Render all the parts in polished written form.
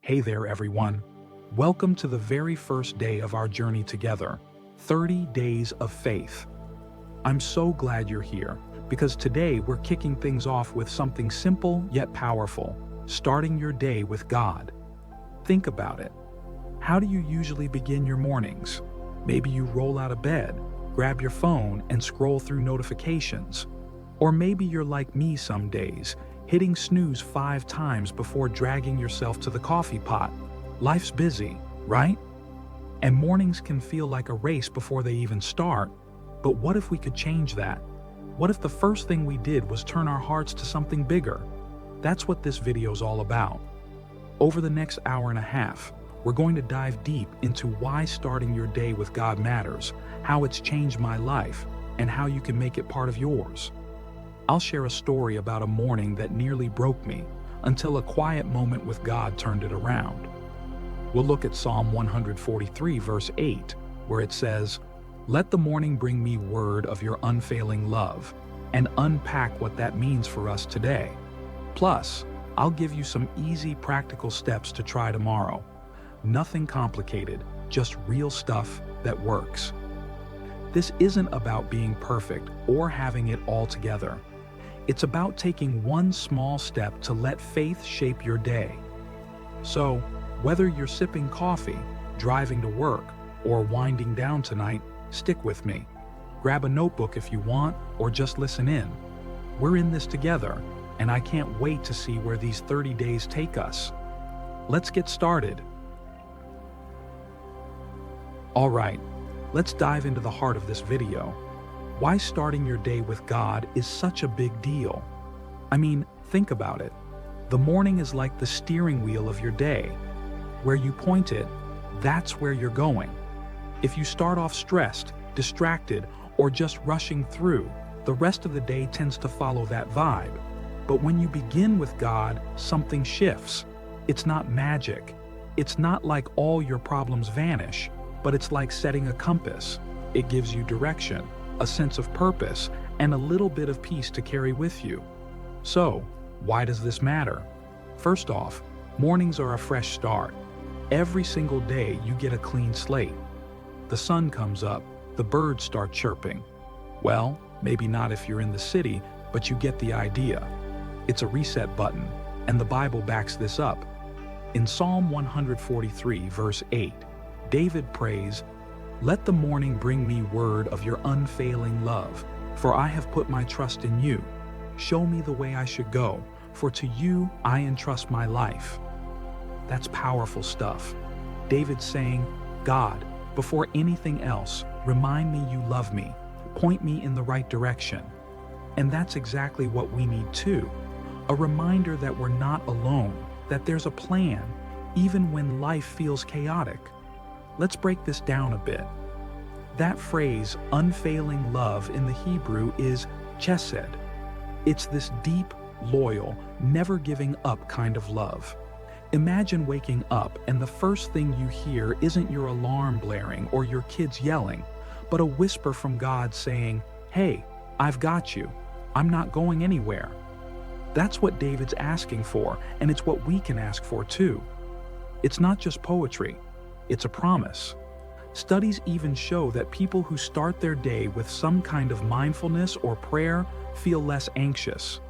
Hey there, everyone. Welcome to the very first day of our journey together, 30 Days of Faith. I'm so glad you're here because today we're kicking things off with something simple yet powerful, starting your day with God. Think about it. How do you usually begin your mornings? Maybe you roll out of bed, grab your phone, and scroll through notifications. Or maybe you're like me some days, hitting snooze 5 times before dragging yourself to the coffee pot. Life's busy, right? And mornings can feel like a race before they even start. But what if we could change that? What if the first thing we did was turn our hearts to something bigger? That's what this video's all about. Over the next hour and a half, we're going to dive deep into why starting your day with God matters, how it's changed my life, and how you can make it part of yours. I'll share a story about a morning that nearly broke me until a quiet moment with God turned it around. We'll look at Psalm 143, verse 8, where it says, "Let the morning bring me word of your unfailing love," and unpack what that means for us today. Plus, I'll give you some easy, practical steps to try tomorrow. Nothing complicated, just real stuff that works. This isn't about being perfect or having it all together. It's about taking one small step to let faith shape your day. So, whether you're sipping coffee, driving to work, or winding down tonight, stick with me. Grab a notebook if you want, or just listen in. We're in this together, and I can't wait to see where these 30 days take us. Let's get started. All right, let's dive into the heart of this video. Why starting your day with God is such a big deal. I mean, think about it. The morning is like the steering wheel of your day. Where you point it, that's where you're going. If you start off stressed, distracted, or just rushing through, the rest of the day tends to follow that vibe. But when you begin with God, something shifts. It's not magic. It's not like all your problems vanish, but it's like setting a compass. It gives you direction, a sense of purpose, and a little bit of peace to carry with you. So, why does this matter? First off, mornings are a fresh start. Every single day you get a clean slate. The sun comes up, the birds start chirping. Well, maybe not if you're in the city, but you get the idea. It's a reset button, and the Bible backs this up. In Psalm 143, verse 8, David prays, "Let the morning bring me word of your unfailing love, for I have put my trust in you. Show me the way I should go, for to you I entrust my life." That's powerful stuff. David's saying, "God, before anything else, remind me you love me. Point me in the right direction." And that's exactly what we need too. A reminder that we're not alone, that there's a plan, even when life feels chaotic. Let's break this down a bit. That phrase, unfailing love, in the Hebrew is chesed. It's this deep, loyal, never giving up kind of love. Imagine waking up and the first thing you hear isn't your alarm blaring or your kids yelling, but a whisper from God saying, "Hey, I've got you. I'm not going anywhere." That's what David's asking for, and it's what we can ask for too. It's not just poetry. It's a promise. Studies even show that people who start their day with some kind of mindfulness or prayer feel less anxious.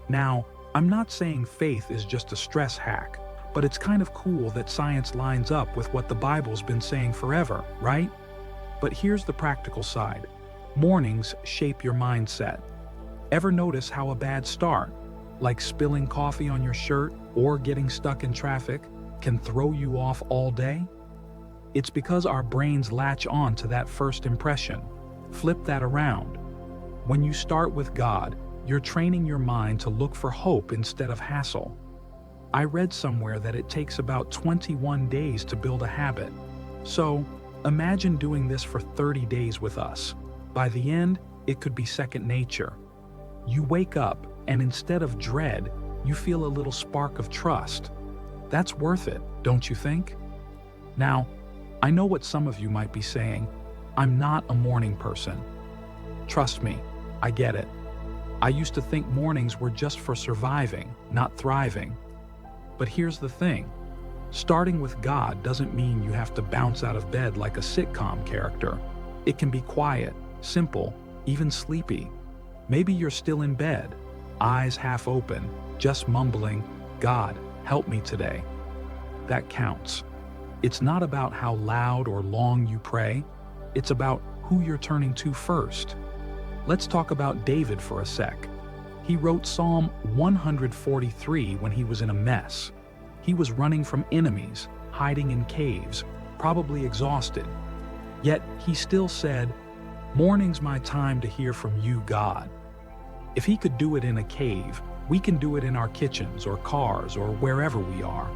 Now, I'm not saying faith is just a stress hack, but it's kind of cool that science lines up with what the Bible's been saying forever, right? But here's the practical side. Mornings shape your mindset. Ever notice how a bad start, like spilling coffee on your shirt or getting stuck in traffic, can throw you off all day? It's because our brains latch on to that first impression. Flip that around. When you start with God, you're training your mind to look for hope instead of hassle. I read somewhere that it takes about 21 days to build a habit. So, imagine doing this for 30 days with us. By the end, it could be second nature. You wake up, and instead of dread, you feel a little spark of trust. That's worth it, don't you think? Now, I know what some of you might be saying. I'm not a morning person. Trust me, I get it. I used to think mornings were just for surviving, not thriving. But here's the thing. Starting with God doesn't mean you have to bounce out of bed like a sitcom character. It can be quiet, simple, even sleepy. Maybe you're still in bed, eyes half open, just mumbling, "God, help me today." That counts. It's not about how loud or long you pray. It's about who you're turning to first. Let's talk about David for a sec. He wrote Psalm 143 when he was in a mess. He was running from enemies, hiding in caves, probably exhausted. Yet he still said, "Morning's my time to hear from you, God." If he could do it in a cave, we can do it in our kitchens or cars or wherever we are.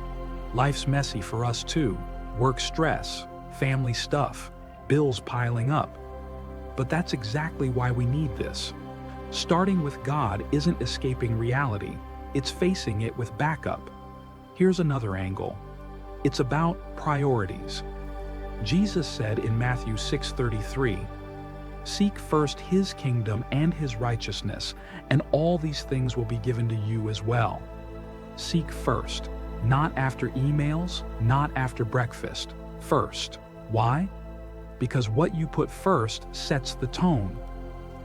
Life's messy for us too. Work stress, family stuff, bills piling up. But that's exactly why we need this. Starting with God isn't escaping reality, it's facing it with backup. Here's another angle. It's about priorities. Jesus said in Matthew 6:33, "Seek first his kingdom and his righteousness, and all these things will be given to you as well." Seek first, not after emails, not after breakfast. First. Why? Because what you put first sets the tone.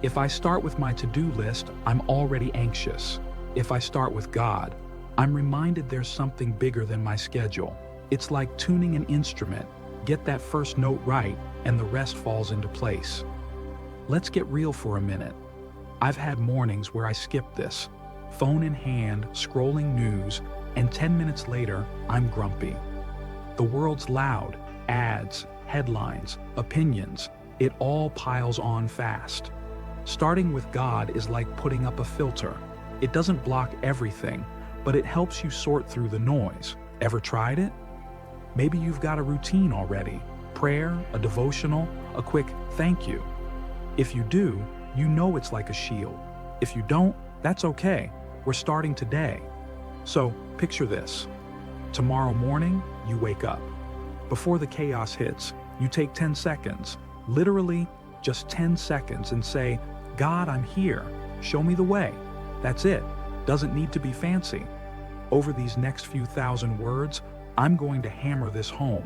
If I start with my to-do list, I'm already anxious. If I start with God, I'm reminded there's something bigger than my schedule. It's like tuning an instrument. Get that first note right, and the rest falls into place. Let's get real for a minute. I've had mornings where I skipped this. Phone in hand, scrolling news, and 10 minutes later, I'm grumpy. The world's loud. Ads, headlines, opinions. It all piles on fast. Starting with God is like putting up a filter. It doesn't block everything, but it helps you sort through the noise. Ever tried it? Maybe you've got a routine already. Prayer, a devotional, a quick thank you. If you do, you know it's like a shield. If you don't, that's okay. We're starting today. So picture this. Tomorrow morning, you wake up. Before the chaos hits, you take 10 seconds, literally just 10 seconds, and say, "God, I'm here. Show me the way." That's it. Doesn't need to be fancy. Over these next few thousand words, I'm going to hammer this home.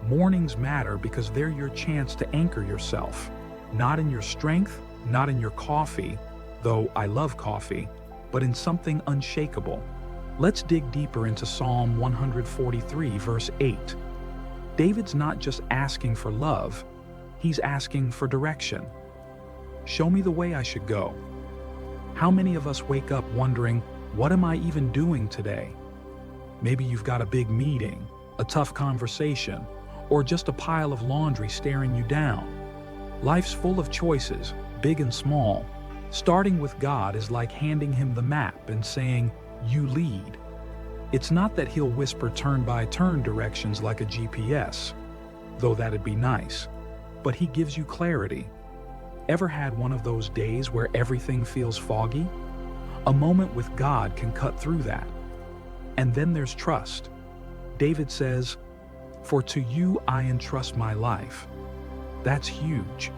Mornings matter because they're your chance to anchor yourself. Not in your strength, not in your coffee, though I love coffee, but in something unshakable. Let's dig deeper into Psalm 143, verse 8. David's not just asking for love, he's asking for direction. Show me the way I should go. How many of us wake up wondering, what am I even doing today? Maybe you've got a big meeting, a tough conversation, or just a pile of laundry staring you down. Life's full of choices, big and small. Starting with God is like handing him the map and saying, "You lead." It's not that he'll whisper turn-by-turn directions like a GPS, though that'd be nice, but he gives you clarity. Ever had one of those days where everything feels foggy? A moment with God can cut through that. And then there's trust. David says, "For to you I entrust my life." That's huge.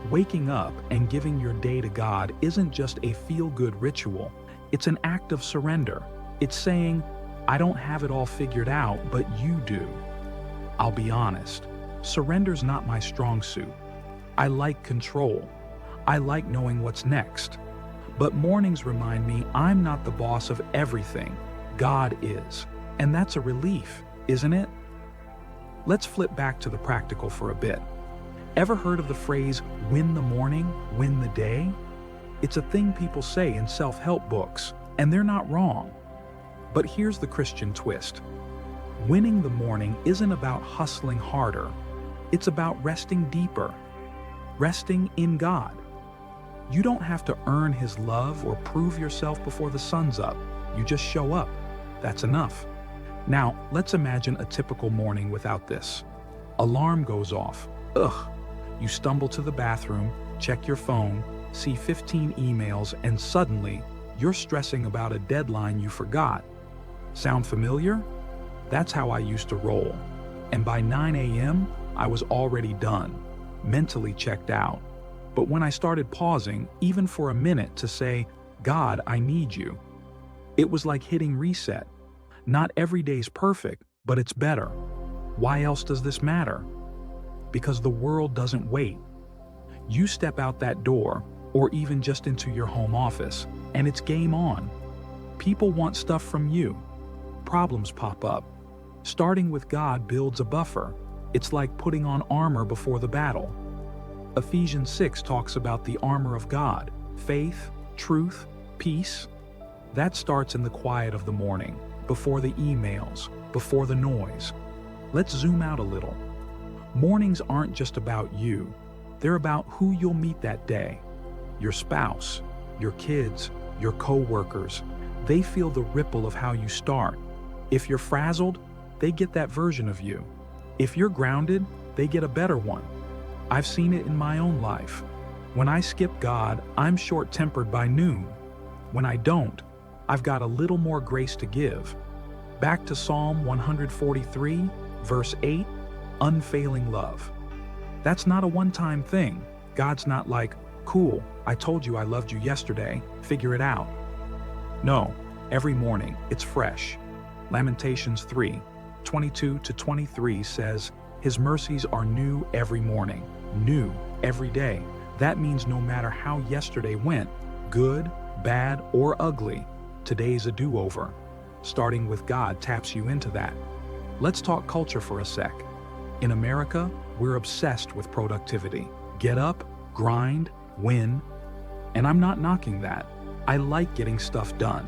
Waking up and giving your day to God isn't just a feel-good ritual. It's an act of surrender. It's saying, "I don't have it all figured out, but you do." I'll be honest, surrender's not my strong suit. I like control. I like knowing what's next. But mornings remind me I'm not the boss of everything. God is. And that's a relief, isn't it? Let's flip back to the practical for a bit. Ever heard of the phrase, win the morning, win the day? It's a thing people say in self-help books, and they're not wrong. But here's the Christian twist. Winning the morning isn't about hustling harder. It's about resting deeper. Resting in God. You don't have to earn his love or prove yourself before the sun's up. You just show up. That's enough. Now, let's imagine a typical morning without this. Alarm goes off. Ugh. You stumble to the bathroom, check your phone, see 15 emails, and suddenly, you're stressing about a deadline you forgot. Sound familiar? That's how I used to roll. And by 9 a.m., I was already done, mentally checked out. But when I started pausing, even for a minute, to say, "God, I need you," it was like hitting reset. Not every day's perfect, But it's better. Why else does this matter? Because the world doesn't wait. You step out that door, or even just into your home office, and it's game on. People want stuff from you. Problems pop up. Starting with God builds a buffer. It's like putting on armor before the battle. Ephesians 6 talks about the armor of God: faith, truth, peace. That starts in the quiet of the morning, before the emails, before the noise. Let's zoom out a little. Mornings aren't just about you. They're about who you'll meet that day. Your spouse, your kids, your co-workers. They feel the ripple of how you start. If you're frazzled, they get that version of you. If you're grounded, they get a better one. I've seen it in my own life. When I skip God, I'm short-tempered by noon. When I don't, I've got a little more grace to give. Back to Psalm 143, verse 8, unfailing love. That's not a one-time thing. God's not like, cool, I told you I loved you yesterday, figure it out. No, every morning, it's fresh. Lamentations 3, 22-23 says, His mercies are new every morning, new every day. That means no matter how yesterday went, good, bad, or ugly, today's a do-over. Starting with God taps you into that. Let's talk culture for a sec. In America, we're obsessed with productivity. Get up, grind, win. And I'm not knocking that. I like getting stuff done.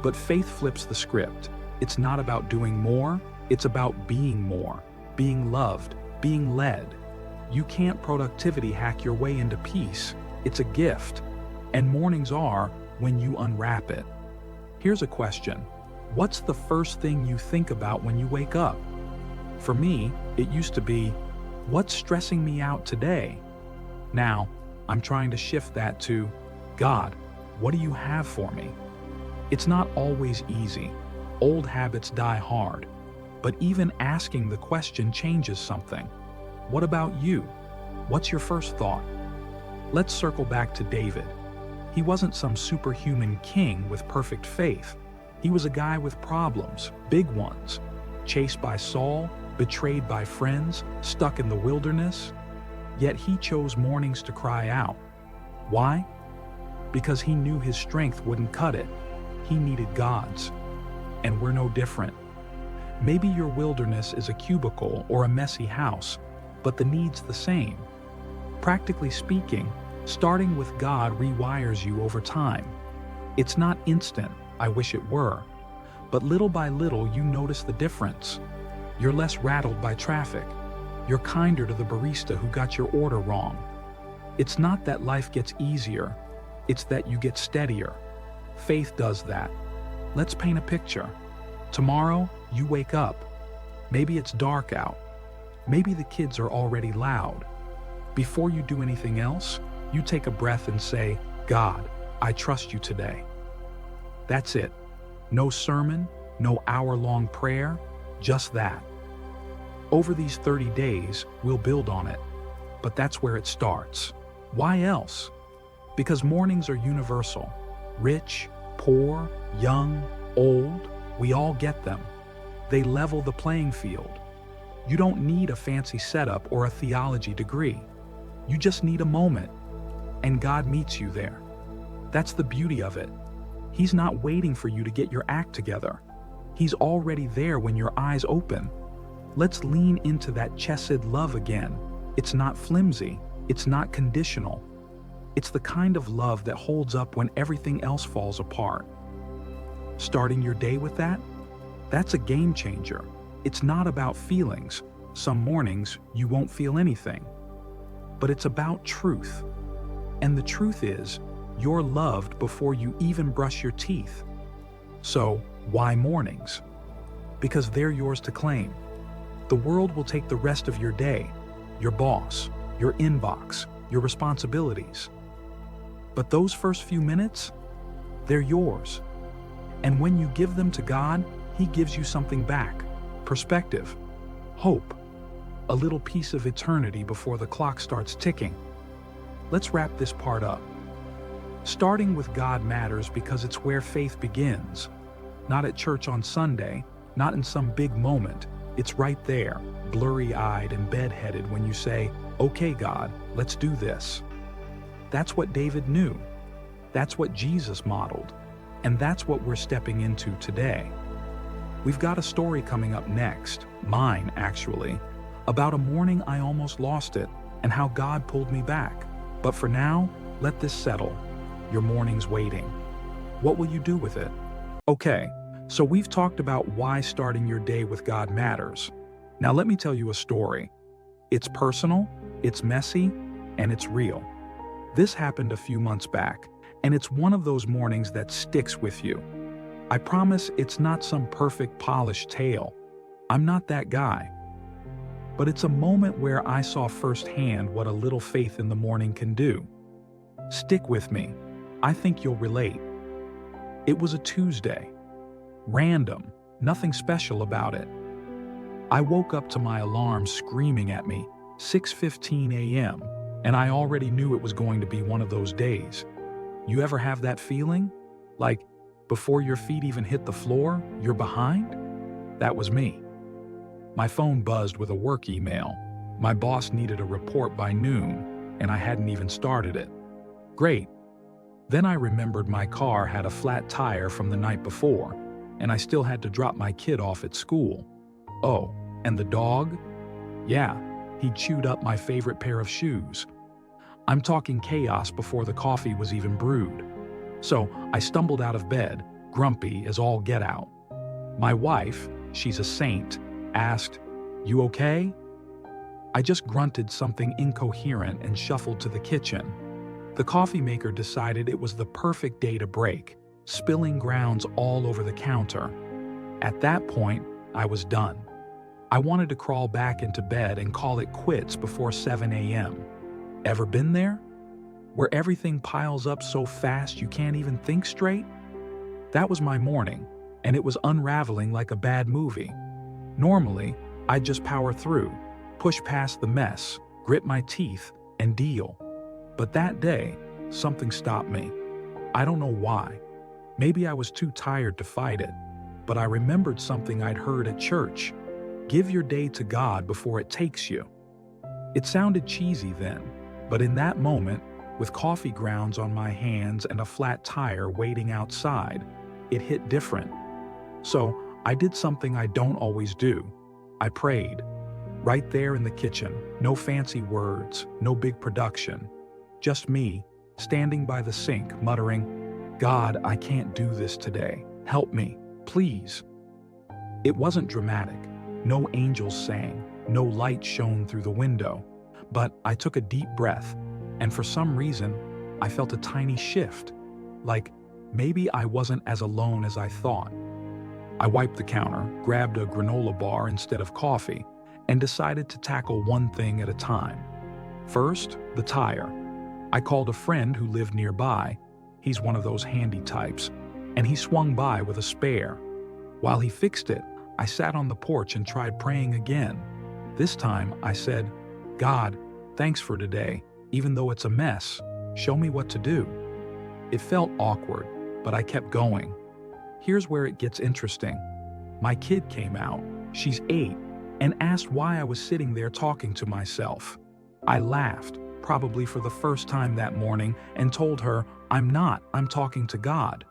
But faith flips the script. It's not about doing more, it's about being more, being loved, being led. You can't productivity hack your way into peace. It's a gift. And mornings are when you unwrap it. Here's a question. What's the first thing you think about when you wake up? For me, it used to be, what's stressing me out today? Now, I'm trying to shift that to, God, what do you have for me? It's not always easy. Old habits die hard. But even asking the question changes something. What about you? What's your first thought? Let's circle back to David. He wasn't some superhuman king with perfect faith. He was a guy with problems, big ones. Chased by Saul, betrayed by friends, stuck in the wilderness. Yet he chose mornings to cry out. Why? Because he knew his strength wouldn't cut it. He needed God's. And we're no different. Maybe your wilderness is a cubicle or a messy house, but the need's the same. Practically speaking, starting with God rewires you over time. It's not instant, I wish it were, but little by little you notice the difference. You're less rattled by traffic. You're kinder to the barista who got your order wrong. It's not that life gets easier, it's that you get steadier. Faith does that. Let's paint a picture. Tomorrow, you wake up. Maybe it's dark out. Maybe the kids are already loud. Before you do anything else, you take a breath and say, God, I trust you today. That's it. No sermon, no hour-long prayer, just that. Over these 30 days, we'll build on it. But that's where it starts. Why else? Because mornings are universal. Rich, poor, young, old, we all get them. They level the playing field. You don't need a fancy setup or a theology degree. You just need a moment. And God meets you there. That's the beauty of it. He's not waiting for you to get your act together. He's already there when your eyes open. Let's lean into that chesed love again. It's not flimsy. It's not conditional. It's the kind of love that holds up when everything else falls apart. Starting your day with that? That's a game changer. It's not about feelings. Some mornings you won't feel anything. But it's about truth. And the truth is, you're loved before you even brush your teeth. So, why mornings? Because they're yours to claim. The world will take the rest of your day, your boss, your inbox, your responsibilities. But those first few minutes, they're yours. And when you give them to God, He gives you something back. Perspective, hope, a little piece of eternity before the clock starts ticking. Let's wrap this part up. Starting with God matters because it's where faith begins. Not at church on Sunday, not in some big moment. It's right there, blurry-eyed and bedheaded when you say, "Okay, God, let's do this." That's what David knew. That's what Jesus modeled. And that's what we're stepping into today. We've got a story coming up next, mine actually, about a morning I almost lost it and how God pulled me back. But for now, let this settle. Your morning's waiting. What will you do with it? Okay, so we've talked about why starting your day with God matters. Now let me tell you a story. It's personal, it's messy, and it's real. This happened a few months back, and it's one of those mornings that sticks with you. I promise it's not some perfect polished tale. I'm not that guy. But it's a moment where I saw firsthand what a little faith in the morning can do. Stick with me. I think you'll relate. It was a Tuesday. Random, nothing special about it. I woke up to my alarm screaming at me, 6:15 a.m., and I already knew it was going to be one of those days. You ever have that feeling? Like, before your feet even hit the floor, you're behind? That was me. My phone buzzed with a work email. My boss needed a report by noon, and I hadn't even started it. Great. Then I remembered my car had a flat tire from the night before, and I still had to drop my kid off at school. Oh, and the dog? Yeah, he chewed up my favorite pair of shoes. I'm talking chaos before the coffee was even brewed. So I stumbled out of bed, grumpy as all get out. My wife, she's a saint, asked, "You okay?" I just grunted something incoherent and shuffled to the kitchen. The coffee maker decided it was the perfect day to break, spilling grounds all over the counter. At that point, I was done. I wanted to crawl back into bed and call it quits before 7 a.m. Ever been there? Where everything piles up so fast you can't even think straight? That was my morning, and it was unraveling like a bad movie. Normally, I'd just power through, push past the mess, grit my teeth, and deal. But that day, something stopped me. I don't know why. Maybe I was too tired to fight it, but I remembered something I'd heard at church. Give your day to God before it takes you. It sounded cheesy then, but in that moment, with coffee grounds on my hands and a flat tire waiting outside, it hit different. So I did something I don't always do. I prayed. Right there in the kitchen, no fancy words, no big production. Just me, standing by the sink, muttering, "God, I can't do this today. Help me, please." It wasn't dramatic. No angels sang, no light shone through the window. But I took a deep breath, and for some reason, I felt a tiny shift. Like, maybe I wasn't as alone as I thought. I wiped the counter, grabbed a granola bar instead of coffee, and decided to tackle one thing at a time. First, the tire. I called a friend who lived nearby. He's one of those handy types, and he swung by with a spare. While he fixed it, I sat on the porch and tried praying again. This time, I said, "God, thanks for today. Even though it's a mess, show me what to do." It felt awkward, but I kept going. Here's where it gets interesting. My kid came out, she's 8, and asked why I was sitting there talking to myself. I laughed, probably for the first time that morning, and told her, I'm talking to God.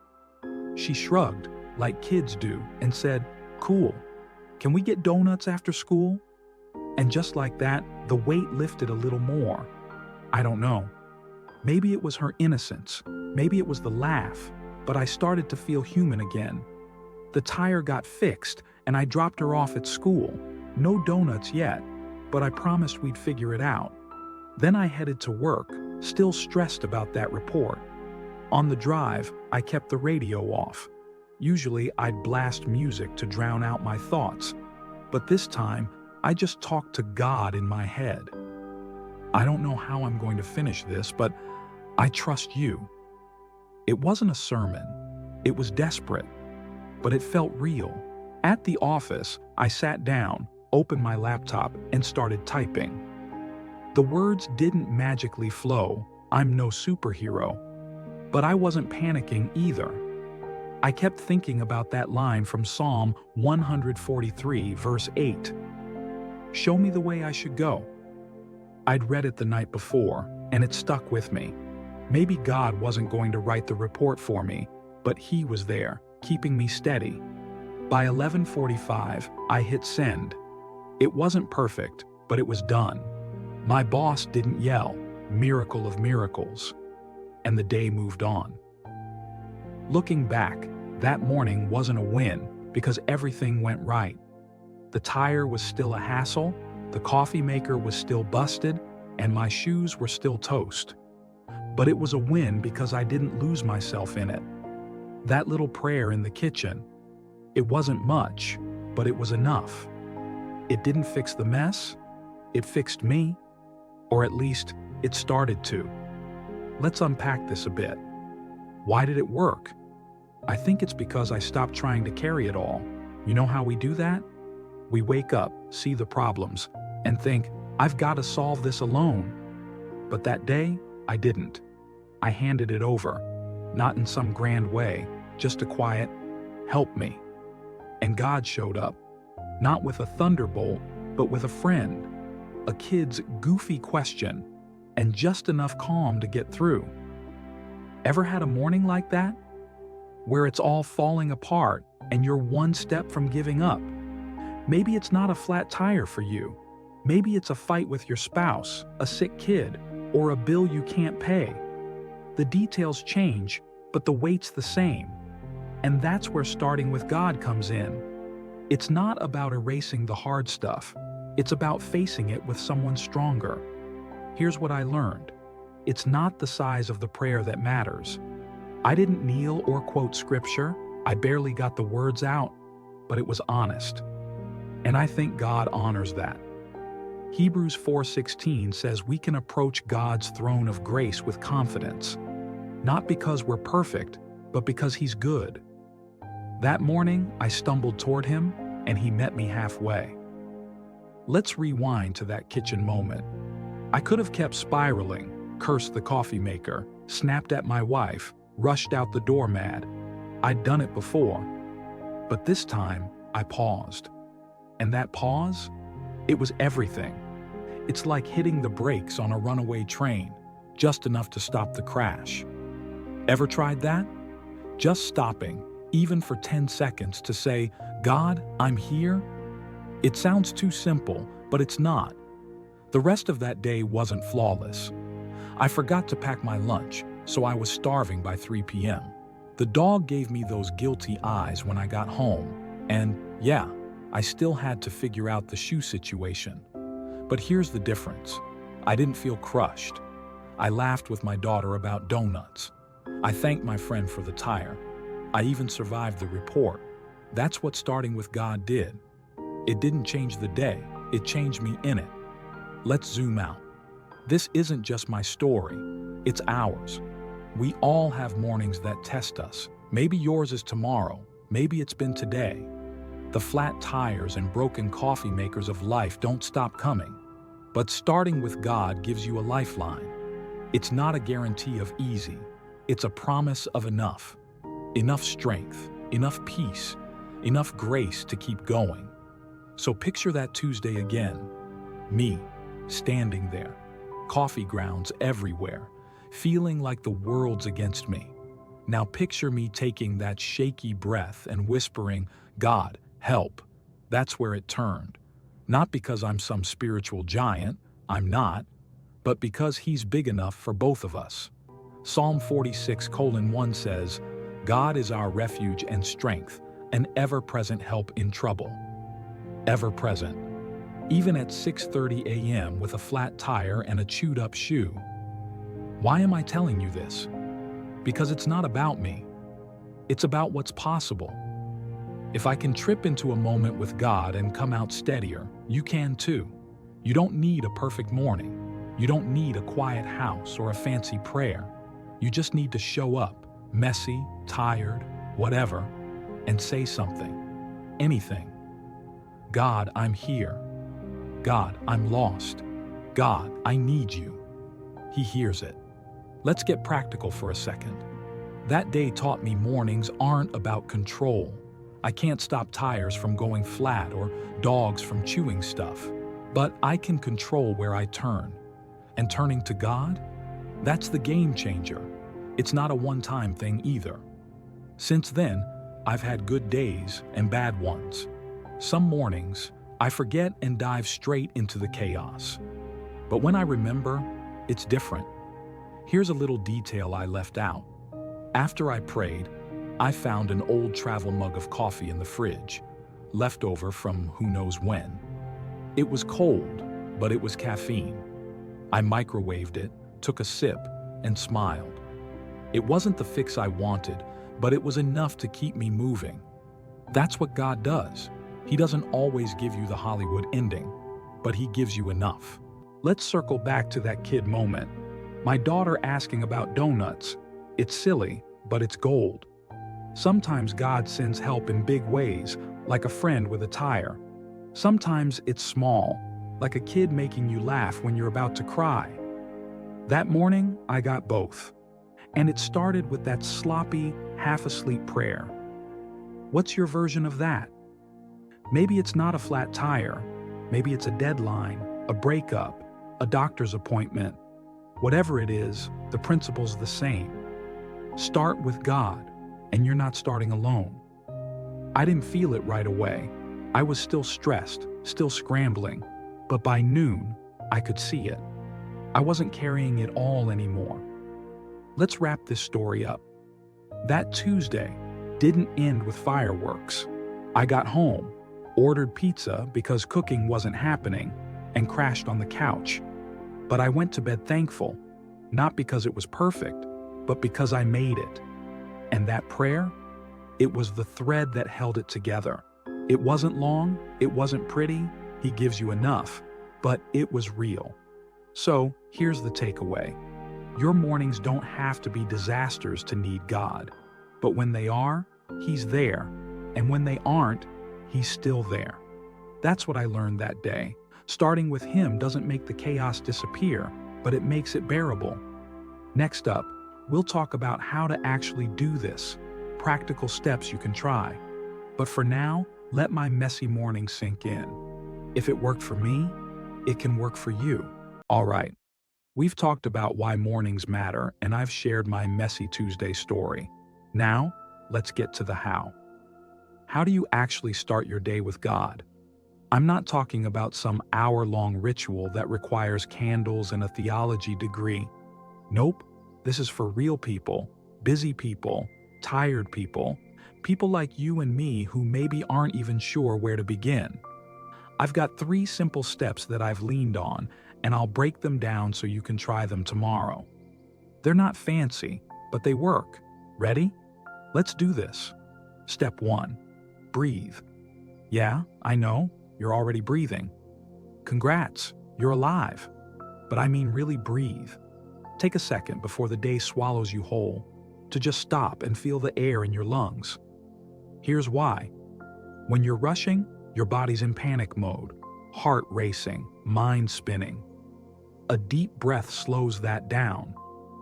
She shrugged, like kids do, and said, "Cool. Can we get donuts after school?" And just like that, the weight lifted a little more. I don't know. Maybe it was her innocence. Maybe it was the laugh. But I started to feel human again. The tire got fixed, and I dropped her off at school. No donuts yet, but I promised we'd figure it out. Then I headed to work, still stressed about that report. On the drive, I kept the radio off. Usually, I'd blast music to drown out my thoughts. But this time, I just talked to God in my head. I don't know how I'm going to finish this, but I trust you. It wasn't a sermon. It was desperate, but it felt real. At the office, I sat down, opened my laptop, and started typing. The words didn't magically flow. I'm no superhero. But I wasn't panicking either. I kept thinking about that line from Psalm 143, verse 8. Show me the way I should go. I'd read it the night before, and it stuck with me. Maybe God wasn't going to write the report for me, but He was there, keeping me steady. By 11:45, I hit send. It wasn't perfect, but it was done. My boss didn't yell, "Miracle of miracles," and the day moved on. Looking back, that morning wasn't a win because everything went right. The tire was still a hassle, the coffee maker was still busted, and my shoes were still toast. But it was a win because I didn't lose myself in it. That little prayer in the kitchen, it wasn't much, but it was enough. It didn't fix the mess, it fixed me, or at least it started to. Let's unpack this a bit. Why did it work? I think it's because I stopped trying to carry it all. You know how we do that? We wake up, see the problems, and think, I've got to solve this alone. But that day, I didn't. I handed it over, not in some grand way, just a quiet, help me. And God showed up, not with a thunderbolt, but with a friend, a kid's goofy question, and just enough calm to get through. Ever had a morning like that? Where it's all falling apart and you're one step from giving up? Maybe it's not a flat tire for you. Maybe it's a fight with your spouse, a sick kid, or a bill you can't pay. The details change, but the weight's the same. And that's where starting with God comes in. It's not about erasing the hard stuff. It's about facing it with someone stronger. Here's what I learned. It's not the size of the prayer that matters. I didn't kneel or quote scripture. I barely got the words out, but it was honest. And I think God honors that. Hebrews 4:16 says we can approach God's throne of grace with confidence, not because we're perfect, but because He's good. That morning, I stumbled toward Him, and He met me halfway. Let's rewind to that kitchen moment. I could have kept spiraling, cursed the coffee maker, snapped at my wife, rushed out the door mad. I'd done it before. But this time, I paused. And that pause? It was everything. It's like hitting the brakes on a runaway train, just enough to stop the crash. Ever tried that? Just stopping, even for 10 seconds, to say, God, I'm here? It sounds too simple, but it's not. The rest of that day wasn't flawless. I forgot to pack my lunch, so I was starving by 3 p.m. The dog gave me those guilty eyes when I got home, and yeah, I still had to figure out the shoe situation. But here's the difference. I didn't feel crushed. I laughed with my daughter about donuts. I thanked my friend for the tire. I even survived the report. That's what starting with God did. It didn't change the day, it changed me in it. Let's zoom out. This isn't just my story, it's ours. We all have mornings that test us. Maybe yours is tomorrow, maybe it's been today. The flat tires and broken coffee makers of life don't stop coming. But starting with God gives you a lifeline. It's not a guarantee of easy. It's a promise of enough. Enough strength, enough peace, enough grace to keep going. So picture that Tuesday again. Me, standing there. Coffee grounds everywhere, feeling like the world's against me. Now picture me taking that shaky breath and whispering, God, help. That's where it turned. Not because I'm some spiritual giant, I'm not, but because He's big enough for both of us. Psalm 46:1 says, God is our refuge and strength, an ever-present help in trouble. Ever-present. Even at 6:30 a.m. with a flat tire and a chewed-up shoe. Why am I telling you this? Because it's not about me. It's about what's possible. If I can trip into a moment with God and come out steadier, you can too. You don't need a perfect morning. You don't need a quiet house or a fancy prayer. You just need to show up, messy, tired, whatever, and say something. Anything. God, I'm here. God, I'm lost. God, I need you. He hears it. Let's get practical for a second. That day taught me mornings aren't about control. I can't stop tires from going flat or dogs from chewing stuff. But I can control where I turn. And turning to God? That's the game changer. It's not a one-time thing either. Since then, I've had good days and bad ones. Some mornings, I forget and dive straight into the chaos. But when I remember, it's different. Here's a little detail I left out. After I prayed, I found an old travel mug of coffee in the fridge, left over from who knows when. It was cold, but it was caffeine. I microwaved it, took a sip, and smiled. It wasn't the fix I wanted, but it was enough to keep me moving. That's what God does. He doesn't always give you the Hollywood ending, but He gives you enough. Let's circle back to that kid moment. My daughter asking about donuts. It's silly, but it's gold. Sometimes God sends help in big ways, like a friend with a tire. Sometimes it's small, like a kid making you laugh when you're about to cry. That morning, I got both. And it started with that sloppy, half-asleep prayer. What's your version of that? Maybe it's not a flat tire. Maybe it's a deadline, a breakup, a doctor's appointment. Whatever it is, the principle's the same. Start with God, and you're not starting alone. I didn't feel it right away. I was still stressed, still scrambling, but by noon, I could see it. I wasn't carrying it all anymore. Let's wrap this story up. That Tuesday didn't end with fireworks. I got home, ordered pizza because cooking wasn't happening, and crashed on the couch. But I went to bed thankful, not because it was perfect, but because I made it. And that prayer? It was the thread that held it together. It wasn't long, it wasn't pretty, He gives you enough, but it was real. So, here's the takeaway. Your mornings don't have to be disasters to need God. But when they are, He's there. And when they aren't, He's still there. That's what I learned that day. Starting with Him doesn't make the chaos disappear, but it makes it bearable. Next up, we'll talk about how to actually do this, practical steps you can try. But for now, let my messy morning sink in. If it worked for me, it can work for you. All right, we've talked about why mornings matter, and I've shared my messy Tuesday story. Now, let's get to the how. How do you actually start your day with God? I'm not talking about some hour-long ritual that requires candles and a theology degree. Nope, this is for real people, busy people, tired people, people like you and me who maybe aren't even sure where to begin. I've got 3 simple steps that I've leaned on, and I'll break them down so you can try them tomorrow. They're not fancy, but they work. Ready? Let's do this. Step 1. Breathe. Yeah, I know, you're already breathing. Congrats, you're alive. But I mean really breathe. Take a second before the day swallows you whole to just stop and feel the air in your lungs. Here's why. When you're rushing, your body's in panic mode, heart racing, mind spinning. A deep breath slows that down.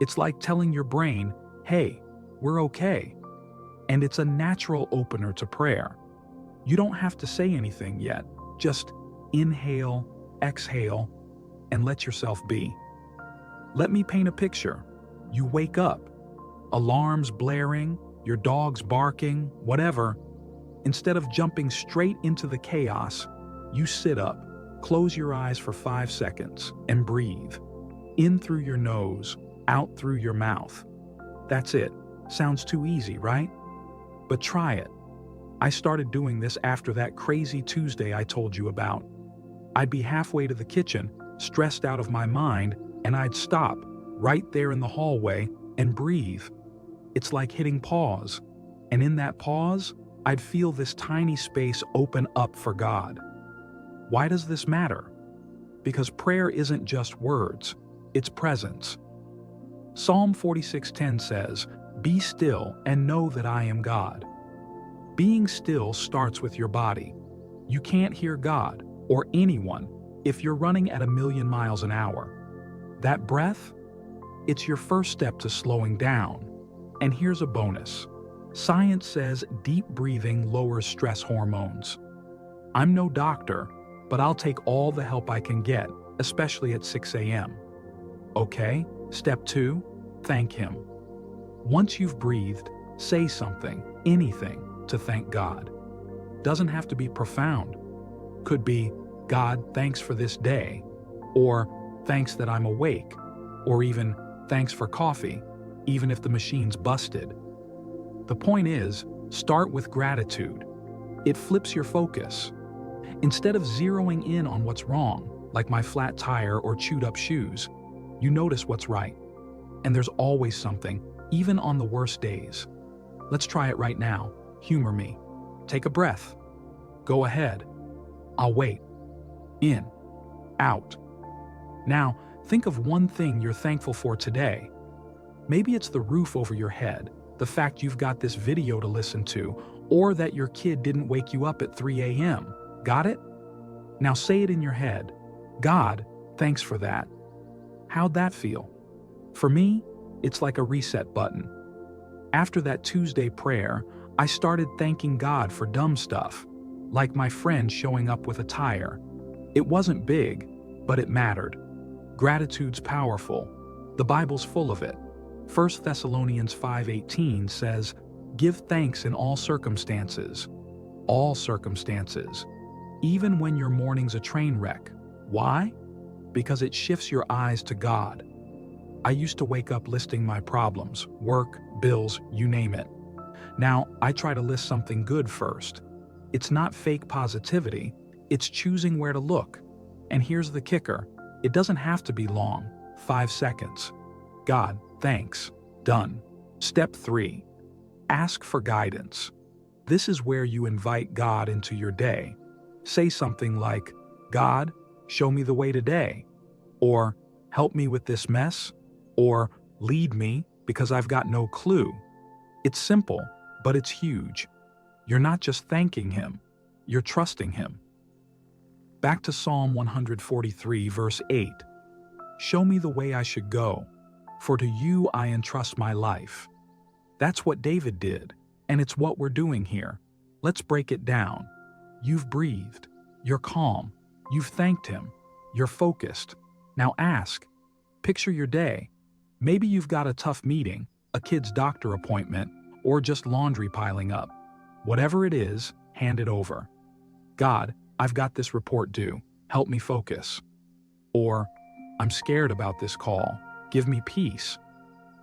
It's like telling your brain, hey, we're okay. And it's a natural opener to prayer. You don't have to say anything yet. Just inhale, exhale, and let yourself be. Let me paint a picture. You wake up, alarms blaring, your dog's barking, whatever. Instead of jumping straight into the chaos, you sit up, close your eyes for 5 seconds, and breathe. In through your nose, out through your mouth. That's it. Sounds too easy, right? But try it. I started doing this after that crazy Tuesday I told you about. I'd be halfway to the kitchen, stressed out of my mind, and I'd stop, right there in the hallway, and breathe. It's like hitting pause. And in that pause, I'd feel this tiny space open up for God. Why does this matter? Because prayer isn't just words, it's presence. Psalm 46:10 says, "Be still and know that I am God." Being still starts with your body. You can't hear God or anyone if you're running at 1,000,000 miles an hour. That breath, it's your first step to slowing down. And here's a bonus. Science says deep breathing lowers stress hormones. I'm no doctor, but I'll take all the help I can get, especially at 6 a.m. Okay, step 2, thank Him. Once you've breathed, say something, anything, to thank God. Doesn't have to be profound. Could be, God, thanks for this day, or thanks that I'm awake, or even thanks for coffee, even if the machine's busted. The point is, start with gratitude. It flips your focus. Instead of zeroing in on what's wrong, like my flat tire or chewed up shoes, you notice what's right. And there's always something, even on the worst days. Let's try it right now. Humor me. Take a breath. Go ahead. I'll wait. In. Out. Now, think of one thing you're thankful for today. Maybe it's the roof over your head, the fact you've got this video to listen to, or that your kid didn't wake you up at 3 a.m. Got it? Now say it in your head. God, thanks for that. How'd that feel? For me, it's like a reset button. After that Tuesday prayer, I started thanking God for dumb stuff, like my friend showing up with a tire. It wasn't big, but it mattered. Gratitude's powerful. The Bible's full of it. 1 Thessalonians 5:18 says, "Give thanks in all circumstances." All circumstances. Even when your morning's a train wreck. Why? Because it shifts your eyes to God. I used to wake up listing my problems, work, bills, you name it. Now, I try to list something good first. It's not fake positivity, it's choosing where to look. And here's the kicker. It doesn't have to be long, 5 seconds. God, thanks. Done. Step 3. Ask for guidance. This is where you invite God into your day. Say something like, God, show me the way today. Or, help me with this mess. Or, lead me because I've got no clue. It's simple, but it's huge. You're not just thanking Him, you're trusting Him. Back to Psalm 143, verse 8. Show me the way I should go, for to you I entrust my life. That's what David did, and it's what we're doing here. Let's break it down. You've breathed. You're calm. You've thanked Him. You're focused. Now ask. Picture your day. Maybe you've got a tough meeting, a kid's doctor appointment, or just laundry piling up. Whatever it is, hand it over. God, I've got this report due. Help me focus. Or, I'm scared about this call. Give me peace.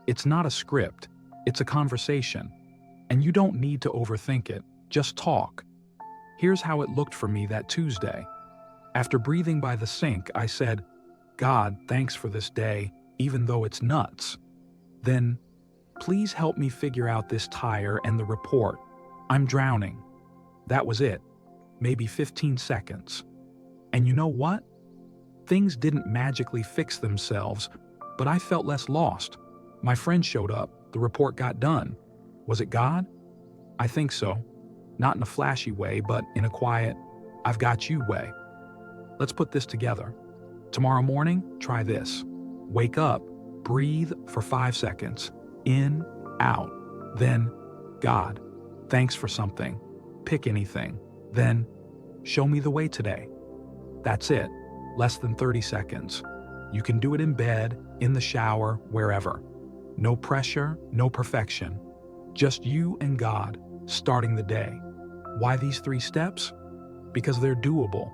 It's not a script. It's a conversation. And you don't need to overthink it. Just talk. Here's how it looked for me that Tuesday. After breathing by the sink, I said, God, thanks for this day, even though it's nuts. Then, please help me figure out this tire and the report. I'm drowning. That was it. Maybe 15 seconds. And you know what? Things didn't magically fix themselves, but I felt less lost. My friend showed up. The report got done. Was it God? I think so. Not in a flashy way, but in a quiet, I've got you way. Let's put this together. Tomorrow morning, try this. Wake up, breathe for 5 seconds. In, out. Then, God, thanks for something. Pick anything. Then, show me the way today. That's it. Less than 30 seconds. You can do it in bed, in the shower, wherever. No pressure, no perfection. Just you and God, starting the day. Why these 3 steps? Because they're doable.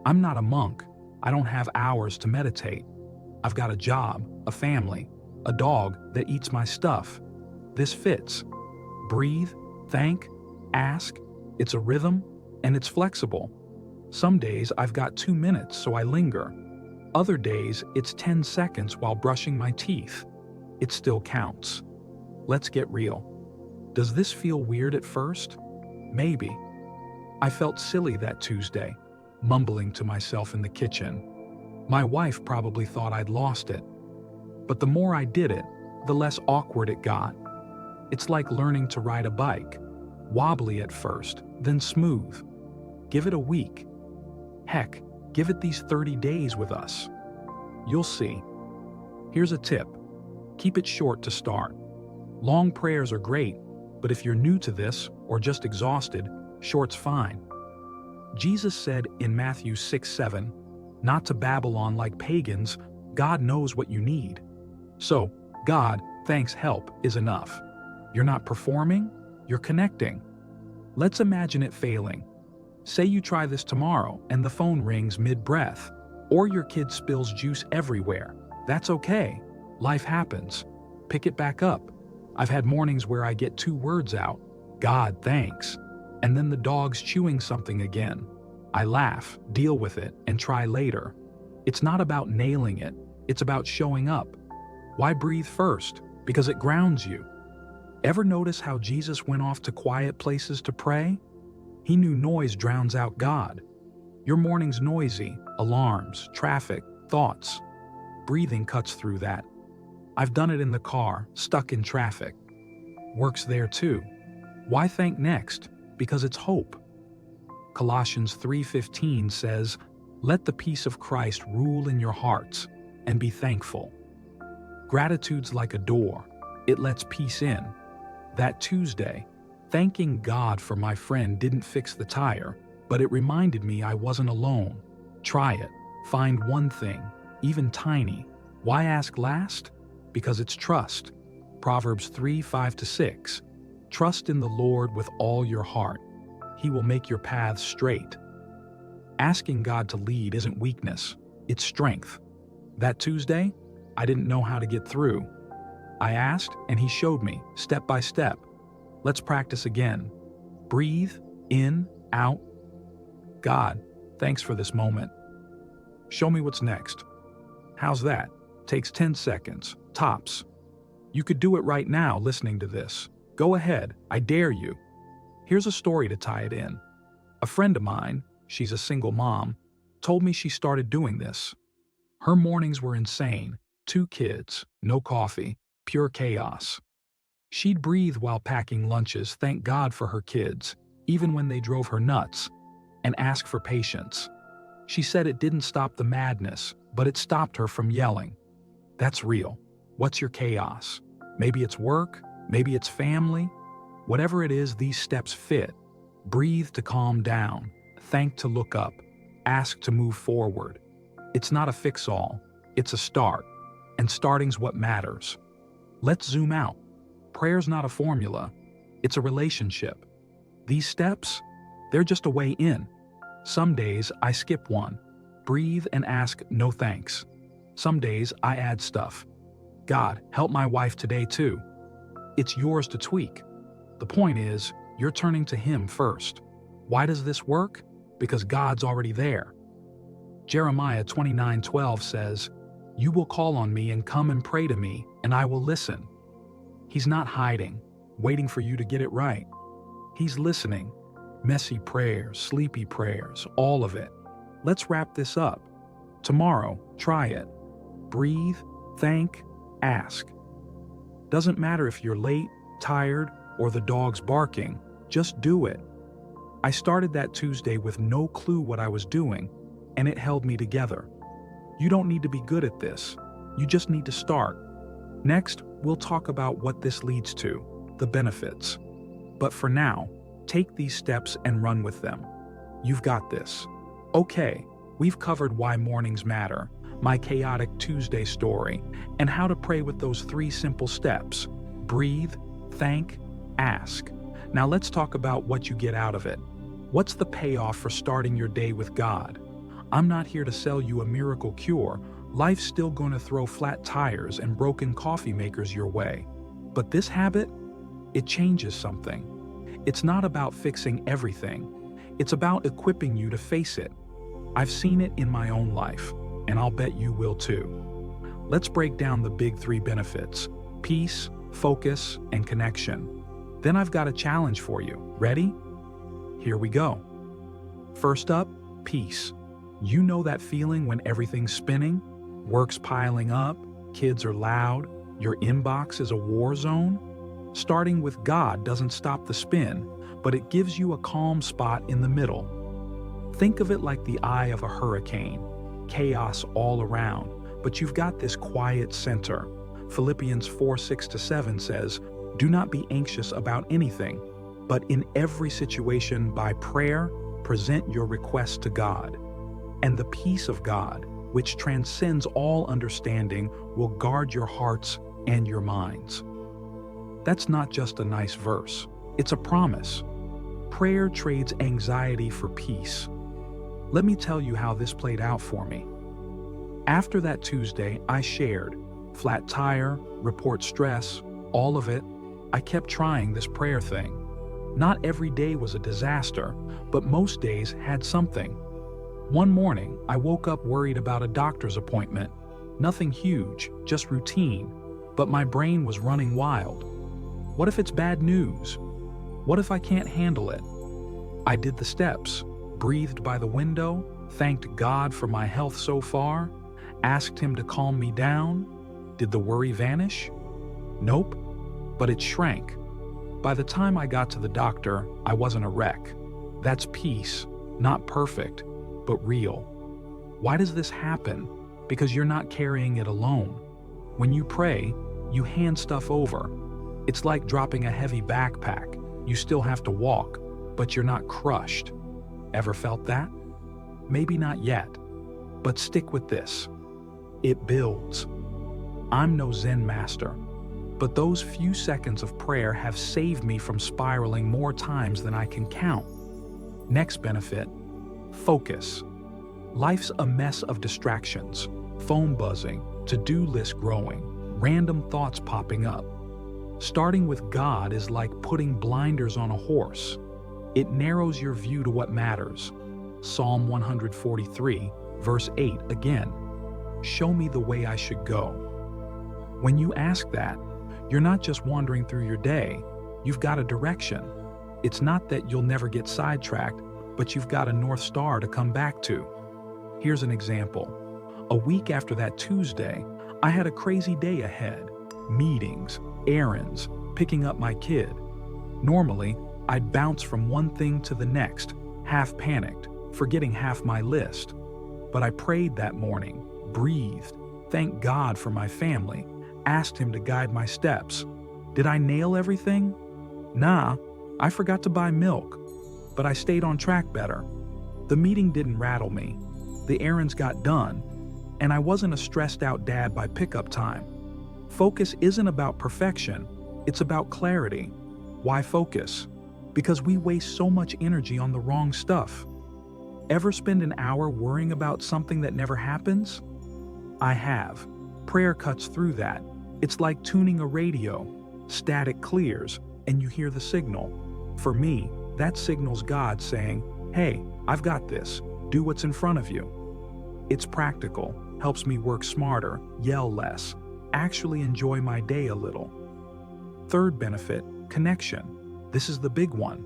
I'm not a monk. I don't have hours to meditate. I've got a job, a family, a dog that eats my stuff. This fits. Breathe, thank, ask. It's a rhythm, and it's flexible. Some days I've got 2 minutes, so I linger. Other days it's 10 seconds while brushing my teeth. It still counts. Let's get real. Does this feel weird at first? Maybe. I felt silly that Tuesday, mumbling to myself in the kitchen. My wife probably thought I'd lost it. But the more I did it, the less awkward it got. It's like learning to ride a bike. Wobbly at first, then smooth. Give it a week. Heck, give it these 30 days with us. You'll see. Here's a tip. Keep it short to start. Long prayers are great, but if you're new to this or just exhausted, short's fine. Jesus said in Matthew 6:7, not to babble on like pagans, God knows what you need. So, God, thanks, help is enough. You're not performing, you're connecting. Let's imagine it failing. Say you try this tomorrow and the phone rings mid-breath, or your kid spills juice everywhere. That's okay. Life happens. Pick it back up. I've had mornings where I get 2 words out, God, thanks, and then the dog's chewing something again. I laugh, deal with it, and try later. It's not about nailing it, it's about showing up. Why breathe first? Because it grounds you. Ever notice how Jesus went off to quiet places to pray? He knew noise drowns out God. Your morning's noisy, alarms, traffic, thoughts. Breathing cuts through that. I've done it in the car, stuck in traffic. Works there too. Why thank next? Because it's hope. Colossians 3:15 says, let the peace of Christ rule in your hearts and be thankful. Gratitude's like a door. It lets peace in. That Tuesday, thanking God for my friend didn't fix the tire, but it reminded me I wasn't alone. Try it. Find one thing, even tiny. Why ask last? Because it's trust. Proverbs 3:5-6. Trust in the Lord with all your heart. He will make your paths straight. Asking God to lead isn't weakness, it's strength. That Tuesday, I didn't know how to get through. I asked, and He showed me, step by step. Let's practice again. Breathe, in, out. God, thanks for this moment. Show me what's next. How's that? Takes 10 seconds, tops. You could do it right now listening to this. Go ahead, I dare you. Here's a story to tie it in. A friend of mine, she's a single mom, told me she started doing this. Her mornings were insane. 2 kids, no coffee, pure chaos. She'd breathe while packing lunches, thank God for her kids, even when they drove her nuts, and ask for patience. She said it didn't stop the madness, but it stopped her from yelling. That's real. What's your chaos? Maybe it's work, maybe it's family. Whatever it is, these steps fit. Breathe to calm down, thank to look up, ask to move forward. It's not a fix-all, it's a start, and starting's what matters. Let's zoom out. Prayer's not a formula, it's a relationship. These steps, they're just a way in. Some days I skip one, breathe and ask no thanks. Some days I add stuff. God, help my wife today too. It's yours to tweak. The point is, you're turning to Him first. Why does this work? Because God's already there. Jeremiah 29:12 says, you will call on me and come and pray to me, and I will listen. He's not hiding, waiting for you to get it right. He's listening. Messy prayers, sleepy prayers, all of it. Let's wrap this up. Tomorrow, try it. Breathe, thank, ask. Doesn't matter if you're late, tired, or the dog's barking, just do it. I started that Tuesday with no clue what I was doing, and it held me together. You don't need to be good at this. You just need to start. Next, we'll talk about what this leads to, the benefits. But for now, take these steps and run with them. You've got this. Okay, we've covered why mornings matter, my chaotic Tuesday story, and how to pray with those 3 simple steps. Breathe, thank, ask. Now let's talk about what you get out of it. What's the payoff for starting your day with God? I'm not here to sell you a miracle cure. Life's still going to throw flat tires and broken coffee makers your way. But this habit, it changes something. It's not about fixing everything. It's about equipping you to face it. I've seen it in my own life, and I'll bet you will too. Let's break down the big 3 benefits: peace, focus, and connection. Then I've got a challenge for you. Ready? Here we go. First up, peace. You know that feeling when everything's spinning? Work's piling up, kids are loud, your inbox is a war zone? Starting with God doesn't stop the spin, but it gives you a calm spot in the middle. Think of it like the eye of a hurricane. Chaos all around, but you've got this quiet center. Philippians 4:6-7 says, Do not be anxious about anything, but in every situation by prayer, present your requests to God. And the peace of God, which transcends all understanding, will guard your hearts and your minds. That's not just a nice verse, it's a promise. Prayer trades anxiety for peace. Let me tell you how this played out for me. After that Tuesday, I shared flat tire, report stress, all of it. I kept trying this prayer thing. Not every day was a disaster, but most days had something. One morning, I woke up worried about a doctor's appointment. Nothing huge, just routine, but my brain was running wild. What if it's bad news? What if I can't handle it? I did the steps, breathed by the window, thanked God for my health so far, asked Him to calm me down. Did the worry vanish? Nope, but it shrank. By the time I got to the doctor, I wasn't a wreck. That's peace, not perfect, but real. Why does this happen? Because you're not carrying it alone. When you pray, you hand stuff over. It's like dropping a heavy backpack. You still have to walk, but you're not crushed. Ever felt that? Maybe not yet, but stick with this. It builds. I'm no Zen master, but those few seconds of prayer have saved me from spiraling more times than I can count. Next benefit, focus. Life's a mess of distractions, phone buzzing, to-do list growing, random thoughts popping up. Starting with God is like putting blinders on a horse. It narrows your view to what matters. Psalm 143, verse 8 again. Show me the way I should go. When you ask that, you're not just wandering through your day, you've got a direction. It's not that you'll never get sidetracked, but you've got a North Star to come back to. Here's an example. A week after that Tuesday, I had a crazy day ahead. Meetings, errands, picking up my kid. Normally, I'd bounce from one thing to the next, half panicked, forgetting half my list. But I prayed that morning, breathed, thanked God for my family, asked Him to guide my steps. Did I nail everything? Nah, I forgot to buy milk, but I stayed on track better. The meeting didn't rattle me. The errands got done, and I wasn't a stressed out dad by pickup time. Focus isn't about perfection, it's about clarity. Why focus? Because we waste so much energy on the wrong stuff. Ever spend an hour worrying about something that never happens? I have. Prayer cuts through that. It's like tuning a radio. Static clears, and you hear the signal. For me, that signal's God saying, "Hey, I've got this. Do what's in front of you." It's practical, helps me work smarter, yell less, actually enjoy my day a little. Third benefit, connection. This is the big one.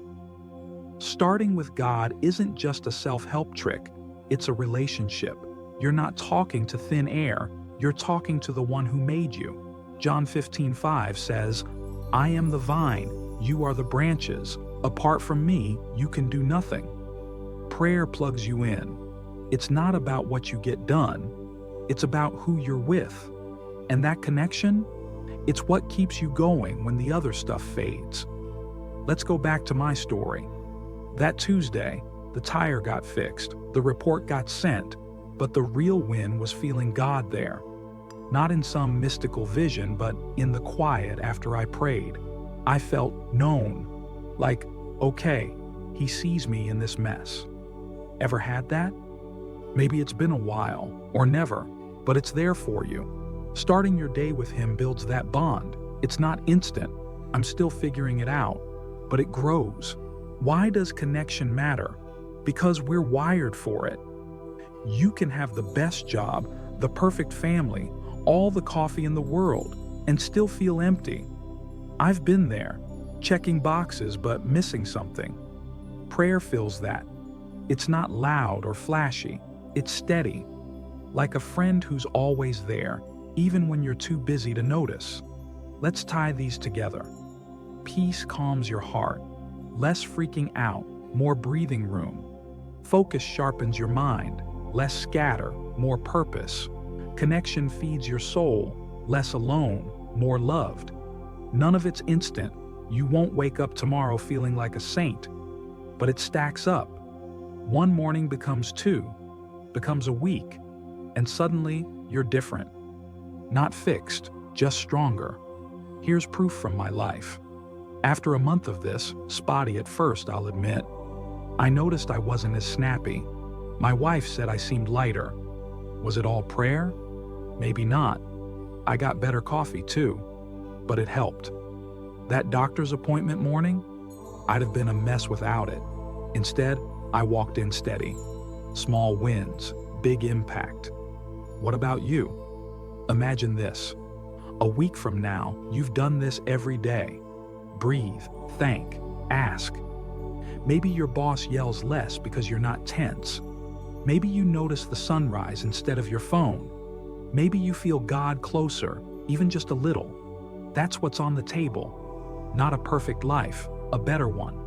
Starting with God isn't just a self-help trick, it's a relationship. You're not talking to thin air, you're talking to the one who made you. John 15:5 says, "I am the vine, you are the branches. Apart from me, you can do nothing." Prayer plugs you in. It's not about what you get done, it's about who you're with. And that connection, it's what keeps you going when the other stuff fades. Let's go back to my story. That Tuesday, the tire got fixed, the report got sent, but the real win was feeling God there. Not in some mystical vision, but in the quiet after I prayed. I felt known. Like, okay, He sees me in this mess. Ever had that? Maybe it's been a while, or never, but it's there for you. Starting your day with Him builds that bond. It's not instant. I'm still figuring it out, but it grows. Why does connection matter? Because we're wired for it. You can have the best job, the perfect family, all the coffee in the world, and still feel empty. I've been there, checking boxes but missing something. Prayer fills that. It's not loud or flashy, it's steady. Like a friend who's always there, even when you're too busy to notice. Let's tie these together. Peace calms your heart. Less freaking out, more breathing room. Focus sharpens your mind. Less scatter, more purpose. Connection feeds your soul. Less alone, more loved. None of it's instant. You won't wake up tomorrow feeling like a saint. But it stacks up. One morning becomes two, becomes a week, and suddenly you're different. Not fixed, just stronger. Here's proof from my life. After a month of this, spotty at first, I'll admit, I noticed I wasn't as snappy. My wife said I seemed lighter. Was it all prayer? Maybe not. I got better coffee too, but it helped. That doctor's appointment morning, I'd have been a mess without it. Instead, I walked in steady. Small wins, big impact. What about you? Imagine this. A week from now, you've done this every day. Breathe, thank, ask. Maybe your boss yells less because you're not tense. Maybe you notice the sunrise instead of your phone. Maybe you feel God closer, even just a little. That's what's on the table. Not a perfect life, a better one.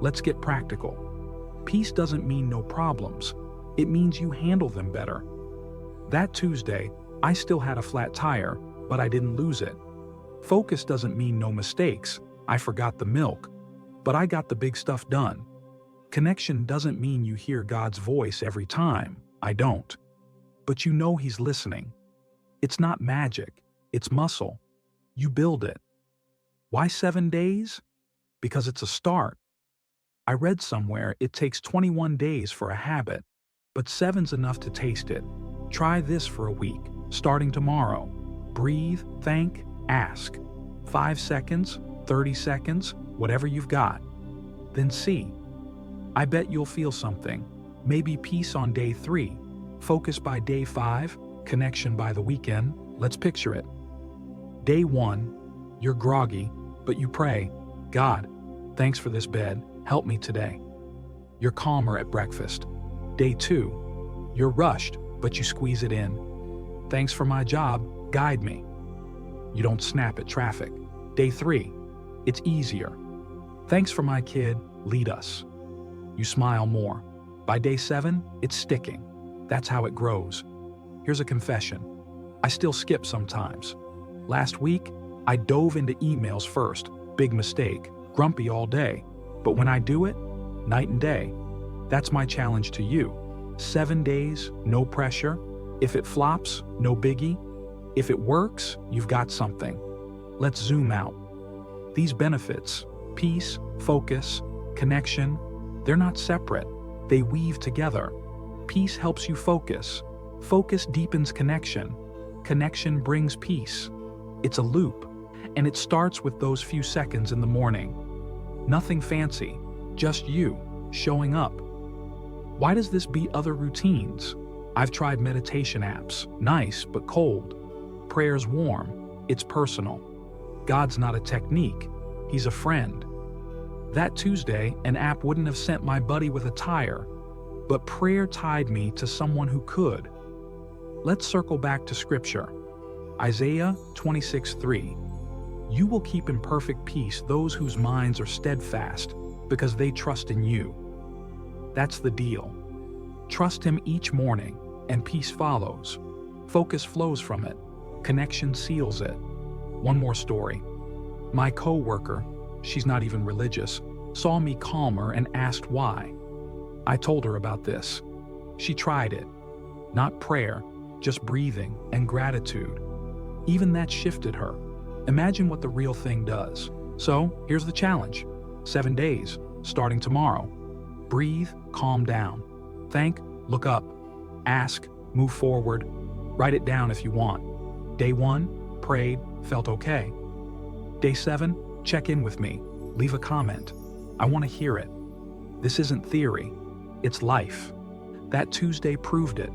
Let's get practical. Peace doesn't mean no problems. It means you handle them better. That Tuesday, I still had a flat tire, but I didn't lose it. Focus doesn't mean no mistakes. I forgot the milk, but I got the big stuff done. Connection doesn't mean you hear God's voice every time. I don't. But you know He's listening. It's not magic. It's muscle. You build it. Why 7 days? Because it's a start. I read somewhere it takes 21 days for a habit, but 7's enough to taste it. Try this for a week, starting tomorrow. Breathe, thank, ask. 5 seconds, 30 seconds, whatever you've got. Then see. I bet you'll feel something. Maybe peace on day 3, focus by day 5, connection by the weekend. Let's picture it. Day 1, you're groggy, but you pray, God, thanks for this bed, help me today. You're calmer at breakfast. Day 2, you're rushed, but you squeeze it in. Thanks for my job, guide me. You don't snap at traffic. Day 3, it's easier. Thanks for my kid, lead us. You smile more. By day 7, it's sticking. That's how it grows. Here's a confession. I still skip sometimes. Last week, I dove into emails first. Big mistake. Grumpy all day. But when I do it, night and day. That's my challenge to you. 7 days, no pressure. If it flops, no biggie. If it works, you've got something. Let's zoom out. These benefits, peace, focus, connection, they're not separate. They weave together. Peace helps you focus. Focus deepens connection. Connection brings peace. It's a loop, and it starts with those few seconds in the morning. Nothing fancy, just you, showing up. Why does this beat other routines? I've tried meditation apps, nice but cold. Prayer's warm, it's personal. God's not a technique, He's a friend. That Tuesday, an app wouldn't have sent my buddy with a tire, but prayer tied me to someone who could. Let's circle back to Scripture. Isaiah 26:3. You will keep in perfect peace those whose minds are steadfast, because they trust in you. That's the deal. Trust Him each morning, and peace follows. Focus flows from it. Connection seals it. One more story. My co-worker, she's not even religious, saw me calmer and asked why. I told her about this. She tried it. Not prayer, just breathing and gratitude. Even that shifted her. Imagine what the real thing does. So, here's the challenge. 7 days, starting tomorrow. Breathe, calm down. Thank, look up. Ask, move forward. Write it down if you want. Day 1, prayed, felt okay. Day 7, check in with me. Leave a comment. I want to hear it. This isn't theory. It's life. That Tuesday proved it.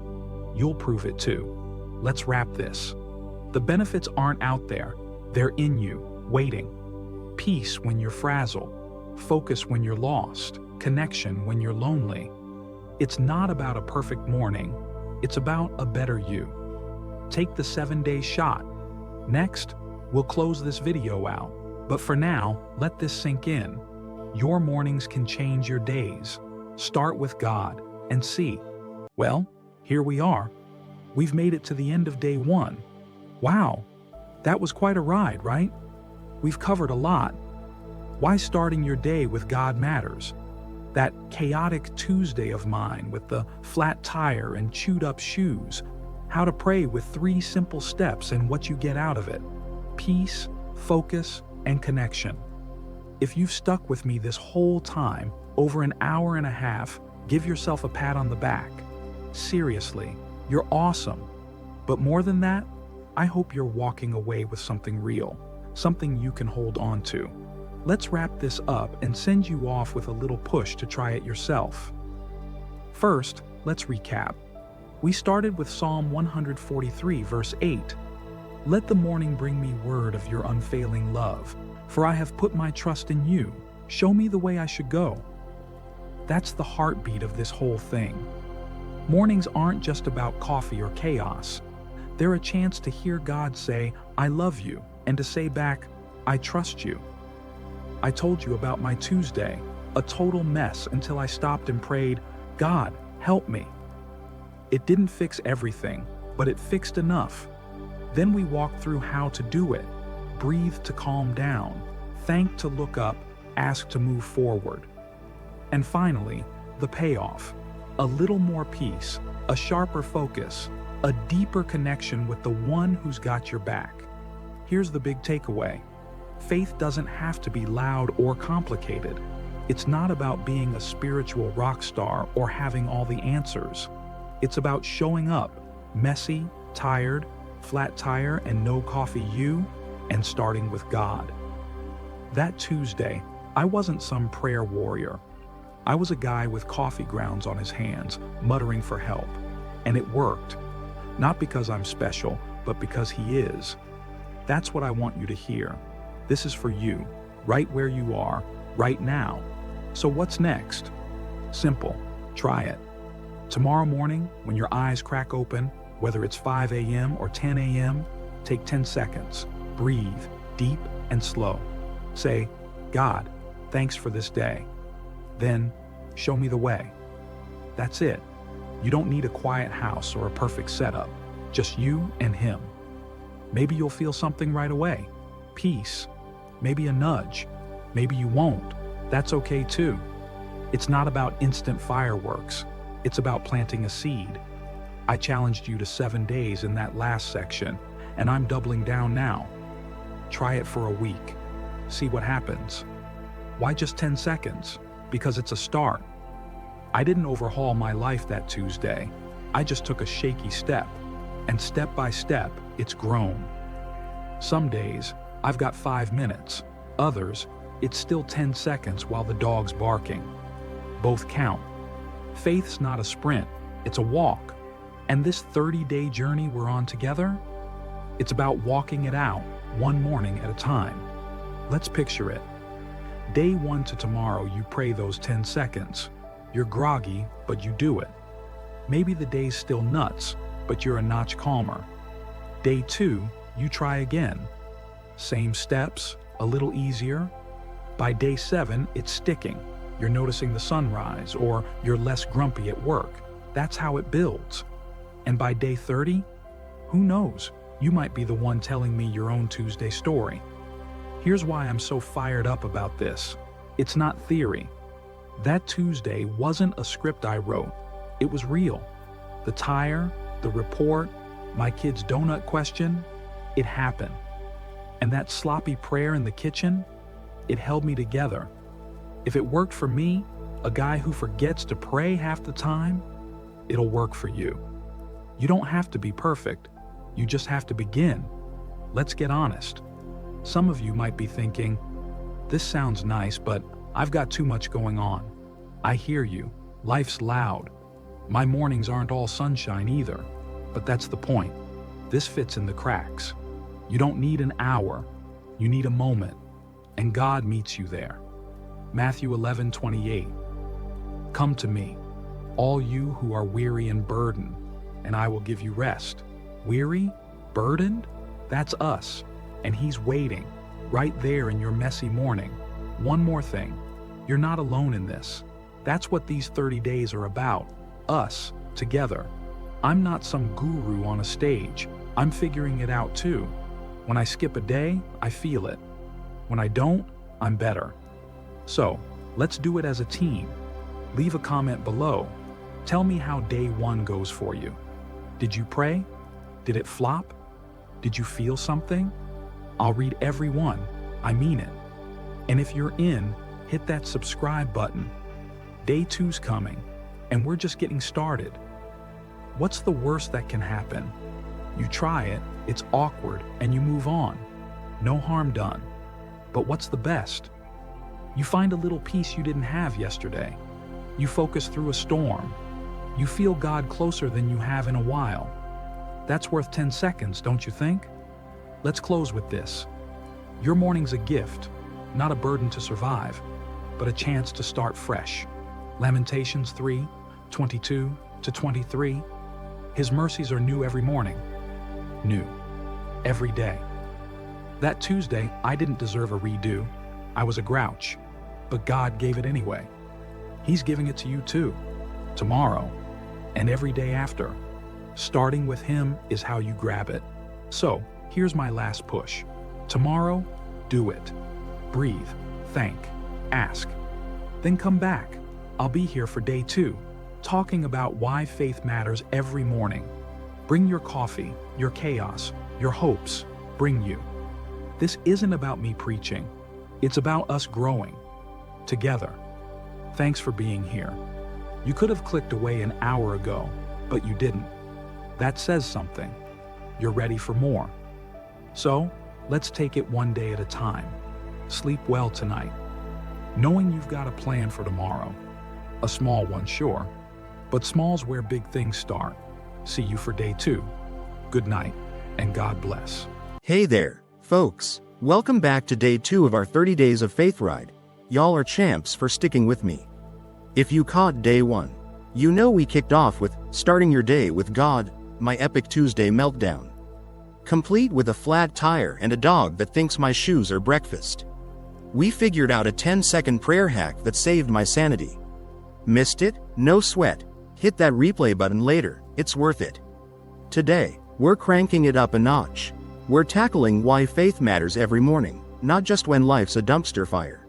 You'll prove it too. Let's wrap this. The benefits aren't out there. They're in you, waiting. Peace when you're frazzled. Focus when you're lost. Connection when you're lonely. It's not about a perfect morning. It's about a better you. Take the 7-day shot. Next, we'll close this video out. But for now, let this sink in. Your mornings can change your days. Start with God and see. Well, here we are. We've made it to the end of day 1. Wow, that was quite a ride, right? We've covered a lot. Why starting your day with God matters. That chaotic Tuesday of mine with the flat tire and chewed up shoes. How to pray with 3 simple steps and what you get out of it. Peace, focus, and connection. If you've stuck with me this whole time, over an hour and a half, give yourself a pat on the back. Seriously, you're awesome. But more than that, I hope you're walking away with something real, something you can hold on to. Let's wrap this up and send you off with a little push to try it yourself. First, let's recap. We started with Psalm 143, verse 8. Let the morning bring me word of your unfailing love, for I have put my trust in you. Show me the way I should go. That's the heartbeat of this whole thing. Mornings aren't just about coffee or chaos. They're a chance to hear God say, I love you, and to say back, I trust you. I told you about my Tuesday, a total mess until I stopped and prayed, God, help me. It didn't fix everything, but it fixed enough. Then we walked through how to do it, breathe to calm down, thank to look up, ask to move forward. And finally, the payoff. A little more peace, a sharper focus, a deeper connection with the one who's got your back. Here's the big takeaway. Faith doesn't have to be loud or complicated. It's not about being a spiritual rock star or having all the answers. It's about showing up, messy, tired, flat tire, and no coffee you, and starting with God. That Tuesday, I wasn't some prayer warrior. I was a guy with coffee grounds on his hands, muttering for help. And it worked. Not because I'm special, but because he is. That's what I want you to hear. This is for you, right where you are, right now. So what's next? Simple. Try it. Tomorrow morning, when your eyes crack open, whether it's 5 a.m. or 10 a.m., take 10 seconds. Breathe, deep and slow. Say, God, thanks for this day. Then, show me the way. That's it. You don't need a quiet house or a perfect setup. Just you and him. Maybe you'll feel something right away. Peace. Maybe a nudge. Maybe you won't. That's okay too. It's not about instant fireworks. It's about planting a seed. I challenged you to 7 days in that last section, and I'm doubling down now. Try it for a week. See what happens. Why just 10 seconds? Because it's a start. I didn't overhaul my life that Tuesday. I just took a shaky step, and step by step, it's grown. Some days, I've got 5 minutes. Others, it's still 10 seconds while the dog's barking. Both count. Faith's not a sprint, it's a walk. And this 30-day journey we're on together, it's about walking it out, one morning at a time. Let's picture it. Day 1 to tomorrow, you pray those 10 seconds. You're groggy, but you do it. Maybe the day's still nuts, but you're a notch calmer. Day 2, you try again. Same steps, a little easier. By day 7, it's sticking. You're noticing the sunrise, or you're less grumpy at work. That's how it builds. And by day 30, who knows? You might be the one telling me your own Tuesday story. Here's why I'm so fired up about this. It's not theory. That Tuesday wasn't a script I wrote. It was real. The tire, the report, my kid's donut question, it happened. And that sloppy prayer in the kitchen, it held me together. If it worked for me, a guy who forgets to pray half the time, it'll work for you. You don't have to be perfect. You just have to begin. Let's get honest. Some of you might be thinking, this sounds nice, but I've got too much going on. I hear you. Life's loud. My mornings aren't all sunshine either, but that's the point. This fits in the cracks. You don't need an hour. You need a moment, and God meets you there. Matthew 11:28. Come to me, all you who are weary and burdened, and I will give you rest. Weary? Burdened? That's us. And he's waiting, right there in your messy morning. One more thing. You're not alone in this. That's what these 30 days are about. Us, together. I'm not some guru on a stage. I'm figuring it out too. When I skip a day, I feel it. When I don't, I'm better. So, let's do it as a team. Leave a comment below. Tell me how day 1 goes for you. Did you pray? Did it flop? Did you feel something? I'll read every one. I mean it. And if you're in, hit that subscribe button. Day 2's coming, and we're just getting started. What's the worst that can happen? You try it, it's awkward, and you move on. No harm done. But what's the best? You find a little peace you didn't have yesterday. You focus through a storm. You feel God closer than you have in a while. That's worth 10 seconds, don't you think? Let's close with this. Your morning's a gift, not a burden to survive, but a chance to start fresh. Lamentations 3:22-23. His mercies are new every morning. New. Every day. That Tuesday, I didn't deserve a redo. I was a grouch, but God gave it anyway. He's giving it to you too, tomorrow, and every day after. Starting with Him is how you grab it. So, here's my last push. Tomorrow, do it. Breathe, thank, ask. Then come back. I'll be here for day 2, talking about why faith matters every morning. Bring your coffee, your chaos, your hopes. Bring you. This isn't about me preaching. It's about us growing. Together. Thanks for being here. You could have clicked away an hour ago, but you didn't. That says something. You're ready for more. So, let's take it one day at a time. Sleep well tonight, knowing you've got a plan for tomorrow. A small one, sure, but small's where big things start. See you for day 2. Good night, and God bless. Hey there, folks. Welcome back to day 2 of our 30 Days of Faith ride. Y'all are champs for sticking with me. If you caught day 1, you know we kicked off with starting your day with God, my epic Tuesday meltdown. Complete with a flat tire and a dog that thinks my shoes are breakfast. We figured out a 10-second prayer hack that saved my sanity. Missed it? No sweat. Hit that replay button later, it's worth it. Today, we're cranking it up a notch. We're tackling why faith matters every morning, not just when life's a dumpster fire.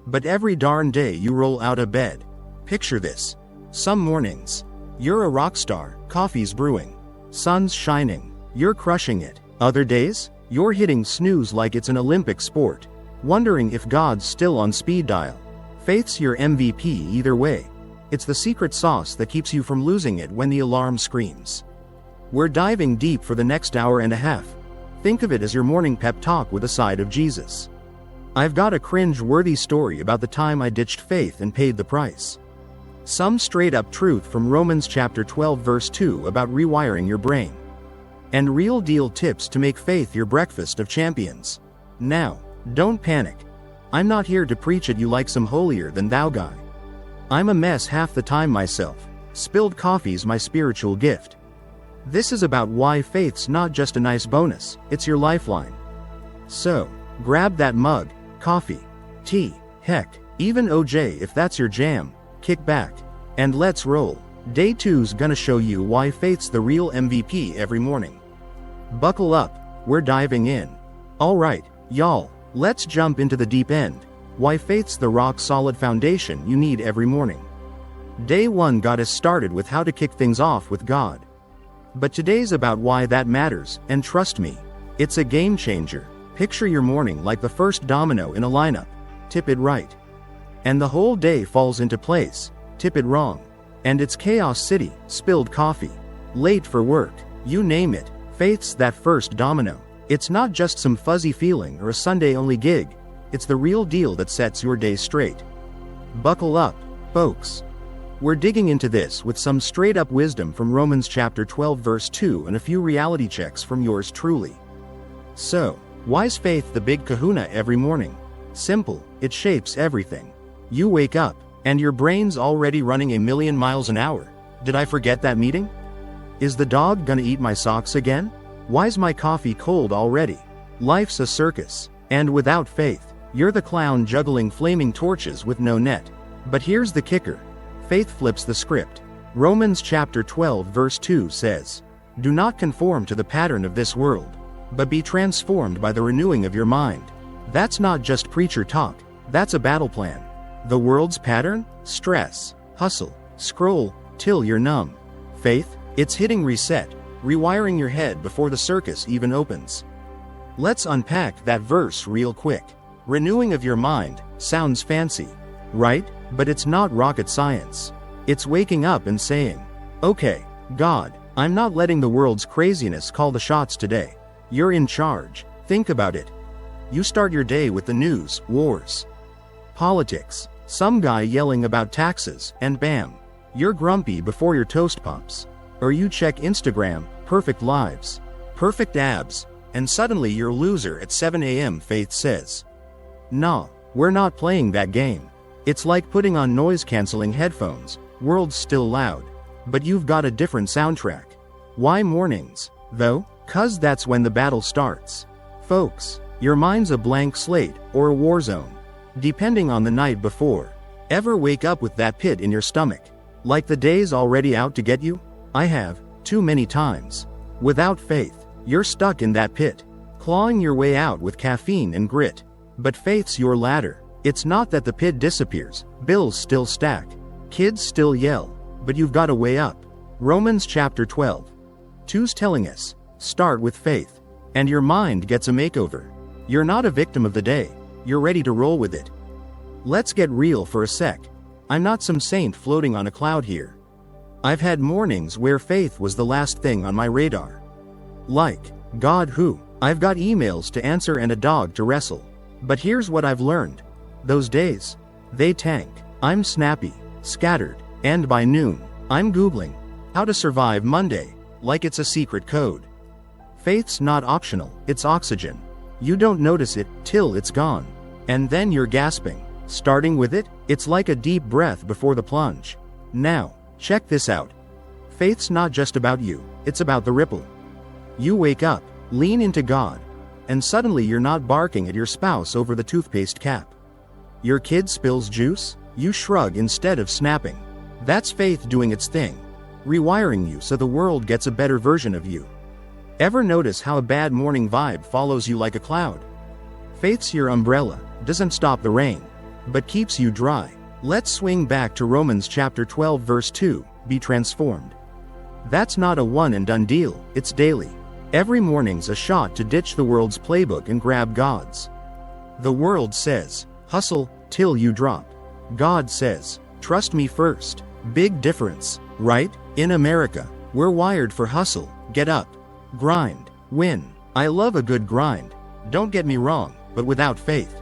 But every darn day you roll out of bed. Picture this. Some mornings, you're a rock star, coffee's brewing, sun's shining, you're crushing it. Other days, you're hitting snooze like it's an Olympic sport, wondering if God's still on speed dial. Faith's your MVP either way. It's the secret sauce that keeps you from losing it when the alarm screams. We're diving deep for the next hour and a half. Think of it as your morning pep talk with a side of Jesus. I've got a cringe-worthy story about the time I ditched faith and paid the price. Some straight-up truth from Romans chapter 12 verse 2 about rewiring your brain. And real-deal tips to make faith your breakfast of champions. Now, don't panic. I'm not here to preach at you like some holier-than-thou guy. I'm a mess half the time myself. Spilled coffee's my spiritual gift. This is about why faith's not just a nice bonus, it's your lifeline. So, grab that mug, coffee, tea, heck, even OJ if that's your jam, kick back, and let's roll. Day 2's gonna show you why faith's the real MVP every morning. Buckle up, we're diving in. Alright, y'all, let's jump into the deep end. Why faith's the rock-solid foundation you need every morning. Day 1 got us started with how to kick things off with God. But today's about why that matters, and trust me, it's a game changer. Picture your morning like the first domino in a lineup. Tip it right, and the whole day falls into place. Tip it wrong, and it's chaos city, spilled coffee, late for work, you name it. Faith's that first domino. It's not just some fuzzy feeling or a Sunday-only gig. It's the real deal that sets your day straight. Buckle up, folks. We're digging into this with some straight-up wisdom from Romans chapter 12 verse 2 and a few reality checks from yours truly. So, why's faith the big kahuna every morning? Simple, it shapes everything. You wake up, and your brain's already running a million miles an hour. Did I forget that meeting? Is the dog gonna eat my socks again? Why's my coffee cold already? Life's a circus, and without faith, you're the clown juggling flaming torches with no net. But here's the kicker. Faith flips the script. Romans chapter 12 verse 2 says, "Do not conform to the pattern of this world, but be transformed by the renewing of your mind." That's not just preacher talk, that's a battle plan. The world's pattern? Stress, hustle, scroll, till you're numb. Faith? It's hitting reset, rewiring your head before the circus even opens. Let's unpack that verse real quick. Renewing of your mind sounds fancy, right? But it's not rocket science. It's waking up and saying, okay, God, I'm not letting the world's craziness call the shots today. You're in charge. Think about it. You start your day with the news, wars, politics, some guy yelling about taxes, and bam, you're grumpy before your toast pops. Or you check Instagram, perfect lives, perfect abs, and suddenly you're a loser at 7 a.m. Faith says, nah, we're not playing that game. It's like putting on noise-canceling headphones, world's still loud, but you've got a different soundtrack. Why mornings, though? 'Cause that's when the battle starts. Folks, your mind's a blank slate, or a war zone, depending on the night before. Ever wake up with that pit in your stomach? Like the day's already out to get you? I have, too many times. Without faith, you're stuck in that pit, clawing your way out with caffeine and grit. But faith's your ladder. It's not that the pit disappears, bills still stack, kids still yell, but you've got a way up. Romans chapter 12. 2's telling us, start with faith, and your mind gets a makeover. You're not a victim of the day, you're ready to roll with it. Let's get real for a sec. I'm not some saint floating on a cloud here. I've had mornings where faith was the last thing on my radar. Like, God who? I've got emails to answer and a dog to wrestle. But here's what I've learned. Those days, they tank. I'm snappy, scattered, and by noon, I'm Googling how to survive Monday, like it's a secret code. Faith's not optional, it's oxygen. You don't notice it till it's gone. And then you're gasping. Starting with it, it's like a deep breath before the plunge. Now, check this out. Faith's not just about you, it's about the ripple. You wake up, lean into God, and suddenly you're not barking at your spouse over the toothpaste cap. Your kid spills juice, you shrug instead of snapping. That's faith doing its thing, rewiring you so the world gets a better version of you. Ever notice how a bad morning vibe follows you like a cloud? Faith's your umbrella, doesn't stop the rain, but keeps you dry. Let's swing back to Romans chapter 12 verse 2, be transformed. That's not a one and done deal, it's daily. Every morning's a shot to ditch the world's playbook and grab God's. The world says, hustle till you drop. God says, trust me first. Big difference, right? In America, we're wired for hustle, get up, grind, win. I love a good grind, don't get me wrong, but without faith,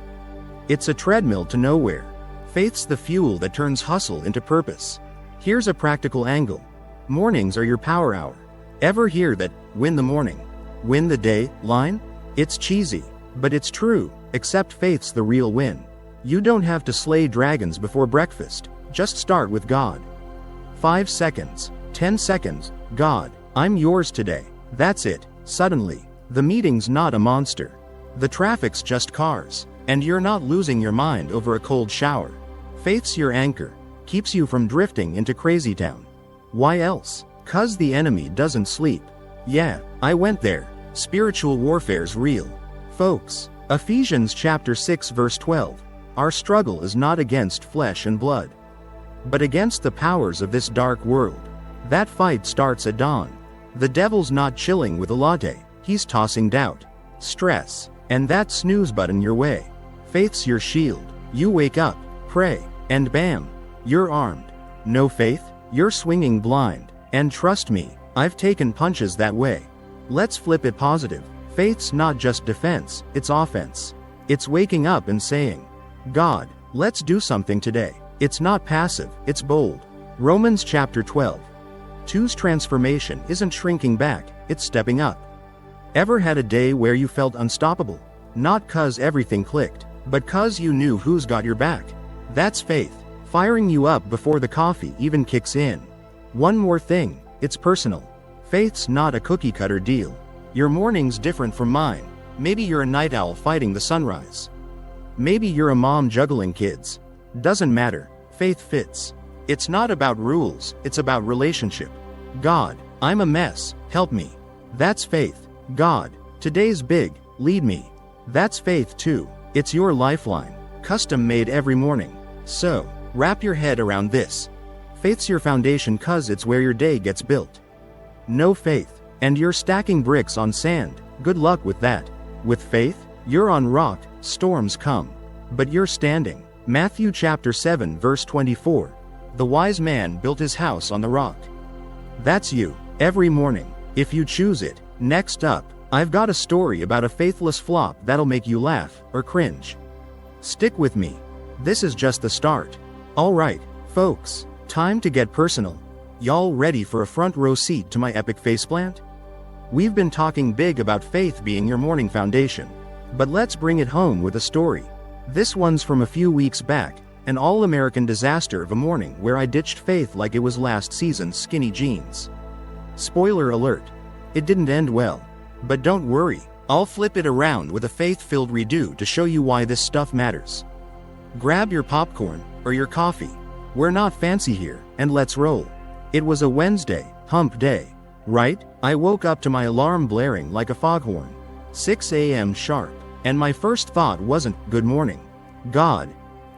it's a treadmill to nowhere. Faith's the fuel that turns hustle into purpose. Here's a practical angle. Mornings are your power hour. Ever hear that, win the morning, win the day, line? It's cheesy, but it's true, except faith's the real win. You don't have to slay dragons before breakfast, just start with God. 5 seconds, 10 seconds, God, I'm yours today. That's it. Suddenly, the meeting's not a monster. The traffic's just cars, and you're not losing your mind over a cold shower. Faith's your anchor, keeps you from drifting into crazy town. Why else? 'Cause the enemy doesn't sleep. Yeah, I went there. Spiritual warfare's real. Folks, Ephesians chapter 6 verse 12. Our struggle is not against flesh and blood, but against the powers of this dark world. That fight starts at dawn. The devil's not chilling with a latte, he's tossing doubt, stress, and that snooze button your way. Faith's your shield. You wake up, pray, and bam, you're armed. No faith, you're swinging blind. And trust me, I've taken punches that way. Let's flip it positive. Faith's not just defense, it's offense. It's waking up and saying, God, let's do something today. It's not passive, it's bold. Romans chapter 12. 2's transformation isn't shrinking back, it's stepping up. Ever had a day where you felt unstoppable? Not 'cause everything clicked, but 'cause you knew who's got your back. That's faith, firing you up before the coffee even kicks in. One more thing, it's personal. Faith's not a cookie cutter deal. Your morning's different from mine. Maybe you're a night owl fighting the sunrise. Maybe you're a mom juggling kids. Doesn't matter, faith fits. It's not about rules, it's about relationship. God, I'm a mess, help me. That's faith. God, today's big, lead me. That's faith too. It's your lifeline, custom made every morning. So, wrap your head around this. Faith's your foundation 'cause it's where your day gets built. No faith, and you're stacking bricks on sand. Good luck with that. With faith, you're on rock, storms come. But you're standing. Matthew chapter 7 verse 24. The wise man built his house on the rock. That's you, every morning, if you choose it. Next up, I've got a story about a faithless flop that'll make you laugh or cringe. Stick with me. This is just the start. Alright, folks, time to get personal. Y'all ready for a front row seat to my epic faceplant? We've been talking big about faith being your morning foundation. But let's bring it home with a story. This one's from a few weeks back, an all-American disaster of a morning where I ditched faith like it was last season's skinny jeans. Spoiler alert. It didn't end well. But don't worry, I'll flip it around with a faith-filled redo to show you why this stuff matters. Grab your popcorn, or your coffee. We're not fancy here, and let's roll. It was a Wednesday, hump day. Right? I woke up to my alarm blaring like a foghorn. 6 a.m. sharp, and my first thought wasn't, good morning, God.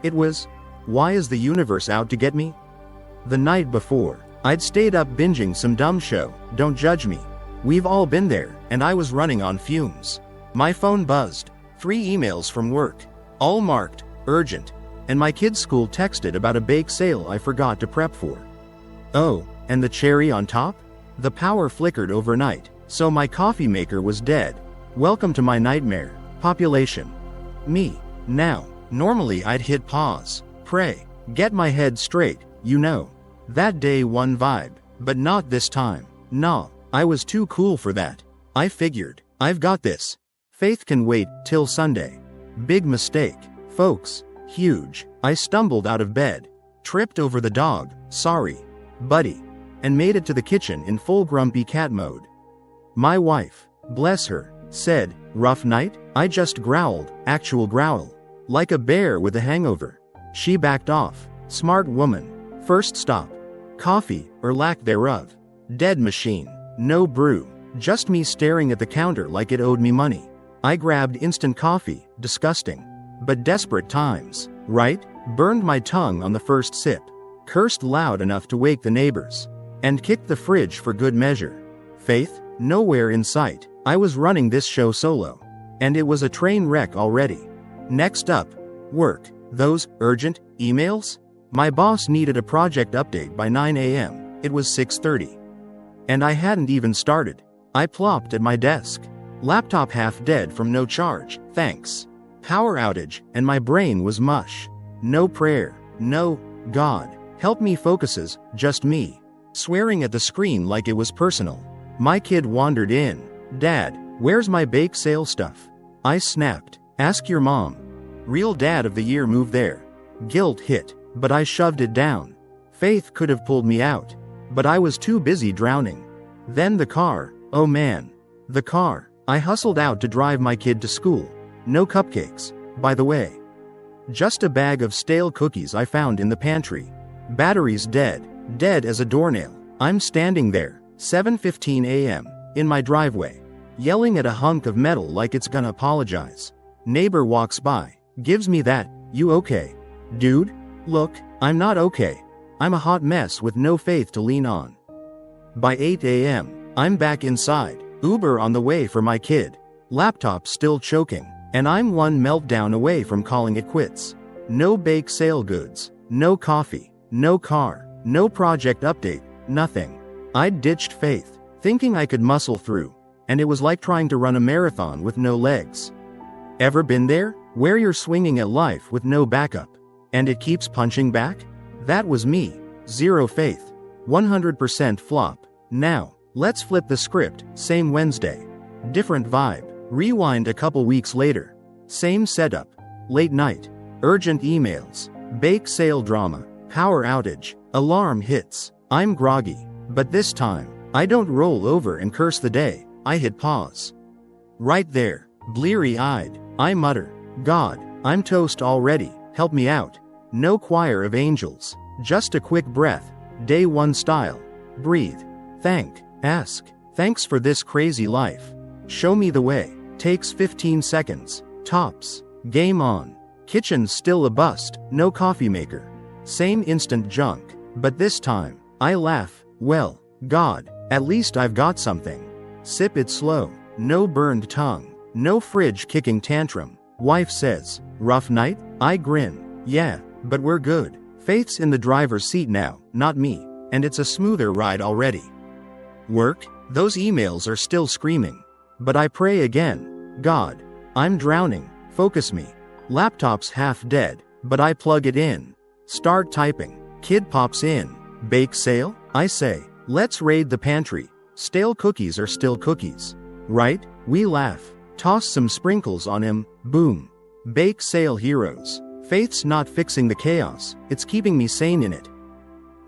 It was, why is the universe out to get me? The night before, I'd stayed up binging some dumb show, don't judge me. We've all been there, and I was running on fumes. My phone buzzed, 3 emails from work, all marked, urgent, and my kid's school texted about a bake sale I forgot to prep for. Oh, and the cherry on top? The power flickered overnight, so my coffee maker was dead. Welcome to my nightmare, population. Me. Now, normally I'd hit pause, pray, get my head straight, you know. That day one vibe, but not this time. Nah, I was too cool for that. I figured, I've got this. Faith can wait till Sunday. Big mistake, folks, huge. I stumbled out of bed, tripped over the dog, sorry, buddy, and made it to the kitchen in full grumpy cat mode. My wife, bless her, said, rough night? I just growled, actual growl, like a bear with a hangover. She backed off, smart woman. First stop, coffee, or lack thereof. Dead machine, no brew, just me staring at the counter like it owed me money. I grabbed instant coffee, disgusting. But desperate times, right? Burned my tongue on the first sip, cursed loud enough to wake the neighbors, and kicked the fridge for good measure. Faith? Nowhere in sight. I was running this show solo. And it was a train wreck already. Next up, work. Those urgent emails? My boss needed a project update by 9 a.m. It was 6:30. And I hadn't even started. I plopped at my desk. Laptop half dead from no charge, thanks. Power outage, and my brain was mush. No prayer, no, God, help me focuses, just me. Swearing at the screen like it was personal. My kid wandered in. Dad, where's my bake sale stuff? I snapped. Ask your mom. Real dad of the year move there. Guilt hit, but I shoved it down. Faith could have pulled me out, but I was too busy drowning. Then the car, oh man. The car. I hustled out to drive my kid to school. No cupcakes, by the way. Just a bag of stale cookies I found in the pantry. Batteries dead, dead as a doornail. I'm standing there, 7:15 a.m., in my driveway, yelling at a hunk of metal like it's gonna apologize. Neighbor walks by, gives me that, you okay? Dude, look, I'm not okay. I'm a hot mess with no faith to lean on. By 8 a.m., I'm back inside, Uber on the way for my kid. Laptop still choking, and I'm one meltdown away from calling it quits. No bake sale goods, no coffee, no car, no project update, nothing. I'd ditched faith, thinking I could muscle through, and it was like trying to run a marathon with no legs. Ever been there, where you're swinging at life with no backup, and it keeps punching back? That was me. Zero faith. 100% flop. Now, let's flip the script. Same Wednesday. Different vibe. Rewind a couple weeks later. Same setup. Late night. Urgent emails. Bake sale drama. Power outage. Alarm hits. I'm groggy. But this time, I don't roll over and curse the day. I hit pause. Right there. Bleary-eyed. I mutter, God, I'm toast already. Help me out. No choir of angels. Just a quick breath. Day one style. Breathe. Thank. Ask. Thanks for this crazy life. Show me the way. Takes 15 seconds. Tops. Game on. Kitchen's still a bust, no coffee maker. Same instant junk. But this time, I laugh. Well, God, at least I've got something. Sip it slow. No burned tongue. No fridge kicking tantrum. Wife says, rough night? I grin. Yeah, but we're good. Faith's in the driver's seat now, not me. And it's a smoother ride already. Work? Those emails are still screaming. But I pray again. God, I'm drowning. Focus me. Laptop's half dead, but I plug it in. Start typing. Kid pops in. Bake sale? I say, let's raid the pantry. Stale cookies are still cookies. Right? We laugh. Toss some sprinkles on him. Boom. Bake sale heroes. Faith's not fixing the chaos, it's keeping me sane in it.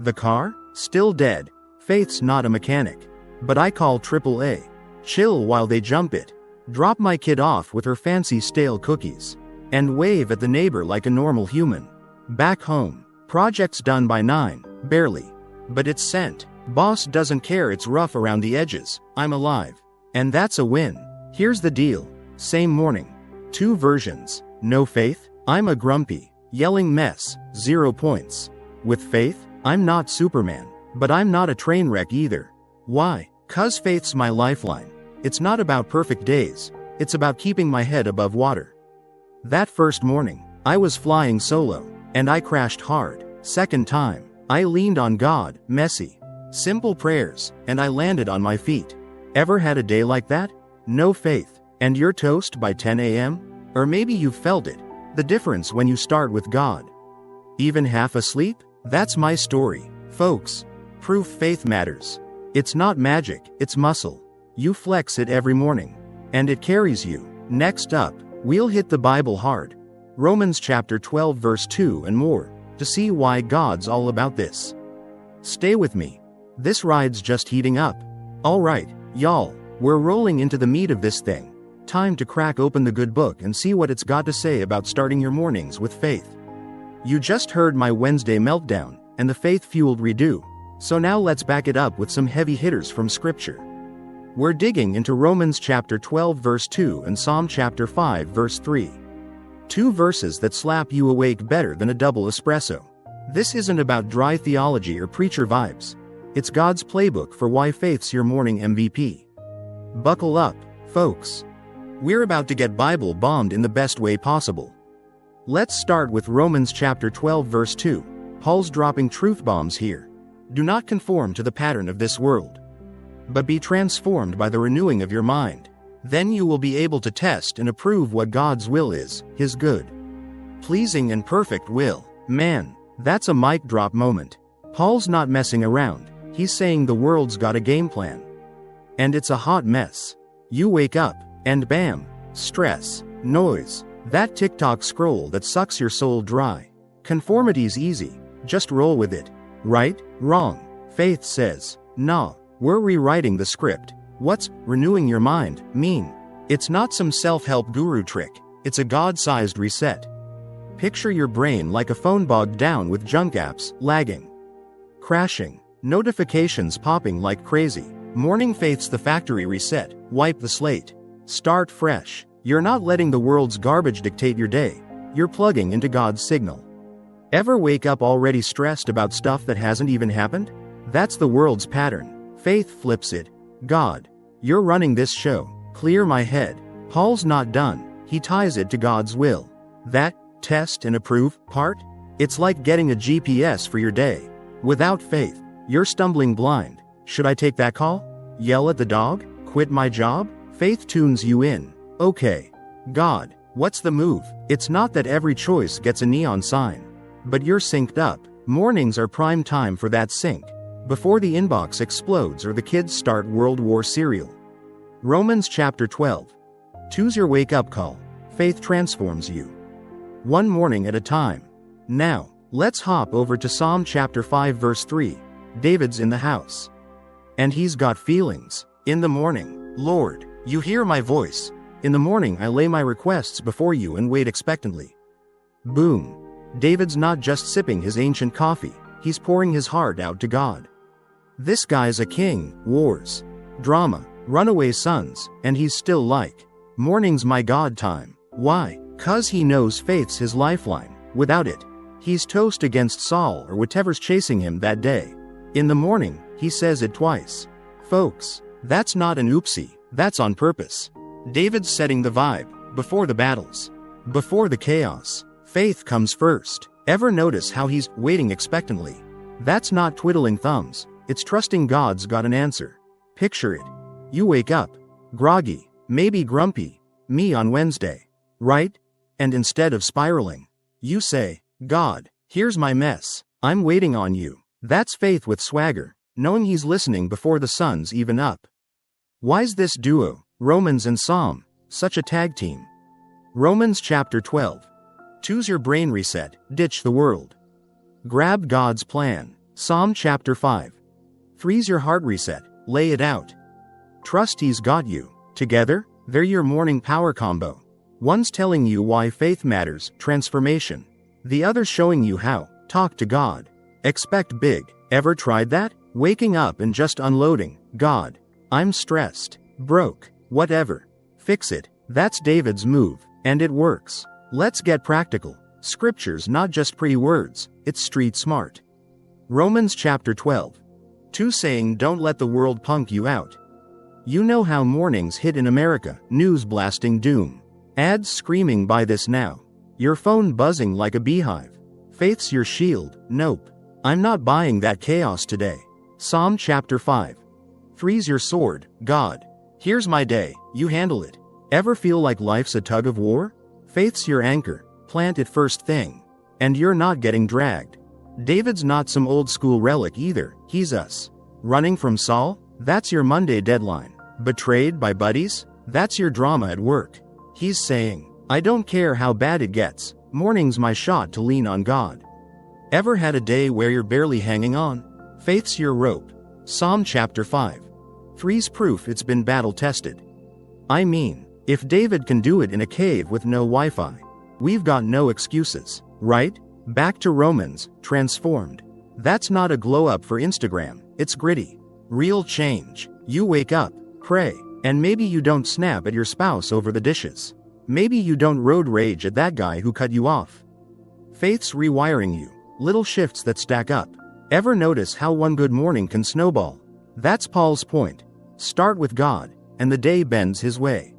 The car? Still dead. Faith's not a mechanic. But I call AAA. Chill while they jump it. Drop my kid off with her fancy stale cookies. And wave at the neighbor like a normal human. Back home. Project's done by 9, barely. But it's sent. Boss doesn't care it's rough around the edges. I'm alive. And that's a win. Here's the deal. Same morning. 2 versions. No faith? I'm a grumpy, yelling mess, 0 points. With faith, I'm not Superman. But I'm not a train wreck either. Why? 'Cause faith's my lifeline. It's not about perfect days. It's about keeping my head above water. That first morning, I was flying solo, and I crashed hard. Second time, I leaned on God, messy. Simple prayers, and I landed on my feet. Ever had a day like that? No faith, and you're toast by 10 a.m.? Or maybe you've felt it. The difference when you start with God. Even half asleep? That's my story, folks. Proof faith matters. It's not magic, it's muscle. You flex it every morning. And it carries you. Next up, we'll hit the Bible hard. Romans chapter 12 verse 2 and more, to see why God's all about this. Stay with me. This ride's just heating up. Alright, y'all, we're rolling into the meat of this thing. Time to crack open the good book and see what it's got to say about starting your mornings with faith. You just heard my Wednesday meltdown, and the faith-fueled redo. So now let's back it up with some heavy hitters from Scripture. We're digging into Romans chapter 12 verse 2 and Psalm chapter 5 verse 3. 2 verses that slap you awake better than a double espresso. This isn't about dry theology or preacher vibes. It's God's playbook for why faith's your morning MVP. Buckle up, folks. We're about to get Bible bombed in the best way possible. Let's start with Romans chapter 12 verse 2. Paul's dropping truth bombs here. Do not conform to the pattern of this world, but be transformed by the renewing of your mind. Then you will be able to test and approve what God's will is, His good, pleasing and perfect will. Man, that's a mic drop moment. Paul's not messing around. He's saying the world's got a game plan. And it's a hot mess. You wake up, and bam, stress, noise, that TikTok scroll that sucks your soul dry. Conformity's easy, just roll with it. Right? Wrong? Faith says, nah, we're rewriting the script. What's renewing your mind mean? It's not some self-help guru trick, it's a God-sized reset. Picture your brain like a phone bogged down with junk apps, lagging, crashing, notifications popping like crazy. Morning faith's the factory reset. Wipe the slate. Start fresh. You're not letting the world's garbage dictate your day. You're plugging into God's signal. Ever wake up already stressed about stuff that hasn't even happened? That's the world's pattern. Faith flips it. God, you're running this show. Clear my head. Paul's not done. He ties it to God's will. That test and approve part? It's like getting a GPS for your day. Without faith, you're stumbling blind. Should I take that call? Yell at the dog? Quit my job? Faith tunes you in. Okay. God, what's the move? It's not that every choice gets a neon sign. But you're synced up. Mornings are prime time for that sync. Before the inbox explodes or the kids start World War cereal. Romans chapter 12. Choose your wake-up call. Faith transforms you. One morning at a time. Now, let's hop over to Psalm chapter 5 verse 3. David's in the house. And he's got feelings. In the morning, Lord, you hear my voice. In the morning I lay my requests before you and wait expectantly. Boom. David's not just sipping his ancient coffee, he's pouring his heart out to God. This guy's a king. Wars, drama, runaway sons, and he's still like, morning's my God time. Why? 'Cause he knows faith's his lifeline. Without it, he's toast against Saul or whatever's chasing him that day. In the morning, he says it twice. Folks, that's not an oopsie, that's on purpose. David's setting the vibe, before the battles, before the chaos. Faith comes first. Ever notice how he's waiting expectantly? That's not twiddling thumbs, it's trusting God's got an answer. Picture it. You wake up, groggy, maybe grumpy, me on Wednesday, right? And instead of spiraling, you say, God, here's my mess, I'm waiting on you. That's faith with swagger, knowing he's listening before the sun's even up. Why's this duo, Romans and Psalm, such a tag team? Romans chapter 12. Choose your brain reset, ditch the world. Grab God's plan. Psalm chapter 5. Freeze your heart reset, lay it out. Trust he's got you. Together, they're your morning power combo. One's telling you why faith matters, transformation. The other showing you how, talk to God. Expect big. Ever tried that? Waking up and just unloading, God, I'm stressed, broke, whatever. Fix it. That's David's move, and it works. Let's get practical. Scripture's not just pretty words, it's street smart. Romans chapter 12. 2 saying don't let the world punk you out. You know how mornings hit in America, news blasting doom. Ads screaming buy this now. Your phone buzzing like a beehive. Faith's your shield, nope. I'm not buying that chaos today. Psalm chapter 5. Freeze your sword, God. Here's my day, you handle it. Ever feel like life's a tug of war? Faith's your anchor, plant it first thing. And you're not getting dragged. David's not some old school relic either, he's us. Running from Saul? That's your Monday deadline. Betrayed by buddies? That's your drama at work. He's saying, I don't care how bad it gets, morning's my shot to lean on God. Ever had a day where you're barely hanging on? Faith's your rope. Psalm chapter 5. 3's proof it's been battle tested. I mean, if David can do it in a cave with no Wi-Fi, we've got no excuses, right? Back to Romans, transformed. That's not a glow up for Instagram, it's gritty. Real change. You wake up, pray, and maybe you don't snap at your spouse over the dishes. Maybe you don't road rage at that guy who cut you off. Faith's rewiring you. Little shifts that stack up. Ever notice how one good morning can snowball? That's Paul's point. Start with God, and the day bends his way.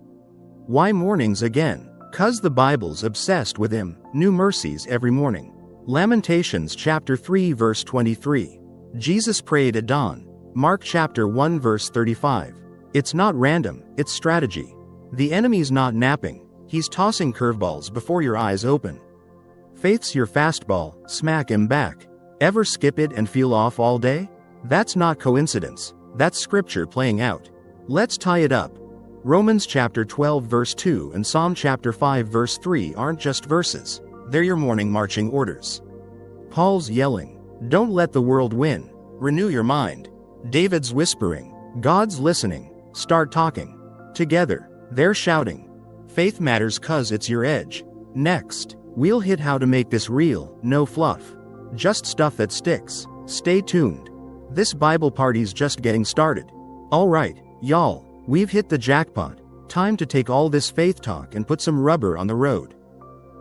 Why mornings again? 'Cause the Bible's obsessed with him. New mercies every morning. Lamentations chapter 3 verse 23. Jesus prayed at dawn. Mark chapter 1 verse 35. It's not random, it's strategy. The enemy's not napping, he's tossing curveballs before your eyes open. Faith's your fastball, smack him back. Ever skip it and feel off all day? That's not coincidence, that's scripture playing out. Let's tie it up. Romans chapter 12 verse 2 and Psalm chapter 5 verse 3 aren't just verses, they're your morning marching orders. Paul's yelling, don't let the world win, renew your mind. David's whispering, God's listening, start talking. Together, they're shouting. Faith matters 'cause it's your edge. Next, we'll hit how to make this real, no fluff. Just stuff that sticks. Stay tuned. This Bible party's just getting started. Alright, y'all, we've hit the jackpot. Time to take all this faith talk and put some rubber on the road.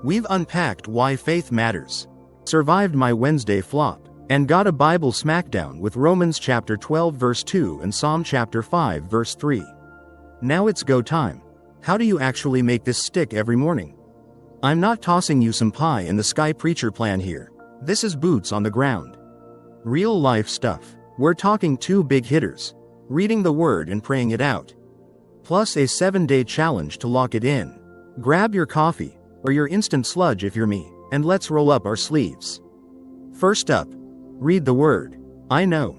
We've unpacked why faith matters, survived my Wednesday flop, and got a Bible smackdown with Romans chapter 12 verse 2 and Psalm chapter 5 verse 3. Now it's go time. How do you actually make this stick every morning? I'm not tossing you some pie in the sky preacher plan here. This is boots on the ground. Real life stuff. We're talking 2 big hitters. Reading the word and praying it out. Plus a 7-day challenge to lock it in. Grab your coffee, or your instant sludge if you're me, and let's roll up our sleeves. First up, read the word. I know,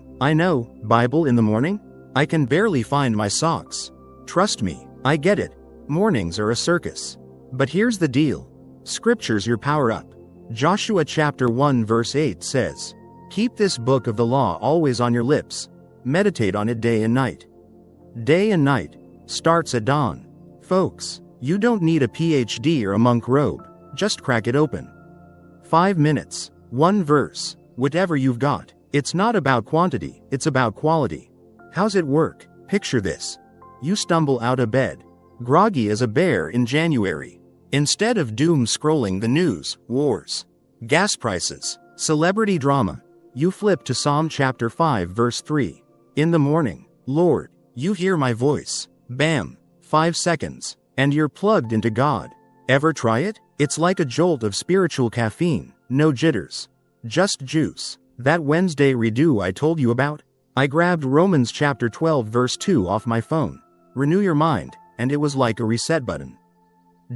Bible in the morning? I can barely find my socks. Trust me, I get it. Mornings are a circus. But here's the deal. Scripture's your power up. Joshua chapter 1 verse 8 says, keep this book of the law always on your lips. Meditate on it day and night. Day and night starts at dawn. Folks, you don't need a PhD or a monk robe. Just crack it open. 5 minutes, 1 verse, whatever you've got. It's not about quantity, it's about quality. How's it work? Picture this. You stumble out of bed, groggy as a bear in January. Instead of doom scrolling the news, wars, gas prices, celebrity drama, you flip to Psalm chapter 5 verse 3. In the morning, Lord, you hear my voice. Bam, 5 seconds, and you're plugged into God. Ever try it? It's like a jolt of spiritual caffeine, no jitters, just juice. That Wednesday redo I told you about? I grabbed Romans chapter 12 verse 2 off my phone. Renew your mind, and it was like a reset button.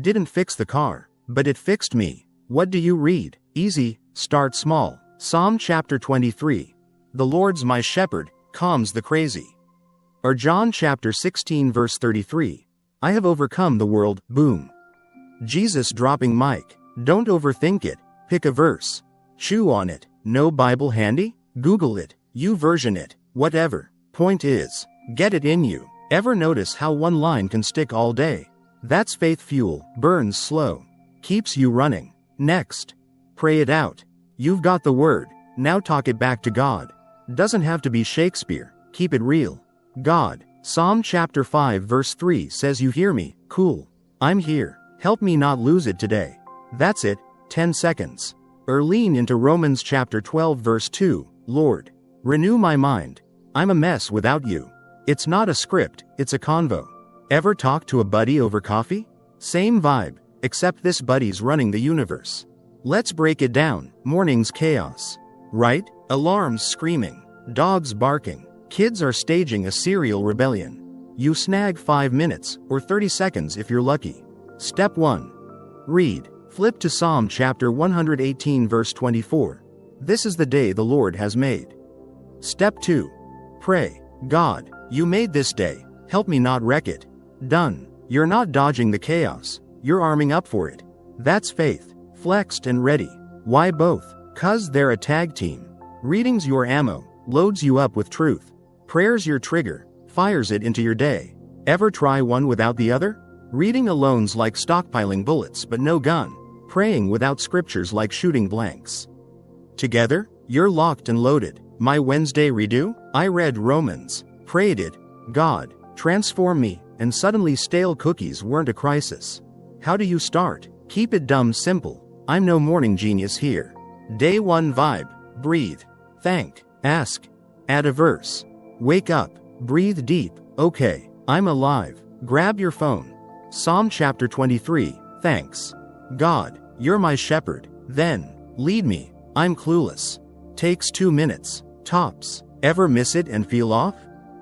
Didn't fix the car, but it fixed me. What do you read? Easy, start small. Psalm chapter 23. The Lord's my shepherd, calms the crazy. Or John chapter 16 verse 33. I have overcome the world, boom. Jesus dropping mic. Don't overthink it, pick a verse. Chew on it. No Bible handy? Google it, YouVersion it, whatever. Point is, get it in you. Ever notice how one line can stick all day? That's faith fuel, burns slow, keeps you running. Next, pray it out. You've got the word, now talk it back to God. Doesn't have to be Shakespeare, keep it real. God, Psalm chapter 5 verse 3 says you hear me, cool. I'm here, help me not lose it today. That's it, 10 seconds. Or lean into Romans chapter 12 verse 2, Lord, renew my mind. I'm a mess without you. It's not a script, it's a convo. Ever talk to a buddy over coffee? Same vibe, except this buddy's running the universe. Let's break it down. Morning's chaos. Right? Alarms screaming, dogs barking, kids are staging a serial rebellion. You snag 5 minutes, or 30 seconds if you're lucky. Step 1. Read. Flip to Psalm chapter 118 verse 24. This is the day the Lord has made. Step 2. Pray. God, you made this day, help me not wreck it. Done. You're not dodging the chaos, you're arming up for it. That's faith, flexed and ready. Why both? 'Cause they're a tag team. Reading's your ammo, loads you up with truth. Prayer's your trigger, fires it into your day. Ever try one without the other? Reading alone's like stockpiling bullets but no gun. Praying without scriptures like shooting blanks. Together, you're locked and loaded. My Wednesday redo? I read Romans, prayed it, God, transform me, and suddenly stale cookies weren't a crisis. How do you start? Keep it dumb simple. I'm no morning genius here. Day 1 vibe, breathe, thank, ask, add a verse. Wake up, breathe deep, okay, I'm alive. Grab your phone. Psalm chapter 23, thanks. God, you're my shepherd. Then, lead me, I'm clueless. Takes 2 minutes, tops. Ever miss it and feel off?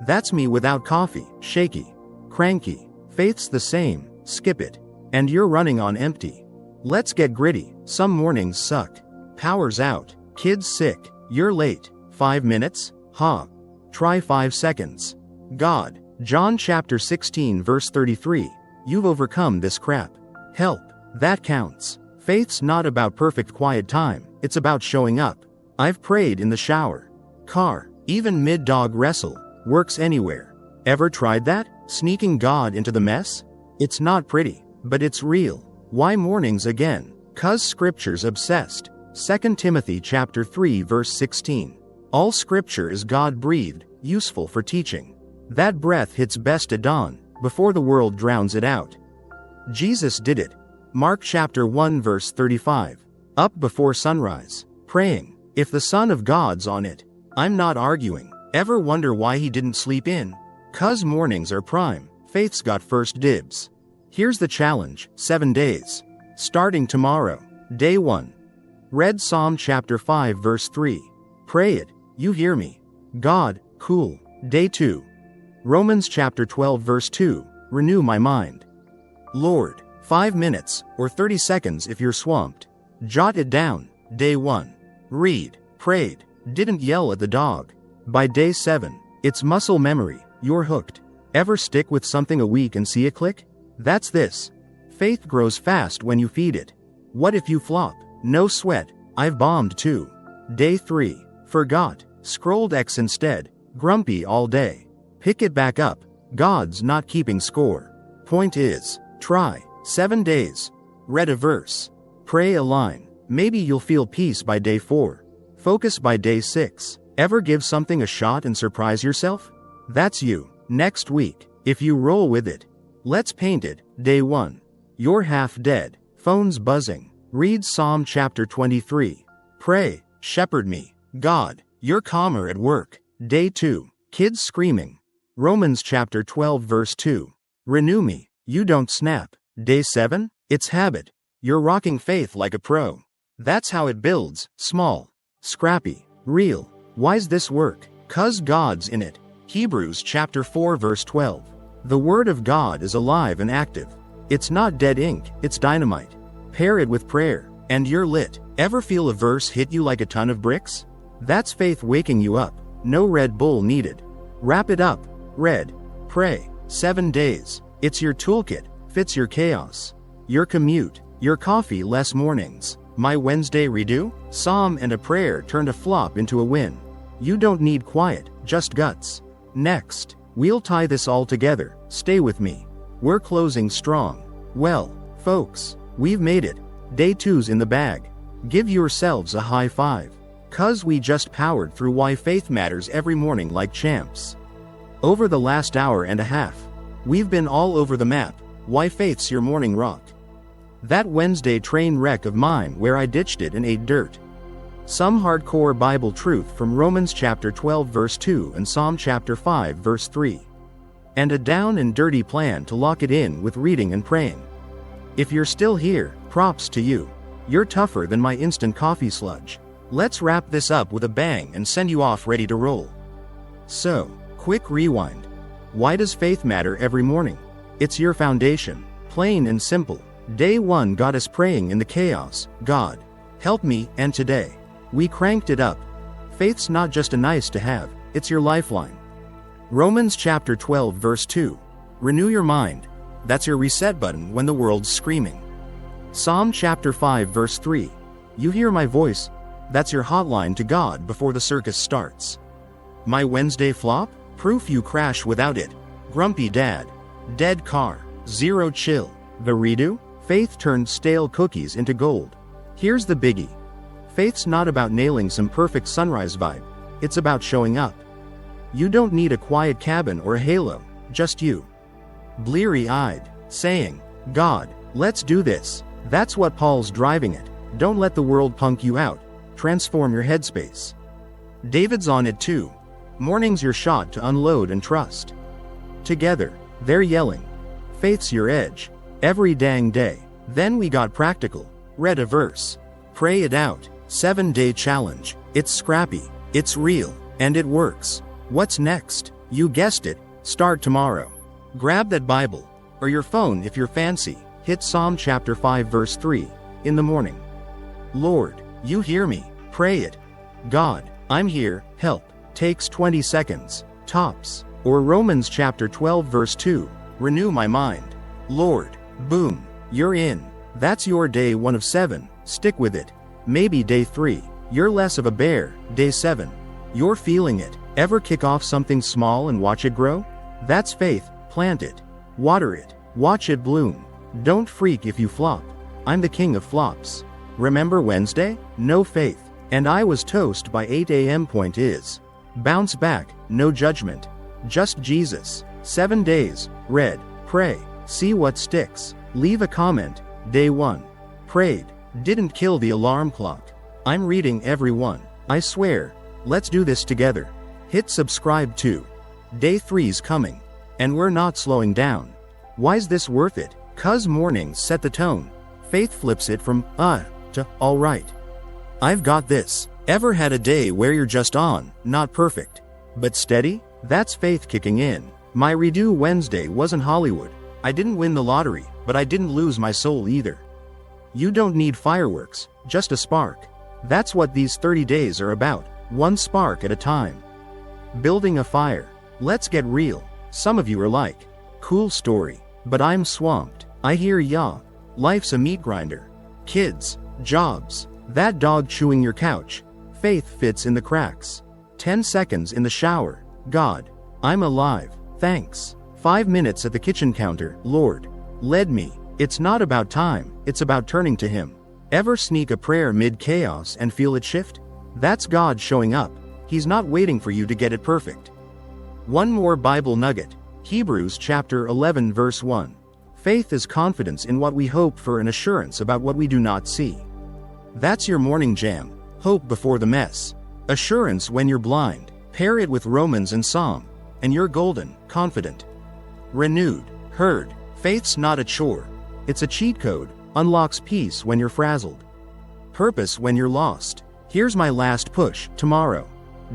That's me without coffee, shaky, cranky. Faith's the same, skip it. And you're running on empty. Let's get gritty, some mornings suck. Power's out, kids sick, you're late. 5 minutes? Ha. Try 5 seconds. God, John chapter 16 verse 33, you've overcome this crap. Help, that counts. Faith's not about perfect quiet time, it's about showing up. I've prayed in the shower, car, even mid-dog wrestle, works anywhere. Ever tried that? Sneaking God into the mess? It's not pretty, but it's real. Why mornings again? 'Cause scripture's obsessed. 2 Timothy chapter 3 verse 16. All scripture is God-breathed, useful for teaching. That breath hits best at dawn, before the world drowns it out. Jesus did it. Mark chapter 1 verse 35. Up before sunrise, praying. If the Son of God's on it, I'm not arguing. Ever wonder why he didn't sleep in? 'Cause mornings are prime, faith's got first dibs. Here's the challenge, 7 days. Starting tomorrow, day 1. Read Psalm chapter 5 verse 3. Pray it, you hear me. God, cool. Day 2. Romans chapter 12 verse 2, renew my mind. Lord, 5 minutes, or 30 seconds if you're swamped. Jot it down, day 1. Read, prayed, didn't yell at the dog. By day 7, it's muscle memory, you're hooked. Ever stick with something a week and see it click? That's this. Faith grows fast when you feed it. What if you flop? No sweat, I've bombed too. Day 3, forgot, scrolled X instead, grumpy all day. Pick it back up, God's not keeping score. Point is, try, 7 days. Read a verse. Pray a line, maybe you'll feel peace by day 4. Focus by day 6. Ever give something a shot and surprise yourself? That's you. Next week, if you roll with it. Let's paint it, day 1. You're half dead. Phones buzzing. Read Psalm chapter 23. Pray, shepherd me, God, you're calmer at work. Day 2. Kids screaming. Romans chapter 12 verse 2. Renew me, you don't snap. Day 7. It's habit. You're rocking faith like a pro. That's how it builds, small, scrappy, real. Why's this work? 'Cause God's in it. Hebrews chapter 4 verse 12. The Word of God is alive and active. It's not dead ink, it's dynamite. Pair it with prayer, and you're lit. Ever feel a verse hit you like a ton of bricks? That's faith waking you up. No Red Bull needed. Wrap it up. Read. Pray. 7 days. It's your toolkit. Fits your chaos. Your commute. Your coffee less mornings. My Wednesday redo? Psalm and a prayer turned a flop into a win. You don't need quiet, just guts. Next, we'll tie this all together. Stay with me. We're closing strong. Well, folks, we've made it. Day 2's in the bag. Give yourselves a high five. 'Cause we just powered through why faith matters every morning like champs. Over the last hour and a half, we've been all over the map. Why faith's your morning rock. That Wednesday train wreck of mine where I ditched it and ate dirt. Some hardcore Bible truth from Romans chapter 12 verse 2 and Psalm chapter 5 verse 3. And a down and dirty plan to lock it in with reading and praying. If you're still here, props to you. You're tougher than my instant coffee sludge. Let's wrap this up with a bang and send you off ready to roll. So, quick rewind. Why does faith matter every morning? It's your foundation, plain and simple. Day 1 got us praying in the chaos. God, help me, and today, we cranked it up. Faith's not just a nice to have, it's your lifeline. Romans chapter 12 verse 2. Renew your mind. That's your reset button when the world's screaming. Psalm chapter 5 verse 3. You hear my voice? That's your hotline to God before the circus starts. My Wednesday flop? Proof you crash without it. Grumpy dad. Dead car. Zero chill. The redo? Faith turned stale cookies into gold. Here's the biggie. Faith's not about nailing some perfect sunrise vibe. It's about showing up. You don't need a quiet cabin or a halo, just you. Bleary-eyed, saying, God, let's do this. That's what Paul's driving at. Don't let the world punk you out. Transform your headspace. David's on it too. Morning's your shot to unload and trust. Together, they're yelling. Faith's your edge. Every dang day. Then we got practical. Read a verse. Pray it out. 7-day challenge. It's scrappy. It's real. And it works. What's next? You guessed it. Start tomorrow. Grab that Bible. Or your phone if you're fancy. Hit Psalm chapter 5 verse 3. In the morning. Lord, you hear me. Pray it. God, I'm here. Help. Takes 20 seconds. Tops. Or Romans chapter 12 verse 2. Renew my mind. Lord. Boom. You're in. That's your day 1 of 7. Stick with it. Maybe day 3. You're less of a bear. Day 7. You're feeling it. Ever kick off something small and watch it grow? That's faith. Plant it. Water it. Watch it bloom. Don't freak if you flop. I'm the king of flops. Remember Wednesday? No faith. And I was toast by 8 a.m. Point is. Bounce back. No judgment. Just Jesus. 7 days. Read. Pray. See what sticks. Leave a comment. Day 1. Prayed. Didn't kill the alarm clock. I'm reading every one. I swear. Let's do this together. Hit subscribe too. Day 3's coming. And we're not slowing down. Why's this worth it? 'Cause mornings set the tone. Faith flips it from, to, alright. I've got this. Ever had a day where you're just on, not perfect, but steady? That's faith kicking in. My redo Wednesday wasn't Hollywood. I didn't win the lottery, but I didn't lose my soul either. You don't need fireworks, just a spark. That's what these 30 days are about, one spark at a time. Building a fire. Let's get real. Some of you are like, cool story, but I'm swamped. I hear ya. Life's a meat grinder. Kids, jobs, that dog chewing your couch. Faith fits in the cracks. 10 seconds in the shower. God, I'm alive. Thanks. 5 minutes at the kitchen counter. Lord, led me. It's not about time, it's about turning to Him. Ever sneak a prayer mid-chaos and feel it shift? That's God showing up. He's not waiting for you to get it perfect. One more Bible nugget. Hebrews chapter 11 verse 1. Faith is confidence in what we hope for and assurance about what we do not see. That's your morning jam, hope before the mess. Assurance when you're blind. Pair it with Romans and Psalm, and you're golden, confident. Renewed, heard. Faith's not a chore. It's a cheat code, unlocks peace when you're frazzled. Purpose when you're lost. Here's my last push, tomorrow.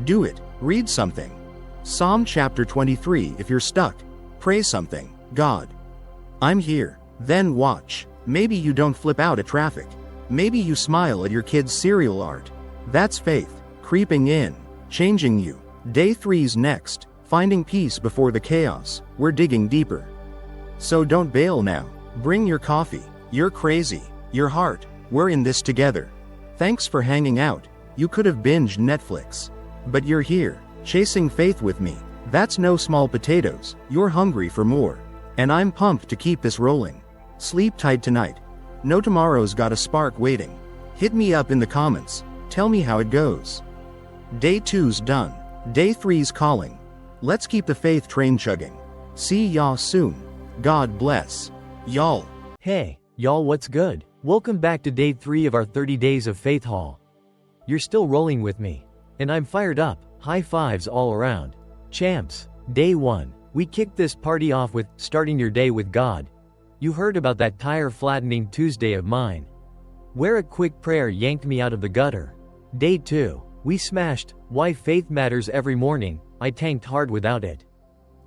Do it, read something. Psalm chapter 23 if you're stuck. Pray something, God. I'm here. Then watch. Maybe you don't flip out at traffic. Maybe you smile at your kid's cereal art. That's faith, creeping in, changing you. Day 3's next, finding peace before the chaos. We're digging deeper. So don't bail now. Bring your coffee. You're crazy. Your heart. We're in this together. Thanks for hanging out. You could have binged Netflix. But you're here, chasing faith with me. That's no small potatoes. You're hungry for more. And I'm pumped to keep this rolling. Sleep tight tonight. No tomorrow's got a spark waiting. Hit me up in the comments. Tell me how it goes. Day 2's done. Day 3's calling. Let's keep the faith train chugging. See y'all soon. God bless. Y'all. Hey, y'all, what's good? Welcome back to day 3 of our 30 Days of Faith haul. You're still rolling with me. And I'm fired up. High fives all around. Champs. Day 1. We kicked this party off with starting your day with God. You heard about that tire-flattening Tuesday of mine, where a quick prayer yanked me out of the gutter. Day 2. We smashed why faith matters every morning. I tanked hard without it.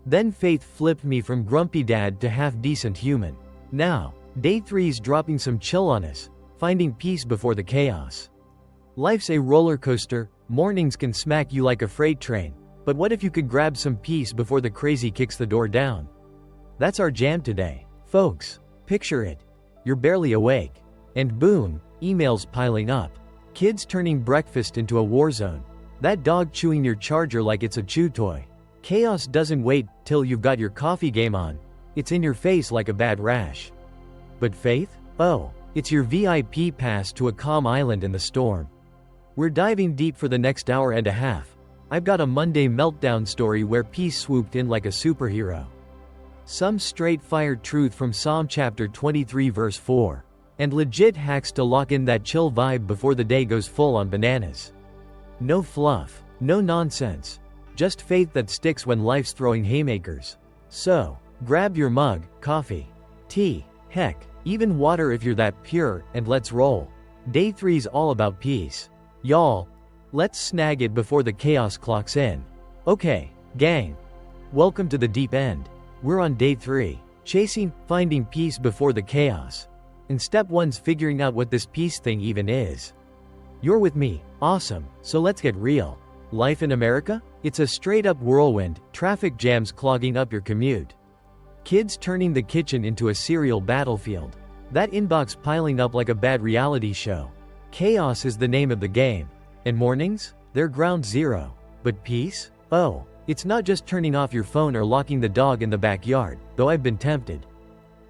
Then faith flipped me from grumpy dad to half-decent human. Now, day 3's dropping some chill on us, finding peace before the chaos. Life's a roller coaster. Mornings can smack you like a freight train. But what if you could grab some peace before the crazy kicks the door down? That's our jam today. Folks, picture it. You're barely awake. And boom, emails piling up. Kids turning breakfast into a war zone. That dog chewing your charger like it's a chew toy. Chaos doesn't wait till you've got your coffee game on. It's in your face like a bad rash. But faith? Oh, it's your VIP pass to a calm island in the storm. We're diving deep for the next hour and a half. I've got a Monday meltdown story where peace swooped in like a superhero. Some straight-fired truth from Psalm chapter 23 verse 4. And legit hacks to lock in that chill vibe before the day goes full on bananas. No fluff, no nonsense. Just faith that sticks when life's throwing haymakers. So, grab your mug, coffee, tea, heck, even water if you're that pure, and let's roll. Day 3's all about peace. Y'all, let's snag it before the chaos clocks in. Okay, gang. Welcome to the deep end. We're on day 3, finding peace before the chaos. And step 1's figuring out what this peace thing even is. You're with me, awesome, so let's get real. Life in America? It's a straight-up whirlwind, traffic jams clogging up your commute. Kids turning the kitchen into a cereal battlefield. That inbox piling up like a bad reality show. Chaos is the name of the game. And mornings? They're ground zero. But peace? Oh, it's not just turning off your phone or locking the dog in the backyard, though I've been tempted.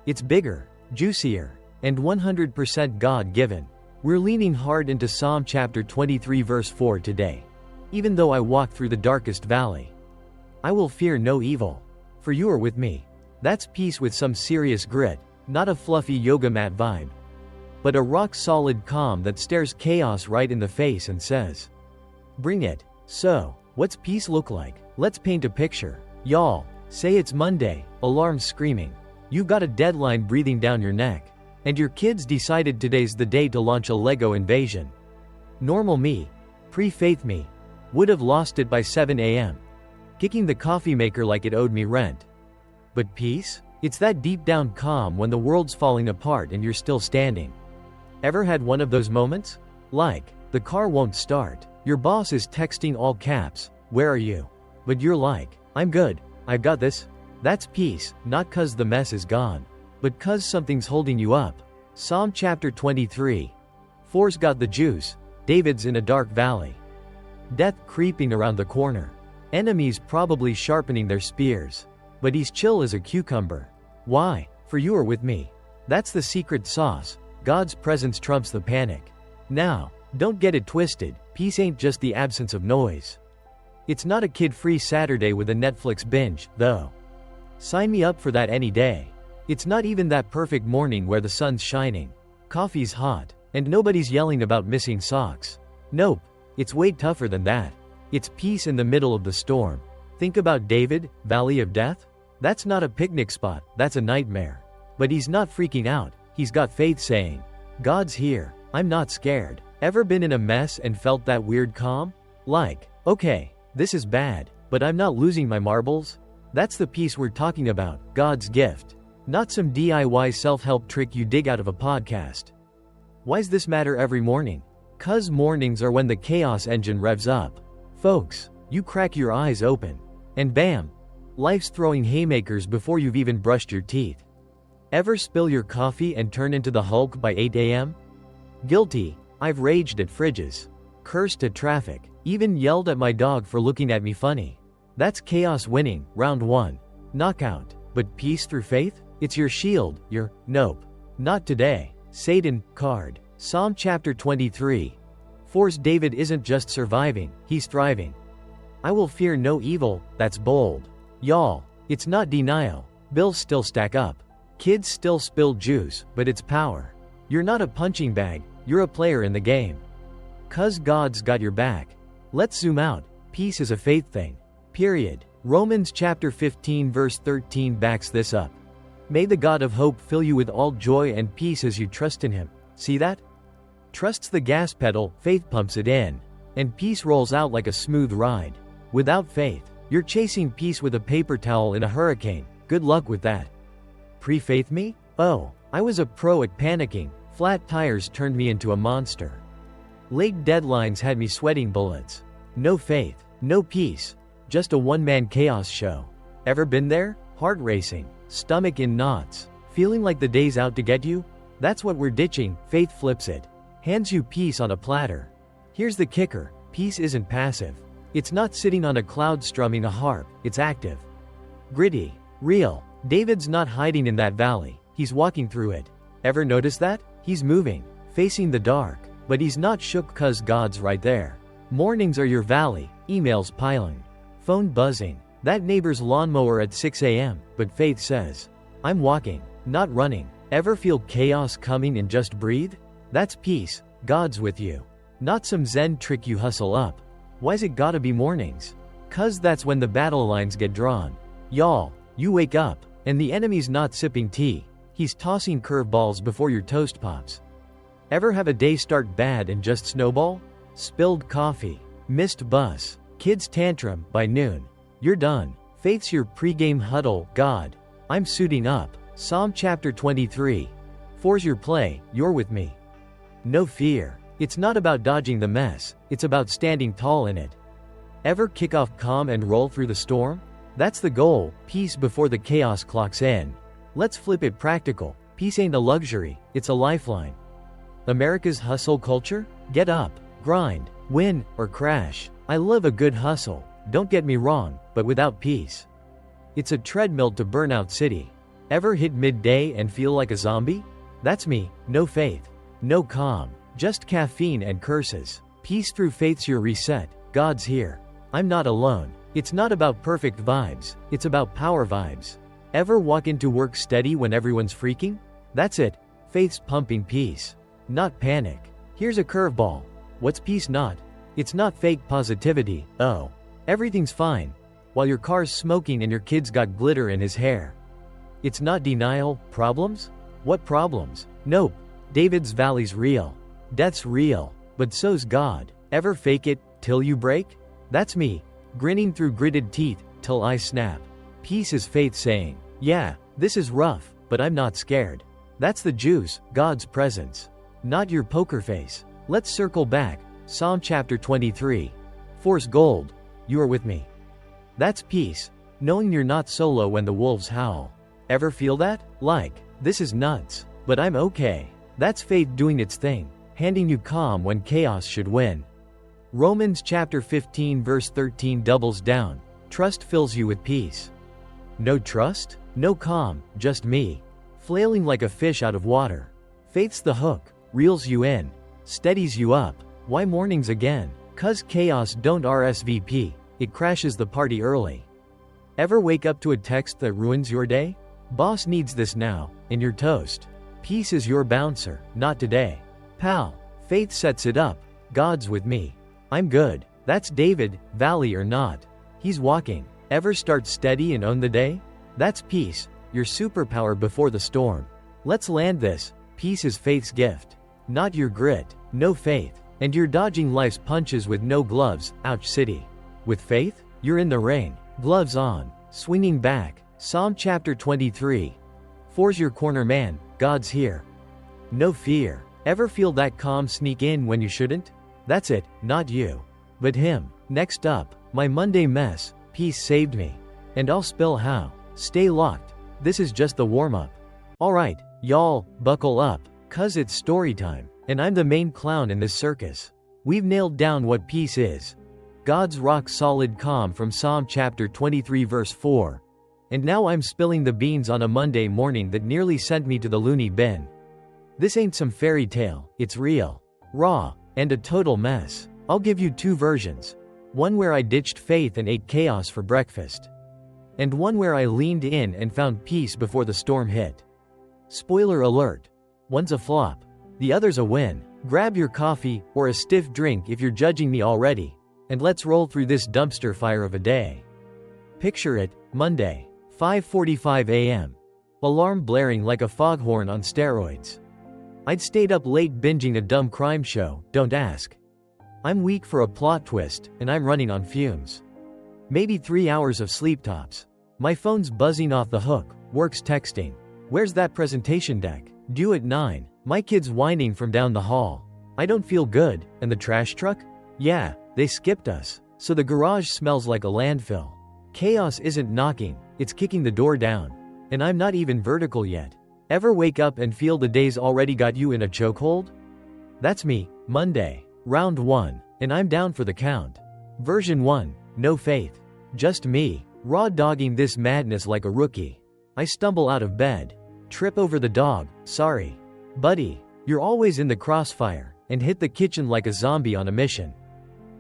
It's bigger, juicier, and 100% God-given. We're leaning hard into Psalm chapter 23 verse 4 today. Even though I walk through the darkest valley, I will fear no evil, for you are with me. That's peace with some serious grit, not a fluffy yoga mat vibe, but a rock-solid calm that stares chaos right in the face and says, bring it. So, what's peace look like? Let's paint a picture. Y'all, say it's Monday, alarms screaming. You've got a deadline breathing down your neck. And your kids decided today's the day to launch a Lego invasion. Normal me, pre-faith me, would have lost it by 7 a.m., kicking the coffee maker like it owed me rent. But peace? It's that deep down calm when the world's falling apart and you're still standing. Ever had one of those moments? Like, the car won't start, your boss is texting all caps, where are you? But you're like, I'm good, I've got this. That's peace, not 'cause the mess is gone, but 'cause something's holding you up. Psalm chapter 23. 4's got the juice. David's in a dark valley. Death creeping around the corner. Enemies probably sharpening their spears. But he's chill as a cucumber. Why? For you are with me. That's the secret sauce. God's presence trumps the panic. Now, don't get it twisted. Peace ain't just the absence of noise. It's not a kid-free Saturday with a Netflix binge, though. Sign me up for that any day. It's not even that perfect morning where the sun's shining, coffee's hot, and nobody's yelling about missing socks. Nope, it's way tougher than that. It's peace in the middle of the storm. Think about David, Valley of Death? That's not a picnic spot, that's a nightmare. But he's not freaking out, he's got faith saying, God's here, I'm not scared. Ever been in a mess and felt that weird calm? Like, okay, this is bad, but I'm not losing my marbles? That's the peace we're talking about, God's gift. Not some DIY self-help trick you dig out of a podcast. Why's this matter every morning? 'Cause mornings are when the chaos engine revs up. Folks, you crack your eyes open, and bam! Life's throwing haymakers before you've even brushed your teeth. Ever spill your coffee and turn into the Hulk by 8 a.m.? Guilty. I've raged at fridges, cursed at traffic, even yelled at my dog for looking at me funny. That's chaos winning, round 1. Knockout. But peace through faith? It's your shield, your, nope. Not today. Satan, card. Psalm chapter 23. Force David isn't just surviving, he's thriving. I will fear no evil, that's bold. Y'all, it's not denial. Bills still stack up. Kids still spill juice, but it's power. You're not a punching bag, you're a player in the game. 'Cause God's got your back. Let's zoom out. Peace is a faith thing. Period. Romans chapter 15 verse 13 backs this up. May the God of hope fill you with all joy and peace as you trust in him. See that? Trust's the gas pedal, faith pumps it in. And peace rolls out like a smooth ride. Without faith, you're chasing peace with a paper towel in a hurricane. Good luck with that. Pre-faith me? Oh, I was a pro at panicking. Flat tires turned me into a monster. Late deadlines had me sweating bullets. No faith, no peace. Just a one-man chaos show. Ever been there? Heart racing, stomach in knots, feeling like the day's out to get you? That's what we're ditching. Faith flips it. Hands you peace on a platter. Here's the kicker. Peace isn't passive. It's not sitting on a cloud strumming a harp. It's active. Gritty. Real. David's not hiding in that valley. He's walking through it. Ever notice that? He's moving, facing the dark, but he's not shook 'cause God's right there. Mornings are your valley, emails piling, phone buzzing, that neighbor's lawnmower at 6 a.m., but faith says, I'm walking, not running. Ever feel chaos coming and just breathe? That's peace. God's with you. Not some Zen trick you hustle up. Why's it gotta be mornings? 'Cause that's when the battle lines get drawn. Y'all, you wake up, and the enemy's not sipping tea. He's tossing curveballs before your toast pops. Ever have a day start bad and just snowball? Spilled coffee, missed bus, kids tantrum, by noon. You're done. Faith's your pregame huddle. God, I'm suiting up. Psalm chapter 23. For's your play, you're with me. No fear. It's not about dodging the mess, it's about standing tall in it. Ever kick off calm and roll through the storm? That's the goal, peace before the chaos clocks in. Let's flip it practical. Peace ain't a luxury, it's a lifeline. America's hustle culture? Get up, grind, win, or crash. I love a good hustle, don't get me wrong, but without peace. It's a treadmill to burnout city. Ever hit midday and feel like a zombie? That's me. No faith, no calm, just caffeine and curses. Peace through faith's your reset. God's here. I'm not alone. It's not about perfect vibes, it's about power vibes. Ever walk into work steady when everyone's freaking? That's it. Faith's pumping peace, not panic. Here's a curveball. What's peace not? It's not fake positivity. Oh, everything's fine, while your car's smoking and your kid's got glitter in his hair. It's not denial. Problems? What problems? Nope. David's valley's real. Death's real. But so's God. Ever fake it till you break? That's me, grinning through gritted teeth till I snap. Peace is faith saying, yeah, this is rough, but I'm not scared. That's the juice, God's presence, not your poker face. Let's circle back. Psalm chapter 23. Force gold. You are with me. That's peace, knowing you're not solo when the wolves howl. Ever feel that? Like, this is nuts, but I'm okay. That's faith doing its thing, handing you calm when chaos should win. Romans chapter 15 verse 13 doubles down. Trust fills you with peace. No trust? No calm, just me, flailing like a fish out of water. Faith's the hook, reels you in, steadies you up. Why mornings again? 'Cause chaos don't RSVP, it crashes the party early. Ever wake up to a text that ruins your day? Boss needs this now, and you're toast. Peace is your bouncer, not today. Pal, faith sets it up. God's with me. I'm good. That's David, valley or not. He's walking. Ever start steady and own the day? That's peace, your superpower before the storm. Let's land this. Peace is faith's gift. Not your grit, no faith. And you're dodging life's punches with no gloves, ouch city. With faith, you're in the ring, gloves on, swinging back. Psalm chapter 23. Four's your corner man, God's here. No fear. Ever feel that calm sneak in when you shouldn't? That's it, not you, but him. Next up, my Monday mess, peace saved me. And I'll spill how. Stay locked. This is just the warm-up. Alright, y'all, buckle up, cuz it's story time, and I'm the main clown in this circus. We've nailed down what peace is. God's rock-solid calm from Psalm chapter 23 verse 4. And now I'm spilling the beans on a Monday morning that nearly sent me to the loony bin. This ain't some fairy tale, it's real, raw, and a total mess. I'll give you two versions. One where I ditched faith and ate chaos for breakfast. And one where I leaned in and found peace before the storm hit. Spoiler alert. One's a flop. The other's a win. Grab your coffee, or a stiff drink if you're judging me already, and let's roll through this dumpster fire of a day. Picture it, Monday, 5:45 a.m. Alarm blaring like a foghorn on steroids. I'd stayed up late binging a dumb crime show, don't ask. I'm weak for a plot twist, and I'm running on fumes. Maybe 3 hours of sleep tops. My phone's buzzing off the hook, work's texting. Where's that presentation deck? Due at 9. My kid's whining from down the hall. I don't feel good, and the trash truck? Yeah, they skipped us. So the garage smells like a landfill. Chaos isn't knocking, it's kicking the door down. And I'm not even vertical yet. Ever wake up and feel the day's already got you in a chokehold? That's me, Monday, round 1, and I'm down for the count. Version 1, no faith. Just me, raw dogging this madness like a rookie. I stumble out of bed. Trip over the dog, sorry. Buddy, you're always in the crossfire, and hit the kitchen like a zombie on a mission.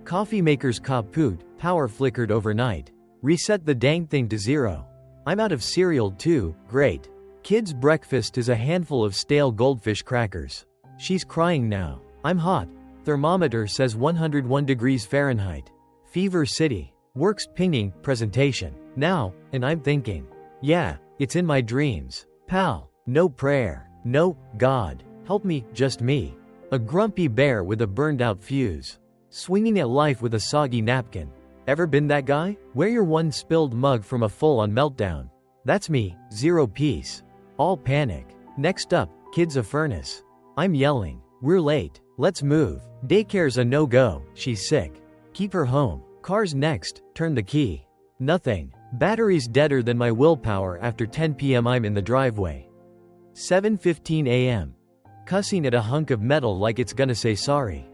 Coffee maker's kaput, power flickered overnight. Reset the dang thing to 0. I'm out of cereal too, great. Kid's breakfast is a handful of stale goldfish crackers. She's crying now. I'm hot. Thermometer says 101 degrees Fahrenheit. Fever City. Works pinging, presentation. Now, and I'm thinking. Yeah, it's in my dreams. Pal, no prayer. No, God, help me, just me. A grumpy bear with a burned out fuse. Swinging at life with a soggy napkin. Ever been that guy? Wear your one spilled mug from a full-on meltdown. That's me, 0 peace. All panic. Next up, kid's a furnace. I'm yelling. We're late. Let's move. Daycare's a no-go. She's sick. Keep her home. Car's next. Turn the key. Nothing. Battery's deader than my willpower after 10 p.m. I'm in the driveway. 7:15 a.m. Cussing at a hunk of metal like it's gonna say sorry.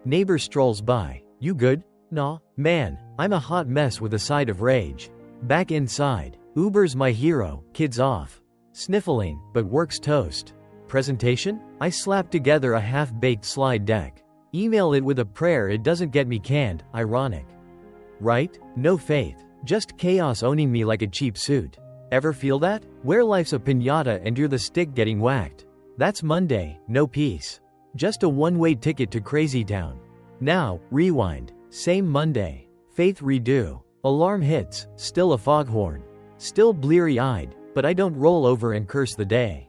Neighbor strolls by. You good? Nah, man, I'm a hot mess with a side of rage. Back inside. Uber's my hero, kids off. Sniffling, but works toast. Presentation? I slapped together a half-baked slide deck. Email it with a prayer it doesn't get me canned, ironic. Right? No faith. Just chaos owning me like a cheap suit. Ever feel that? Where life's a piñata and you're the stick getting whacked. That's Monday, no peace. Just a one-way ticket to Crazy Town. Now, rewind. Same Monday. Faith redo. Alarm hits, still a foghorn. Still bleary-eyed, but I don't roll over and curse the day.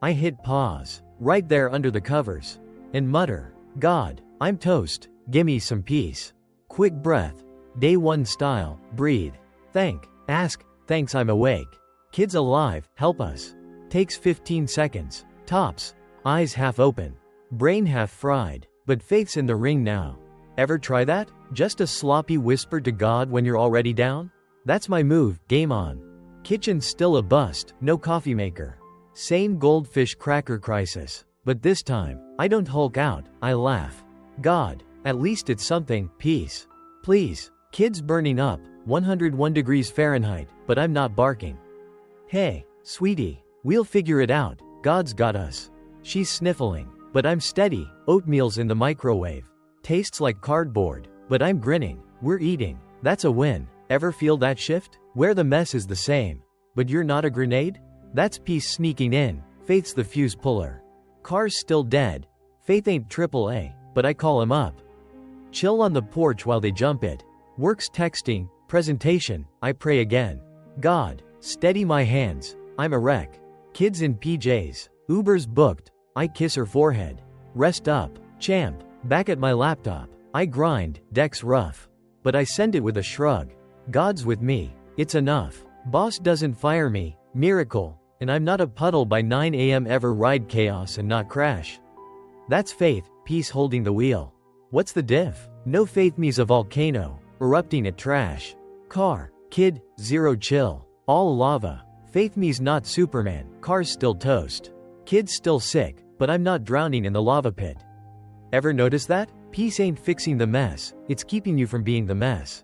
I hit pause, right there under the covers, and mutter, God, I'm toast, gimme some peace. Quick breath. Day 1 style, breathe. Thank, ask, thanks I'm awake. Kids alive, help us. Takes 15 seconds. Tops. Eyes half open. Brain half fried, but faith's in the ring now. Ever try that? Just a sloppy whisper to God when you're already down? That's my move, game on. Kitchen's still a bust, no coffee maker. Same goldfish cracker crisis. But this time, I don't hulk out, I laugh. God, at least it's something, peace. Please. Kids burning up, 101 degrees Fahrenheit, but I'm not barking. Hey, sweetie, we'll figure it out, God's got us. She's sniffling, but I'm steady, oatmeal's in the microwave. Tastes like cardboard, but I'm grinning, we're eating, that's a win. Ever feel that shift? Where the mess is the same, but you're not a grenade? That's peace sneaking in. Faith's the fuse puller. Car's still dead. Faith ain't AAA, but I call him up. Chill on the porch while they jump it. Work's texting, presentation, I pray again. God, steady my hands, I'm a wreck. Kids in PJs, Uber's booked, I kiss her forehead. Rest up, champ, back at my laptop. I grind, deck's rough. But I send it with a shrug. God's with me, it's enough. Boss doesn't fire me, miracle, and I'm not a puddle by 9 a.m. ever ride chaos and not crash. That's faith, peace holding the wheel. What's the diff? No faith me's a volcano, erupting at trash. Car, kid, zero chill, all lava. Faith me's not Superman, car's still toast. Kid's still sick, but I'm not drowning in the lava pit. Ever notice that? Peace ain't fixing the mess, it's keeping you from being the mess.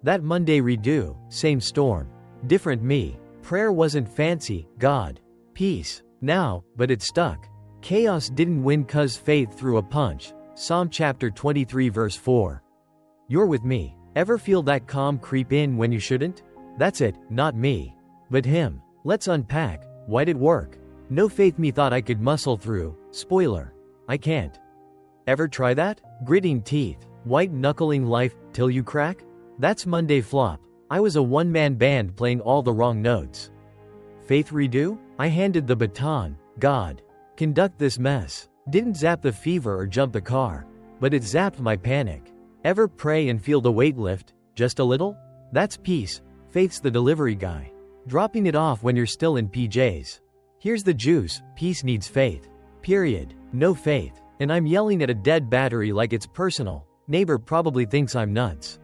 That Monday redo, same storm, different me. Prayer wasn't fancy, God, peace, now, but it stuck. Chaos didn't win 'cause faith threw a punch. Psalm chapter 23 verse 4. You're with me. Ever feel that calm creep in when you shouldn't? That's it, not me, but him. Let's unpack. Why'd it work? No faith me thought I could muscle through. Spoiler, I can't. Ever try that? Gritting teeth, white knuckling life till you crack? That's Monday flop. I was a one-man band playing all the wrong notes. Faith redo? I handed the baton. God, conduct this mess. Didn't zap the fever or jump the car, but it zapped my panic. Ever pray and feel the weight lift, just a little? That's peace. Faith's the delivery guy, dropping it off when you're still in PJs. Here's the juice, peace needs faith. Period. No faith. And I'm yelling at a dead battery like it's personal. Neighbor probably thinks I'm nuts.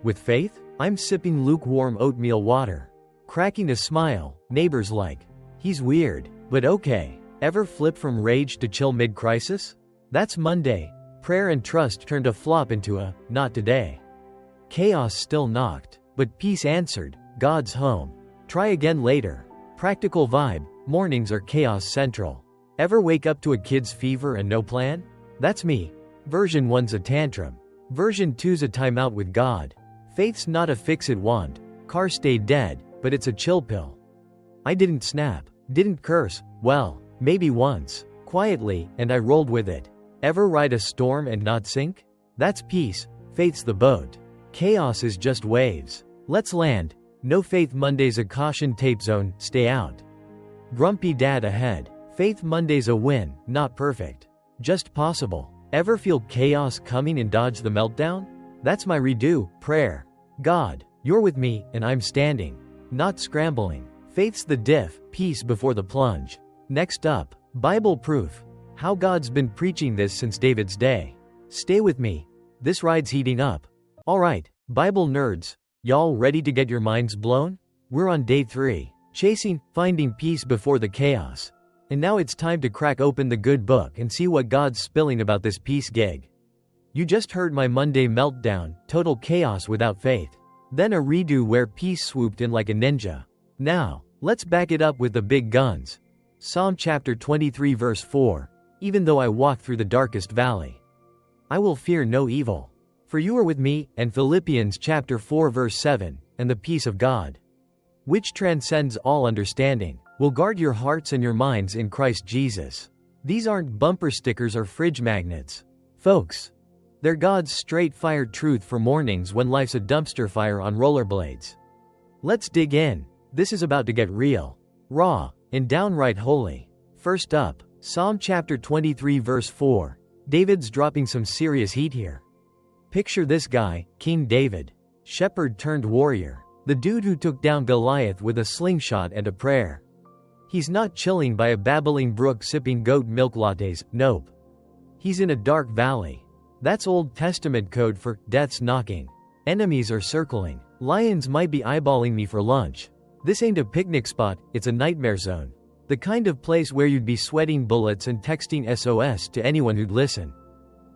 With faith, I'm sipping lukewarm oatmeal water. Cracking a smile, neighbor's like, he's weird, but okay. Ever flip from rage to chill mid-crisis? That's Monday. Prayer and trust turned a flop into a, not today. Chaos still knocked, but peace answered, God's home. Try again later. Practical vibe, mornings are chaos central. Ever wake up to a kid's fever and no plan? That's me. Version 1's a tantrum. Version 2's a timeout with God. Faith's not a fix-it wand. Car stayed dead, but it's a chill pill. I didn't snap, didn't curse, well, maybe once, quietly, and I rolled with it. Ever ride a storm and not sink? That's peace. Faith's the boat. Chaos is just waves. Let's land. No faith Monday's a caution tape zone, stay out. Grumpy dad ahead. Faith Monday's a win, not perfect. Just possible. Ever feel chaos coming and dodge the meltdown? That's my redo, prayer. God, you're with me, and I'm standing, not scrambling. Faith's the diff, peace before the plunge. Next up, Bible proof. How God's been preaching this since David's day. Stay with me. This ride's heating up. Alright, Bible nerds, y'all ready to get your minds blown? We're on day 3, chasing, finding peace before the chaos. And now it's time to crack open the good book and see what God's spilling about this peace gig. You just heard my Monday meltdown, total chaos without faith. Then a redo where peace swooped in like a ninja. Now, let's back it up with the big guns. Psalm chapter 23 verse 4. Even though I walk through the darkest valley, I will fear no evil. For you are with me, and Philippians chapter 4 verse 7, and the peace of God, which transcends all understanding, will guard your hearts and your minds in Christ Jesus. These aren't bumper stickers or fridge magnets, folks. They're God's straight-fired truth for mornings when life's a dumpster fire on rollerblades. Let's dig in. This is about to get real, raw, and downright holy. First up, Psalm chapter 23 verse 4. David's dropping some serious heat here. Picture this guy, King David, shepherd turned warrior, the dude who took down Goliath with a slingshot and a prayer. He's not chilling by a babbling brook sipping goat milk lattes, nope. He's in a dark valley. That's Old Testament code for death's knocking. Enemies are circling. Lions might be eyeballing me for lunch. This ain't a picnic spot, it's a nightmare zone. The kind of place where you'd be sweating bullets and texting SOS to anyone who'd listen.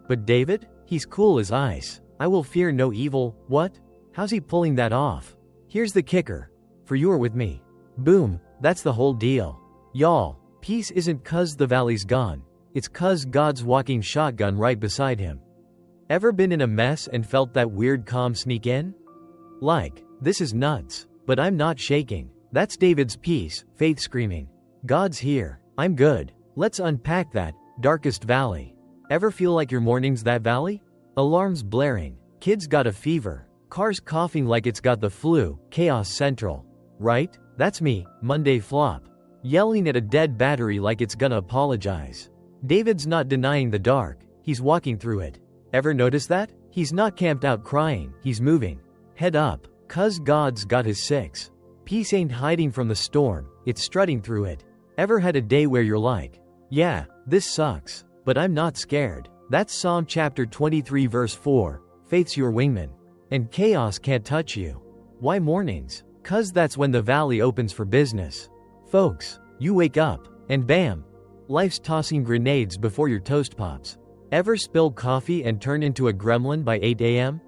But David? He's cool as ice. I will fear no evil. What? How's he pulling that off? Here's the kicker. For you are with me. Boom. That's the whole deal. Y'all, peace isn't 'cause the valley's gone. It's 'cause God's walking shotgun right beside him. Ever been in a mess and felt that weird calm sneak in? Like, this is nuts, but I'm not shaking. That's David's peace, faith screaming. God's here. I'm good. Let's unpack that darkest valley. Ever feel like your morning's that valley? Alarms blaring. Kids got a fever. Cars coughing like it's got the flu. Chaos central. Right? That's me, Monday flop. Yelling at a dead battery like it's gonna apologize. David's not denying the dark. He's walking through it. Ever notice that? He's not camped out crying. He's moving. Head up. 'Cause God's got his six. Peace ain't hiding from the storm. It's strutting through it. Ever had a day where you're like, yeah, this sucks, but I'm not scared? That's Psalm chapter 23 verse 4. Faith's your wingman. And chaos can't touch you. Why mornings? 'Cause that's when the valley opens for business. Folks, you wake up, and bam! Life's tossing grenades before your toast pops. Ever spill coffee and turn into a gremlin by 8 a.m.?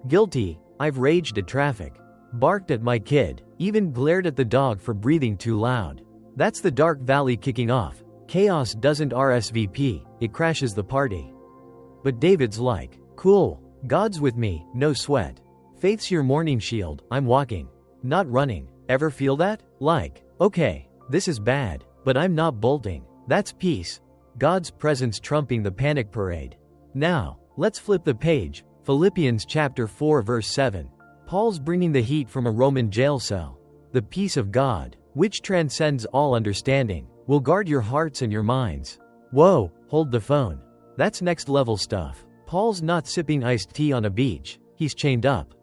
Guilty. I've raged at traffic. Barked at my kid. Even glared at the dog for breathing too loud. That's the dark valley kicking off. Chaos doesn't RSVP, it crashes the party. But David's like, cool. God's with me, no sweat. Faith's your morning shield, I'm walking. Not running. Ever feel that? Like, okay, this is bad, but I'm not bolting. That's peace. God's presence trumping the panic parade. Now, let's flip the page. Philippians chapter 4 verse 7. Paul's bringing the heat from a Roman jail cell. The peace of God, which transcends all understanding, will guard your hearts and your minds. Whoa, hold the phone. That's next level stuff. Paul's not sipping iced tea on a beach. He's chained up.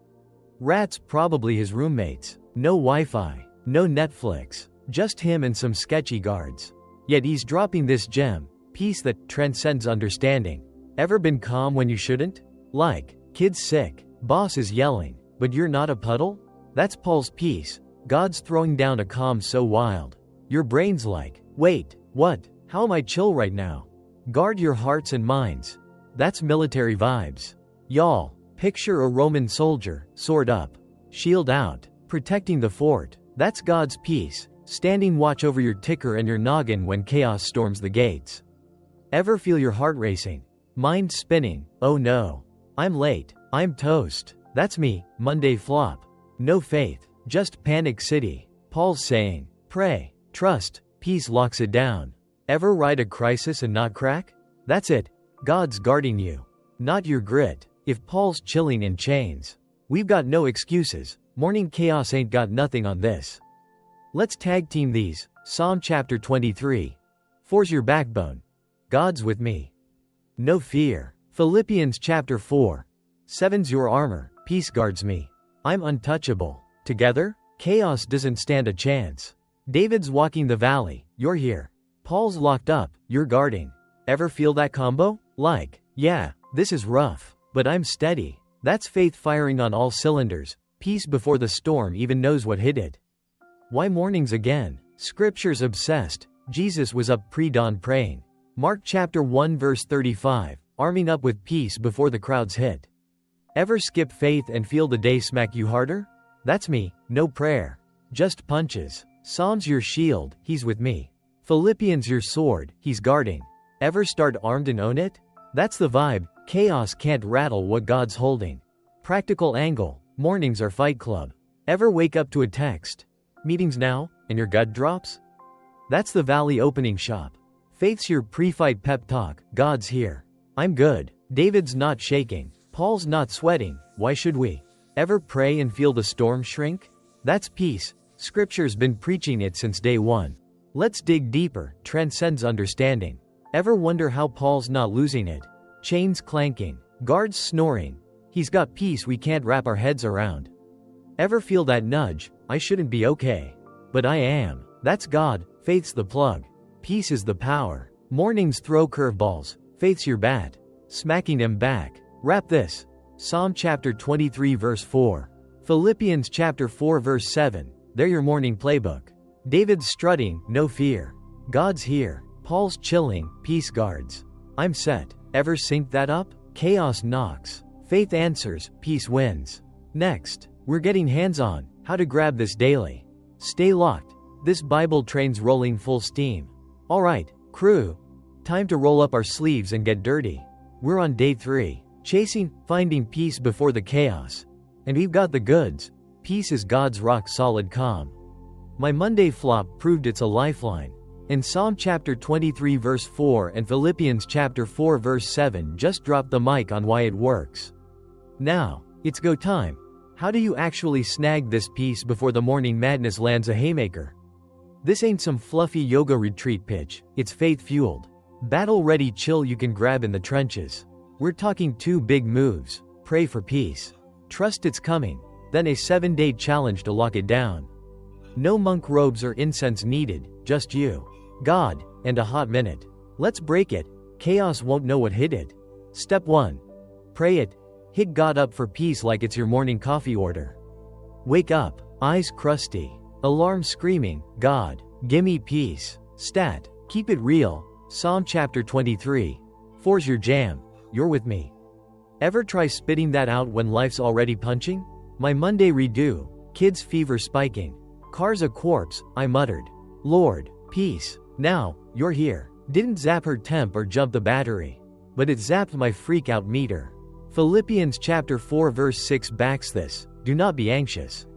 Rats probably his roommates. No Wi-Fi, no Netflix, just him and some sketchy guards. Yet he's dropping this gem, peace that transcends understanding. Ever been calm when you shouldn't? Like, kid's sick, boss is yelling, but you're not a puddle? That's Paul's peace. God's throwing down a calm so wild. Your brain's like, wait, what? How am I chill right now? Guard your hearts and minds. That's military vibes. Y'all, picture a Roman soldier, sword up, shield out, protecting the fort. That's God's peace, standing watch over your ticker and your noggin when chaos storms the gates. Ever feel your heart racing? Mind spinning? Oh no. I'm late. I'm toast. That's me, Monday flop. No faith, just panic city. Paul's saying, pray, trust, peace locks it down. Ever ride a crisis and not crack? That's it. God's guarding you. Not your grit. If Paul's chilling in chains, we've got no excuses. Morning chaos ain't got nothing on this. Let's tag team these. Psalm chapter 23. 4's your backbone. God's with me. No fear. Philippians chapter 4. 7's your armor. Peace guards me. I'm untouchable. Together, chaos doesn't stand a chance. David's walking the valley. You're here. Paul's locked up. You're guarding. Ever feel that combo? Like, yeah, this is rough, but I'm steady. That's faith firing on all cylinders. Peace before the storm even knows what hit it. Why mornings again? Scripture's obsessed. Jesus was up pre-dawn praying. Mark chapter 1 verse 35, arming up with peace before the crowds hit. Ever skip faith and feel the day smack you harder? That's me, no prayer. Just punches. Psalm's your shield, he's with me. Philippians your sword, he's guarding. Ever start armed and own it? That's the vibe. Chaos can't rattle what God's holding. Practical angle. Mornings are Fight Club. Ever wake up to a text? Meetings now, and your gut drops? That's the valley opening shop. Faith's your pre-fight pep talk. God's here. I'm good. David's not shaking. Paul's not sweating. Why should we? Ever pray and feel the storm shrink? That's peace. Scripture's been preaching it since day one. Let's dig deeper. Transcends understanding. Ever wonder how Paul's not losing it? Chains clanking. Guards snoring. He's got peace we can't wrap our heads around. Ever feel that nudge? I shouldn't be okay. But I am. That's God. Faith's the plug. Peace is the power. Mornings throw curveballs. Faith's your bat. Smacking him back. Wrap this. Psalm chapter 23 verse 4. Philippians chapter 4 verse 7. They're your morning playbook. David's strutting, no fear. God's here. Paul's chilling, peace guards. I'm set. Ever sync that up? Chaos knocks. Faith answers, peace wins. Next, we're getting hands-on. How to grab this daily. Stay locked. This Bible train's rolling full steam. Alright, crew. Time to roll up our sleeves and get dirty. We're on day 3. Chasing, finding peace before the chaos. And we've got the goods. Peace is God's rock-solid calm. My Monday flop proved it's a lifeline. In Psalm chapter 23 verse 4 and Philippians chapter 4 verse 7 just dropped the mic on why it works. Now, it's go time. How do you actually snag this piece before the morning madness lands a haymaker? This ain't some fluffy yoga retreat pitch, it's faith-fueled. Battle-ready chill you can grab in the trenches. We're talking 2 big moves. Pray for peace. Trust it's coming. Then a 7-day challenge to lock it down. No monk robes or incense needed, just you, God, and a hot minute. Let's break it. Chaos won't know what hit it. Step 1. Pray it. Hit God up for peace like it's your morning coffee order. Wake up, eyes crusty. Alarm screaming, God, gimme peace. Stat, keep it real. Psalm chapter 23. 4's your jam. You're with me. Ever try spitting that out when life's already punching? My Monday redo. Kids fever spiking. Car's a corpse, I muttered. Lord, peace. Now, you're here. Didn't zap her temp or jump the battery. But it zapped my freak out meter. Philippians chapter 4 verse 6 backs this. Do not be anxious.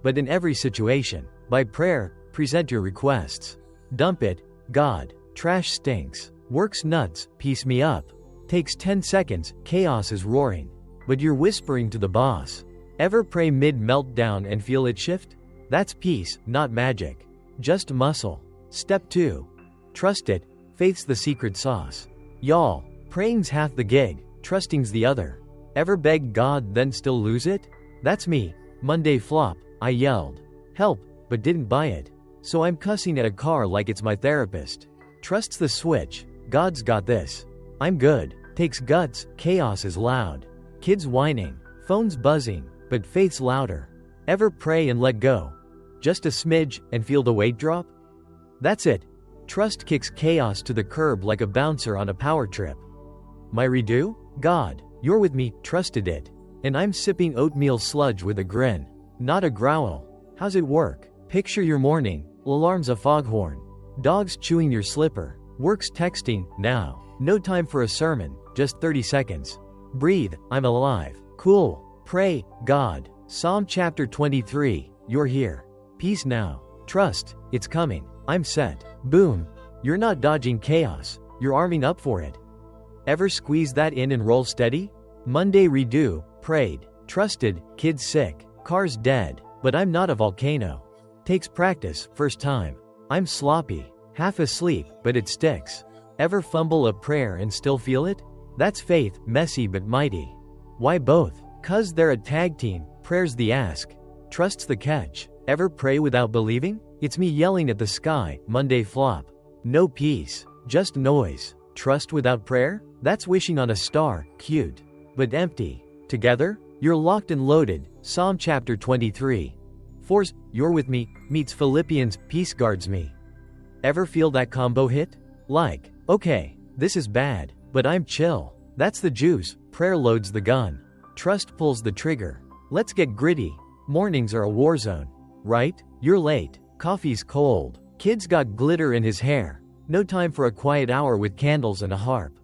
But in every situation, by prayer, present your requests. Dump it, God. Trash stinks. Works nuts, piece me up. Takes 10 seconds, chaos is roaring. But you're whispering to the boss. Ever pray mid-meltdown and feel it shift? That's peace, not magic. Just muscle. Step 2. Trust it. Faith's the secret sauce. Y'all, praying's half the gig, trusting's the other. Ever beg God then still lose it? That's me. Monday flop. I yelled. Help, but didn't buy it. So I'm cussing at a car like it's my therapist. Trusts the switch. God's got this. I'm good. Takes guts. Chaos is loud. Kids whining. Phones buzzing. But faith's louder. Ever pray and let go? Just a smidge and feel the weight drop? That's it. Trust kicks chaos to the curb like a bouncer on a power trip. My redo? God, you're with me, trusted it. And I'm sipping oatmeal sludge with a grin. Not a growl. How's it work? Picture your morning. Alarm's a foghorn. Dogs chewing your slipper. Works texting, now. No time for a sermon, just 30 seconds. Breathe, I'm alive. Cool. Pray, God. Psalm chapter 23, you're here. Peace now. Trust, it's coming. I'm set. Boom. You're not dodging chaos, you're arming up for it. Ever squeeze that in and roll steady? Monday redo, prayed, trusted, kids sick, car's dead, but I'm not a volcano. Takes practice, first time. I'm sloppy, half asleep, but it sticks. Ever fumble a prayer and still feel it? That's faith, messy but mighty. Why both? 'Cause they're a tag team, prayer's the ask. Trust's the catch. Ever pray without believing? It's me yelling at the sky, Monday flop. No peace, just noise. Trust without prayer? That's wishing on a star, cute, but empty. Together, you're locked and loaded. Psalm chapter 23. 4's, you're with me, meets Philippians, peace guards me. Ever feel that combo hit? Like, okay, this is bad, but I'm chill. That's the juice, prayer loads the gun. Trust pulls the trigger. Let's get gritty. Mornings are a war zone. Right? You're late. Coffee's cold. Kid's got glitter in his hair. No time for a quiet hour with candles and a harp.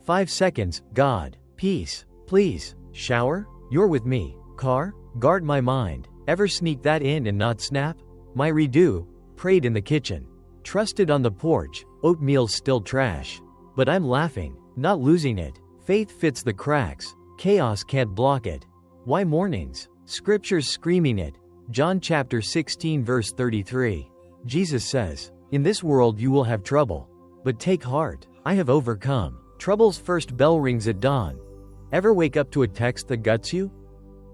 5 seconds, God. Peace. Please. Shower? You're with me. Car? Guard my mind. Ever sneak that in and not snap? My redo. Prayed in the kitchen. Trusted on the porch. Oatmeal's still trash. But I'm laughing. Not losing it. Faith fits the cracks. Chaos can't block it. Why mornings? Scripture's screaming it. John chapter 16 verse 33. Jesus says, in this world you will have trouble. But take heart, I have overcome. Trouble's first bell rings at dawn. Ever wake up to a text that guts you?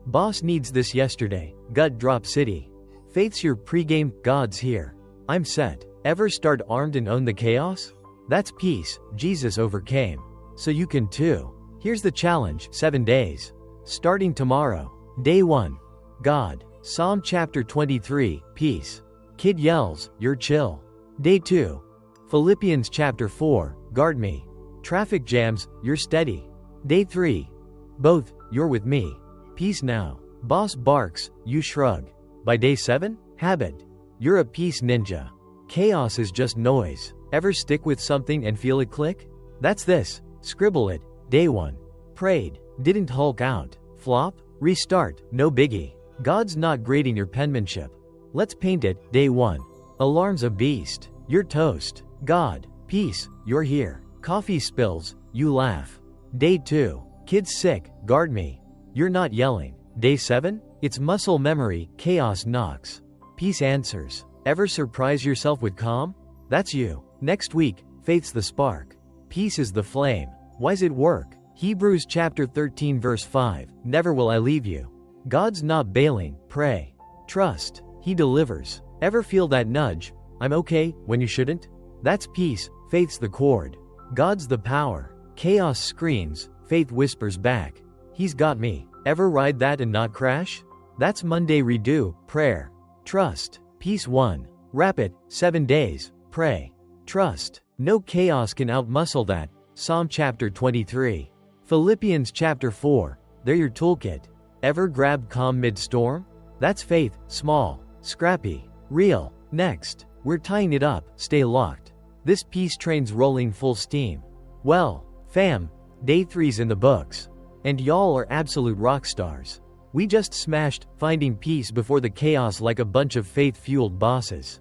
Boss needs this yesterday. Gut drop city. Faith's your pregame, God's here. I'm set. Ever start armed and own the chaos? That's peace, Jesus overcame. So you can too. Here's the challenge, 7 days. Starting tomorrow. Day 1. God. Psalm chapter 23, peace. Kid yells, you're chill. Day 2. Philippians chapter 4, guard me. Traffic jams, you're steady. Day 3. Both, you're with me. Peace now. Boss barks, you shrug. By day 7, habit. You're a peace ninja. Chaos is just noise. Ever stick with something and feel it click? That's this. Scribble it. Day 1. Prayed. Didn't hulk out. Flop? Restart. No biggie. God's not grading your penmanship. Let's paint it. Day 1. Alarms a beast. You're toast. God. Peace. You're here. Coffee spills. You laugh. Day 2. Kids sick. Guard me. You're not yelling. Day 7. It's muscle memory. Chaos knocks. Peace answers. Ever surprise yourself with calm? That's you. Next week, faith's the spark. Peace is the flame. Why's it work? Hebrews chapter 13 verse 5. Never will I leave you. God's not bailing. Pray. Trust. He delivers. Ever feel that nudge? I'm okay, when you shouldn't? That's peace. Faith's the chord. God's the power. Chaos screams. Faith whispers back. He's got me. Ever ride that and not crash? That's Monday redo. Prayer. Trust. Peace 1. Wrap it. 7 days. Pray. Trust. No chaos can outmuscle that. Psalm chapter 23. Philippians chapter 4. They're your toolkit. Ever grab calm mid-storm? That's faith. Small. Scrappy. Real. Next. We're tying it up. Stay locked. This peace train's rolling full steam. Well, fam, day 3's in the books. And y'all are absolute rock stars. We just smashed finding peace before the chaos like a bunch of faith-fueled bosses.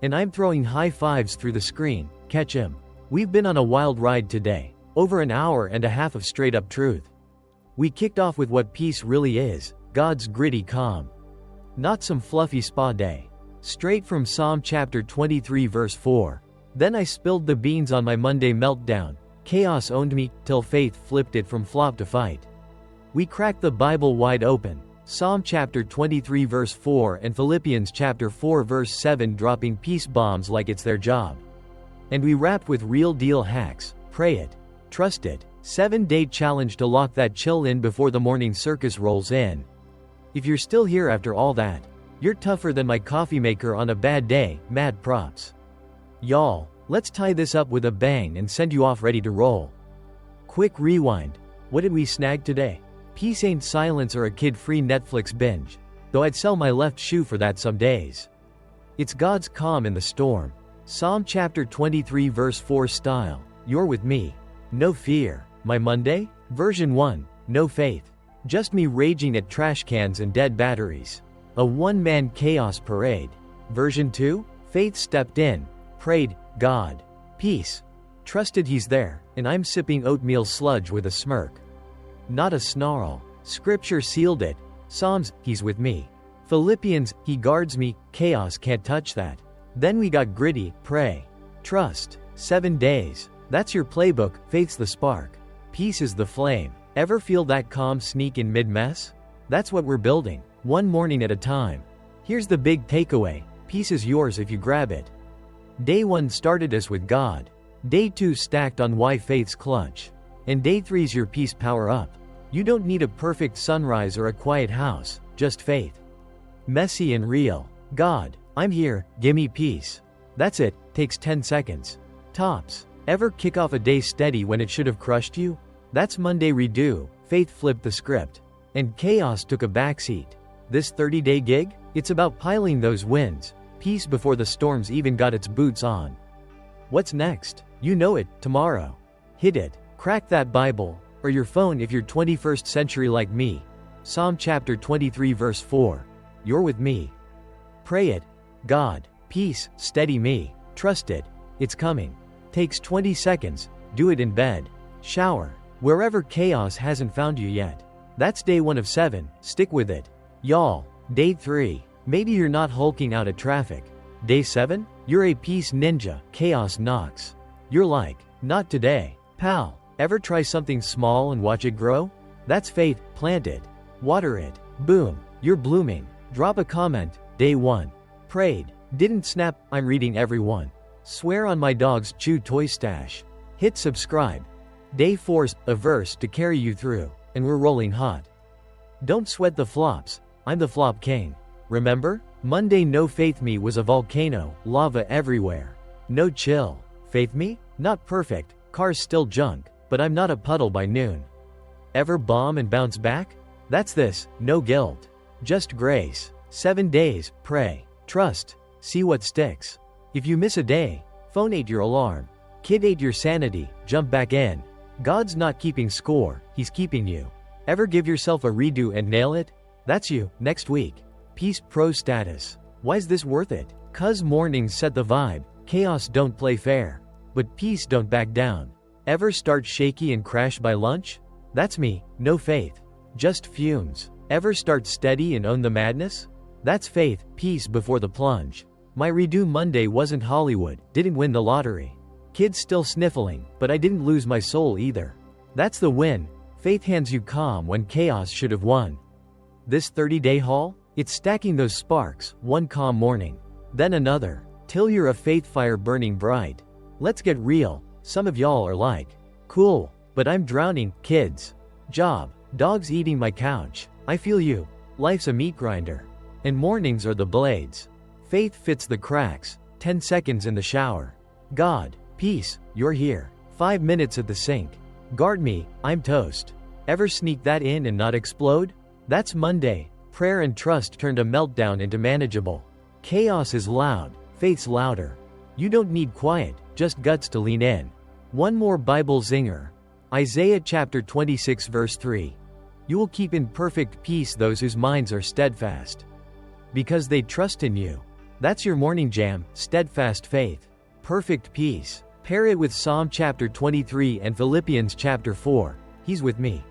And I'm throwing high fives through the screen. Catch 'em. We've been on a wild ride today. Over an hour and a half of straight-up truth. We kicked off with what peace really is. God's gritty calm. Not some fluffy spa day. Straight from Psalm chapter 23 verse 4. Then I spilled the beans on my Monday meltdown. Chaos owned me, till faith flipped it from flop to fight. We cracked the Bible wide open. Psalm chapter 23 verse 4 and Philippians chapter 4 verse 7 dropping peace bombs like it's their job. And we wrapped with real deal hacks. Pray it. Trust it. 7-day challenge to lock that chill in before the morning circus rolls in. If you're still here after all that, you're tougher than my coffee maker on a bad day. Mad props. Y'all, let's tie this up with a bang and send you off ready to roll. Quick rewind. What did we snag today? Peace ain't silence or a kid-free Netflix binge, though I'd sell my left shoe for that some days. It's God's calm in the storm. Psalm chapter 23 verse 4 style. You're with me. No fear. My Monday? Version 1. No faith. Just me raging at trash cans and dead batteries. A one-man chaos parade. Version 2. Faith stepped in. Prayed. God. Peace. Trusted he's there, and I'm sipping oatmeal sludge with a smirk. Not a snarl. Scripture sealed it. Psalms, he's with me. Philippians, he guards me. Chaos can't touch that. Then we got gritty. Pray. Trust. 7 days. That's your playbook. Faith's the spark. Peace is the flame. Ever feel that calm sneak in mid-mess? That's what we're building, one morning at a time. Here's the big takeaway. Peace is yours if you grab it. Day 1 started us with God. Day 2 stacked on why faith's clutch. And day 3's your peace power up. You don't need a perfect sunrise or a quiet house, just faith. Messy and real. God, I'm here, gimme peace. That's it, takes 10 seconds. Tops. Ever kick off a day steady when it should have crushed you? That's Monday redo. Faith flipped the script. And chaos took a backseat. This 30-day gig? It's about piling those wins. Peace before the storms even got its boots on. What's next? You know it, tomorrow. Hit it. Crack that Bible, or your phone if you're 21st century like me. Psalm chapter 23 verse 4. You're with me. Pray it. God, peace, steady me. Trust it. It's coming. Takes 20 seconds. Do it in bed. Shower. Wherever chaos hasn't found you yet. That's day 1 of 7. Stick with it. Y'all, day 3. Maybe you're not hulking out at traffic. Day 7? You're a peace ninja. Chaos knocks. You're like, not today. Pal, ever try something small and watch it grow? That's faith. Plant it. Water it. Boom. You're blooming. Drop a comment. Day 1. Prayed. Didn't snap. I'm reading every one. Swear on my dog's chew toy stash. Hit subscribe. Day 4's a verse to carry you through, and we're rolling hot. Don't sweat the flops. I'm the flop king. Remember? Monday no faith me was a volcano, lava everywhere. No chill. Faith me? Not perfect, car's still junk, but I'm not a puddle by noon. Ever bomb and bounce back? That's this, no guilt. Just grace. 7 days, pray. Trust. See what sticks. If you miss a day, phone ate your alarm. Kid ate your sanity, jump back in. God's not keeping score, he's keeping you. Ever give yourself a redo and nail it? That's you. Next week. Peace pro status. Why's this worth it? 'Cause mornings set the vibe, chaos don't play fair. But peace don't back down. Ever start shaky and crash by lunch? That's me, no faith. Just fumes. Ever start steady and own the madness? That's faith, peace before the plunge. My redo Monday wasn't Hollywood, didn't win the lottery. Kids still sniffling, but I didn't lose my soul either. That's the win. Faith hands you calm when chaos should have won. This 30-day haul? It's stacking those sparks, one calm morning, then another, till you're a faith fire burning bright. Let's get real, some of y'all are like, cool, but I'm drowning, kids. Job, dogs eating my couch. I feel you. Life's a meat grinder. And mornings are the blades. Faith fits the cracks, 10 seconds in the shower. God, peace, you're here. 5 minutes at the sink. Guard me, I'm toast. Ever sneak that in and not explode? That's Monday. Prayer and trust turned a meltdown into manageable. Chaos is loud, faith's louder. You don't need quiet, just guts to lean in. One more Bible zinger. Isaiah chapter 26 verse 3. You will keep in perfect peace those whose minds are steadfast, because they trust in you. That's your morning jam, steadfast faith. Perfect peace. Pair it with Psalm chapter 23 and Philippians chapter 4. He's with me,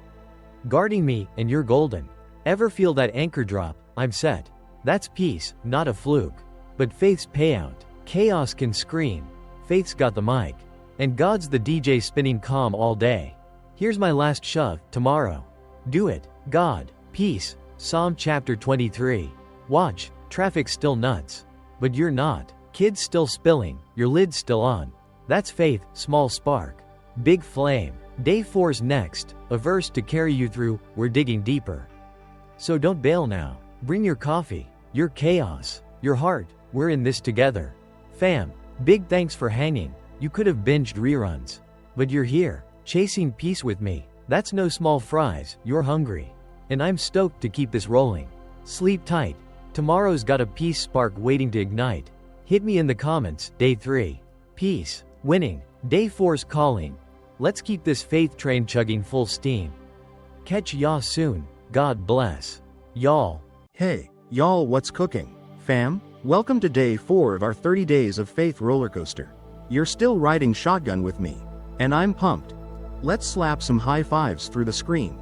guarding me, and you're golden. Ever feel that anchor drop? I'm set. That's peace, not a fluke, but faith's payout. Chaos can scream. Faith's got the mic. And God's the DJ spinning calm all day. Here's my last shove, tomorrow. Do it. God, peace. Psalm chapter 23. Watch, traffic's still nuts. But you're not. Kids still spilling, your lid's still on. That's faith, small spark. Big flame. Day 4's next, a verse to carry you through, we're digging deeper. So don't bail now. Bring your coffee, your chaos, your heart, we're in this together. Fam, big thanks for hanging. You could have binged reruns. But you're here, chasing peace with me. That's no small fries, you're hungry. And I'm stoked to keep this rolling. Sleep tight. Tomorrow's got a peace spark waiting to ignite. Hit me in the comments, day 3. Peace. Winning. Day 4's calling. Let's keep this faith train chugging full steam. Catch ya soon. God bless. Y'all. Hey, y'all, what's cooking? Fam, welcome to day 4 of our 30 Days of Faith roller coaster. You're still riding shotgun with me, and I'm pumped. Let's slap some high fives through the screen.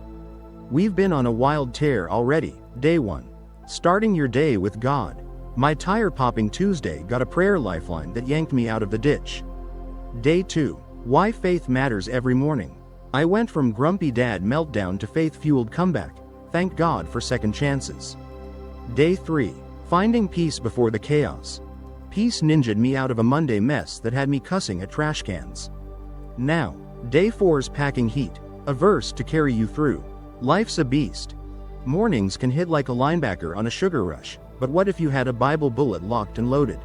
We've been on a wild tear already. Day 1. Starting your day with God. My tire-popping Tuesday got a prayer lifeline that yanked me out of the ditch. Day 2. Why faith matters every morning. I went from grumpy dad meltdown to faith-fueled comeback. Thank God for second chances. Day 3. Finding peace before the chaos. Peace ninja'd me out of a Monday mess that had me cussing at trash cans. Now, day 4's packing heat. A verse to carry you through. Life's a beast. Mornings can hit like a linebacker on a sugar rush, but what if you had a Bible bullet locked and loaded?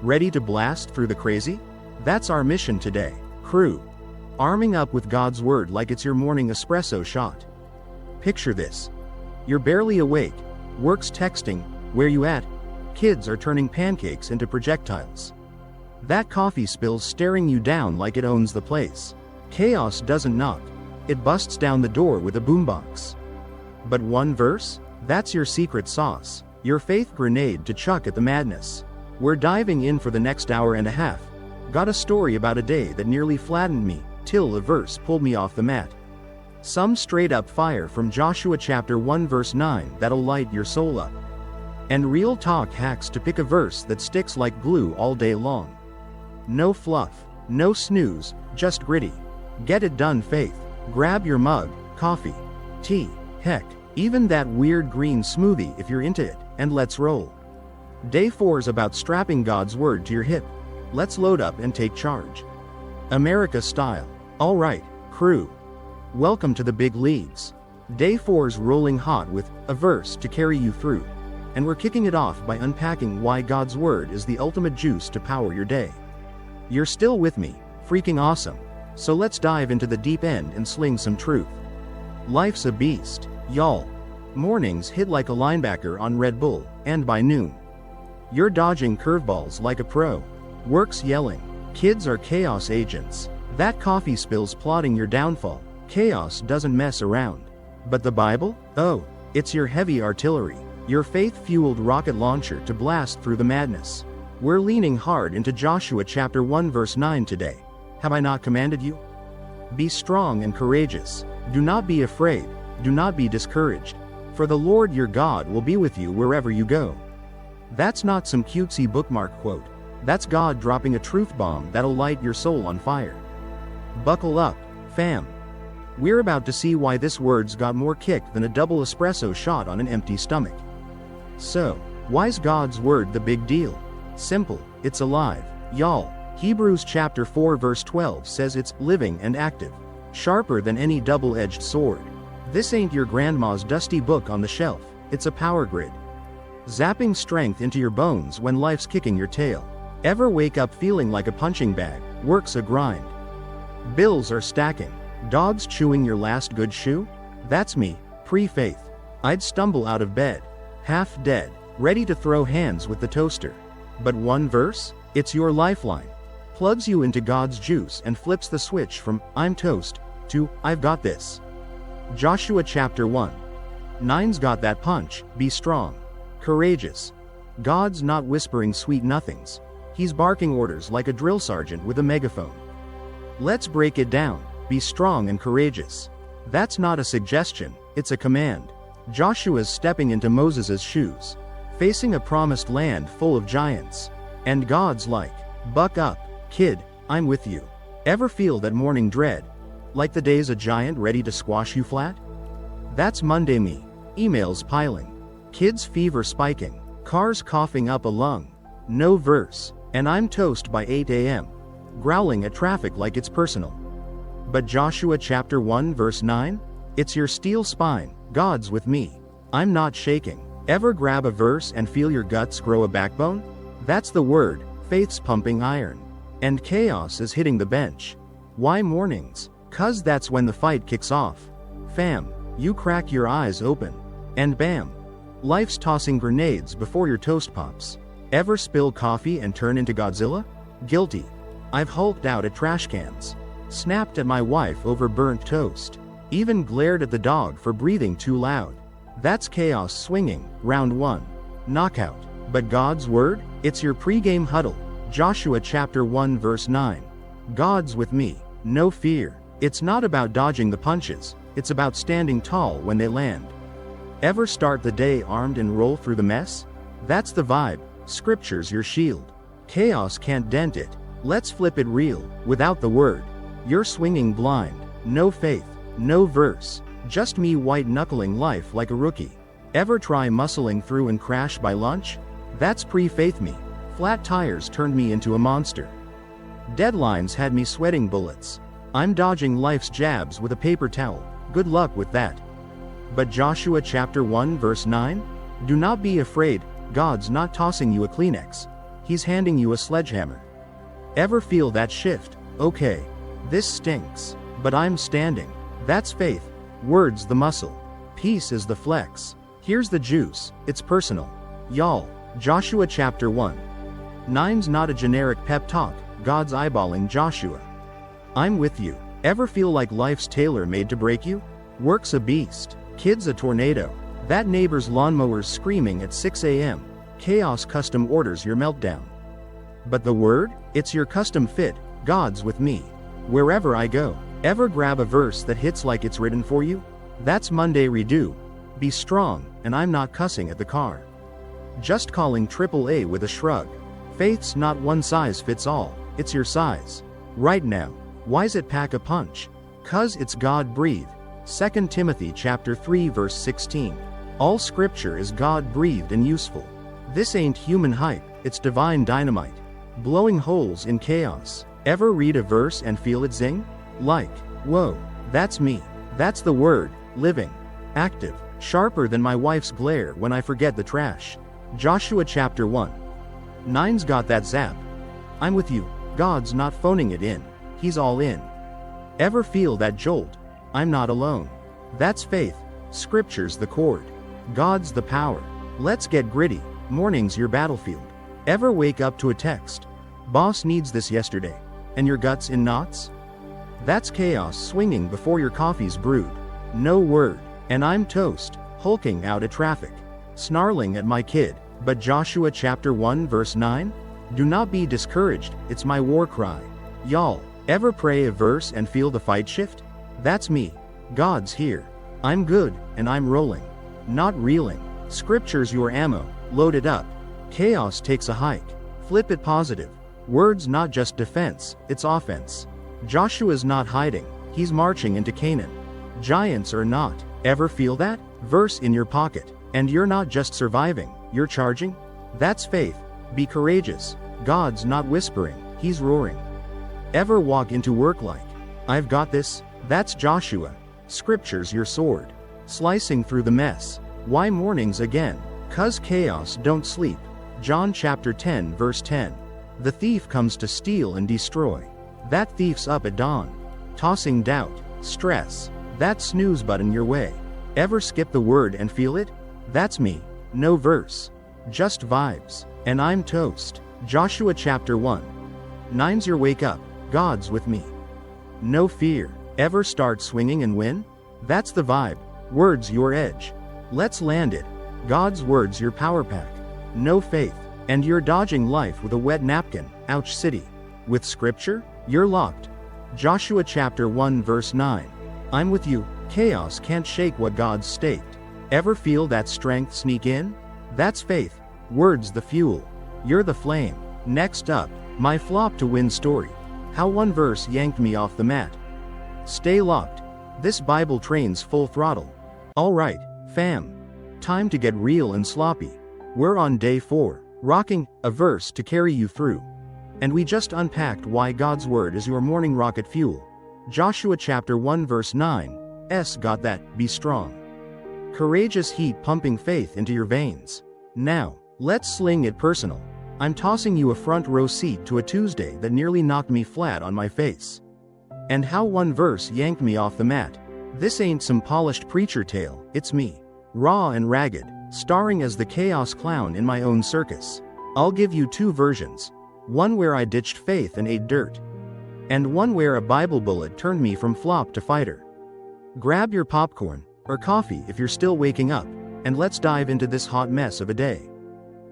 Ready to blast through the crazy? That's our mission today, crew. Arming up with God's word like it's your morning espresso shot. Picture this. You're barely awake, work's texting, where you at? Kids are turning pancakes into projectiles. That coffee spill's staring you down like it owns the place. Chaos doesn't knock, it busts down the door with a boombox. But one verse? That's your secret sauce, your faith grenade to chuck at the madness. We're diving in for the next hour and a half. Got a story about a day that nearly flattened me, till a verse pulled me off the mat. Some straight up fire from Joshua chapter 1 verse 9 that'll light your soul up. And real talk hacks to pick a verse that sticks like glue all day long. No fluff, no snooze, just gritty. Get it done faith. Grab your mug, coffee, tea, heck, even that weird green smoothie if you're into it, and let's roll. Day 4's about strapping God's word to your hip. Let's load up and take charge. America style. Alright, crew. Welcome to the big leagues. Day 4's rolling hot with a verse to carry you through. And we're kicking it off by unpacking why God's word is the ultimate juice to power your day. You're still with me, freaking awesome. So let's dive into the deep end and sling some truth. Life's a beast, y'all. Mornings hit like a linebacker on Red Bull, and by noon, you're dodging curveballs like a pro. Work's yelling. Kids are chaos agents. That coffee spill's plotting your downfall. Chaos doesn't mess around. But the Bible? Oh, it's your heavy artillery. Your faith-fueled rocket launcher to blast through the madness. We're leaning hard into Joshua chapter 1 verse 9 today. Have I not commanded you? Be strong and courageous. Do not be afraid. Do not be discouraged. For the Lord your God will be with you wherever you go. That's not some cutesy bookmark quote. That's God dropping a truth bomb that'll light your soul on fire. Buckle up, fam. We're about to see why this word's got more kick than a double espresso shot on an empty stomach. So, why's God's word the big deal? Simple, it's alive, y'all. Hebrews chapter 4 verse 12 says it's living and active, sharper than any double-edged sword. This ain't your grandma's dusty book on the shelf, it's a power grid. Zapping strength into your bones when life's kicking your tail. Ever wake up feeling like a punching bag? Work's a grind. Bills are stacking. Dogs chewing your last good shoe? That's me, pre-faith. I'd stumble out of bed, half dead, ready to throw hands with the toaster. But one verse? It's your lifeline. Plugs you into God's juice and flips the switch from I'm toast to I've got this. Joshua chapter 1. 9's got that punch. Be strong. Courageous. God's not whispering sweet nothings. He's barking orders like a drill sergeant with a megaphone. Let's break it down. Be strong and courageous. That's not a suggestion, it's a command. Joshua's stepping into Moses' shoes, facing a promised land full of giants. And God's like, buck up, kid, I'm with you. Ever feel that morning dread? Like the day's a giant ready to squash you flat? That's Monday me. Emails piling. Kids' fever spiking. Cars coughing up a lung. No verse. And I'm toast by 8 a.m. Growling at traffic like it's personal. But Joshua chapter 1 verse 9? It's your steel spine, God's with me. I'm not shaking. Ever grab a verse and feel your guts grow a backbone? That's the word, faith's pumping iron. And chaos is hitting the bench. Why mornings? 'Cause that's when the fight kicks off. Fam, you crack your eyes open. And bam! Life's tossing grenades before your toast pops. Ever spill coffee and turn into Godzilla? Guilty. I've hulked out at trash cans. Snapped at my wife over burnt toast. Even glared at the dog for breathing too loud. That's chaos swinging, round 1. Knockout. But God's word? It's your pre-game huddle. Joshua chapter 1 verse 9. God's with me, no fear. It's not about dodging the punches, it's about standing tall when they land. Ever start the day armed and roll through the mess? That's the vibe. Scripture's your shield. Chaos can't dent it. Let's flip it real. Without the word, you're swinging blind. No faith, no verse. Just me white-knuckling life like a rookie. Ever try muscling through and crash by lunch? That's pre-faith me. Flat tires turned me into a monster. Deadlines had me sweating bullets. I'm dodging life's jabs with a paper towel. Good luck with that. But Joshua chapter 1 verse 9? Do not be afraid, God's not tossing you a Kleenex. He's handing you a sledgehammer. Ever feel that shift? Okay, this stinks, but I'm standing. That's faith. Word's the muscle. Peace is the flex. Here's the juice, it's personal. Y'all, Joshua chapter 1. 9's not a generic pep talk, God's eyeballing Joshua. I'm with you. Ever feel like life's tailor-made to break you? Work's a beast. Kid's a tornado. That neighbor's lawnmower's screaming at 6 a.m. Chaos custom orders your meltdown. But the word? It's your custom fit. God's with me. Wherever I go. Ever grab a verse that hits like it's written for you? That's Monday redo. Be strong, and I'm not cussing at the car. Just calling AAA with a shrug. Faith's not one size fits all, it's your size. Right now. Why's it pack a punch? 'Cause it's God-breathed. 2 Timothy chapter 3 verse 16. All scripture is God-breathed and useful. This ain't human hype, it's divine dynamite. Blowing holes in chaos. Ever read a verse and feel it zing? Like, whoa, that's me. That's the word, living, active, sharper than my wife's glare when I forget the trash. Joshua chapter 1. 9's got that zap. I'm with you. God's not phoning it in. He's all in. Ever feel that jolt? I'm not alone. That's faith. Scripture's the cord. God's the power. Let's get gritty. Morning's your battlefield. Ever wake up to a text? Boss needs this yesterday. And your gut's in knots? That's chaos swinging before your coffee's brewed. No word. And I'm toast, hulking out at traffic. snarling at my kid. But Joshua chapter 1 verse 9? Do not be discouraged, it's my war cry. Y'all, ever pray a verse and feel the fight shift? That's me. God's here. I'm good, and I'm rolling. Not reeling. Scripture's your ammo, load it up. Chaos takes a hike. Flip it positive. Words not just defense, it's offense. Joshua's not hiding, he's marching into Canaan. Giants or not, ever feel that? Verse in your pocket, and you're not just surviving, you're charging? That's faith. Be courageous. God's not whispering, he's roaring. Ever walk into work like, I've got this? That's Joshua. Scripture's your sword. Slicing through the mess. Why mornings again? 'Cause chaos don't sleep. John chapter 10 verse 10. The thief comes to steal and destroy. That thief's up at dawn. Tossing doubt, stress, that snooze button your way. Ever skip the word and feel it? That's me. No verse. Just vibes. And I'm toast. Joshua chapter 1. 9's your wake up. God's with me. No fear. Ever start swinging and win? That's the vibe. Words your edge. Let's land it. God's words your power pack. No faith. And you're dodging life with a wet napkin. Ouch city. With scripture, you're locked. Joshua chapter 1 verse 9. I'm with you. Chaos can't shake what God's staked. Ever feel that strength sneak in? That's faith. Words the fuel. You're the flame. Next up, my flop to win story. How one verse yanked me off the mat. Stay locked. This Bible train's full throttle. Alright, fam. Time to get real and sloppy. We're on day 4, rocking a verse to carry you through. And we just unpacked why God's word is your morning rocket fuel. Joshua chapter 1 verse 9. Got that, be strong. Courageous heat pumping faith into your veins. Now, let's sling it personal. I'm tossing you a front row seat to a Tuesday that nearly knocked me flat on my face. And how one verse yanked me off the mat. This ain't some polished preacher tale, it's me. Raw and ragged, starring as the chaos clown in my own circus. I'll give you 2 versions. One where I ditched faith and ate dirt. And one where a Bible bullet turned me from flop to fighter. Grab your popcorn, or coffee if you're still waking up, and let's dive into this hot mess of a day.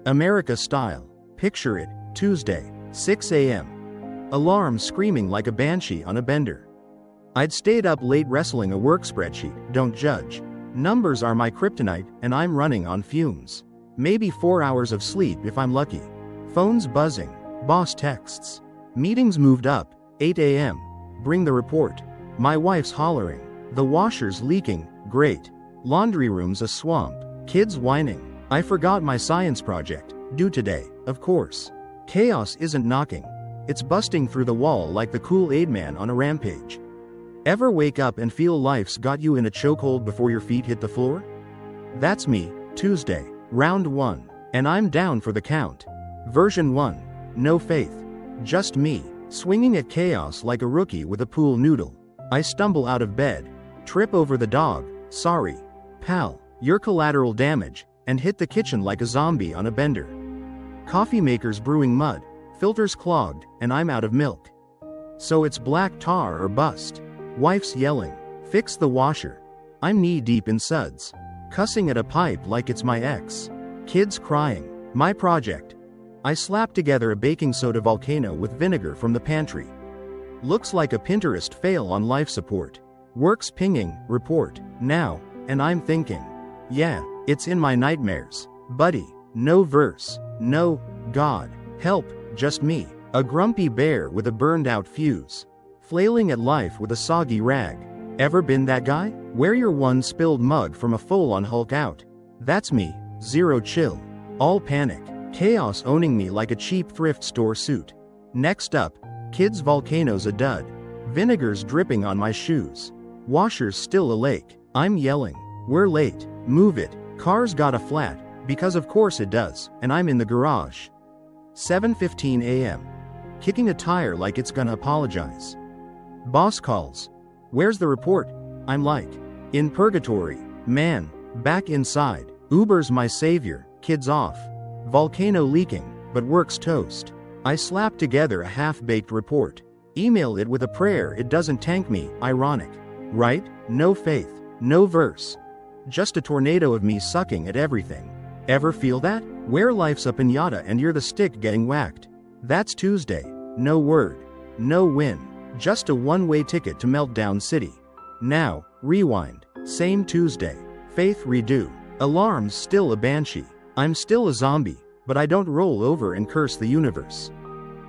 America style. Picture it, Tuesday, 6 a.m. Alarm screaming like a banshee on a bender. I'd stayed up late wrestling a work spreadsheet, don't judge. Numbers are my kryptonite, and I'm running on fumes. Maybe 4 hours of sleep if I'm lucky. Phones buzzing, boss texts. Meetings moved up, 8 a.m. Bring the report. My wife's hollering. The washer's leaking, great. Laundry room's a swamp. Kids whining. I forgot my science project, due today, of course. Chaos isn't knocking. It's busting through the wall like the Kool-Aid Man on a rampage. Ever wake up and feel life's got you in a chokehold before your feet hit the floor? That's me, Tuesday, round 1, and I'm down for the count. Version 1, no faith. Just me, swinging at chaos like a rookie with a pool noodle. I stumble out of bed, trip over the dog, sorry, pal, you're collateral damage, and hit the kitchen like a zombie on a bender. Coffee maker's brewing mud, filters clogged, and I'm out of milk. So it's black tar or bust. Wife's yelling, fix the washer. I'm knee-deep in suds. Cussing at a pipe like it's my ex. Kids crying, my project. I slap together a baking soda volcano with vinegar from the pantry. Looks like a Pinterest fail on life support. Works pinging, report, now, and I'm thinking. Yeah, it's in my nightmares. Buddy, no verse, no, God, help, just me. A grumpy bear with a burned-out fuse. Flailing at life with a soggy rag. Ever been that guy? Wear your one spilled mug from a full-on Hulk out. That's me, zero chill. All panic. Chaos owning me like a cheap thrift store suit. Next up, kids' volcano's a dud. Vinegar's dripping on my shoes. Washer's still a lake. I'm yelling. We're late. Move it. Car's got a flat. Because of course it does, and I'm in the garage. 7:15 a.m. Kicking a tire like it's gonna apologize. Boss calls. Where's the report? I'm like, in purgatory. Man, back inside. Uber's my savior. Kids off. Volcano leaking, but works toast. I slap together a half-baked report. Email it with a prayer it doesn't tank me, ironic. Right? No faith. No verse. Just a tornado of me sucking at everything. Ever feel that? Where life's a piñata and you're the stick getting whacked. That's Tuesday. No word. No win. Just a one-way ticket to Meltdown City. Now, rewind. Same Tuesday. Faith redo. Alarms still a banshee. I'm still a zombie, but I don't roll over and curse the universe.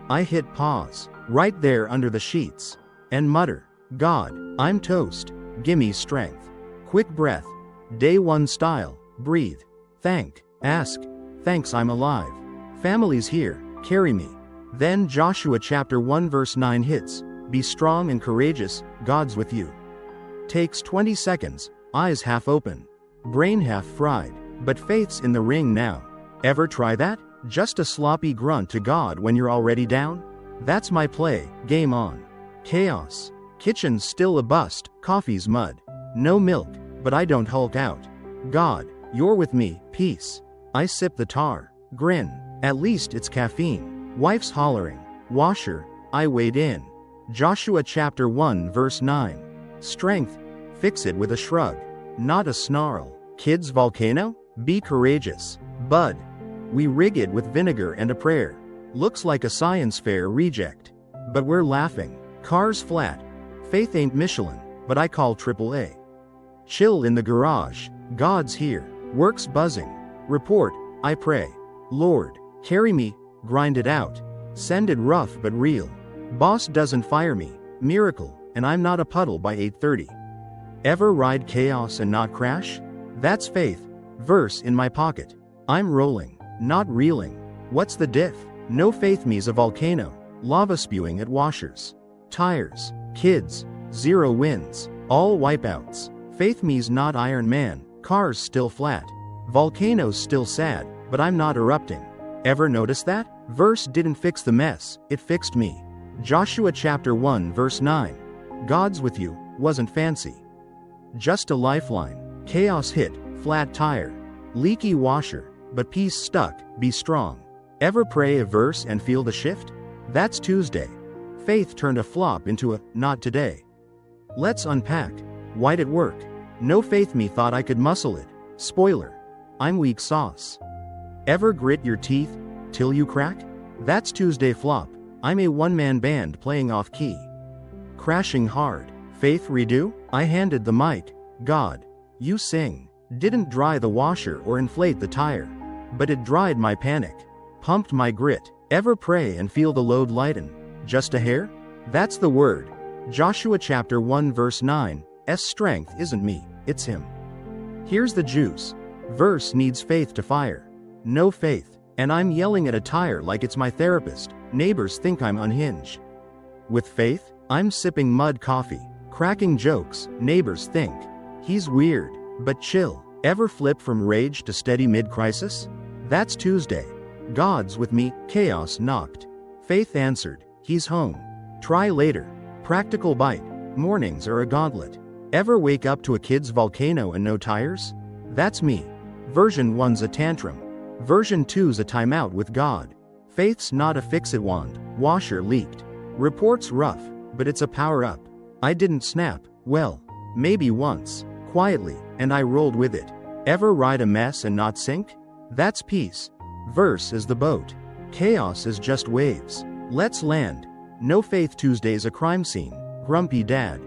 I hit pause, right there under the sheets, and mutter, God, I'm toast. Gimme strength. Quick breath. Day 1 style. Breathe. Thank. Ask. Thanks I'm alive. Family's here. Carry me. Then Joshua chapter 1 verse 9 hits. Be strong and courageous, God's with you. Takes 20 seconds, eyes half open, brain half fried, but faith's in the ring now. Ever try that? Just a sloppy grunt to God when you're already down? That's my play, game on. Chaos. Kitchen's still a bust, coffee's mud. No milk, but I don't hulk out. God, you're with me, peace. I sip the tar, grin. At least it's caffeine. Wife's hollering. Washer, I wade in. Joshua chapter 1 verse 9. Strength. Fix it with a shrug, not a snarl. Kids volcano? Be courageous. Bud. We rig it with vinegar and a prayer. Looks like a science fair reject. But we're laughing. Cars flat. Faith ain't Michelin, but I call AAA. Chill in the garage. God's here. Work's buzzing. Report. I pray. Lord, carry me. Grind it out. Send it rough but real. Boss doesn't fire me. Miracle. And I'm not a puddle by 8:30. Ever ride chaos and not crash? That's faith. Verse in my pocket. I'm rolling, not reeling. What's the diff? No faith me's a volcano. Lava spewing at washers. Tires. Kids. Zero wins. All wipeouts. Faith me's not Iron Man. Cars still flat. Volcanoes still sad, but I'm not erupting. Ever notice that? Verse didn't fix the mess, it fixed me. Joshua chapter 1 verse 9. God's with you, wasn't fancy. Just a lifeline. Chaos hit, flat tire. Leaky washer, but peace stuck, be strong. Ever pray a verse and feel the shift? That's Tuesday. Faith turned a flop into a not today. Let's unpack. Why'd it work? No faith me thought I could muscle it. Spoiler. I'm weak sauce. Ever grit your teeth till you crack? That's Tuesday flop. I'm a one-man band playing off key. Crashing hard. Faith redo? I handed the mic. God, you sing. Didn't dry the washer or inflate the tire. But it dried my panic. Pumped my grit. Ever pray and feel the load lighten? Just a hair? That's the word. Joshua chapter 1 verse 9. Strength isn't me, it's him. Here's the juice. Verse needs faith to fire. No faith. And I'm yelling at a tire like it's my therapist. Neighbors think I'm unhinged. With faith, I'm sipping mud coffee. Cracking jokes. Neighbors think he's weird, but chill. Ever flip from rage to steady mid-crisis? That's Tuesday. God's with me. Chaos knocked. Faith answered. He's home. Try later. Practical bite. Mornings are a gauntlet. Ever wake up to a kid's volcano and no tires? That's me. Version 1's a tantrum. Version 2's a timeout with God. Faith's not a fix-it wand. Washer leaked. Report's rough, but it's a power-up. I didn't snap. Well, maybe once. Quietly, and I rolled with it. Ever ride a mess and not sink? That's peace. Verse is the boat. Chaos is just waves. Let's land. No Faith Tuesday's a crime scene. Grumpy dad.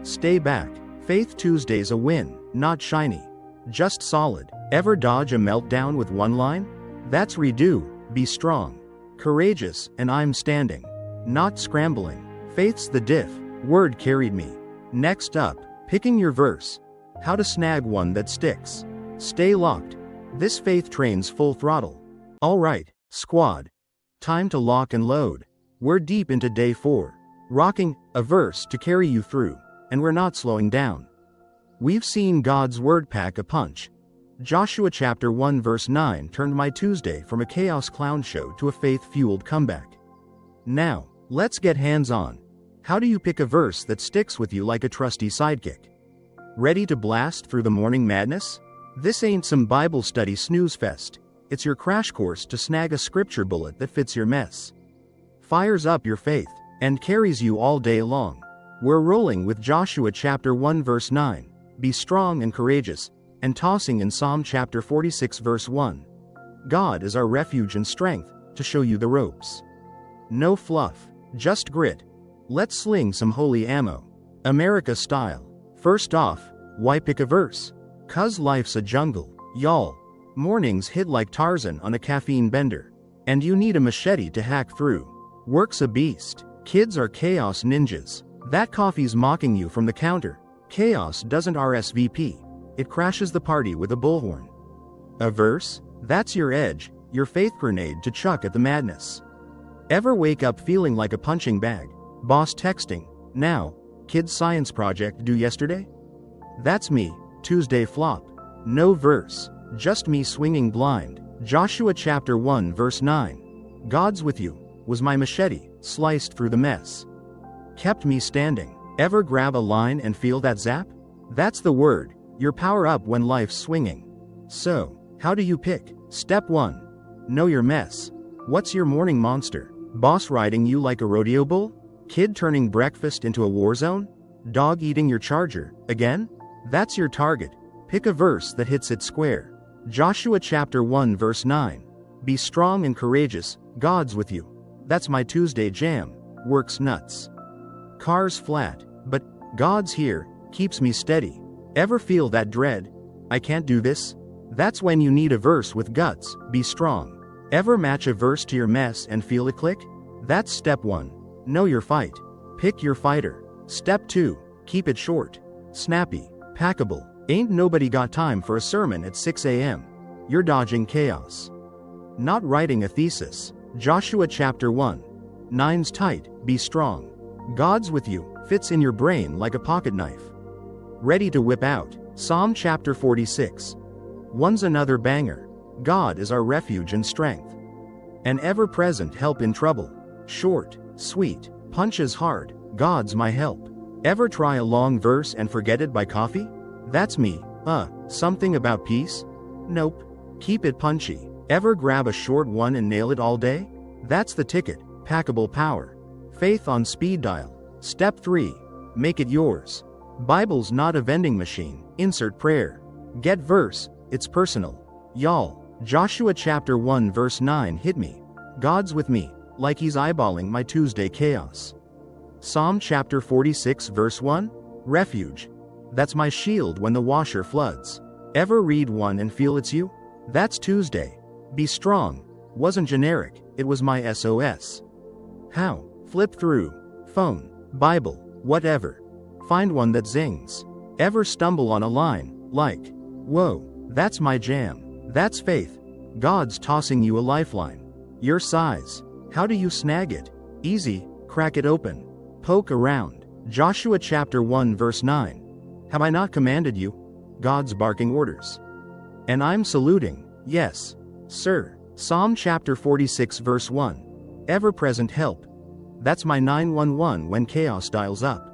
Stay back. Faith Tuesday's a win, not shiny. Just solid. Ever dodge a meltdown with one line? That's redo. Be strong. Courageous, and I'm standing. Not scrambling. Faith's the diff. Word carried me. Next up, picking your verse. How to snag one that sticks. Stay locked. This faith train's full throttle. Alright, squad. Time to lock and load. We're deep into day 4. Rocking a verse to carry you through, and we're not slowing down. We've seen God's word pack a punch. Joshua chapter 1 verse 9 turned my Tuesday from a chaos clown show to a faith-fueled comeback. Now, let's get hands-on. How do you pick a verse that sticks with you like a trusty sidekick? Ready to blast through the morning madness? This ain't some Bible study snooze fest. It's your crash course to snag a scripture bullet that fits your mess. Fires up your faith, and carries you all day long. We're rolling with Joshua chapter 1 verse 9. Be strong and courageous, and tossing in Psalm chapter 46 verse 1. God is our refuge and strength, to show you the ropes. No fluff, just grit. Let's sling some holy ammo. America style. First off, why pick a verse? 'Cause life's a jungle, y'all. Mornings hit like Tarzan on a caffeine bender. And you need a machete to hack through. Work's a beast. Kids are chaos ninjas. That coffee's mocking you from the counter. Chaos doesn't RSVP. It crashes the party with a bullhorn. A verse? That's your edge, your faith grenade to chuck at the madness. Ever wake up feeling like a punching bag? Boss texting, now, kids' science project due yesterday? That's me, Tuesday flop. No verse, just me swinging blind. Joshua chapter 1 verse 9. God's with you, was my machete, sliced through the mess. Kept me standing. Ever grab a line and feel that zap? That's the word, your power up when life's swinging. So, how do you pick? Step 1. Know your mess. What's your morning monster? Boss riding you like a rodeo bull? Kid turning breakfast into a war zone? Dog eating your charger, again? That's your target. Pick a verse that hits it square. Joshua chapter 1 verse 9. Be strong and courageous, God's with you. That's my Tuesday jam. Works nuts. Car's flat, but God's here, keeps me steady. Ever feel that dread? I can't do this? That's when you need a verse with guts, be strong. Ever match a verse to your mess and feel it click? That's step 1. Know your fight. Pick your fighter. Step 2. Keep it short. Snappy. Packable. Ain't nobody got time for a sermon at 6 a.m. You're dodging chaos. Not writing a thesis. Joshua chapter 1. 9's tight, be strong. God's with you, fits in your brain like a pocket knife. Ready to whip out. Psalm chapter 46. 1's another banger. God is our refuge and strength. An ever-present help in trouble. Short, sweet, punches hard, God's my help. Ever try a long verse and forget it by coffee? That's me. Something about peace? Nope. Keep it punchy. Ever grab a short one and nail it all day? That's the ticket. Packable power. Faith on speed dial. Step 3. Make it yours. Bible's not a vending machine. Insert prayer. Get verse. It's personal. Y'all. Joshua chapter 1 verse 9 hit me. God's with me, like he's eyeballing my Tuesday chaos. Psalm chapter 46 verse 1. Refuge. That's my shield when the washer floods. Ever read one and feel it's you? That's Tuesday. Be strong. Wasn't generic, it was my SOS. How? Flip through. Phone, Bible, whatever. Find one that zings. Ever stumble on a line, like, whoa, that's my jam. That's faith. God's tossing you a lifeline. Your size. How do you snag it? Easy, crack it open. Poke around. Joshua chapter 1 verse 9. Have I not commanded you? God's barking orders. And I'm saluting, yes, sir. Psalm chapter 46 verse 1. Ever-present help. That's my 911 when chaos dials up.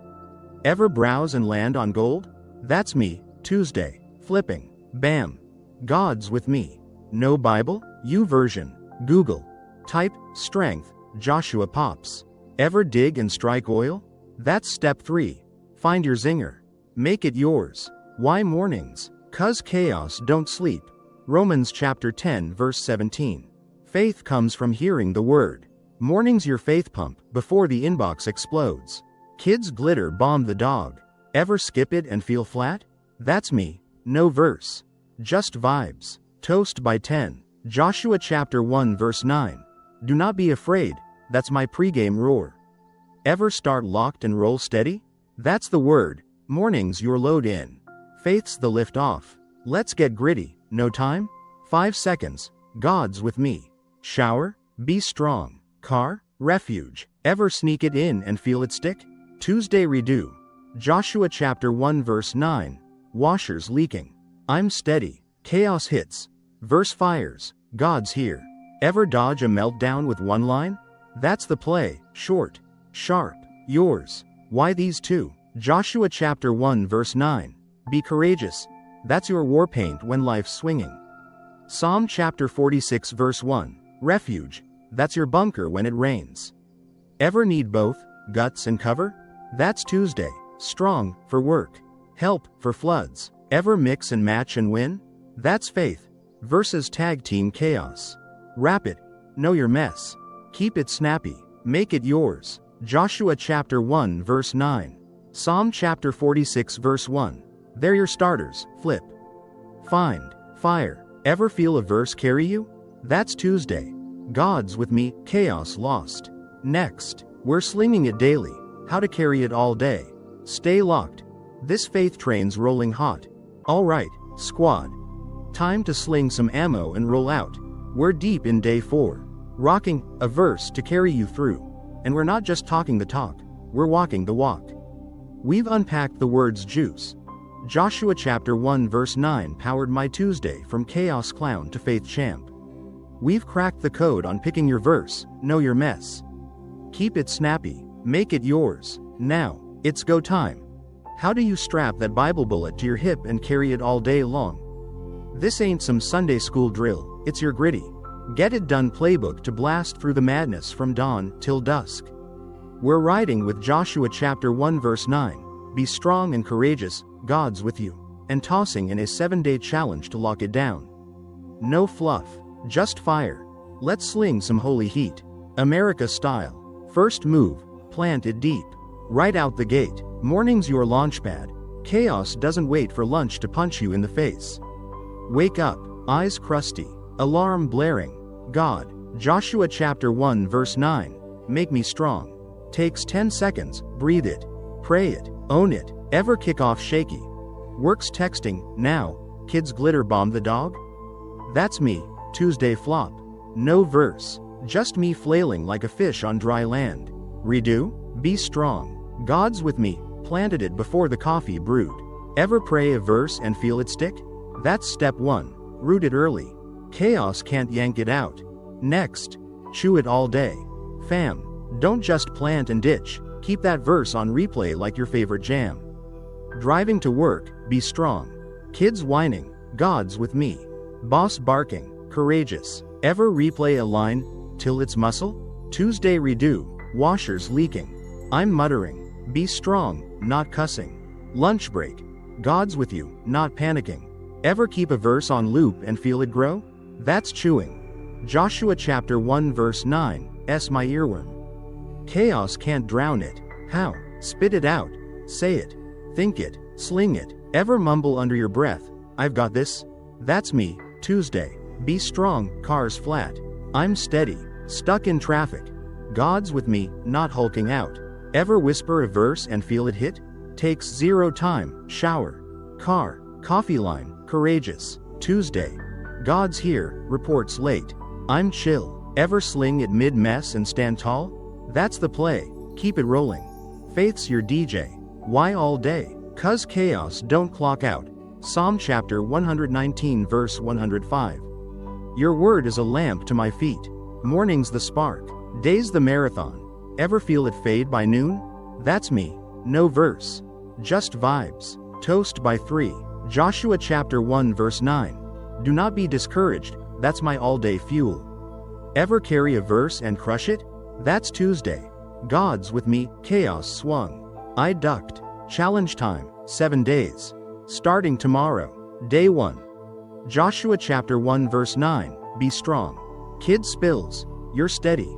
Ever browse and land on gold? That's me, Tuesday, flipping, bam. God's with me. No Bible? YouVersion, Google. Type, strength, Joshua pops. Ever dig and strike oil? That's step 3. Find your zinger. Make it yours. Why mornings? 'Cause chaos don't sleep. Romans chapter 10 verse 17. Faith comes from hearing the word. Morning's your faith pump before the inbox explodes. Kids glitter bomb the dog. Ever skip it and feel flat? That's me. No verse. Just vibes. Toast by 10. Joshua chapter 1 verse 9. Do not be afraid. That's my pregame roar. Ever start locked and roll steady? That's the word. Morning's your load in. Faith's the lift off. Let's get gritty. No time? 5 seconds. God's with me. Shower? Be strong. Car? Refuge. Ever sneak it in and feel it stick? Tuesday redo. Joshua chapter 1 verse 9. Washers leaking. I'm steady. Chaos hits. Verse fires. God's here. Ever dodge a meltdown with one line? That's the play. Short. Sharp. Yours. Why these two? Joshua chapter 1 verse 9. Be courageous. That's your war paint when life's swinging. Psalm chapter 46 verse 1. Refuge. That's your bunker when it rains. Ever need both, guts and cover? That's Tuesday. Strong, for work. Help, for floods. Ever mix and match and win? That's faith versus tag team chaos. Wrap it. Know your mess. Keep it snappy. Make it yours. Joshua chapter 1 verse 9. Psalm chapter 46 verse 1. They're your starters. Flip. Find. Fire. Ever feel a verse carry you? That's Tuesday. God's with me, chaos lost. Next, we're slinging it daily. How to carry it all day. Stay locked. This faith train's rolling hot. All right, squad. Time to sling some ammo and roll out. We're deep in day 4. Rocking a verse to carry you through. And we're not just talking the talk, we're walking the walk. We've unpacked the word's juice. Joshua chapter 1 verse 9 powered my Tuesday from chaos clown to faith champ. We've cracked the code on picking your verse. Know your mess. Keep it snappy. Make it yours. Now, it's go time. How do you strap that Bible bullet to your hip and carry it all day long? This ain't some Sunday school drill, it's your gritty, get it done playbook to blast through the madness from dawn till dusk. We're riding with Joshua chapter 1 verse 9. Be strong and courageous, God's with you, and tossing in a 7-day challenge to lock it down. No fluff, just fire. Let's sling some holy heat. America style. First move, plant it deep. Right out the gate. Morning's your launchpad. Chaos doesn't wait for lunch to punch you in the face. Wake up, eyes crusty, alarm blaring. God, Joshua chapter 1 verse 9. Make me strong. Takes 10 seconds, breathe it. Pray it, own it. Ever kick off shaky? Works texting, now, kids glitter bomb the dog? That's me, Tuesday flop. No verse, just me flailing like a fish on dry land. Redo, be strong. God's with me, planted it before the coffee brewed. Ever pray a verse and feel it stick? That's step 1, root it early. Chaos can't yank it out. Next, chew it all day. Fam, don't just plant and ditch, keep that verse on replay like your favorite jam. Driving to work, be strong. Kids whining, God's with me. Boss barking, courageous. Ever replay a line till it's muscle? Tuesday redo, washers leaking. I'm muttering, be strong, not cussing. Lunch break, God's with you, not panicking. Ever keep a verse on loop and feel it grow? That's chewing. Joshua chapter 1 verse 9, my earworm. Chaos can't drown it. How? Spit it out. Say it. Think it. Sling it. Ever mumble under your breath, I've got this? That's me, Tuesday. Be strong, cars flat. I'm steady, stuck in traffic. God's with me, not hulking out. Ever whisper a verse and feel it hit? Takes 0 time, shower. Car, coffee line, courageous. Tuesday. God's here, reports late. I'm chill. Ever sling it mid-mess and stand tall? That's the play, keep it rolling. Faith's your DJ. Why all day? 'Cause chaos don't clock out. Psalm chapter 119 verse 105. Your word is a lamp to my feet. Morning's the spark. Day's the marathon. Ever feel it fade by noon? That's me. No verse. Just vibes. Toast by 3. Joshua chapter 1 verse 9. Do not be discouraged, that's my all-day fuel. Ever carry a verse and crush it? That's Tuesday. God's with me, chaos swung. I ducked. Challenge time, 7 days. Starting tomorrow. Day 1. Joshua chapter 1 verse 9, be strong. Kid spills, you're steady.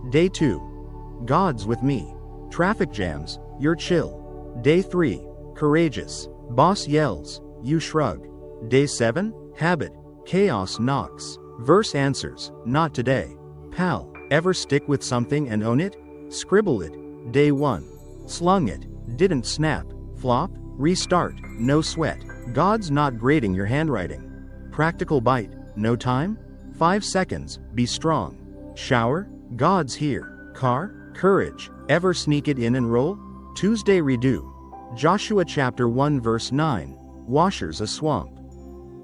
Day 2. God's with me. Traffic jams, you're chill. Day 3. Courageous. Boss yells, you shrug. Day 7. Habit. Chaos knocks. Verse answers, not today. Pal, ever stick with something and own it? Scribble it. Day 1. Slung it. Didn't snap. Flop. Restart. No sweat. God's not grading your handwriting. Practical bite. No time? 5 seconds. Be strong. Shower. God's here. Car. Courage. Ever sneak it in and roll? Tuesday redo. Joshua chapter 1 verse 9. Washers a swamp.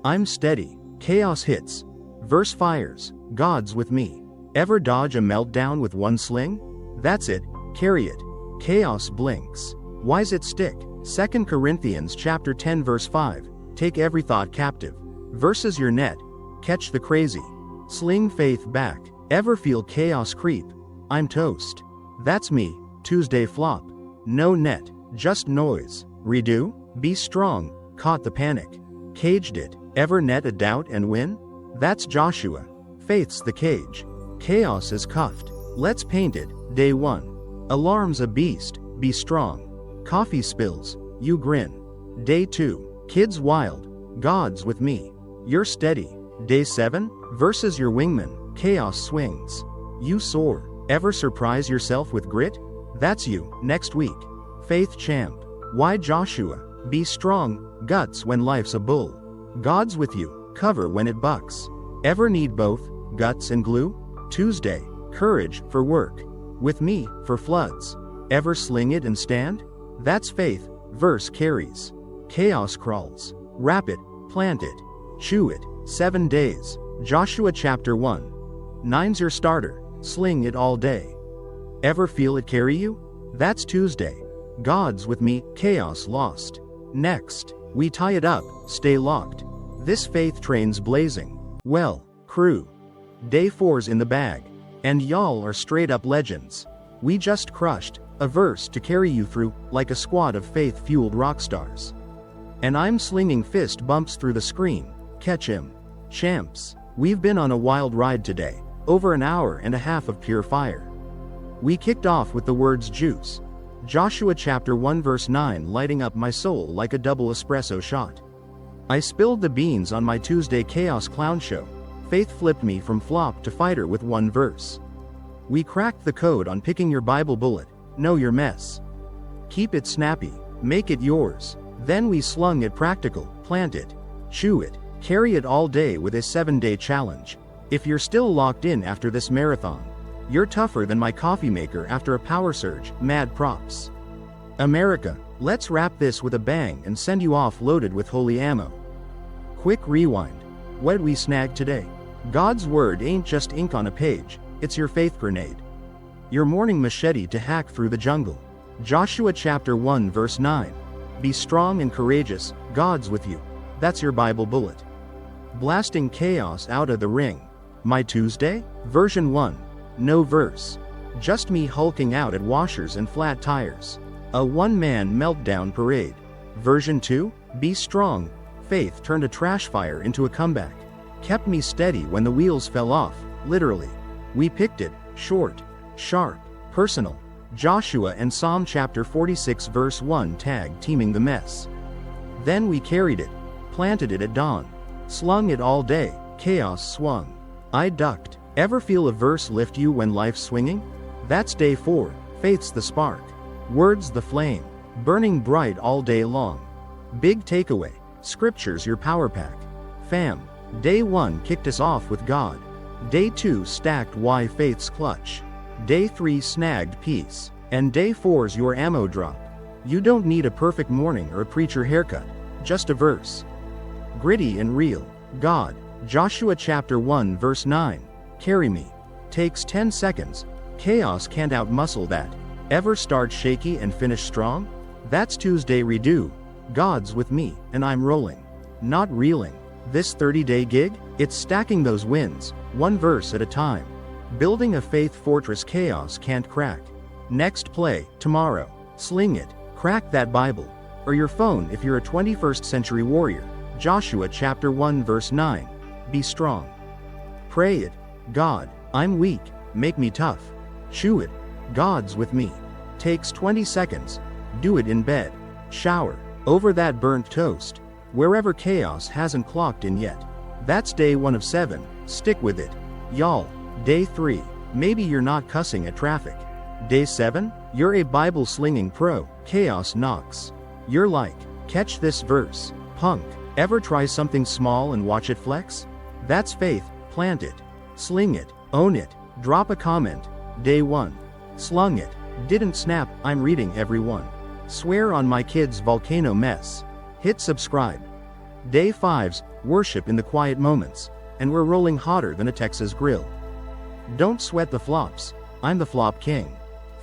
I'm steady. Chaos hits. Verse fires. God's with me. Ever dodge a meltdown with one sling? That's it. Carry it. Chaos blinks. Why's it stick? 2 Corinthians chapter 10 verse 5. Take every thought captive. Versus your net. Catch the crazy. Sling faith back. Ever feel chaos creep? I'm toast. That's me. Tuesday flop. No net. Just noise. Redo. Be strong. Caught the panic. Caged it, ever net a doubt and win? That's Joshua. Faith's the cage. Chaos is cuffed. Let's paint it. Day 1. Alarm's a beast, be strong. Coffee spills, you grin. Day 2. Kids wild, God's with me. You're steady. Day 7. Versus your wingman, chaos swings. You soar, ever surprise yourself with grit? That's you. Next week. Faith champ. Why Joshua? Be strong, guts when life's a bull. God's with you, cover when it bucks. Ever need both, guts and glue? Tuesday. Courage for work. With me, for floods. Ever sling it and stand? That's faith. Verse carries. Chaos crawls. Wrap it, plant it, chew it. 7 days. Joshua chapter 1. 9's your starter. Sling it all day. Ever feel it carry you? That's Tuesday. God's with me, chaos lost. Next, we tie it up, stay locked. This faith train's blazing. Well, crew. Day 4's in the bag. And y'all are straight up legends. We just crushed a verse to carry you through, like a squad of faith-fueled rock stars. And I'm slinging fist bumps through the screen. Catch him. Champs. We've been on a wild ride today. Over an hour and a half of pure fire. We kicked off with the words juice. Joshua chapter 1 verse 9 lighting up my soul like a double espresso shot. I spilled the beans on my Tuesday chaos clown show. Faith flipped me from flop to fighter with one verse. We cracked the code on picking your Bible bullet. Know your mess. Keep it snappy. Make it yours. Then we slung it practical. Plant it. Chew it. Carry it all day with a 7-day challenge. If you're still locked in after this marathon, you're tougher than my coffee maker after a power surge. Mad props. America, let's wrap this with a bang and send you off loaded with holy ammo. Quick rewind. What'd we snag today? God's word ain't just ink on a page, it's your faith grenade. Your morning machete to hack through the jungle. Joshua chapter 1 verse 9. Be strong and courageous, God's with you. That's your Bible bullet. Blasting chaos out of the ring. My Tuesday? Version 1. No verse. Just me hulking out at washers and flat tires. A one-man meltdown parade. Version 2. Be strong. Faith turned a trash fire into a comeback. Kept me steady when the wheels fell off, literally. We picked it, short, sharp, personal. Joshua and Psalm chapter 46 verse 1 tag teaming the mess. Then we carried it, planted it at dawn. Slung it all day, chaos swung. I ducked. Ever feel a verse lift you when life's swinging? That's day 4, faith's the spark. Words the flame, burning bright all day long. Big takeaway, scripture's your power pack. Fam, day 1 kicked us off with God. Day 2 stacked why faith's clutch. Day 3 snagged peace. And day 4's your ammo drop. You don't need a perfect morning or a preacher haircut, just a verse. Gritty and real, God. Joshua chapter 1 verse 9. Carry me. Takes 10 seconds. Chaos can't outmuscle that. Ever start shaky and finish strong? That's Tuesday redo. God's with me, and I'm rolling. Not reeling. This 30-day gig? It's stacking those wins, one verse at a time. Building a faith fortress chaos can't crack. Next play, tomorrow. Sling it. Crack that Bible. Or your phone if you're a 21st century warrior. Joshua chapter 1 verse 9. Be strong. Pray it. God, I'm weak, make me tough. Chew it. God's with me. Takes 20 seconds. Do it in bed. Shower. Over that burnt toast. Wherever chaos hasn't clocked in yet. That's day 1 of 7. Stick with it. Y'all. Day 3. Maybe you're not cussing at traffic. Day 7. You're a Bible slinging pro. Chaos knocks. You're like, catch this verse. Punk. Ever try something small and watch it flex? That's faith. Plant it. Sling it. Own it. Drop a comment. Day 1. Slung it. Didn't snap. I'm reading every one. Swear on my kid's volcano mess. Hit subscribe. Day 5's worship in the quiet moments. And we're rolling hotter than a Texas grill. Don't sweat the flops. I'm the flop king.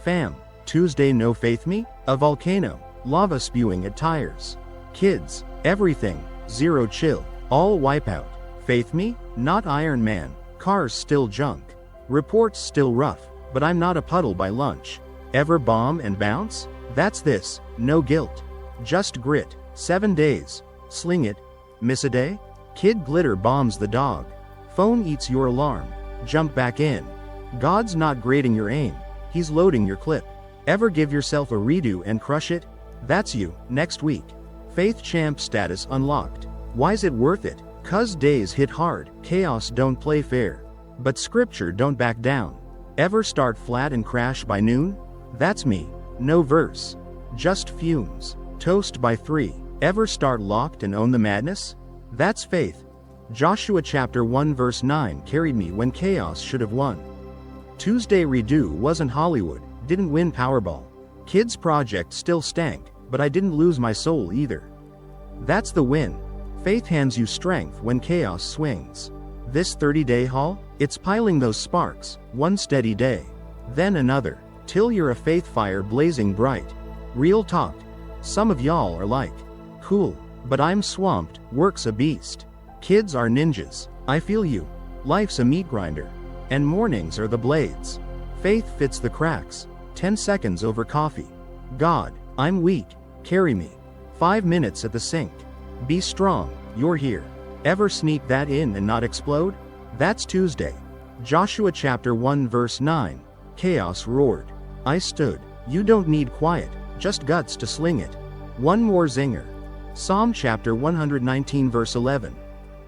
Fam, Tuesday no faith me? A volcano. Lava spewing at tires. Kids, everything. Zero chill. All wipeout. Faith me? Not Iron Man. Cars still junk. Reports still rough, but I'm not a puddle by lunch. Ever bomb and bounce? That's this. No guilt. Just grit. 7 days. Sling it. Miss a day? Kid glitter bombs the dog. Phone eats your alarm. Jump back in. God's not grading your aim. He's loading your clip. Ever give yourself a redo and crush it? That's you, next week. Faith champ status unlocked. Why's it worth it? 'Cause days hit hard, chaos don't play fair. But scripture don't back down. Ever start flat and crash by noon? That's me. No verse. Just fumes. Toast by 3. Ever start locked and own the madness? That's faith. Joshua chapter 1 verse 9 carried me when chaos should have won. Tuesday redo wasn't Hollywood, didn't win Powerball. Kids project still stank, but I didn't lose my soul either. That's the win. Faith hands you strength when chaos swings. This 30-day haul? It's piling those sparks, one steady day, then another, till you're a faith fire blazing bright. Real talk. Some of y'all are like, cool, but I'm swamped, work's a beast. Kids are ninjas. I feel you. Life's a meat grinder. And mornings are the blades. Faith fits the cracks. 10 seconds over coffee. God, I'm weak. Carry me. 5 minutes at the sink. Be strong, you're here. Ever sneak that in and not explode? That's Tuesday. Joshua chapter 1 verse 9. Chaos roared. I stood. You don't need quiet, just guts to sling it. One more zinger. Psalm chapter 119 verse 11.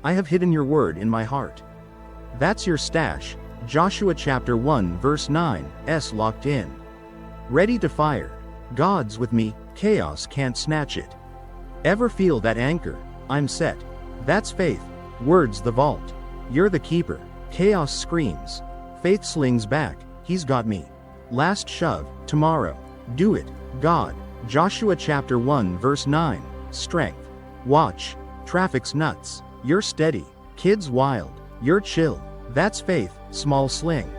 I have hidden your word in my heart. That's your stash. Joshua chapter 1 verse 9. S locked in. Ready to fire. God's with me, chaos can't snatch it. Ever feel that anchor? I'm set. That's faith. Words the vault. You're the keeper. Chaos screams. Faith slings back. He's got me. Last shove. Tomorrow. Do it. God. Joshua chapter 1 verse 9. Strength. Watch. Traffic's nuts. You're steady. Kids wild. You're chill. That's faith. Small sling.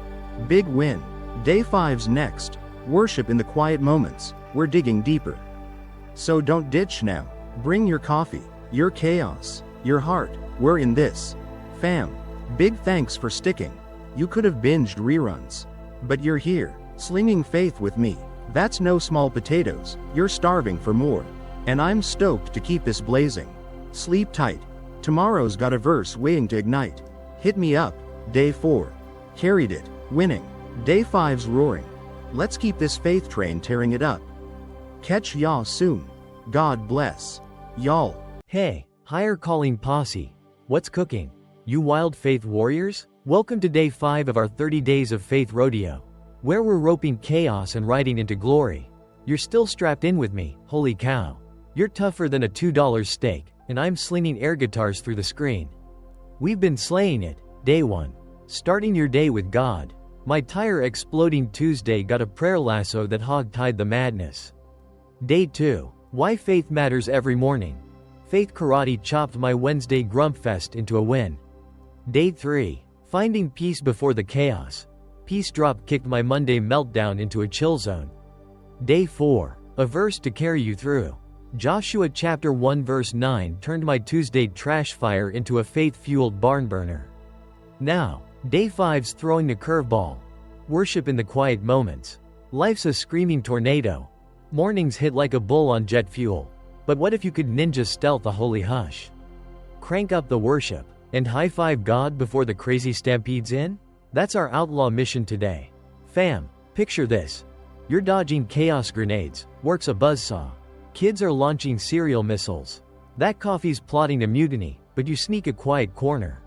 Big win. Day 5's next. Worship in the quiet moments. We're digging deeper. So don't ditch now. Bring your coffee, your chaos, your heart. We're in this. Fam. Big thanks for sticking. You could have binged reruns. But you're here, slinging faith with me. That's no small potatoes. You're starving for more. And I'm stoked to keep this blazing. Sleep tight. Tomorrow's got a verse waiting to ignite. Hit me up. Day 4. Carried it. Winning. Day 5's roaring. Let's keep this faith train tearing it up. Catch y'all soon. God bless. Y'all. Hey, higher calling posse. What's cooking? You wild faith warriors? Welcome to day 5 of our 30 Days of Faith rodeo, where we're roping chaos and riding into glory. You're still strapped in with me, holy cow. You're tougher than a $2 steak, and I'm slinging air guitars through the screen. We've been slaying it. Day 1. Starting your day with God. My tire exploding Tuesday got a prayer lasso that hog-tied the madness. Day 2. Why faith matters every morning. Faith karate chopped my Wednesday grump fest into a win. Day 3. Finding peace before the chaos. Peace drop kicked my Monday meltdown into a chill zone. Day 4. A verse to carry you through. Joshua chapter 1 verse 9 turned my Tuesday trash fire into a faith-fueled barn burner. Now, day 5's throwing the curveball. Worship in the quiet moments. Life's a screaming tornado. Mornings hit like a bull on jet fuel. But what if you could ninja stealth a holy hush? Crank up the worship, and high-five God before the crazy stampedes in? That's our outlaw mission today. Fam, picture this. You're dodging chaos grenades, work's a buzzsaw. Kids are launching cereal missiles. That coffee's plotting a mutiny, but you sneak a quiet corner.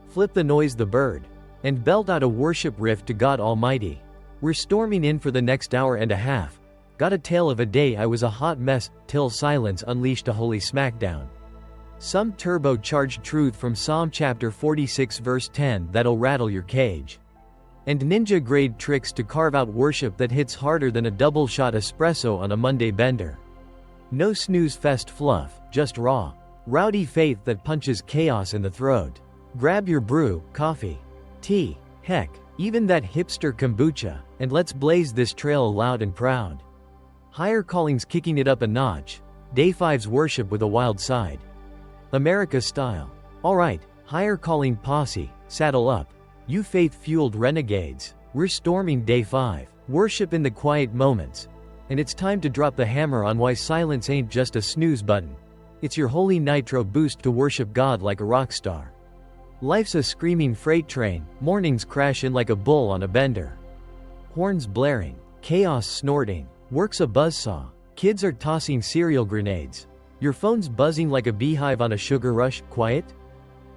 Flip the noise the bird, and belt out a worship riff to God Almighty. We're storming in for the next hour and a half. Got a tale of a day I was a hot mess, till silence unleashed a holy smackdown. Some turbocharged truth from Psalm chapter 46 verse 10 that'll rattle your cage. And ninja-grade tricks to carve out worship that hits harder than a double-shot espresso on a Monday bender. No snooze fest fluff, just raw, rowdy faith that punches chaos in the throat. Grab your brew, coffee, tea, heck, even that hipster kombucha, and let's blaze this trail loud and proud. Higher calling's kicking it up a notch. Day 5's worship with a wild side. America style. Alright, higher calling posse, saddle up. You faith-fueled renegades. We're storming day 5. Worship in the quiet moments. And it's time to drop the hammer on why silence ain't just a snooze button. It's your holy nitro boost to worship God like a rock star. Life's a screaming freight train, mornings crash in like a bull on a bender. Horns blaring, chaos snorting, work's a buzzsaw, kids are tossing cereal grenades. Your phone's buzzing like a beehive on a sugar rush, quiet?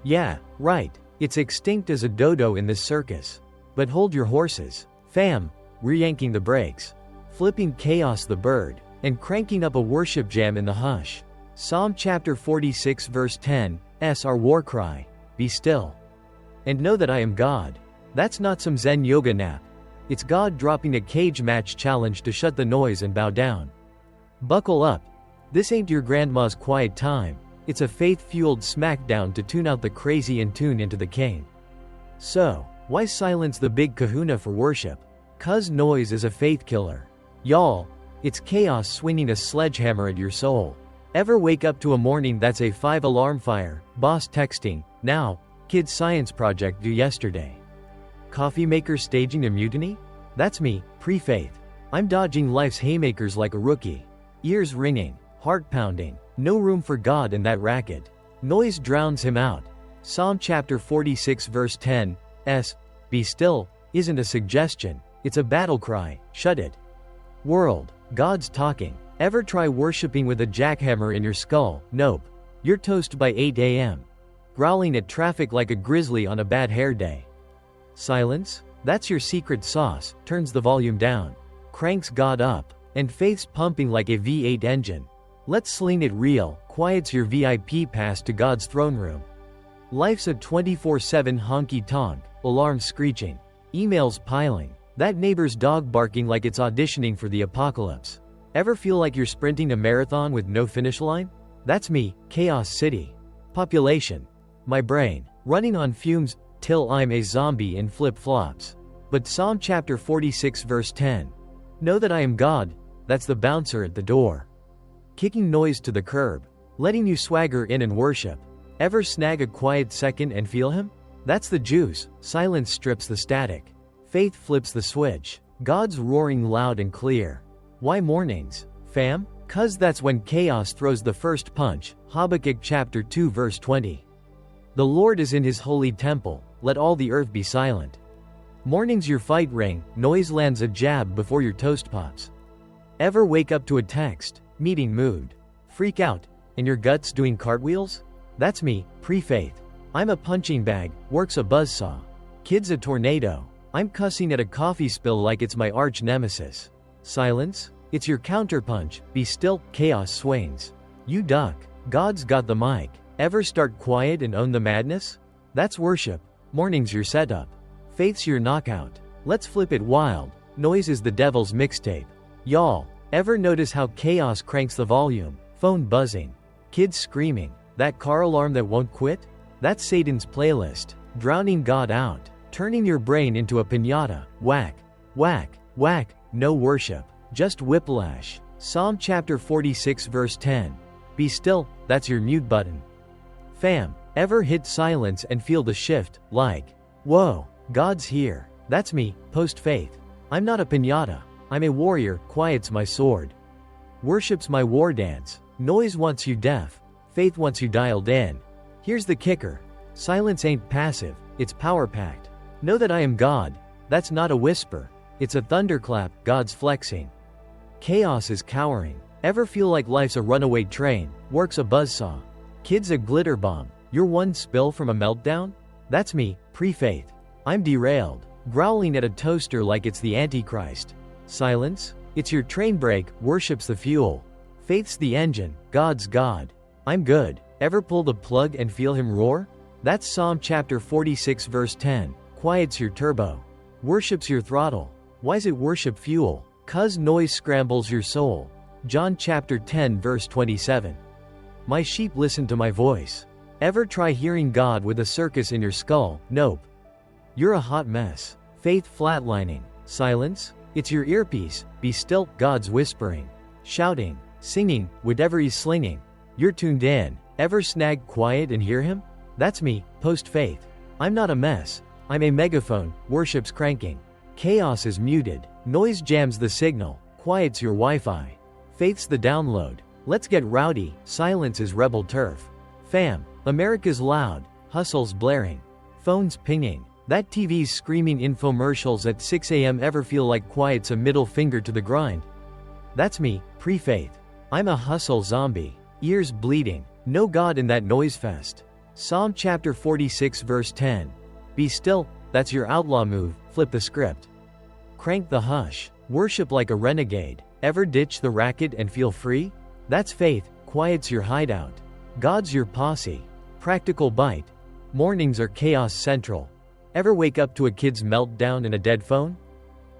Yeah, right, it's extinct as a dodo in this circus. But hold your horses, fam, we're yanking the brakes, flipping chaos the bird, and cranking up a worship jam in the hush. Psalm chapter 46 verse 10, our war cry, be still. And know that I am God. That's not some Zen yoga nap. It's God dropping a cage match challenge to shut the noise and bow down. Buckle up. This ain't your grandma's quiet time. It's a faith-fueled smackdown to tune out the crazy and tune into the king. So, why silence the big kahuna for worship? 'Cause noise is a faith killer. Y'all, it's chaos swinging a sledgehammer at your soul. Ever wake up to a morning that's a 5-alarm fire, boss texting, now, kids science project due yesterday? Coffee maker staging a mutiny? That's me, pre-faith. I'm dodging life's haymakers like a rookie. Ears ringing, heart pounding, no room for God in that racket. Noise drowns him out. Psalm chapter 46 verse 10, be still, isn't a suggestion, it's a battle cry, shut it. World, God's talking. Ever try worshiping with a jackhammer in your skull? Nope. You're toast by 8 a.m. Growling at traffic like a grizzly on a bad hair day. Silence? That's your secret sauce, turns the volume down, cranks God up, and faith's pumping like a V8 engine. Let's sling it real, quiets your VIP pass to God's throne room. Life's a 24/7 honky-tonk, alarms screeching, emails piling, that neighbor's dog barking like it's auditioning for the apocalypse. Ever feel like you're sprinting a marathon with no finish line? That's me, Chaos City. Population. My brain, running on fumes, till I'm a zombie in flip-flops. But Psalm chapter 46 verse 10. Know that I am God, that's the bouncer at the door. Kicking noise to the curb, letting you swagger in and worship. Ever snag a quiet second and feel him? That's the juice, silence strips the static. Faith flips the switch, God's roaring loud and clear. Why mornings, fam? 'Cause that's when chaos throws the first punch, Habakkuk chapter 2 verse 20. The Lord is in his holy temple, let all the earth be silent. Morning's your fight ring, noise lands a jab before your toast pops. Ever wake up to a text, meeting mood, freak out, and your gut's doing cartwheels? That's me, pre-faith. I'm a punching bag, work's a buzzsaw. Kid's a tornado, I'm cussing at a coffee spill like it's my arch nemesis. Silence? It's your counterpunch, be still, chaos swings. You duck, God's got the mic. Ever start quiet and own the madness? That's worship, morning's your setup. Faith's your knockout. Let's flip it wild, noise is the devil's mixtape. Y'all, ever notice how chaos cranks the volume, phone buzzing, kids screaming, that car alarm that won't quit? That's Satan's playlist, drowning God out, turning your brain into a piñata, whack, whack, whack, no worship, just whiplash. Psalm chapter 46 verse 10. Be still, that's your mute button. Fam, ever hit silence and feel the shift, like, whoa, God's here. That's me, post-faith. I'm not a piñata, I'm a warrior, quiet's my sword. Worship's my war dance, noise wants you deaf, faith wants you dialed in. Here's the kicker, silence ain't passive, it's power-packed. Know that I am God, that's not a whisper, it's a thunderclap, God's flexing. Chaos is cowering. Ever feel like life's a runaway train, work's a buzzsaw, kid's a glitter bomb, you're one spill from a meltdown? That's me, pre-faith. I'm derailed, growling at a toaster like it's the Antichrist. Silence? It's your train brake, worship's the fuel. Faith's the engine, God's God. I'm good. Ever pull the plug and feel him roar? That's Psalm chapter 46 verse 10. Quiet's your turbo. Worship's your throttle. Why's it worship fuel? 'Cause noise scrambles your soul. John chapter 10 verse 27. My sheep listen to my voice. Ever try hearing God with a circus in your skull? Nope. You're a hot mess. Faith flatlining. Silence? It's your earpiece. Be still, God's whispering. Shouting, singing, whatever he's slinging. You're tuned in. Ever snag quiet and hear him? That's me, post-faith. I'm not a mess. I'm a megaphone, worship's cranking. Chaos is muted. Noise jams the signal. Quiet's your Wi-Fi. Faith's the download. Let's get rowdy, silence is rebel turf. Fam, America's loud, hustle's blaring. Phones pinging. That TV's screaming infomercials at 6 a.m. Ever feel like quiet's a middle finger to the grind? That's me, pre-faith. I'm a hustle zombie. Ears bleeding. No God in that noise fest. Psalm chapter 46 verse 10. Be still, that's your outlaw move, flip the script. Crank the hush. Worship like a renegade. Ever ditch the racket and feel free? That's faith, quiet's your hideout. God's your posse. Practical bite. Mornings are chaos central. Ever wake up to a kid's meltdown and a dead phone?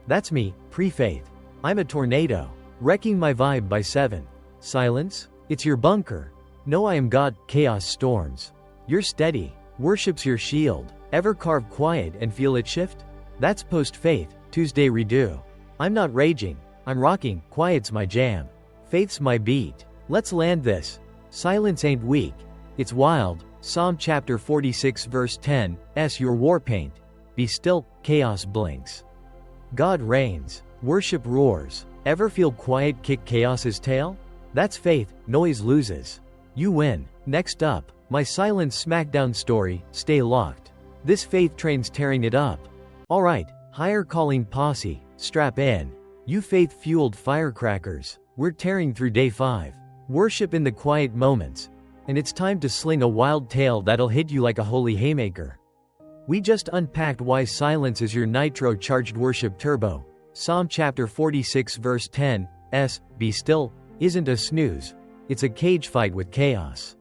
That's me, pre-faith. I'm a tornado. Wrecking my vibe by 7. Silence? It's your bunker. No, I am God, chaos storms. You're steady. Worship's your shield. Ever carve quiet and feel it shift? That's post-faith, Tuesday redo. I'm not raging. I'm rocking, quiet's my jam. Faith's my beat. Let's land this. Silence ain't weak. It's wild. Psalm chapter 46 verse 10, your war paint. Be still, chaos blinks. God reigns. Worship roars. Ever feel quiet kick chaos's tail? That's faith, noise loses. You win. Next up, my silent smackdown story, stay locked. This faith train's tearing it up. Alright, higher calling posse, strap in. You faith-fueled firecrackers, we're tearing through day 5. Worship in the quiet moments. And it's time to sling a wild tale that'll hit you like a holy haymaker. We just unpacked why silence is your nitro-charged worship turbo. Psalm chapter 46 verse 10, be still, isn't a snooze. It's a cage fight with chaos.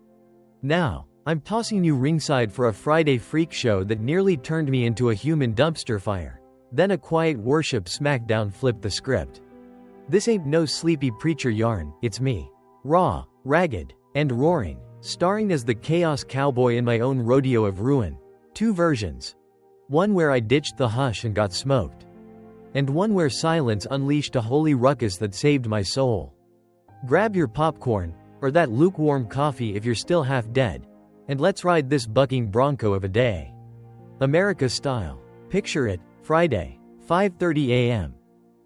Now, I'm tossing you ringside for a Friday freak show that nearly turned me into a human dumpster fire. Then a quiet worship smackdown flipped the script. This ain't no sleepy preacher yarn, it's me. Raw, ragged, and roaring. Starring as the chaos cowboy in my own rodeo of ruin. 2 versions. One where I ditched the hush and got smoked. And one where silence unleashed a holy ruckus that saved my soul. Grab your popcorn, or that lukewarm coffee if you're still half dead, and let's ride this bucking bronco of a day. America style. Picture it, Friday, 5:30 a.m.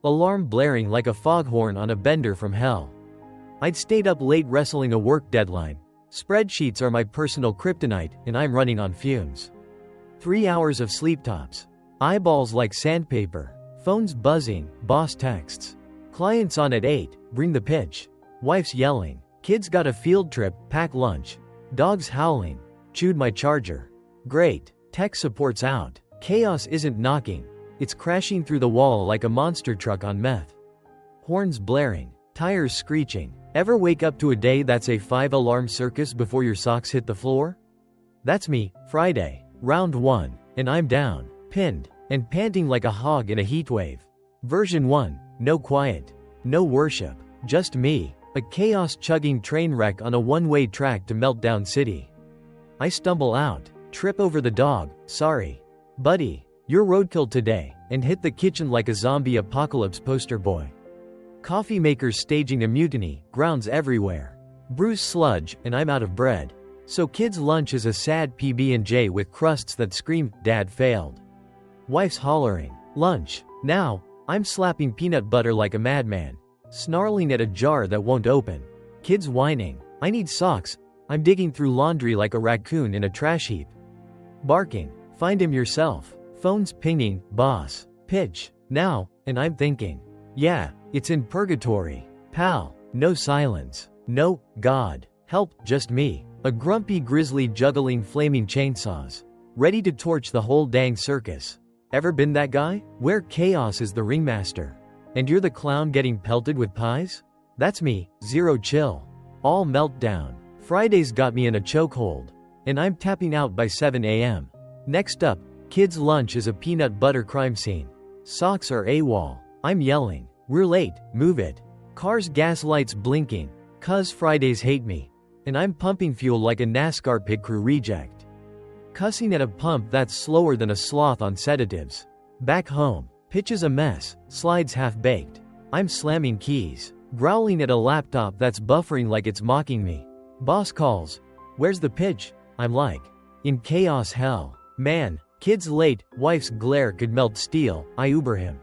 Alarm blaring like a foghorn on a bender from hell. I'd stayed up late wrestling a work deadline. Spreadsheets are my personal kryptonite, and I'm running on fumes. 3 hours of sleep tops. Eyeballs like sandpaper. Phones buzzing, boss texts. Clients on at 8, bring the pitch. Wife's yelling. Kids got a field trip, pack lunch. Dogs howling. Chewed my charger. Great. Tech support's out. Chaos isn't knocking. It's crashing through the wall like a monster truck on meth. Horns blaring. Tires screeching. Ever wake up to a day that's a 5-alarm circus before your socks hit the floor? That's me, Friday, round 1, and I'm down, pinned, and panting like a hog in a heatwave. Version 1, no quiet, no worship, just me, a chaos-chugging train wreck on a one-way track to Meltdown City. I stumble out, trip over the dog, sorry. Buddy, you're roadkill today, and hit the kitchen like a zombie apocalypse poster boy. Coffee makers staging a mutiny, grounds everywhere. Bruise sludge, and I'm out of bread. So kids' lunch is a sad PB&J with crusts that scream, Dad failed. Wife's hollering, lunch. Now, I'm slapping peanut butter like a madman. Snarling at a jar that won't open. Kids whining, I need socks. I'm digging through laundry like a raccoon in a trash heap. Barking, find him yourself. Phones pinging, boss. Pitch, now, and I'm thinking. Yeah, it's in purgatory. Pal, no silence. No, God. Help, just me. A grumpy grizzly juggling flaming chainsaws. Ready to torch the whole dang circus. Ever been that guy? Where chaos is the ringmaster. And you're the clown getting pelted with pies? That's me, zero chill. All meltdown. Friday's got me in a chokehold. And I'm tapping out by 7 a.m. Next up, kids' lunch is a peanut butter crime scene. Socks are AWOL. I'm yelling, we're late, move it. Cars' gas lights blinking, 'cause Fridays hate me. And I'm pumping fuel like a NASCAR pit crew reject. Cussing at a pump that's slower than a sloth on sedatives. Back home, pitch is a mess, slides half-baked. I'm slamming keys, growling at a laptop that's buffering like it's mocking me. Boss calls, where's the pitch? I'm like, in chaos hell. Man, kid's late, wife's glare could melt steel, I Uber him.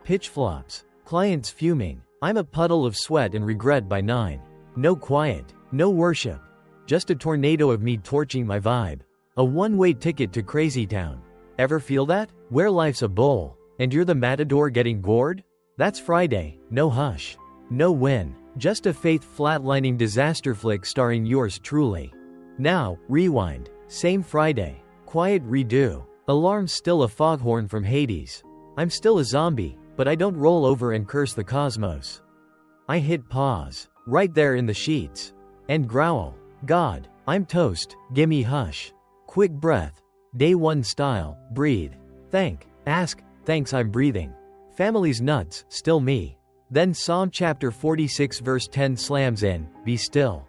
Pitch flops, clients fuming, I'm a puddle of sweat and regret by 9. No quiet, no worship. Just a tornado of me torching my vibe. A one-way ticket to Crazy Town. Ever feel that? Where life's a bowl, and you're the matador getting gored? That's Friday, no hush. No win, just a faith flatlining disaster flick starring yours truly. Now, rewind. Same Friday. Quiet redo. Alarm still a foghorn from Hades. I'm still a zombie, but I don't roll over and curse the cosmos. I hit pause, right there in the sheets. And growl. God, I'm toast, gimme hush. Quick breath. Day 1 style, breathe. Thank, ask, thanks I'm breathing. Family's nuts, still me. Then Psalm chapter 46 verse 10 slams in, be still.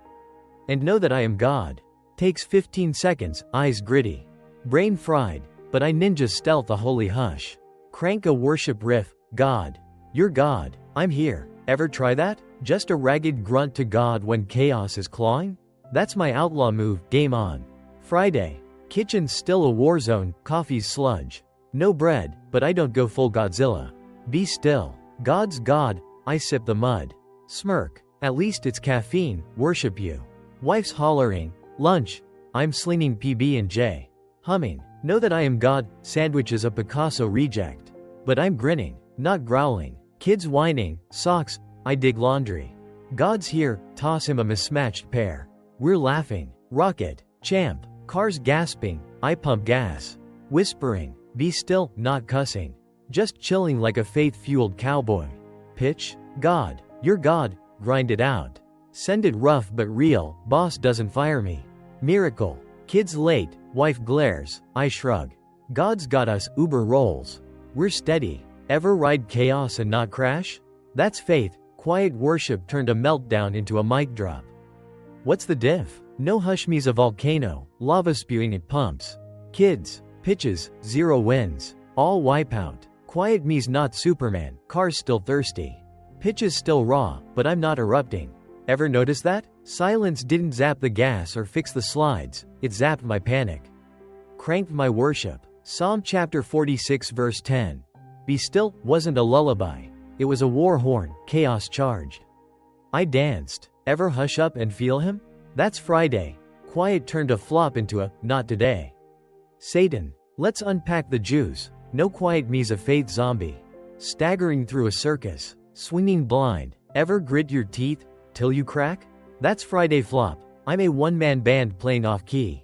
And know that I am God. Takes 15 seconds, eyes gritty. Brain fried, but I ninja stealth a holy hush. Crank a worship riff, God. You're God, I'm here. Ever try that? Just a ragged grunt to God when chaos is clawing? That's my outlaw move, game on. Friday. Kitchen's still a war zone, coffee's sludge. No bread, but I don't go full Godzilla. Be still. God's God, I sip the mud. Smirk. At least it's caffeine, worship you. Wife's hollering. Lunch. I'm slinging PB&J. Humming. Know that I am God, sandwich is a Picasso reject. But I'm grinning, not growling. Kids whining, socks, I dig laundry. God's here, toss him a mismatched pair. We're laughing. Rocket. Champ. Cars gasping, I pump gas. Whispering. Be still, not cussing. Just chilling like a faith-fueled cowboy. Pitch. God. You're God, grind it out. Send it rough but real, boss doesn't fire me. Miracle. Kids late, wife glares, I shrug. God's got us, Uber rolls. We're steady. Ever ride chaos and not crash? That's faith. Quiet worship turned a meltdown into a mic drop. What's the diff? No hush me's a volcano, lava spewing at pumps. Kids, pitches, 0 wins. All wipeout. Quiet me's not Superman, car's still thirsty. Pitches still raw, but I'm not erupting. Ever notice that? Silence didn't zap the gas or fix the slides, it zapped my panic. Cranked my worship. Psalm chapter 46 verse 10. Be still wasn't a lullaby. It was a war horn, chaos charged. I danced. Ever hush up and feel him? That's Friday. Quiet turned a flop into a, not today. Satan. Let's unpack the juice. No quiet me's a faith zombie. Staggering through a circus. Swinging blind. Ever grit your teeth till you crack? That's Friday flop. I'm a one-man band playing off-key.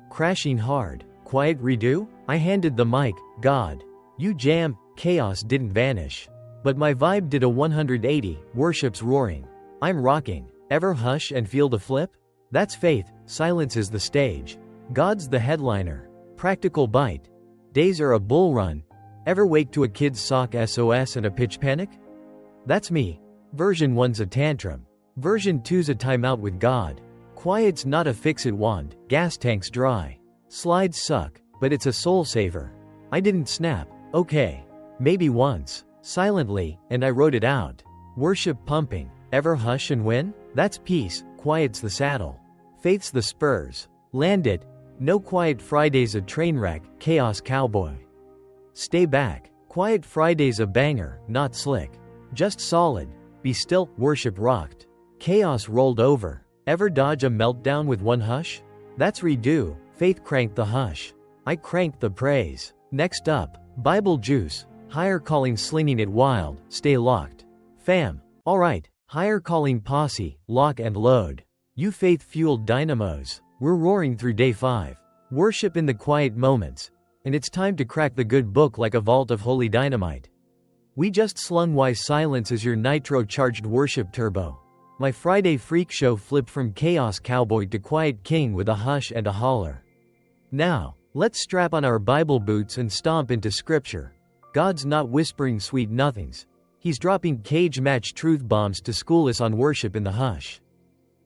Crashing hard. Quiet redo? I handed the mic, God. You jam, chaos didn't vanish. But my vibe did a 180, worship's roaring. I'm rocking. Ever hush and feel the flip? That's faith, silence is the stage. God's the headliner. Practical bite. Days are a bull run. Ever wake to a kid's sock SOS and a pitch panic? That's me. Version 1's a tantrum. Version 2's a timeout with God. Quiet's not a fix-it wand, gas tank's dry. Slides suck, but it's a soul saver. I didn't snap, okay. Maybe once. Silently, and I wrote it out. Worship pumping. Ever hush and win? That's peace, quiet's the saddle. Faith's the spurs. Land it. No quiet Friday's a train wreck, chaos cowboy. Stay back. Quiet Friday's a banger, not slick. Just solid. Be still, worship rocked. Chaos rolled over. Ever dodge a meltdown with one hush? That's redo. Faith cranked the hush. I cranked the praise. Next up, Bible juice. Higher calling slinging it wild, stay locked. Fam. Alright, higher calling posse, lock and load. You faith-fueled dynamos. We're roaring through day 5. Worship in the quiet moments. And it's time to crack the good book like a vault of holy dynamite. We just slung why silence is your nitro-charged worship turbo. My Friday freak show flipped from chaos cowboy to quiet king with a hush and a holler. Now, let's strap on our Bible boots and stomp into scripture. God's not whispering sweet nothings. He's dropping cage match truth bombs to school us on worship in the hush.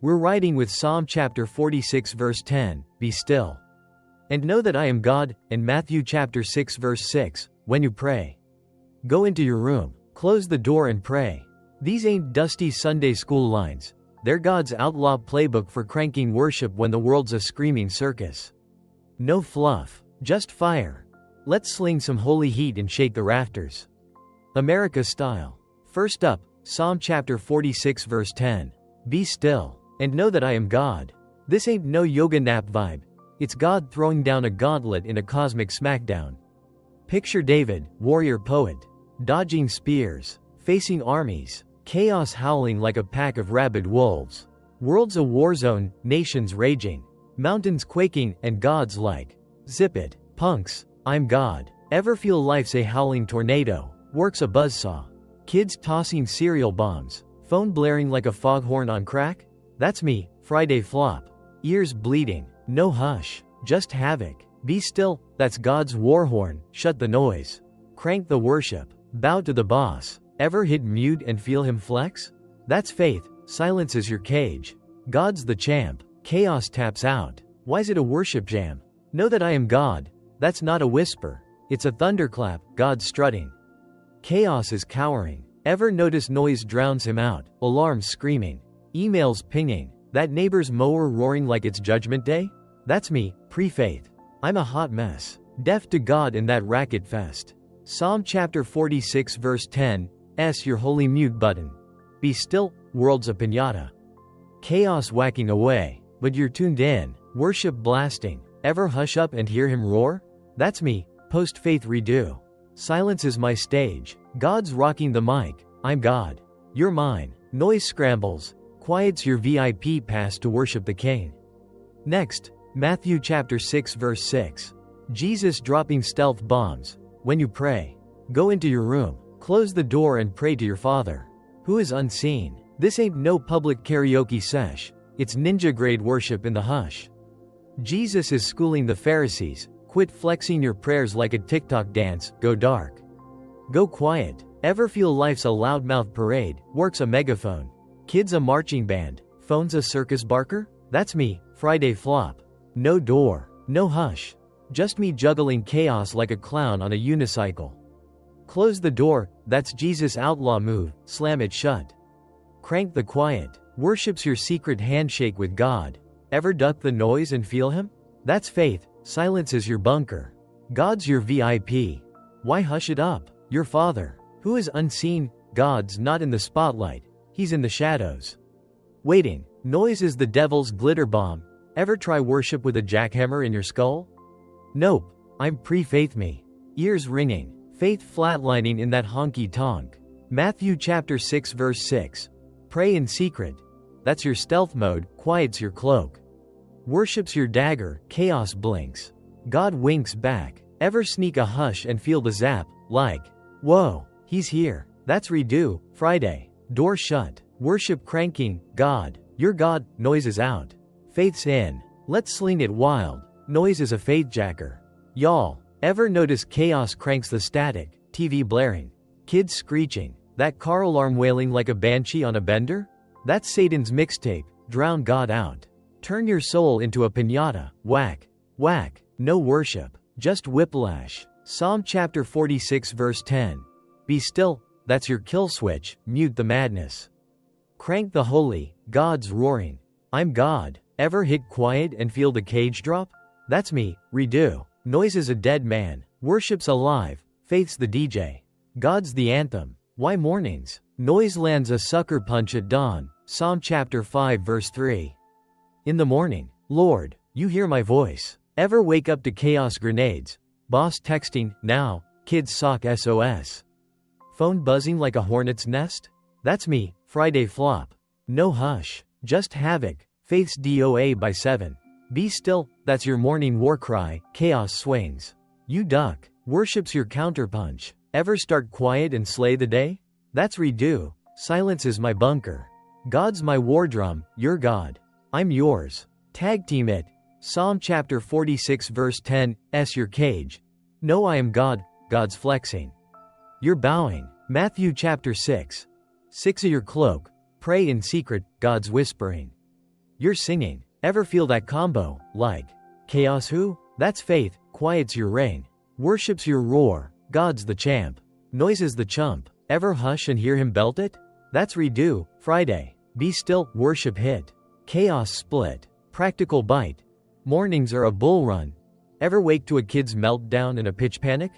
We're riding with Psalm chapter 46 verse 10, be still. And know that I am God, and Matthew chapter 6 verse 6, when you pray. Go into your room, close the door and pray. These ain't dusty Sunday school lines. They're God's outlaw playbook for cranking worship when the world's a screaming circus. No fluff, just fire. Let's sling some holy heat and shake the rafters. America style. First up, Psalm chapter 46 verse 10. Be still, and know that I am God. This ain't no yoga nap vibe. It's God throwing down a gauntlet in a cosmic smackdown. Picture David, warrior poet, dodging spears, facing armies, chaos howling like a pack of rabid wolves. World's a war zone, nations raging, mountains quaking, and God's like, zip it, punks, I'm God. Ever feel life's a howling tornado, works a buzzsaw, kids tossing cereal bombs, phone blaring like a foghorn on crack? That's me, Friday flop. Ears bleeding, no hush, just havoc. Be still, that's God's war horn, shut the noise. Crank the worship, bow to the boss. Ever hit mute and feel him flex? That's faith, silence is your cage. God's the champ, chaos taps out. Why's it a worship jam? Know that I am God, that's not a whisper. It's a thunderclap, God strutting. Chaos is cowering. Ever notice noise drowns him out, alarms screaming, emails pinging, that neighbor's mower roaring like it's judgment day? That's me, pre-faith. I'm a hot mess, deaf to God in that racket fest. Psalm chapter 46 verse 10, your holy mute button. Be still, world's a piñata. Chaos whacking away, but you're tuned in, worship blasting. Ever hush up and hear him roar? That's me, post-faith redo. Silence is my stage, God's rocking the mic, I'm God. You're mine. Noise scrambles, quiet's your VIP pass to worship the King. Next, Matthew chapter 6 verse 6. Jesus dropping stealth bombs. When you pray, go into your room, close the door and pray to your Father, who is unseen. This ain't no public karaoke sesh, it's ninja grade worship in the hush. Jesus is schooling the Pharisees, quit flexing your prayers like a TikTok dance, go dark. Go quiet. Ever feel life's a loudmouth parade, works a megaphone, kids a marching band, phones a circus barker? That's me, Friday flop. No door, no hush. Just me juggling chaos like a clown on a unicycle. Close the door, that's Jesus' outlaw move, slam it shut. Crank the quiet, worship's your secret handshake with God. Ever duck the noise and feel him? That's faith, silence is your bunker. God's your VIP. Why hush it up? Your Father, who is unseen, God's not in the spotlight, he's in the shadows. Waiting, noise is the devil's glitter bomb. Ever try worship with a jackhammer in your skull? Nope, I'm pre-faith me. Ears ringing, faith flatlining in that honky tonk. Matthew chapter 6 verse 6. Pray in secret. That's your stealth mode, quiet's your cloak. Worship's your dagger, chaos blinks. God winks back. Ever sneak a hush and feel the zap, like, whoa, he's here. That's redo, Friday. Door shut. Worship cranking, God, you're God, noise is out. Faith's in. Let's sling it wild. Noise is a faith jacker. Y'all, ever notice chaos cranks the static, TV blaring, kids screeching, that car alarm wailing like a banshee on a bender? That's Satan's mixtape, drown God out. Turn your soul into a piñata, whack, whack, no worship, just whiplash. Psalm chapter 46 verse 10. Be still, that's your kill switch, mute the madness. Crank the holy, God's roaring. I'm God. Ever hit quiet and feel the cage drop? That's me, redo. Noise is a dead man, worship's alive, faith's the DJ. God's the anthem. Why mornings? Noise lands a sucker punch at dawn. Psalm chapter 5 verse 3. In the morning, Lord, you hear my voice. Ever wake up to chaos grenades? Boss texting, now, kids sock SOS. Phone buzzing like a hornet's nest? That's me, Friday flop. No hush, just havoc, faith's DOA by 7. Be still, that's your morning war cry, chaos swings. You duck, worship's your counterpunch. Ever start quiet and slay the day? That's redo, silence is my bunker. God's my war drum, you're God. I'm yours. Tag team it. Psalm chapter 46 verse 10, your cage. No, I am God, God's flexing. You're bowing. Matthew chapter 6. 6 of your cloak. Pray in secret, God's whispering. You're singing. Ever feel that combo, like, chaos who? That's faith, quiet's your reign. Worship's your roar, God's the champ. Noise is the chump. Ever hush and hear him belt it? That's redo, Friday. Be still, worship hit. Chaos split. Practical bite. Mornings are a bull run. Ever wake to a kid's meltdown in a pitch panic?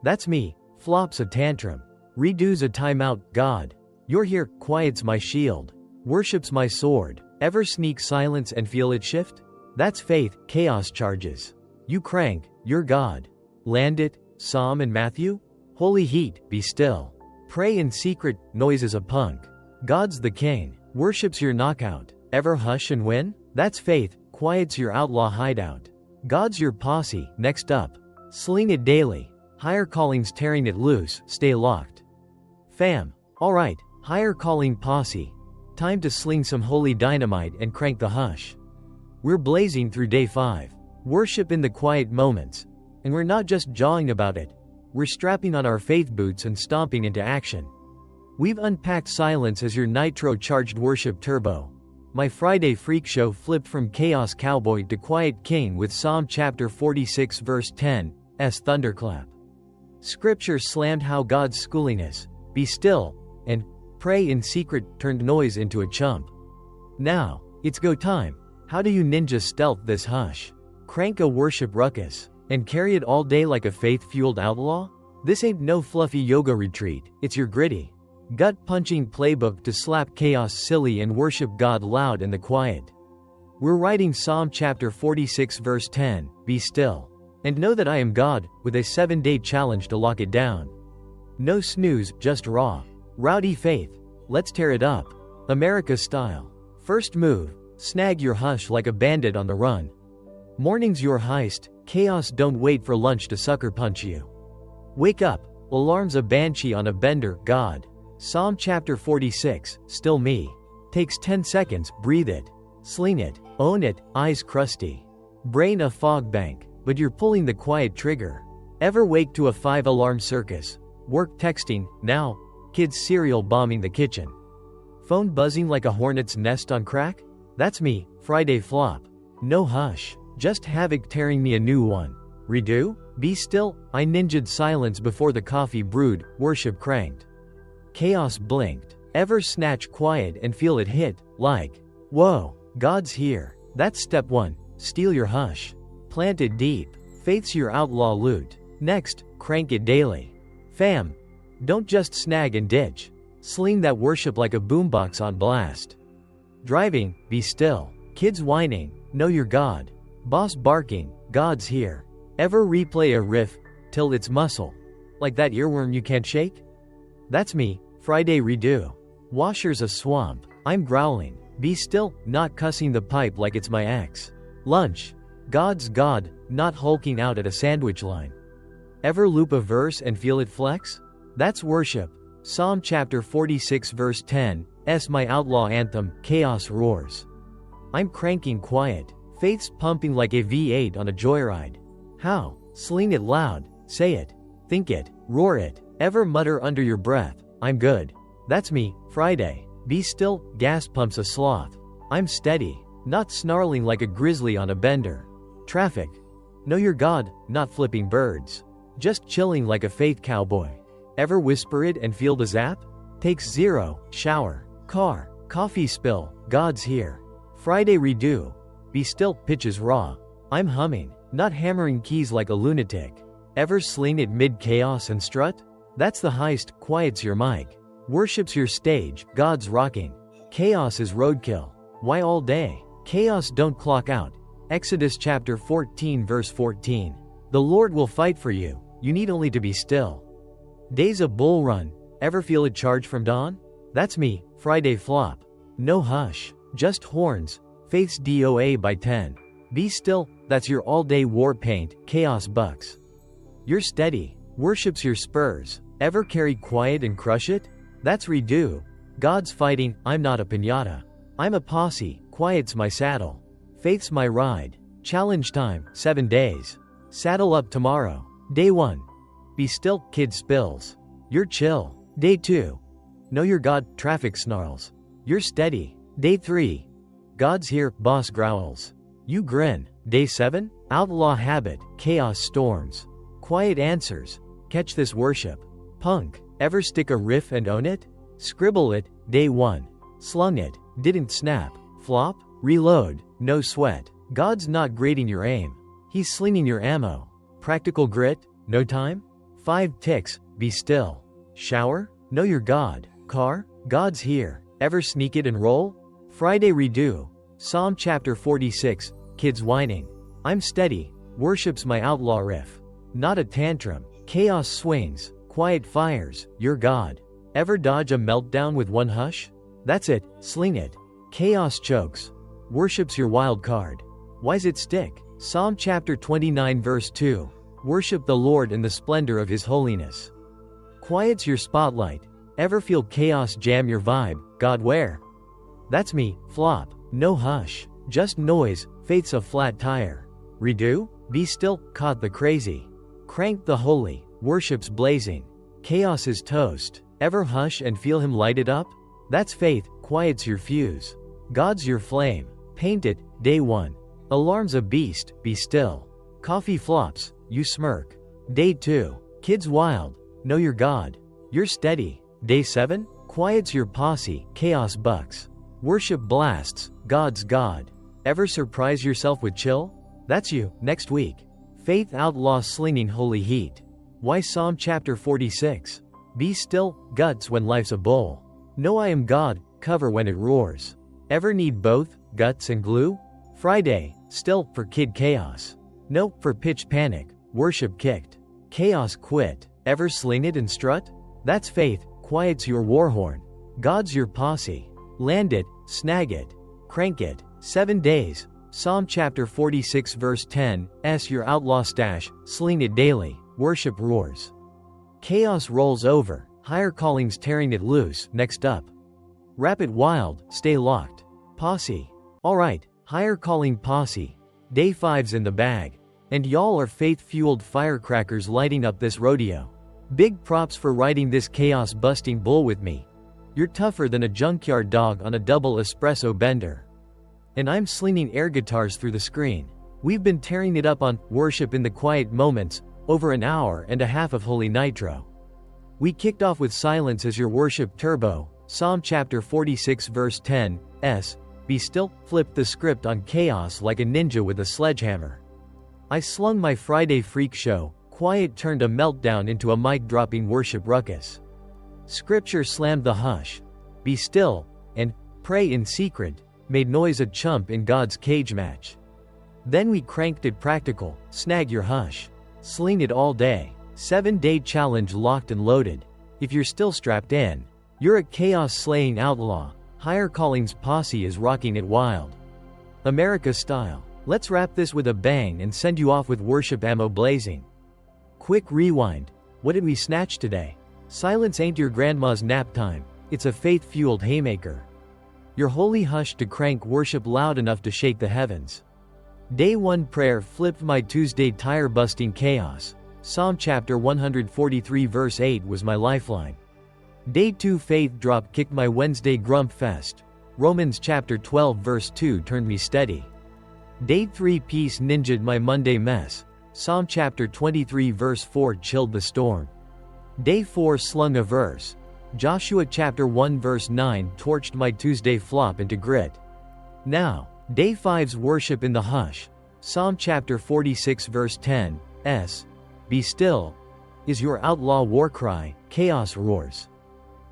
That's me, flops a tantrum. Redo's a timeout, God. You're here, quiet's my shield. Worship's my sword. Ever sneak silence and feel it shift? That's faith, chaos charges. You crank, you're God. Land it, Psalm and Matthew? Holy heat, be still. Pray in secret, noise is a punk. God's the king. Worship's your knockout. Ever hush and win? That's faith, quiet's your outlaw hideout. God's your posse, next up. Sling it daily. Higher calling's tearing it loose, stay locked. Fam. Alright, higher calling posse. Time to sling some holy dynamite and crank the hush. We're blazing through day 5. Worship in the quiet moments. And we're not just jawing about it. We're strapping on our faith boots and stomping into action. We've unpacked silence as your nitro-charged worship turbo. My Friday freak show flipped from chaos cowboy to quiet king with Psalm chapter 46 verse 10's thunderclap. Scripture slammed how God's schooling is. Be still, and pray in secret turned noise into a chump. Now, it's go time. How do you ninja stealth this hush? Crank a worship ruckus, and carry it all day like a faith-fueled outlaw? This ain't no fluffy yoga retreat, it's your gritty, gut-punching playbook to slap chaos silly and worship God loud in the quiet. We're writing Psalm chapter 46 verse 10, be still, and know that I am God, with a 7-day challenge to lock it down. No snooze, just raw, rowdy faith. Let's tear it up, America style. First move, snag your hush like a bandit on the run. Morning's your heist, chaos don't wait for lunch to sucker punch you. Wake up, alarm's a banshee on a bender, God. Psalm chapter 46, still me. Takes 10 seconds, breathe it. Sling it, own it, eyes crusty. Brain a fog bank, but you're pulling the quiet trigger. Ever wake to a 5-alarm circus? Work texting, now. Kids cereal bombing the kitchen. Phone buzzing like a hornet's nest on crack? That's me, Friday flop. No hush, just havoc tearing me a new one. Redo? Be still, I ninja'd silence before the coffee brewed, worship cranked. Chaos blinked. Ever snatch quiet and feel it hit, like, whoa, God's here. That's step 1, steal your hush. Plant it deep, faith's your outlaw loot. Next, crank it daily. Fam, don't just snag and ditch. Sling that worship like a boombox on blast. Driving, be still. Kids whining, know you're God. Boss barking, God's here. Ever replay a riff till it's muscle? Like that earworm you can't shake? That's me, Friday redo. Washer's a swamp, I'm growling. Be still, not cussing the pipe like it's my ex. Lunch, God's God, not hulking out at a sandwich line. Ever loop a verse and feel it flex? That's worship. Psalm chapter 46 verse 10's my outlaw anthem, chaos roars. I'm cranking quiet, faith's pumping like a V8 on a joyride. How? Sling it loud, say it, think it, roar it. Ever mutter under your breath, I'm good. That's me, Friday. Be still, gas pumps a sloth. I'm steady, not snarling like a grizzly on a bender. Traffic. Know your God, not flipping birds. Just chilling like a faith cowboy. Ever whisper it and feel the zap? Takes 0, shower, car, coffee spill, God's here. Friday redo. Be still, pitches raw. I'm humming, not hammering keys like a lunatic. Ever sling it mid-chaos and strut? That's the heist, quiet's your mic. Worship's your stage, God's rocking. Chaos is roadkill. Why all day? Chaos don't clock out. Exodus chapter 14 verse 14. The Lord will fight for you, you need only to be still. Day's a bull run, ever feel a charge from dawn? That's me, Friday flop. No hush, just horns, faith's DOA by 10. Be still, that's your all-day war paint, chaos bucks. You're steady, worship's your spurs, ever carry quiet and crush it? That's redo. God's fighting, I'm not a piñata. I'm a posse, quiet's my saddle. Faith's my ride. Challenge time, 7 days. Saddle up tomorrow. Day 1. Be still, kid spills. You're chill. Day 2. Know your God, traffic snarls. You're steady. Day 3. God's here, boss growls. You grin. Day 7. Outlaw habit, chaos storms. Quiet answers. Catch this worship. Punk, ever stick a riff and own it? Scribble it. Day 1. Slung it, didn't snap. Flop, reload, no sweat. God's not grading your aim. He's slinging your ammo. Practical grit, no time? 5 ticks, be still. Shower, know your God. Car, God's here. Ever sneak it and roll? Friday redo. Psalm chapter 46, kids whining. I'm steady, worship's my outlaw riff. Not a tantrum, chaos swings, quiet fires, you're God. Ever dodge a meltdown with one hush? That's it, sling it. Chaos chokes. Worship's your wild card. Why's it stick? Psalm chapter 29 verse 2. Worship the Lord in the splendor of His holiness. Quiet's your spotlight. Ever feel chaos jam your vibe? God where? That's me, flop. No hush. Just noise, faith's a flat tire. Redo? Be still, caught the crazy. Crank the holy, worship's blazing. Chaos is toast. Ever hush and feel Him light it up? That's faith, quiet's your fuse. God's your flame. Paint it, day 1. Alarm's a beast, be still. Coffee flops, you smirk. Day 2. Kids wild, know your God. You're steady. Day 7. Quiet's your posse, chaos bucks. Worship blasts, God's God. Ever surprise yourself with chill? That's you, next week. Faith outlaw slinging holy heat. Why Psalm chapter 46? Be still, guts when life's a bowl. Know I am God, cover when it roars. Ever need both, guts and glue? Friday, still, for kid chaos. No, for pitch panic, worship kicked. Chaos quit. Ever sling it and strut? That's faith, quiet's your warhorn. God's your posse. Land it, snag it, crank it. 7 days. Psalm chapter 46 verse 10, your outlaw stash, sling it daily, worship roars. Chaos rolls over, higher callings tearing it loose, next up. Wrap it wild, stay locked. Posse. Alright, higher calling posse. Day 5's in the bag. And y'all are faith-fueled firecrackers lighting up this rodeo. Big props for riding this chaos-busting bull with me. You're tougher than a junkyard dog on a double espresso bender. And I'm slinging air guitars through the screen. We've been tearing it up on Worship in the Quiet Moments, over an hour and a half of Holy Nitro. We kicked off with silence as your worship turbo, Psalm chapter 46 verse 10, be still, flipped the script on chaos like a ninja with a sledgehammer. I slung my Friday freak show, quiet turned a meltdown into a mic-dropping worship ruckus. Scripture slammed the hush, be still, and pray in secret, made noise a chump in God's cage match. Then we cranked it practical, snag your hush. Sling it all day. 7-day challenge locked and loaded. If you're still strapped in, you're a chaos-slaying outlaw. Higher calling's posse is rocking it wild. America style. Let's wrap this with a bang and send you off with worship ammo blazing. Quick rewind. What did we snatch today? Silence ain't your grandma's nap time. It's a faith-fueled haymaker. Your holy hush to crank worship loud enough to shake the heavens. Day 1 prayer flipped my Tuesday tire-busting chaos. Psalm chapter 143 verse 8 was my lifeline. Day 2 faith drop kicked my Wednesday grump fest. Romans chapter 12 verse 2 turned me steady. Day 3 peace ninja'd my Monday mess. Psalm chapter 23 verse 4 chilled the storm. Day 4 slung a verse. Joshua chapter 1 verse 9 torched my Tuesday flop into grit. Now, Day 5's worship in the hush. Psalm chapter 46 verse 10, be still, is your outlaw war cry, chaos roars.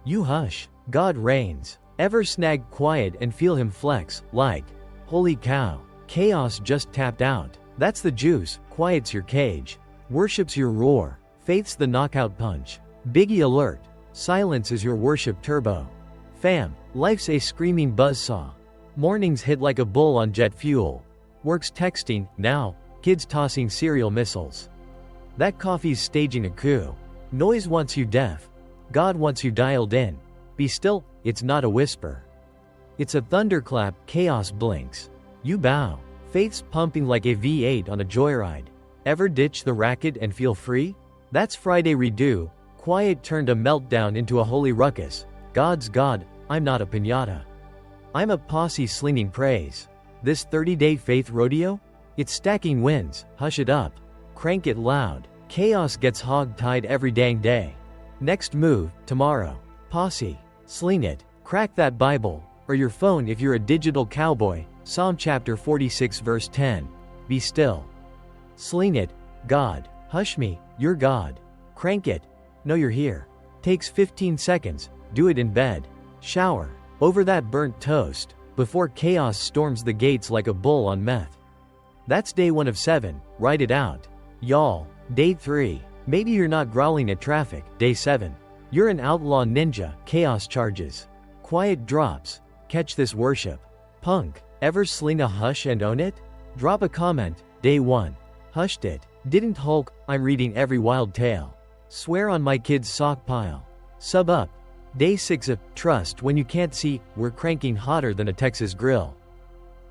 You hush, God reigns. Ever snag quiet and feel Him flex, like, holy cow, chaos just tapped out. That's the juice, quiet's your cage. Worship's your roar, faith's the knockout punch. Biggie alert, silence is your worship turbo. Fam, life's a screaming buzzsaw. Mornings hit like a bull on jet fuel. Work's texting, now, kids tossing cereal missiles. That coffee's staging a coup. Noise wants you deaf. God wants you dialed in. Be still, it's not a whisper. It's a thunderclap, chaos blinks. You bow. Faith's pumping like a V8 on a joyride. Ever ditch the racket and feel free? That's Friday redo. Quiet turned a meltdown into a holy ruckus. God's God, I'm not a piñata. I'm a posse slinging praise. This 30-day faith rodeo? It's stacking wins, hush it up. Crank it loud. Chaos gets hog-tied every dang day. Next move, tomorrow. Posse. Sling it. Crack that Bible, or your phone if you're a digital cowboy. Psalm chapter 46 verse 10. Be still. Sling it. God. Hush me, you're God. Crank it. Know you're here. Takes 15 seconds. Do it in bed. Shower. Over that burnt toast, before chaos storms the gates like a bull on meth. That's day 1 of 7, write it out. Y'all, day 3. Maybe you're not growling at traffic, day 7. You're an outlaw ninja, chaos charges. Quiet drops, catch this worship. Punk, ever sling a hush and own it? Drop a comment, day 1. Hushed it, didn't Hulk, I'm reading every wild tale. Swear on my kid's sock pile. Sub up. Day 6 of trust when you can't see, we're cranking hotter than a Texas grill.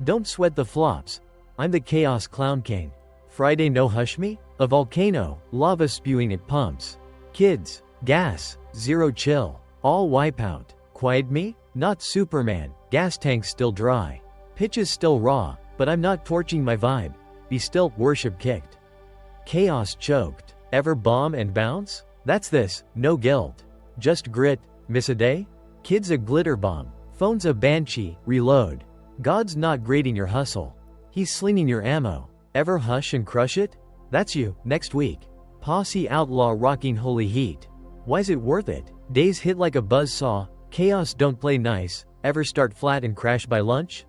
Don't sweat the flops. I'm the chaos clown king. Friday no hush me? A volcano, lava spewing at pumps. Kids, gas, 0 chill. All wipeout. Quiet me? Not Superman, gas tank still dry. Pitch is still raw, but I'm not torching my vibe. Be still, worship kicked. Chaos choked. Ever bomb and bounce? That's this, no guilt. Just grit. Miss a day? Kids a glitter bomb. Phone's a banshee, reload. God's not grading your hustle. He's slinging your ammo. Ever hush and crush it? That's you, next week. Posse outlaw rocking holy heat. Why's it worth it? Days hit like a buzzsaw. Chaos don't play nice. Ever start flat and crash by lunch?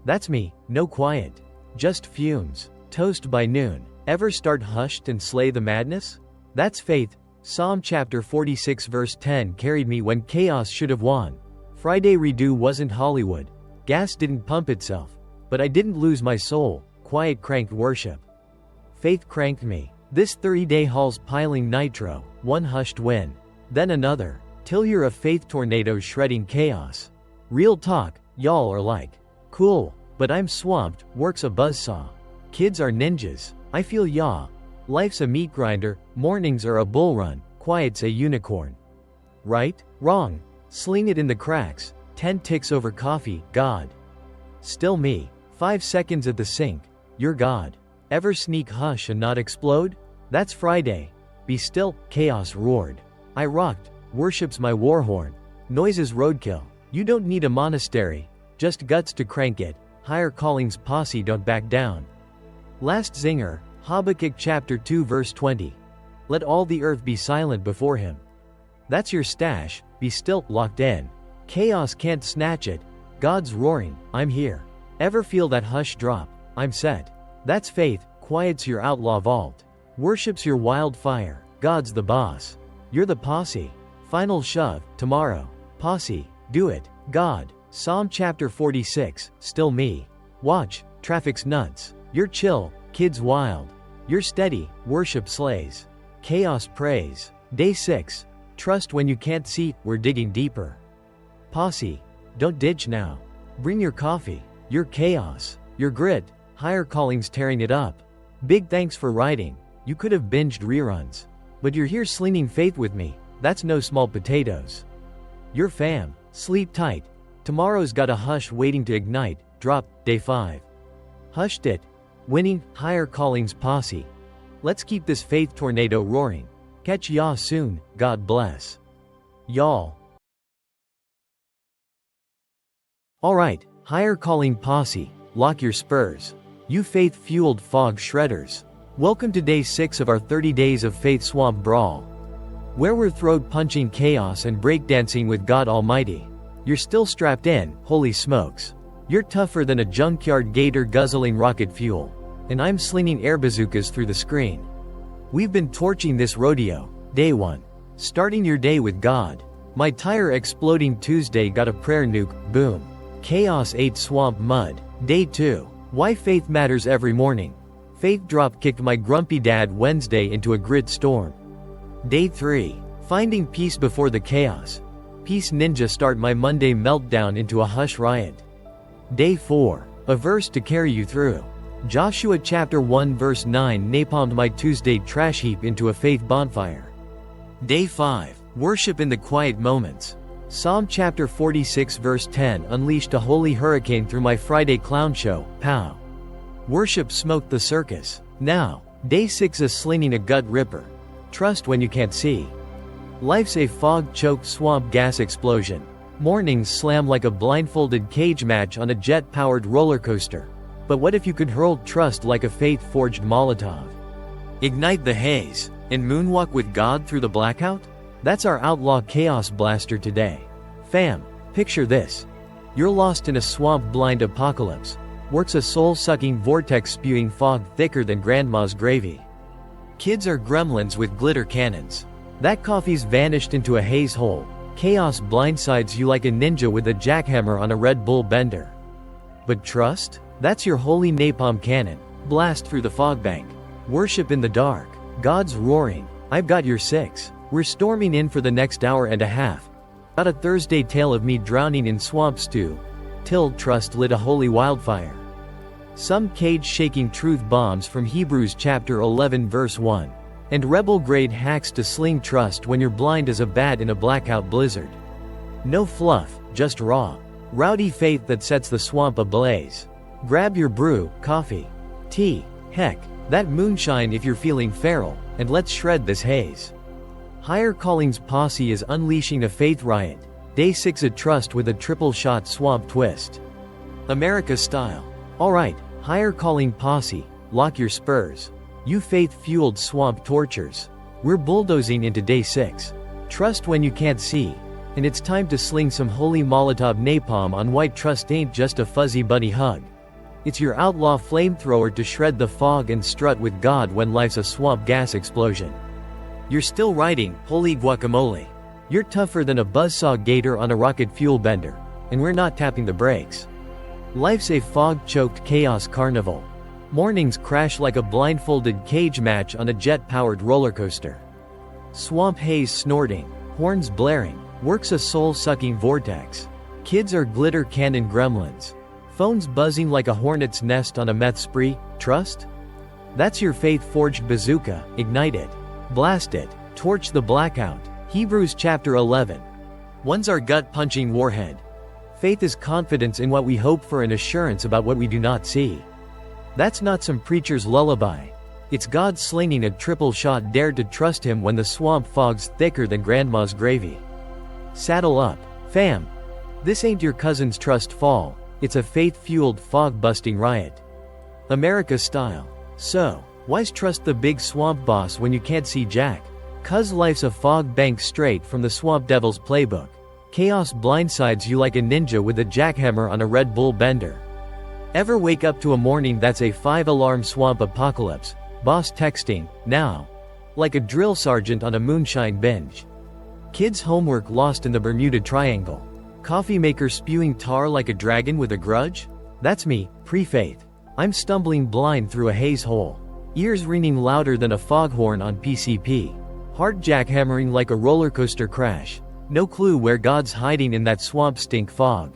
That's me, no quiet. Just fumes. Toast by noon. Ever start hushed and slay the madness? That's faith. Psalm chapter 46 verse 10 carried me when chaos should have won. Friday redo wasn't Hollywood. Gas didn't pump itself. But I didn't lose my soul. Quiet cranked worship. Faith cranked me. This 30-day haul's piling nitro. One hushed win. Then another. Till you're a faith tornado shredding chaos. Real talk, y'all are like, cool, but I'm swamped, work's a buzzsaw. Kids are ninjas. I feel yaw. Life's a meat grinder, mornings are a bull run, quiet's a unicorn. Right? Wrong. Sling it in the cracks. 10 ticks over coffee, God. Still me. 5 seconds at the sink. You're God. Ever sneak hush and not explode? That's Friday. Be still, chaos roared. I rocked. Worship's my war horn. Noise is roadkill. You don't need a monastery. Just guts to crank it. Higher callings posse don't back down. Last zinger. Habakkuk chapter 2 verse 20. Let all the earth be silent before him. That's your stash, be still, locked in. Chaos can't snatch it. God's roaring, I'm here. Ever feel that hush drop? I'm set. That's faith, quiet's your outlaw vault. Worship's your wildfire, God's the boss. You're the posse. Final shove, tomorrow. Posse, do it, God. Psalm chapter 46, still me. Watch, traffic's nuts. You're chill, kids wild. You're steady, worship slays. Chaos praise. Day 6. Trust when you can't see, we're digging deeper. Posse. Don't ditch now. Bring your coffee. Your chaos. Your grit. Higher callings tearing it up. Big thanks for writing. You could have binged reruns. But you're here slinging faith with me. That's no small potatoes. Your fam. Sleep tight. Tomorrow's got a hush waiting to ignite. Drop. Day 5. Hushed it. Winning, higher callings posse. Let's keep this faith tornado roaring. Catch ya soon, God bless. Y'all. Alright, higher calling posse, lock your spurs. You faith-fueled fog shredders. Welcome to day 6 of our 30 days of faith swamp brawl. Where we're throat-punching chaos and breakdancing with God Almighty. You're still strapped in, holy smokes. You're tougher than a junkyard gator guzzling rocket fuel. And I'm slinging air bazookas through the screen. We've been torching this rodeo. Day 1. Starting your day with God. My tire exploding Tuesday got a prayer nuke, boom. Chaos ate swamp mud. Day 2. Why faith matters every morning. Faith drop kicked my grumpy dad Wednesday into a grid storm. Day 3. Finding peace before the chaos. Peace ninja start my Monday meltdown into a hush riot. Day 4. A verse to carry you through. Joshua chapter 1 verse 9 napalmed my Tuesday trash heap into a faith bonfire. Day 5. Worship in the quiet moments. Psalm chapter 46 verse 10 unleashed a holy hurricane through my Friday clown show, pow. Worship smoked the circus. Now, day 6 is slinging a gut ripper. Trust when you can't see. Life's a fog-choked swamp gas explosion. Mornings slam like a blindfolded cage match on a jet-powered roller coaster. But what if you could hurl trust like a faith-forged Molotov? Ignite the haze, and moonwalk with God through the blackout? That's our outlaw chaos blaster today. Fam, picture this. You're lost in a swamp-blind apocalypse. Works a soul-sucking vortex-spewing fog thicker than grandma's gravy. Kids are gremlins with glitter cannons. That coffee's vanished into a haze hole. Chaos blindsides you like a ninja with a jackhammer on a Red Bull bender. But trust? That's your holy napalm cannon. Blast through the fog bank. Worship in the dark. God's roaring. I've got your six. We're storming in for the next hour and a half. Got a Thursday tale of me drowning in swamp stew. Till trust lit a holy wildfire. Some cage-shaking truth bombs from Hebrews chapter 11 verse 1. And rebel-grade hacks to sling trust when you're blind as a bat in a blackout blizzard. No fluff, just raw. Rowdy faith that sets the swamp ablaze. Grab your brew, coffee, tea, heck, that moonshine if you're feeling feral, and let's shred this haze. Higher Calling's posse is unleashing a faith riot. Day 6 at Trust with a triple-shot swamp twist. America style. Alright, Higher Calling posse, lock your spurs. You faith-fueled swamp tortures. We're bulldozing into Day 6. Trust when you can't see. And it's time to sling some holy Molotov napalm on white trust ain't just a fuzzy bunny hug. It's your outlaw flamethrower to shred the fog and strut with God when life's a swamp gas explosion. You're still riding, holy guacamole. You're tougher than a buzzsaw gator on a rocket fuel bender. And we're not tapping the brakes. Life's a fog-choked chaos carnival. Mornings crash like a blindfolded cage match on a jet-powered roller coaster. Swamp haze snorting, horns blaring, works a soul-sucking vortex. Kids are glitter cannon gremlins. Phones buzzing like a hornet's nest on a meth spree. Trust? That's your faith-forged bazooka. Ignite it. Blast it. Torch the blackout. Hebrews chapter 11. One's our gut-punching warhead. Faith is confidence in what we hope for and assurance about what we do not see. That's not some preacher's lullaby. It's God slinging a triple-shot dare to trust him when the swamp fog's thicker than grandma's gravy. Saddle up, fam. This ain't your cousin's trust fall. It's a faith-fueled fog-busting riot. America style. So, why's trust the big swamp boss when you can't see jack? 'Cause life's a fog bank straight from the swamp devil's playbook. Chaos blindsides you like a ninja with a jackhammer on a Red Bull bender. Ever wake up to a morning that's a 5-alarm swamp apocalypse? Boss texting, now. Like a drill sergeant on a moonshine binge. Kids' homework lost in the Bermuda Triangle. Coffee maker spewing tar like a dragon with a grudge? That's me, pre-faith. I'm stumbling blind through a haze hole. Ears ringing louder than a foghorn on PCP. Heart jackhammering like a roller coaster crash. No clue where God's hiding in that swamp stink fog.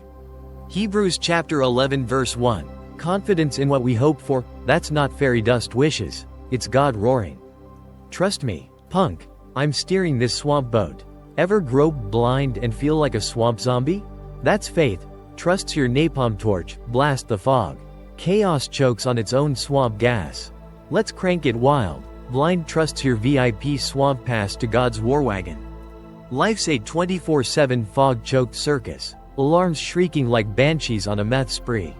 Hebrews chapter 11 verse 1. Confidence in what we hope for, that's not fairy dust wishes. It's God roaring. Trust me, punk. I'm steering this swamp boat. Ever grope blind and feel like a swamp zombie? That's faith. Trusts your napalm torch, blast the fog. Chaos chokes on its own swamp gas. Let's crank it wild. Blind trusts your VIP swamp pass to God's war wagon. Life's a 24/7 fog-choked circus. Alarms shrieking like banshees on a meth spree.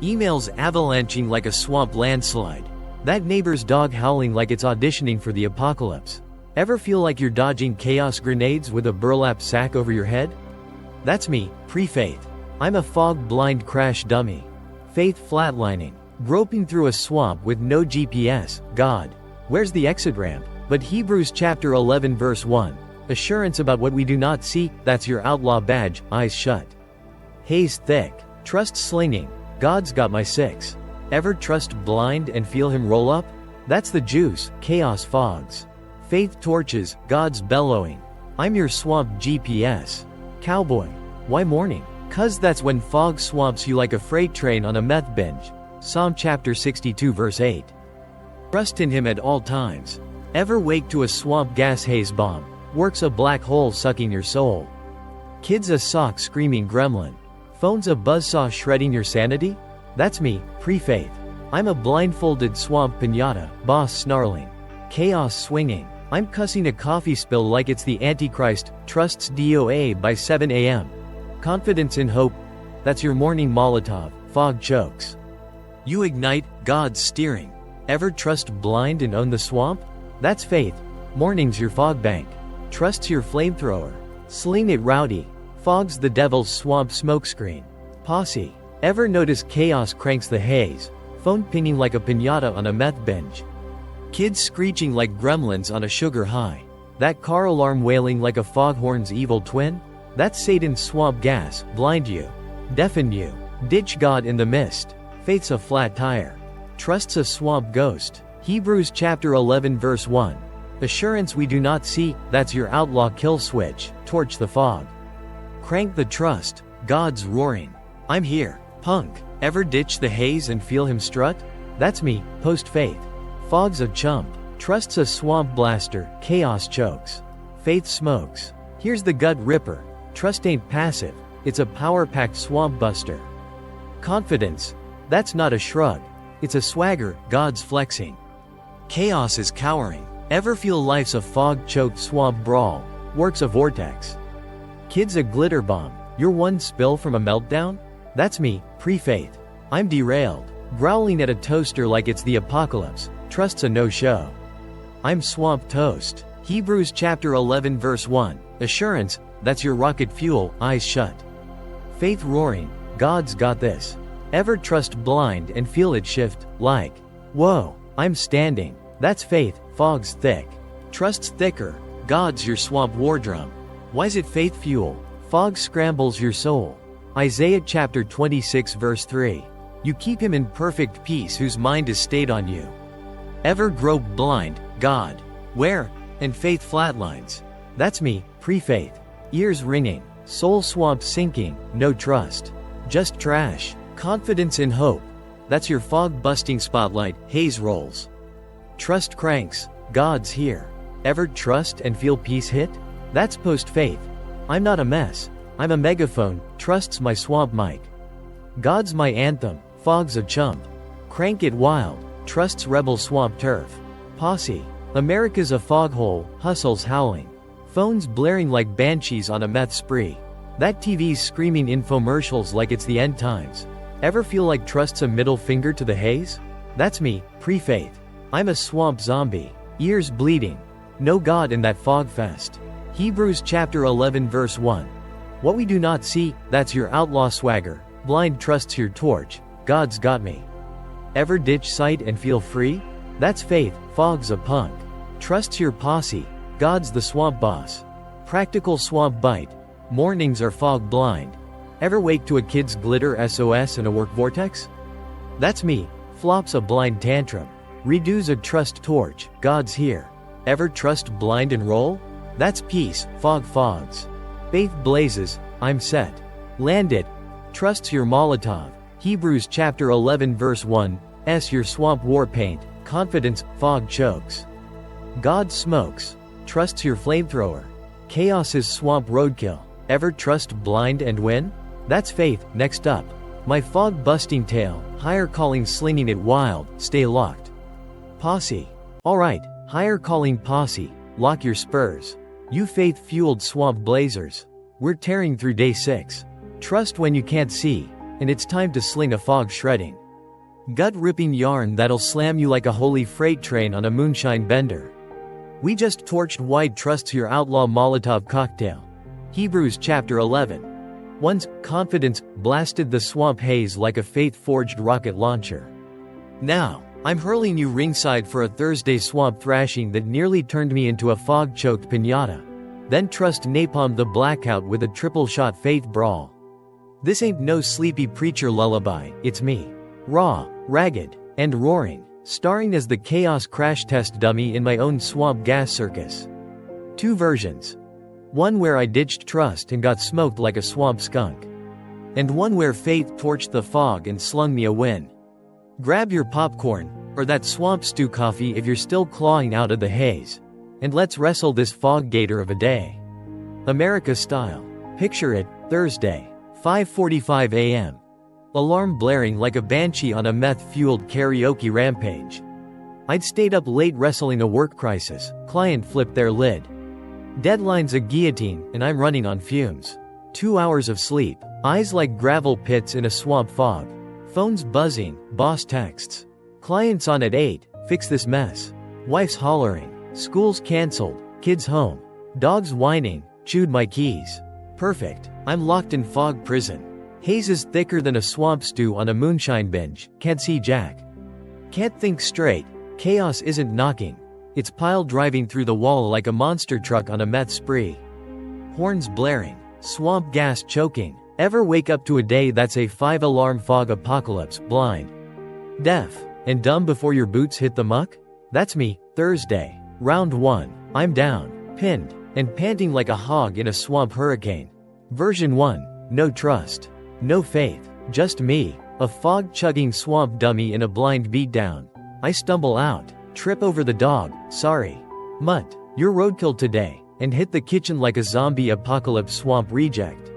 Emails avalanching like a swamp landslide. That neighbor's dog howling like it's auditioning for the apocalypse. Ever feel like you're dodging chaos grenades with a burlap sack over your head? That's me, pre-faith. I'm a fog-blind crash dummy. Faith flatlining. Groping through a swamp with no GPS. God. Where's the exit ramp? But Hebrews chapter 11 verse 1. Assurance about what we do not see, that's your outlaw badge, eyes shut. Haze thick. Trust slinging. God's got my six. Ever trust blind and feel him roll up? That's the juice, chaos fogs. Faith torches, God's bellowing. I'm your swamp GPS. Cowboy. Why morning? 'Cause that's when fog swamps you like a freight train on a meth binge. Psalm chapter 62 verse 8. Trust in him at all times. Ever wake to a swamp gas haze bomb? Works a black hole sucking your soul. Kids a sock screaming gremlin. Phones a buzzsaw shredding your sanity? That's me, pre-faith. I'm a blindfolded swamp pinata, boss snarling. Chaos swinging. I'm cussing a coffee spill like it's the Antichrist, trusts DOA by 7 a.m. Confidence in hope. That's your morning Molotov, fog chokes. You ignite, God's steering. Ever trust blind and own the swamp? That's faith. Morning's your fog bank. Trusts your flamethrower. Sling it rowdy. Fog's the devil's swamp smokescreen. Posse. Ever notice chaos cranks the haze? Phone pinging like a piñata on a meth binge. Kids screeching like gremlins on a sugar high. That car alarm wailing like a foghorn's evil twin? That's Satan's swamp gas, blind you, deafen you. Ditch God in the mist. Faith's a flat tire. Trust's a swamp ghost. Hebrews chapter 11 verse 1. Assurance we do not see, that's your outlaw kill switch, torch the fog. Crank the trust, God's roaring. I'm here, punk. Ever ditch the haze and feel him strut? That's me, post-faith. Fog's a chump. Trust's a swamp blaster, chaos chokes. Faith smokes. Here's the gut ripper. Trust ain't passive, it's a power-packed swamp buster. Confidence. That's not a shrug. It's a swagger, God's flexing. Chaos is cowering. Ever feel life's a fog-choked swamp brawl? Works a vortex. Kids a glitter bomb. You're one spill from a meltdown? That's me, pre-faith. I'm derailed. Growling at a toaster like it's the apocalypse. Trust's a no-show. I'm swamp toast. Hebrews chapter 11 verse 1. Assurance, that's your rocket fuel, eyes shut. Faith roaring, God's got this. Ever trust blind and feel it shift, like, whoa, I'm standing. That's faith, fog's thick. Trust's thicker, God's your swamp war drum. Why's it faith fuel? Fog scrambles your soul. Isaiah chapter 26 verse 3. You keep him in perfect peace whose mind is stayed on you. Ever grope blind, God, where? And faith flatlines. That's me, pre-faith. Ears ringing, soul swamp sinking, no trust. Just trash, confidence in hope. That's your fog-busting spotlight, haze rolls. Trust cranks, God's here. Ever trust and feel peace hit? That's post-faith. I'm not a mess. I'm a megaphone, trust's my swamp mic. God's my anthem, fog's a chump. Crank it wild, trust's rebel swamp turf. Posse. America's a foghole, hustle's howling. Phones blaring like banshees on a meth spree. That TV's screaming infomercials like it's the end times. Ever feel like trust's a middle finger to the haze? That's me, pre-faith. I'm a swamp zombie, ears bleeding. No God in that fog fest. Hebrews chapter 11 verse 1. What we do not see, that's your outlaw swagger. Blind trusts your torch, God's got me. Ever ditch sight and feel free? That's faith, fog's a punk. Trust's your posse, God's the swamp boss. Practical swamp bite. Mornings are fog blind. Ever wake to a kid's glitter SOS in a work vortex? That's me, flops a blind tantrum. Redoes a trust torch, God's here. Ever trust blind and roll? That's peace, fog fogs. Faith blazes, I'm set. Land it. Trust's your Molotov. Hebrews chapter 11 verse 1. Your swamp war paint. Confidence, fog chokes. God smokes. Trust's your flamethrower. Chaos's swamp roadkill. Ever trust blind and win? That's faith. Next up. My fog-busting tail. Higher calling slinging it wild. Stay locked. Posse. Alright, higher calling posse. Lock your spurs. You faith-fueled swamp blazers. We're tearing through day 6. Trust when you can't see, and it's time to sling a fog shredding. Gut-ripping yarn that'll slam you like a holy freight train on a moonshine bender. We just torched wide trust's your outlaw Molotov cocktail. Hebrews chapter 11. One's confidence blasted the swamp haze like a faith-forged rocket launcher. Now, I'm hurling you ringside for a Thursday swamp thrashing that nearly turned me into a fog-choked piñata. Then trust napalm the blackout with a triple-shot faith brawl. This ain't no sleepy preacher lullaby, it's me. Raw, ragged, and roaring, starring as the chaos crash test dummy in my own swamp gas circus. 2 versions. One where I ditched trust and got smoked like a swamp skunk. And one where faith torched the fog and slung me a win. Grab your popcorn, or that swamp stew coffee if you're still clawing out of the haze. And let's wrestle this fog gator of a day. America style. Picture it, Thursday, 5:45 a.m. Alarm blaring like a banshee on a meth-fueled karaoke rampage. I'd stayed up late wrestling a work crisis, client flipped their lid. Deadline's a guillotine, and I'm running on fumes. 2 hours of sleep, eyes like gravel pits in a swamp fog. Phones buzzing, boss texts. Clients on at 8, fix this mess. Wife's hollering, school's cancelled, kids home. Dogs whining, chewed my keys. Perfect, I'm locked in fog prison. Haze is thicker than a swamp stew on a moonshine binge, can't see jack. Can't think straight, chaos isn't knocking. It's pile driving through the wall like a monster truck on a meth spree. Horns blaring, swamp gas choking. Ever wake up to a day that's a 5-alarm fog apocalypse, blind, deaf, and dumb before your boots hit the muck? That's me, Thursday. Round 1. I'm down, pinned, and panting like a hog in a swamp hurricane. Version 1. No trust. No faith. Just me, a fog-chugging swamp dummy in a blind beatdown. I stumble out, trip over the dog, sorry. Mutt, you're roadkill today, and hit the kitchen like a zombie apocalypse swamp reject.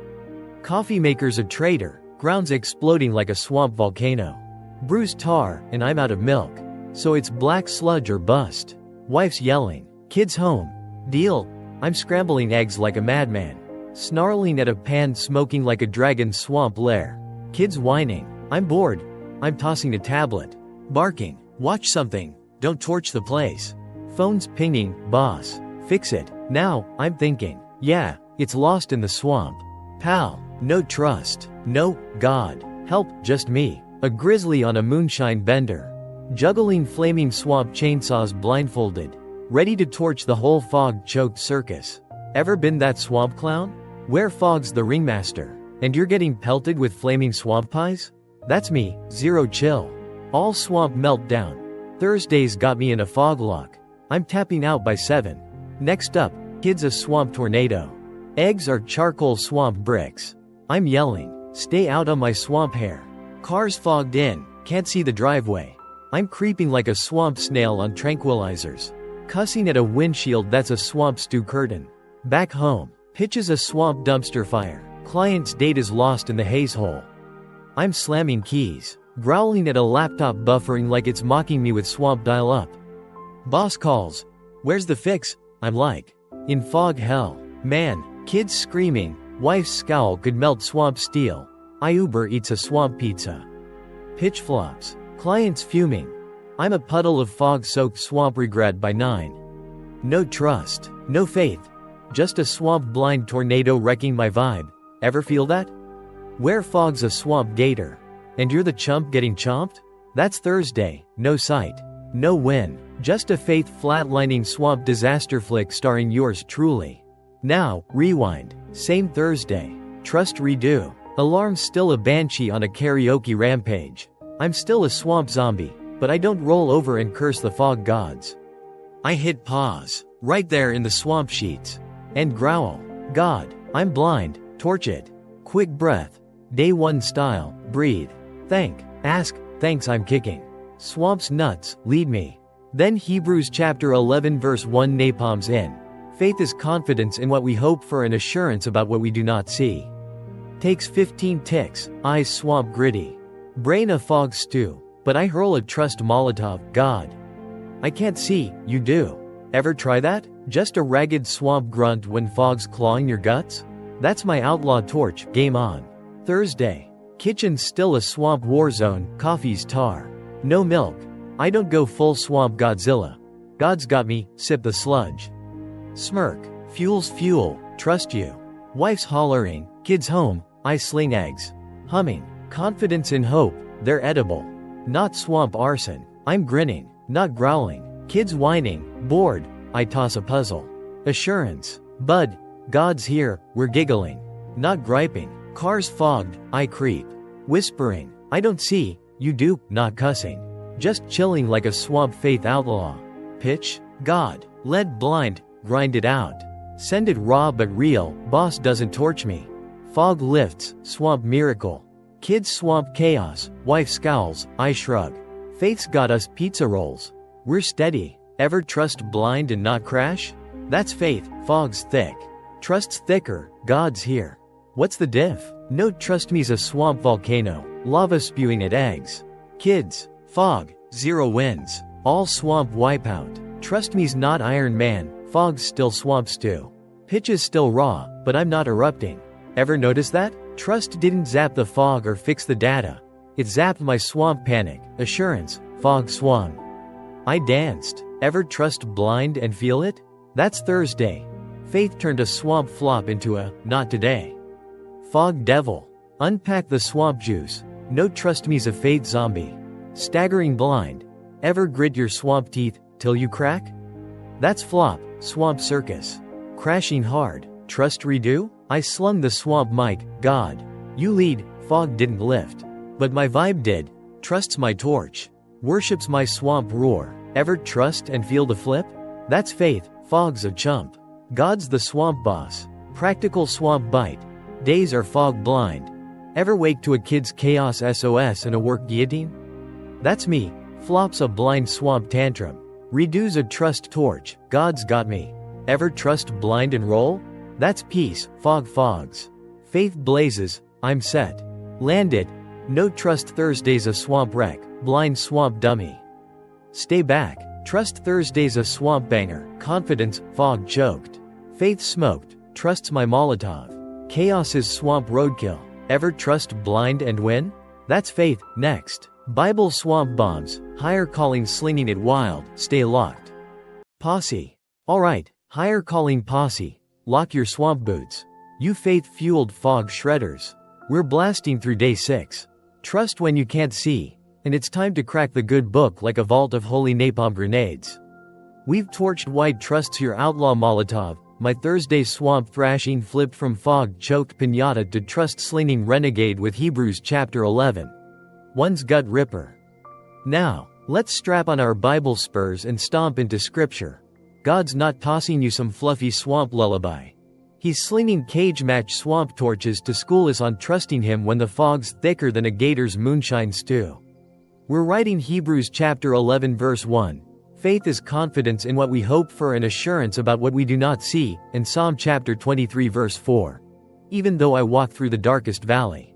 Coffee maker's a traitor, ground's exploding like a swamp volcano. Bruised tar, and I'm out of milk. So it's black sludge or bust. Wife's yelling, kids home. Deal. I'm scrambling eggs like a madman. Snarling at a pan smoking like a dragon swamp lair. Kids whining, I'm bored. I'm tossing a tablet. Barking, watch something, don't torch the place. Phone's pinging, boss, fix it. Now, I'm thinking, yeah, it's lost in the swamp. Pal, no trust, no God, help, just me, a grizzly on a moonshine bender. Juggling flaming swamp chainsaws blindfolded, ready to torch the whole fog-choked circus. Ever been that swamp clown? Where fog's the ringmaster, and you're getting pelted with flaming swamp pies? That's me, zero chill. All swamp meltdown. Thursday's got me in a fog lock. I'm tapping out by 7. Next up, kids a swamp tornado. Eggs are charcoal swamp bricks. I'm yelling, stay out of my swamp hair. Cars fogged in, can't see the driveway. I'm creeping like a swamp snail on tranquilizers. Cussing at a windshield that's a swamp stew curtain. Back home, pitches a swamp dumpster fire. Client's date is lost in the haze hole. I'm slamming keys, growling at a laptop buffering like it's mocking me with swamp dial-up. Boss calls, where's the fix? I'm like, in fog hell. Man, kids screaming, wife's scowl could melt swamp steel. I Uber eats a swamp pizza. Pitch flops, clients fuming. I'm a puddle of fog-soaked swamp regret by 9. No trust, no faith. Just a swamp blind tornado wrecking my vibe. Ever feel that? Where fog's a swamp gator, and you're the chump getting chomped? That's Thursday, no sight, no win, just a faith flatlining swamp disaster flick starring yours truly. Now, rewind, same Thursday, trust redo, alarm still a banshee on a karaoke rampage. I'm still a swamp zombie, but I don't roll over and curse the fog gods. I hit pause, right there in the swamp sheets, and growl, God, I'm blind, torch it. Quick breath, day 1 style, breathe, thank, ask, thanks I'm kicking. Swamp's nuts, lead me. Then Hebrews chapter 11 verse 1 napalms in. Faith is confidence in what we hope for and assurance about what we do not see. Takes 15 ticks, eyes swamp gritty. Brain a fog stew, but I hurl a trust Molotov, God. I can't see, you do. Ever try that? Just a ragged swamp grunt when fog's clawing your guts? That's my outlaw torch, game on. Thursday. Kitchen still a swamp war zone, coffee's tar. No milk. I don't go full swamp Godzilla. God's got me, sip the sludge. Smirk, fuel's fuel, trust you. Wife's hollering, kids home, I sling eggs. Humming, confidence in hope, they're edible. Not swamp arson, I'm grinning, not growling. Kids whining, bored, I toss a puzzle. Assurance, bud, God's here, we're giggling. Not griping, cars fogged, I creep. Whispering, I don't see, you do, not cussing. Just chilling like a swamp faith outlaw. Pitch, God, led blind, grind it out. Send it raw but real, boss doesn't torch me. Fog lifts, swamp miracle. Kids swamp chaos, wife scowls, I shrug. Faith's got us pizza rolls. We're steady, ever trust blind and not crash? That's faith, fog's thick. Trust's thicker, God's here. What's the diff? No trust me's a swamp volcano, lava spewing at eggs. Kids, fog, 0 wins. All swamp wipeout. Trust me's not Iron Man, fog's still swamp stew. Pitch is still raw, but I'm not erupting. Ever notice that? Trust didn't zap the fog or fix the data. It zapped my swamp panic, assurance, fog swung. I danced. Ever trust blind and feel it? That's Thursday. Faith turned a swamp flop into a, not today. Fog devil. Unpack the swamp juice. No trust me's a faith zombie. Staggering blind. Ever grit your swamp teeth till you crack? That's flop, swamp circus. Crashing hard. Trust redo? I slung the swamp mic, God. You lead, fog didn't lift. But my vibe did. Trusts my torch. Worships my swamp roar. Ever trust and feel the flip? That's faith, fog's a chump. God's the swamp boss. Practical swamp bite. Days are fog blind. Ever wake to a kid's chaos SOS and a work guillotine? That's me. Flops a blind swamp tantrum. Redo's a trust torch. God's got me. Ever trust blind and roll? That's peace, fog fogs. Faith blazes, I'm set. Land it. No trust Thursday's a swamp wreck, blind swamp dummy. Stay back. Trust Thursday's a swamp banger, confidence, fog choked. Faith smoked, trusts my Molotov. Chaos is swamp roadkill. Ever trust blind and win? That's faith, next. Bible swamp bombs, higher calling slinging it wild, stay locked. Posse. Alright, higher calling posse. Lock your swamp boots. You faith-fueled fog shredders. We're blasting through day 6. Trust when you can't see. And it's time to crack the good book like a vault of holy napalm grenades. We've torched white trusts your outlaw Molotov. My Thursday swamp thrashing flipped from fog-choked pinata to trust-slinging renegade with Hebrews chapter 11. One's gut ripper. Now, let's strap on our Bible spurs and stomp into scripture. God's not tossing you some fluffy swamp lullaby. He's slinging cage-match swamp torches to school us on trusting him when the fog's thicker than a gator's moonshine stew. We're writing Hebrews chapter 11 verse 1. Faith is confidence in what we hope for and assurance about what we do not see, and Psalm chapter 23 verse 4. Even though I walk through the darkest valley,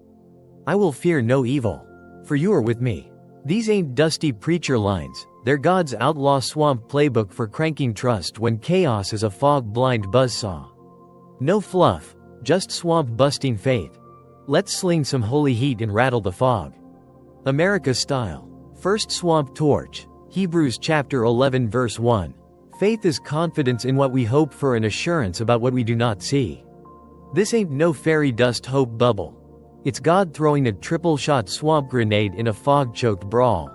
I will fear no evil, for you are with me. These ain't dusty preacher lines, they're God's outlaw swamp playbook for cranking trust when chaos is a fog-blind buzzsaw. No fluff, just swamp-busting faith. Let's sling some holy heat and rattle the fog. America style. First swamp torch. Hebrews chapter 11 verse 1. Faith is confidence in what we hope for and assurance about what we do not see. This ain't no fairy dust hope bubble. It's God throwing a triple-shot swamp grenade in a fog-choked brawl.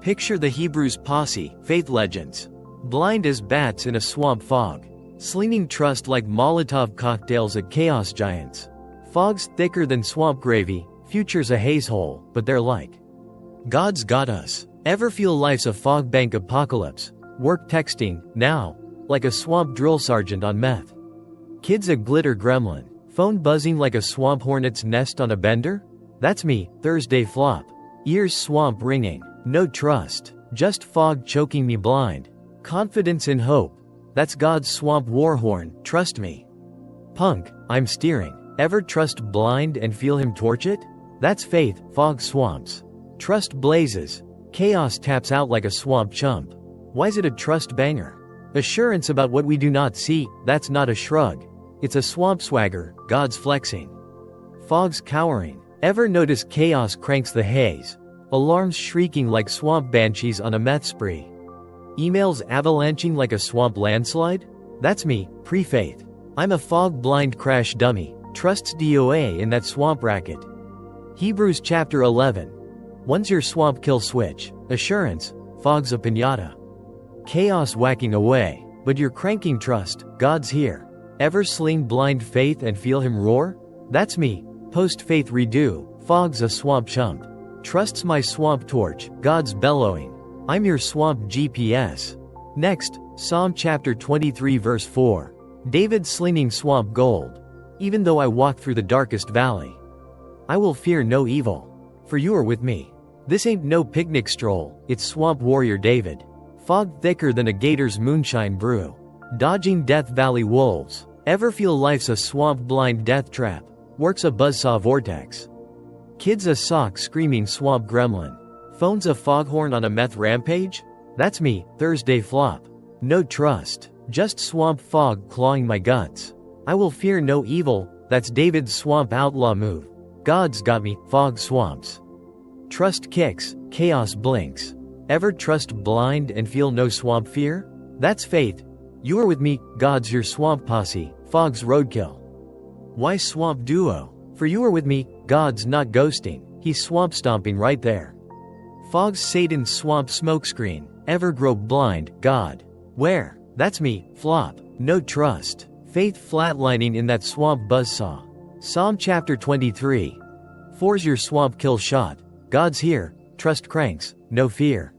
Picture the Hebrews posse, faith legends. Blind as bats in a swamp fog. Slinging trust like Molotov cocktails at chaos giants. Fog's thicker than swamp gravy, future's a haze hole, but they're like. God's got us. Ever feel life's a fog bank apocalypse? Work texting, now, like a swamp drill sergeant on meth. Kids a glitter gremlin. Phone buzzing like a swamp hornet's nest on a bender? That's me, Thursday flop. Ears swamp ringing. No trust. Just fog choking me blind. Confidence in hope. That's God's swamp warhorn, trust me. Punk, I'm steering. Ever trust blind and feel him torch it? That's faith, fog swamps. Trust blazes. Chaos taps out like a swamp chump. Why's it a trust banger? Assurance about what we do not see, that's not a shrug. It's a swamp swagger, God's flexing. Fog's cowering. Ever notice chaos cranks the haze? Alarms shrieking like swamp banshees on a meth spree. Emails avalanching like a swamp landslide? That's me, pre-faith. I'm a fog-blind crash dummy, trusts DOA in that swamp racket. Hebrews chapter 11. One's your swamp kill switch. Assurance, fog's a pinata. Chaos whacking away, but you're cranking trust, God's here. Ever sling blind faith and feel him roar? That's me, post-faith redo, fog's a swamp chump. Trusts my swamp torch, God's bellowing. I'm your swamp GPS. Next, Psalm chapter 23 verse 4. David slinging swamp gold. Even though I walk through the darkest valley, I will fear no evil, for you are with me. This ain't no picnic stroll, it's swamp warrior David. Fog thicker than a gator's moonshine brew. Dodging Death Valley wolves. Ever feel life's a swamp blind death trap? Works a buzzsaw vortex. Kids a sock screaming swamp gremlin. Phone's a foghorn on a meth rampage? That's me, Thursday flop. No trust. Just swamp fog clawing my guts. I will fear no evil, that's David's swamp outlaw move. God's got me, fog swamps. Trust kicks, chaos blinks. Ever trust blind and feel no swamp fear? That's faith. You are with me, God's your swamp posse, fog's roadkill. Why swamp duo? For you are with me, God's not ghosting, he's swamp stomping right there. Fog's Satan's swamp smokescreen, ever grow blind, God. Where? That's me, flop, no trust. Faith flatlining in that swamp buzzsaw. Psalm chapter 23. 4's your swamp kill shot. God's here, trust cranks, no fear.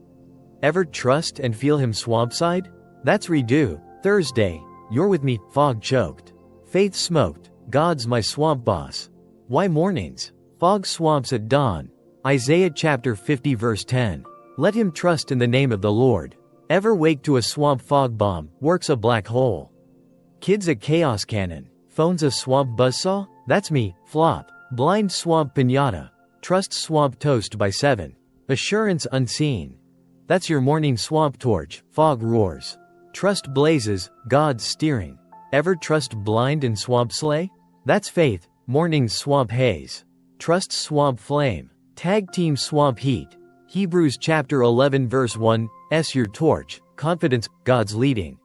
Ever trust and feel him swamp side? That's redo. Thursday, you're with me, fog choked. Faith smoked, God's my swamp boss. Why mornings? Fog swamps at dawn. Isaiah chapter 50 verse 10. Let him trust in the name of the Lord. Ever wake to a swamp fog bomb, works a black hole. Kids a chaos cannon. Phones a swamp buzzsaw? That's me, flop. Blind swamp piñata. Trust swamp toast by 7. Assurance unseen. That's your morning swamp torch, fog roars. Trust blazes, God's steering. Ever trust blind and swamp sleigh? That's faith, morning swamp haze. Trust swamp flame. Tag team swamp heat. Hebrews chapter 11 verse 1, your torch, confidence, God's leading.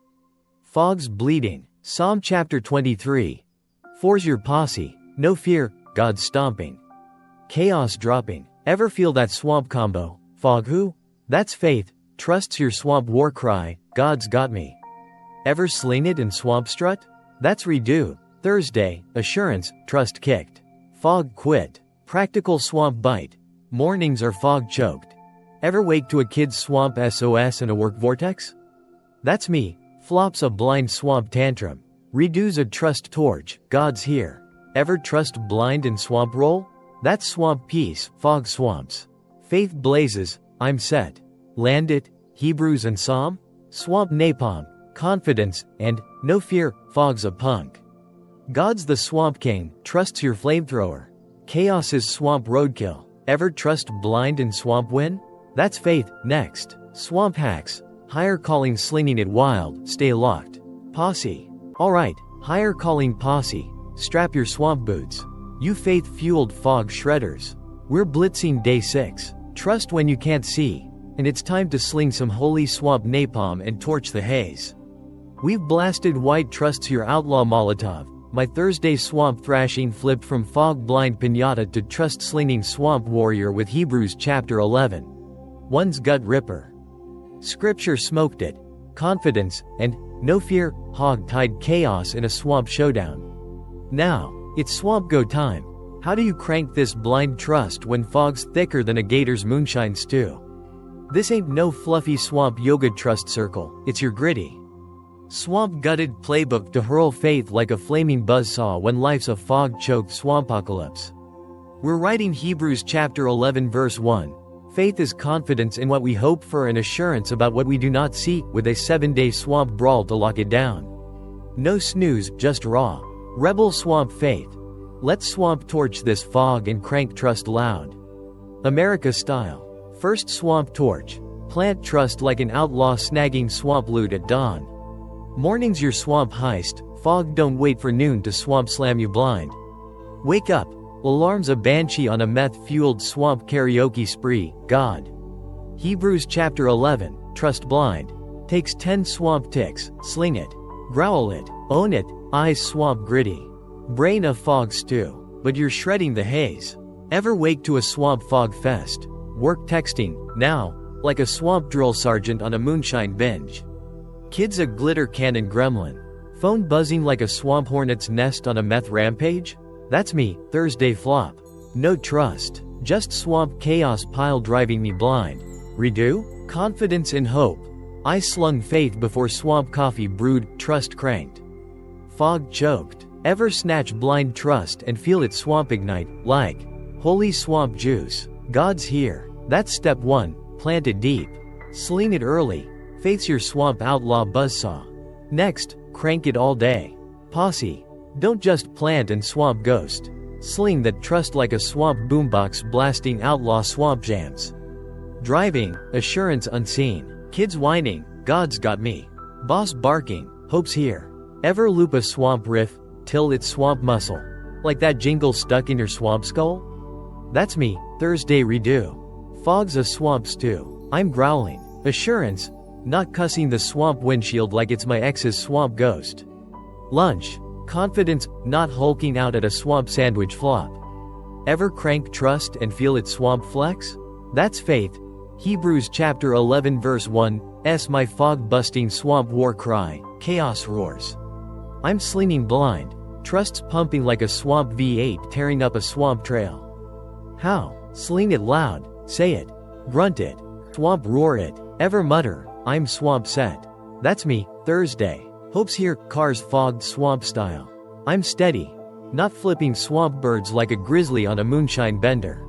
Fog's bleeding. Psalm chapter 23. 4's your posse, no fear, God's stomping. Chaos dropping. Ever feel that swamp combo, fog who? That's faith, trusts your swamp war cry, God's got me. Ever sling it in swamp strut? That's redo. Thursday, assurance, trust kicked. Fog quit. Practical swamp bite. Mornings are fog choked. Ever wake to a kid's swamp SOS in a work vortex? That's me, flops a blind swamp tantrum. Redo's a trust torch, God's here. Ever trust blind in swamp roll? That's swamp peace, fog swamps. Faith blazes, I'm set. Land it, Hebrews and Psalm? Swamp napalm, confidence, and, no fear, fog's a punk. God's the swamp king, trusts your flamethrower. Chaos is swamp roadkill. Ever trust blind in swamp win? That's faith, next. Swamp hacks, higher calling slinging it wild, stay locked. Posse. Alright, higher calling posse, strap your swamp boots. You faith-fueled fog shredders. We're blitzing day 6. Trust when you can't see. And it's time to sling some holy swamp napalm and torch the haze. We've blasted white trusts your outlaw Molotov. My Thursday swamp thrashing flipped from fog-blind piñata to trust-slinging swamp warrior with Hebrews chapter 11. One's gut ripper. Scripture smoked it. Confidence, and, no fear, hog-tied chaos in a swamp showdown. Now, it's swamp go time. How do you crank this blind trust when fog's thicker than a gator's moonshine stew? This ain't no fluffy swamp yoga trust circle, it's your gritty, swamp-gutted playbook to hurl faith like a flaming buzzsaw when life's a fog-choked swampocalypse. We're writing Hebrews chapter 11 verse 1. Faith is confidence in what we hope for and assurance about what we do not see, with a 7-day swamp brawl to lock it down. No snooze, just raw. Rebel swamp faith. Let's swamp torch this fog and crank trust loud. America style. First swamp torch. Plant trust like an outlaw snagging swamp loot at dawn. Morning's your swamp heist. Fog don't wait for noon to swamp slam you blind. Wake up. Alarms a banshee on a meth-fueled swamp karaoke spree, God. Hebrews chapter 11, trust blind. Takes 10 swamp ticks, sling it. Growl it, own it, eyes swamp gritty. Brain a fog stew, but you're shredding the haze. Ever wake to a swamp fog fest? Work texting, now, like a swamp drill sergeant on a moonshine binge. Kids a glitter cannon gremlin. Phone buzzing like a swamp hornet's nest on a meth rampage? That's me, Thursday flop. No trust, just swamp chaos pile driving me blind. Redo? Confidence in hope. I slung faith before swamp coffee brewed, trust cranked. Fog choked. Ever snatch blind trust and feel it swamp ignite, like holy swamp juice. God's here. That's step 1, plant it deep. Sling it early. Faith's your swamp outlaw buzzsaw. Next, crank it all day. Posse. Don't just plant and swamp ghost. Sling that trust like a swamp boombox blasting outlaw swamp jams. Driving, assurance unseen. Kids whining, God's got me. Boss barking, hope's here. Ever loop a swamp riff, till it's swamp muscle. Like that jingle stuck in your swamp skull? That's me, Thursday redo. Fog's a swamp stew. I'm growling. Assurance, not cussing the swamp windshield like it's my ex's swamp ghost. Lunch. Confidence, not hulking out at a swamp sandwich flop. Ever crank trust and feel it swamp flex? That's faith. Hebrews chapter 11 verse 1, my fog-busting swamp war cry, chaos roars. I'm slinging blind, trusts pumping like a swamp V8 tearing up a swamp trail. How? Sling it loud, say it, grunt it, swamp roar it, ever mutter, I'm swamp set. That's me, Thursday. Hopes here, cars fogged swamp style. I'm steady, not flipping swamp birds like a grizzly on a moonshine bender.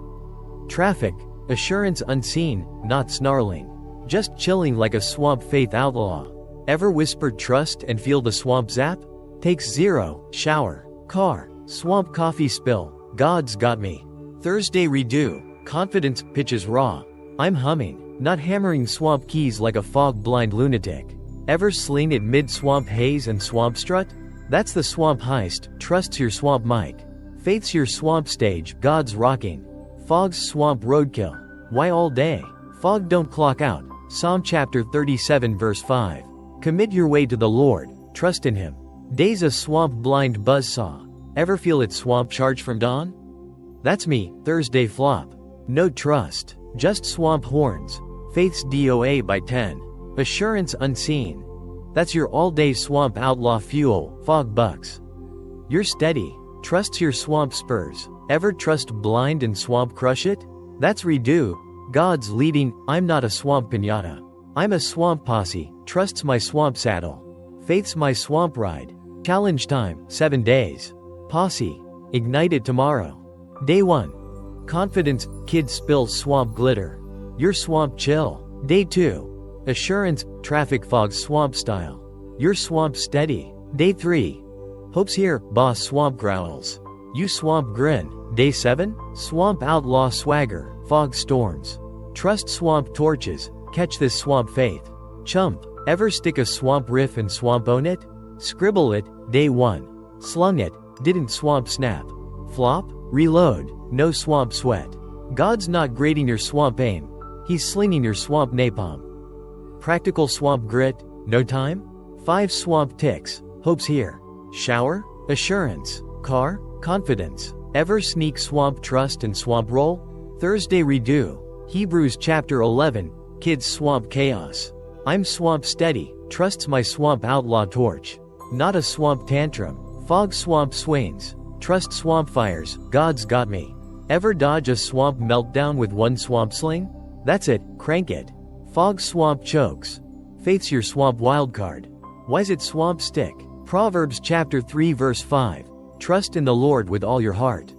Traffic, assurance unseen, not snarling. Just chilling like a swamp faith outlaw. Ever whispered trust and feel the swamp zap? Takes 0, shower, car, swamp coffee spill, God's got me. Thursday redo, confidence, pitches raw. I'm humming, not hammering swamp keys like a fog-blind lunatic. Ever sling it mid-swamp haze and swamp strut? That's the swamp heist, trusts your swamp mic. Faith's your swamp stage, God's rocking. Fog's swamp roadkill. Why all day? Fog don't clock out. Psalm chapter 37 verse 5. Commit your way to the Lord, trust in Him. Day's a swamp blind buzzsaw. Ever feel it swamp charge from dawn? That's me, Thursday flop. No trust, just swamp horns. Faith's DOA by 10. Assurance unseen. That's your all-day swamp outlaw fuel, fog bucks. You're steady, trusts your swamp spurs. Ever trust blind and swamp crush it? That's redo. God's leading, I'm not a swamp piñata. I'm a swamp posse, trusts my swamp saddle. Faith's my swamp ride. Challenge time, 7 days. Posse, ignited tomorrow. Day 1. Confidence, kids spill swamp glitter. Your swamp chill. Day 2. Assurance, traffic fog swamp style. Your swamp steady. Day 3. Hopes here, boss swamp growls. You swamp grin. Day 7. Swamp outlaw swagger, fog storms. Trust swamp torches, catch this swamp faith. Chump, ever stick a swamp riff and swamp own it? Scribble it. Day 1. Slung it, didn't swamp snap. Flop, reload, no swamp sweat. God's not grading your swamp aim, He's slinging your swamp napalm. Practical swamp grit, no time? 5 swamp ticks, hopes here. Shower, assurance, car, confidence. Ever sneak swamp trust and swamp roll? Thursday redo, Hebrews chapter 11, kids swamp chaos. I'm swamp steady, trusts my swamp outlaw torch. Not a swamp tantrum, fog swamp swains. Trust swamp fires, God's got me. Ever dodge a swamp meltdown with one swamp sling? That's it, crank it. Fog swamp chokes. Faith's your swamp wildcard. Why's it swamp stick? Proverbs chapter 3 verse 5. Trust in the Lord with all your heart.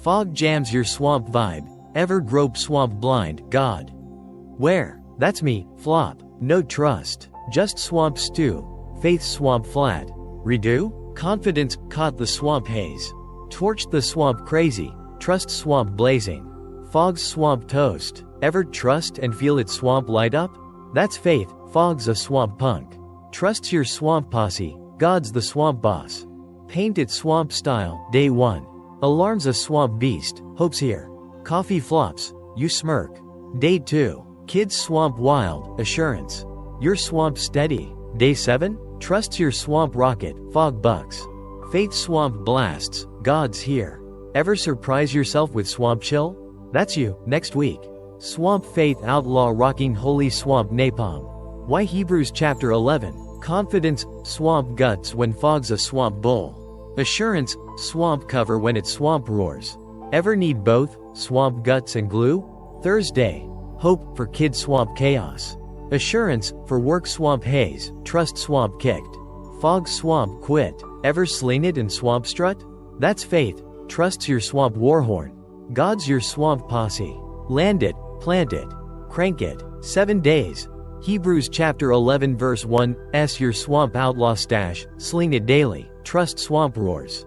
Fog jams your swamp vibe. Ever grope swamp blind, God. Where? That's me, flop. No trust. Just swamp stew. Faith swamp flat. Redo? Confidence, caught the swamp haze. Torched the swamp crazy. Trust swamp blazing. Fog's swamp toast. Ever trust and feel it swamp light up? That's faith, fog's a swamp punk. Trusts your swamp posse, God's the swamp boss. Paint it swamp style, day 1. Alarms a swamp beast, hopes here. Coffee flops, you smirk. Day 2. Kids swamp wild, assurance. Your swamp steady. Day 7. Trusts your swamp rocket, fog bucks. Faith swamp blasts, God's here. Ever surprise yourself with swamp chill? That's you, next week. Swamp faith outlaw rocking holy swamp napalm. Why Hebrews chapter 11, confidence, swamp guts when fog's a swamp bull. Assurance, swamp cover when it swamp roars. Ever need both, swamp guts and glue? Thursday, hope for kid swamp chaos. Assurance, for work swamp haze, trust swamp kicked. Fog swamp quit, ever sling it and swamp strut? That's faith, trusts your swamp warhorn. God's your swamp posse. Land it, plant it, crank it, 7 days. Hebrews chapter 11 verse 1, your swamp outlaw stash, sling it daily, trust swamp roars.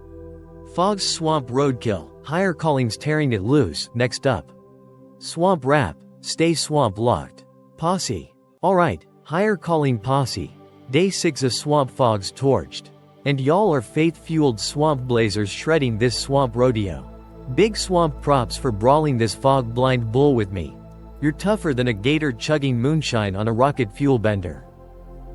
Fog's swamp roadkill, higher callings tearing it loose, next up. Swamp rap, stay swamp locked. Posse. Alright, higher calling posse. Day 6 a swamp fog's torched. And y'all are faith-fueled swamp blazers shredding this swamp rodeo. Big swamp props for brawling this fog-blind bull with me. You're tougher than a gator chugging moonshine on a rocket fuel bender.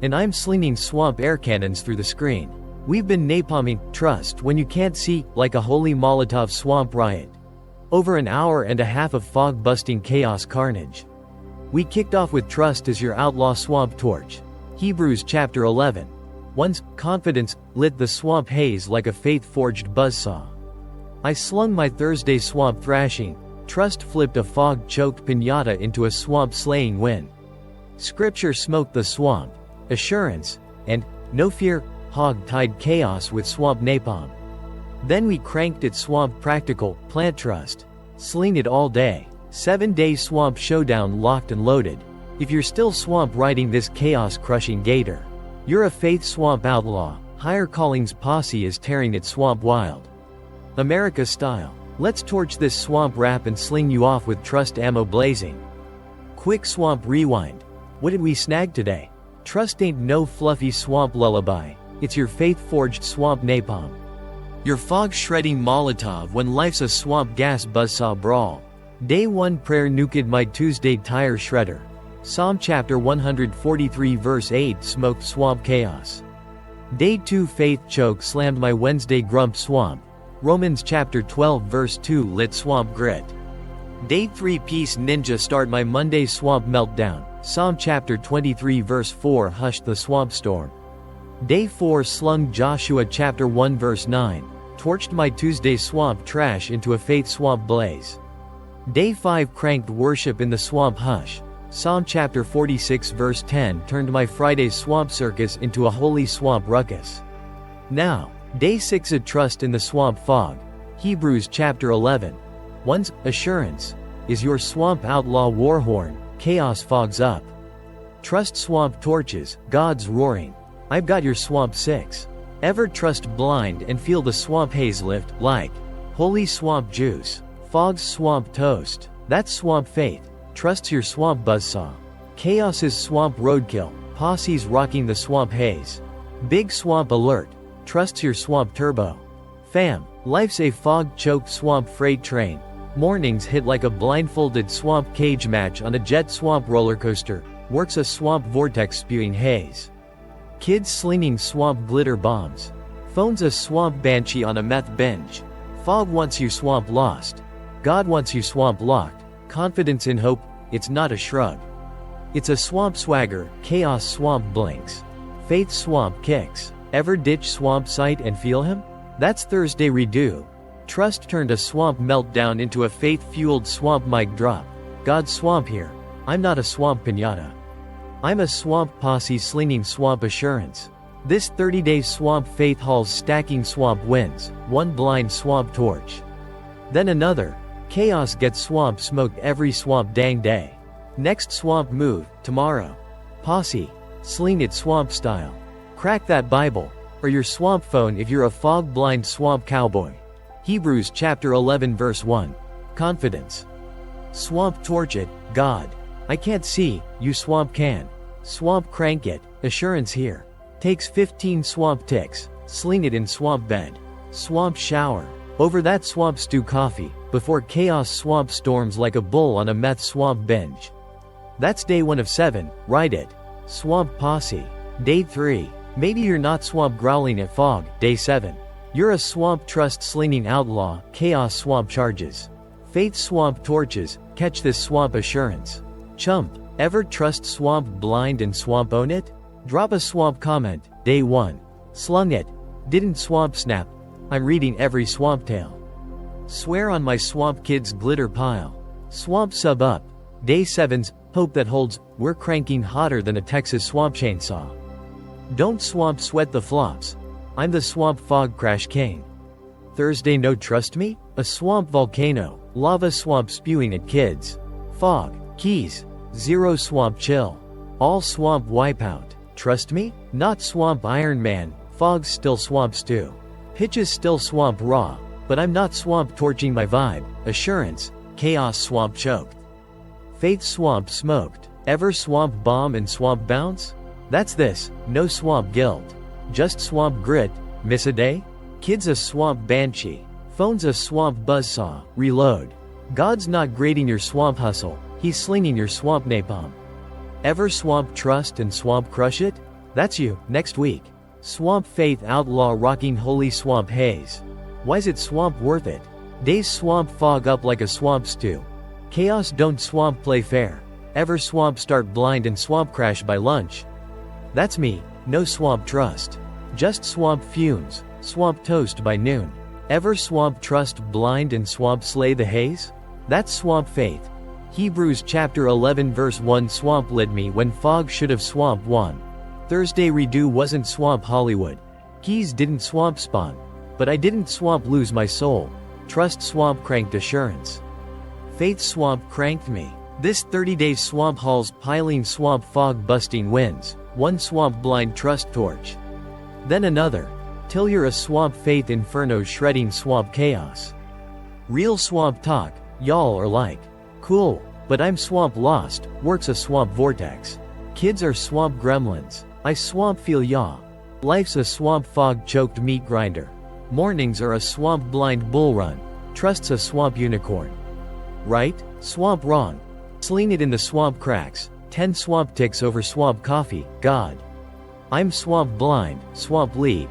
And I'm slinging swamp air cannons through the screen. We've been napalming trust when you can't see, like a holy Molotov swamp riot. Over an hour and a half of fog-busting chaos carnage. We kicked off with trust as your outlaw swamp torch. Hebrews chapter 11. Once, confidence lit the swamp haze like a faith-forged buzzsaw. I slung my Thursday swamp thrashing. Trust flipped a fog-choked piñata into a swamp-slaying win. Scripture smoked the swamp. Assurance, and, no fear, hog-tied chaos with swamp napalm. Then we cranked it swamp practical, plant trust. Sling it all day. 7-day swamp showdown locked and loaded. If you're still swamp riding this chaos-crushing gator, you're a faith swamp outlaw. Higher Calling's posse is tearing it swamp wild. America style. Let's torch this swamp wrap and sling you off with trust ammo blazing. Quick swamp rewind. What did we snag today? Trust ain't no fluffy swamp lullaby. It's your faith-forged swamp napalm. Your fog-shredding Molotov when life's a swamp gas buzzsaw brawl. Day 1 prayer nuked my Tuesday tire shredder. Psalm chapter 143 verse 8 smoked swamp chaos. Day 2 faith choke slammed my Wednesday grump swamp. Romans chapter 12 verse 2 lit swamp grit. Day 3 peace ninja start my Monday swamp meltdown. Psalm chapter 23 verse 4 hushed the swamp storm. Day 4 slung Joshua chapter 1 verse 9. Torched my Tuesday swamp trash into a faith swamp blaze. Day 5 cranked worship in the swamp hush. Psalm chapter 46 verse 10 turned my Friday swamp circus into a holy swamp ruckus. Now, Day 6 a trust in the swamp fog. Hebrews chapter 11. One's assurance is your swamp outlaw warhorn. Chaos fogs up. Trust swamp torches, God's roaring. I've got your swamp 6. Ever trust blind and feel the swamp haze lift, like holy swamp juice. Fog's swamp toast. That's swamp faith. Trusts your swamp buzzsaw. Chaos's swamp roadkill. Posse's rocking the swamp haze. Big swamp alert. Trusts your swamp turbo. Fam, life's a fog-choked swamp freight train. Mornings hit like a blindfolded swamp cage match on a jet swamp roller coaster. Works a swamp vortex spewing haze. Kids slinging swamp glitter bombs. Phone's a swamp banshee on a meth binge. Fog wants you swamp lost. God wants you swamp locked. Confidence in hope, it's not a shrug. It's a swamp swagger. Chaos swamp blinks. Faith swamp kicks. Ever ditch swamp sight and feel him? That's Thursday redo. Trust turned a swamp meltdown into a faith-fueled swamp mic drop. God's swamp here. I'm not a swamp piñata. I'm a swamp posse slinging swamp assurance. This 30-day swamp faith hauls stacking swamp wins. One blind swamp torch. Then another. Chaos gets swamp smoked every swamp dang day. Next swamp move, tomorrow. Posse. Sling it swamp style. Crack that Bible, or your swamp phone if you're a fog-blind swamp cowboy. Hebrews chapter 11 verse 1. Confidence. Swamp torch it, God. I can't see, you swamp can. Swamp crank it, assurance here. Takes 15 swamp ticks, sling it in swamp bed. Swamp shower. Over that swamp stew coffee, before chaos swamp storms like a bull on a meth swamp binge. That's day 1 of 7, ride it. Swamp posse. Day 3. Maybe you're not swamp growling at fog, day 7. You're a swamp trust slinging outlaw, chaos swamp charges. Faith swamp torches, catch this swamp assurance. Chump, ever trust swamp blind and swamp own it? Drop a swamp comment, day 1. Slung it. Didn't swamp snap. I'm reading every swamp tale. Swear on my swamp kids glitter pile. Swamp sub up. Day 7's, hope that holds, we're cranking hotter than a Texas swamp chainsaw. Don't swamp sweat the flops. I'm the swamp fog crash king. Thursday no trust me? A swamp volcano, lava swamp spewing at kids. Fog, keys, 0 swamp chill. All swamp wipeout. Trust me? Not swamp Iron Man, fog's still swamp stew. Pitch is still swamp raw, but I'm not swamp torching my vibe. Assurance, chaos swamp choked. Faith swamp smoked. Ever swamp bomb and swamp bounce? That's this, no swamp guilt. Just swamp grit. Miss a day? Kid's a swamp banshee. Phone's a swamp buzzsaw. Reload. God's not grading your swamp hustle, he's slinging your swamp napalm. Ever swamp trust and swamp crush it? That's you, next week. Swamp faith outlaw rocking holy swamp haze. Why's it swamp worth it? Days swamp fog up like a swamp stew. Chaos don't swamp play fair. Ever swamp start blind and swamp crash by lunch. That's me, no swamp trust. Just swamp fumes, swamp toast by noon. Ever swamp trust blind and swamp slay the haze? That's swamp faith. Hebrews chapter 11 verse 1 swamp led me when fog should have swamp won. Thursday redo wasn't swamp Hollywood. Keys didn't swamp spawn. But I didn't swamp lose my soul. Trust swamp cranked assurance. Faith swamp cranked me. This 30 days swamp hauls piling swamp fog busting winds. One swamp blind trust torch. Then another. Till you're a swamp faith inferno shredding swamp chaos. Real swamp talk, y'all are like, cool, but I'm swamp lost, works a swamp vortex. Kids are swamp gremlins. I swamp feel yaw. Life's a swamp fog choked meat grinder. Mornings are a swamp blind bull run. Trusts a swamp unicorn. Right? Swamp wrong. Sling it in the swamp cracks. 10 swamp ticks over swamp coffee, God. I'm swamp blind, swamp lead.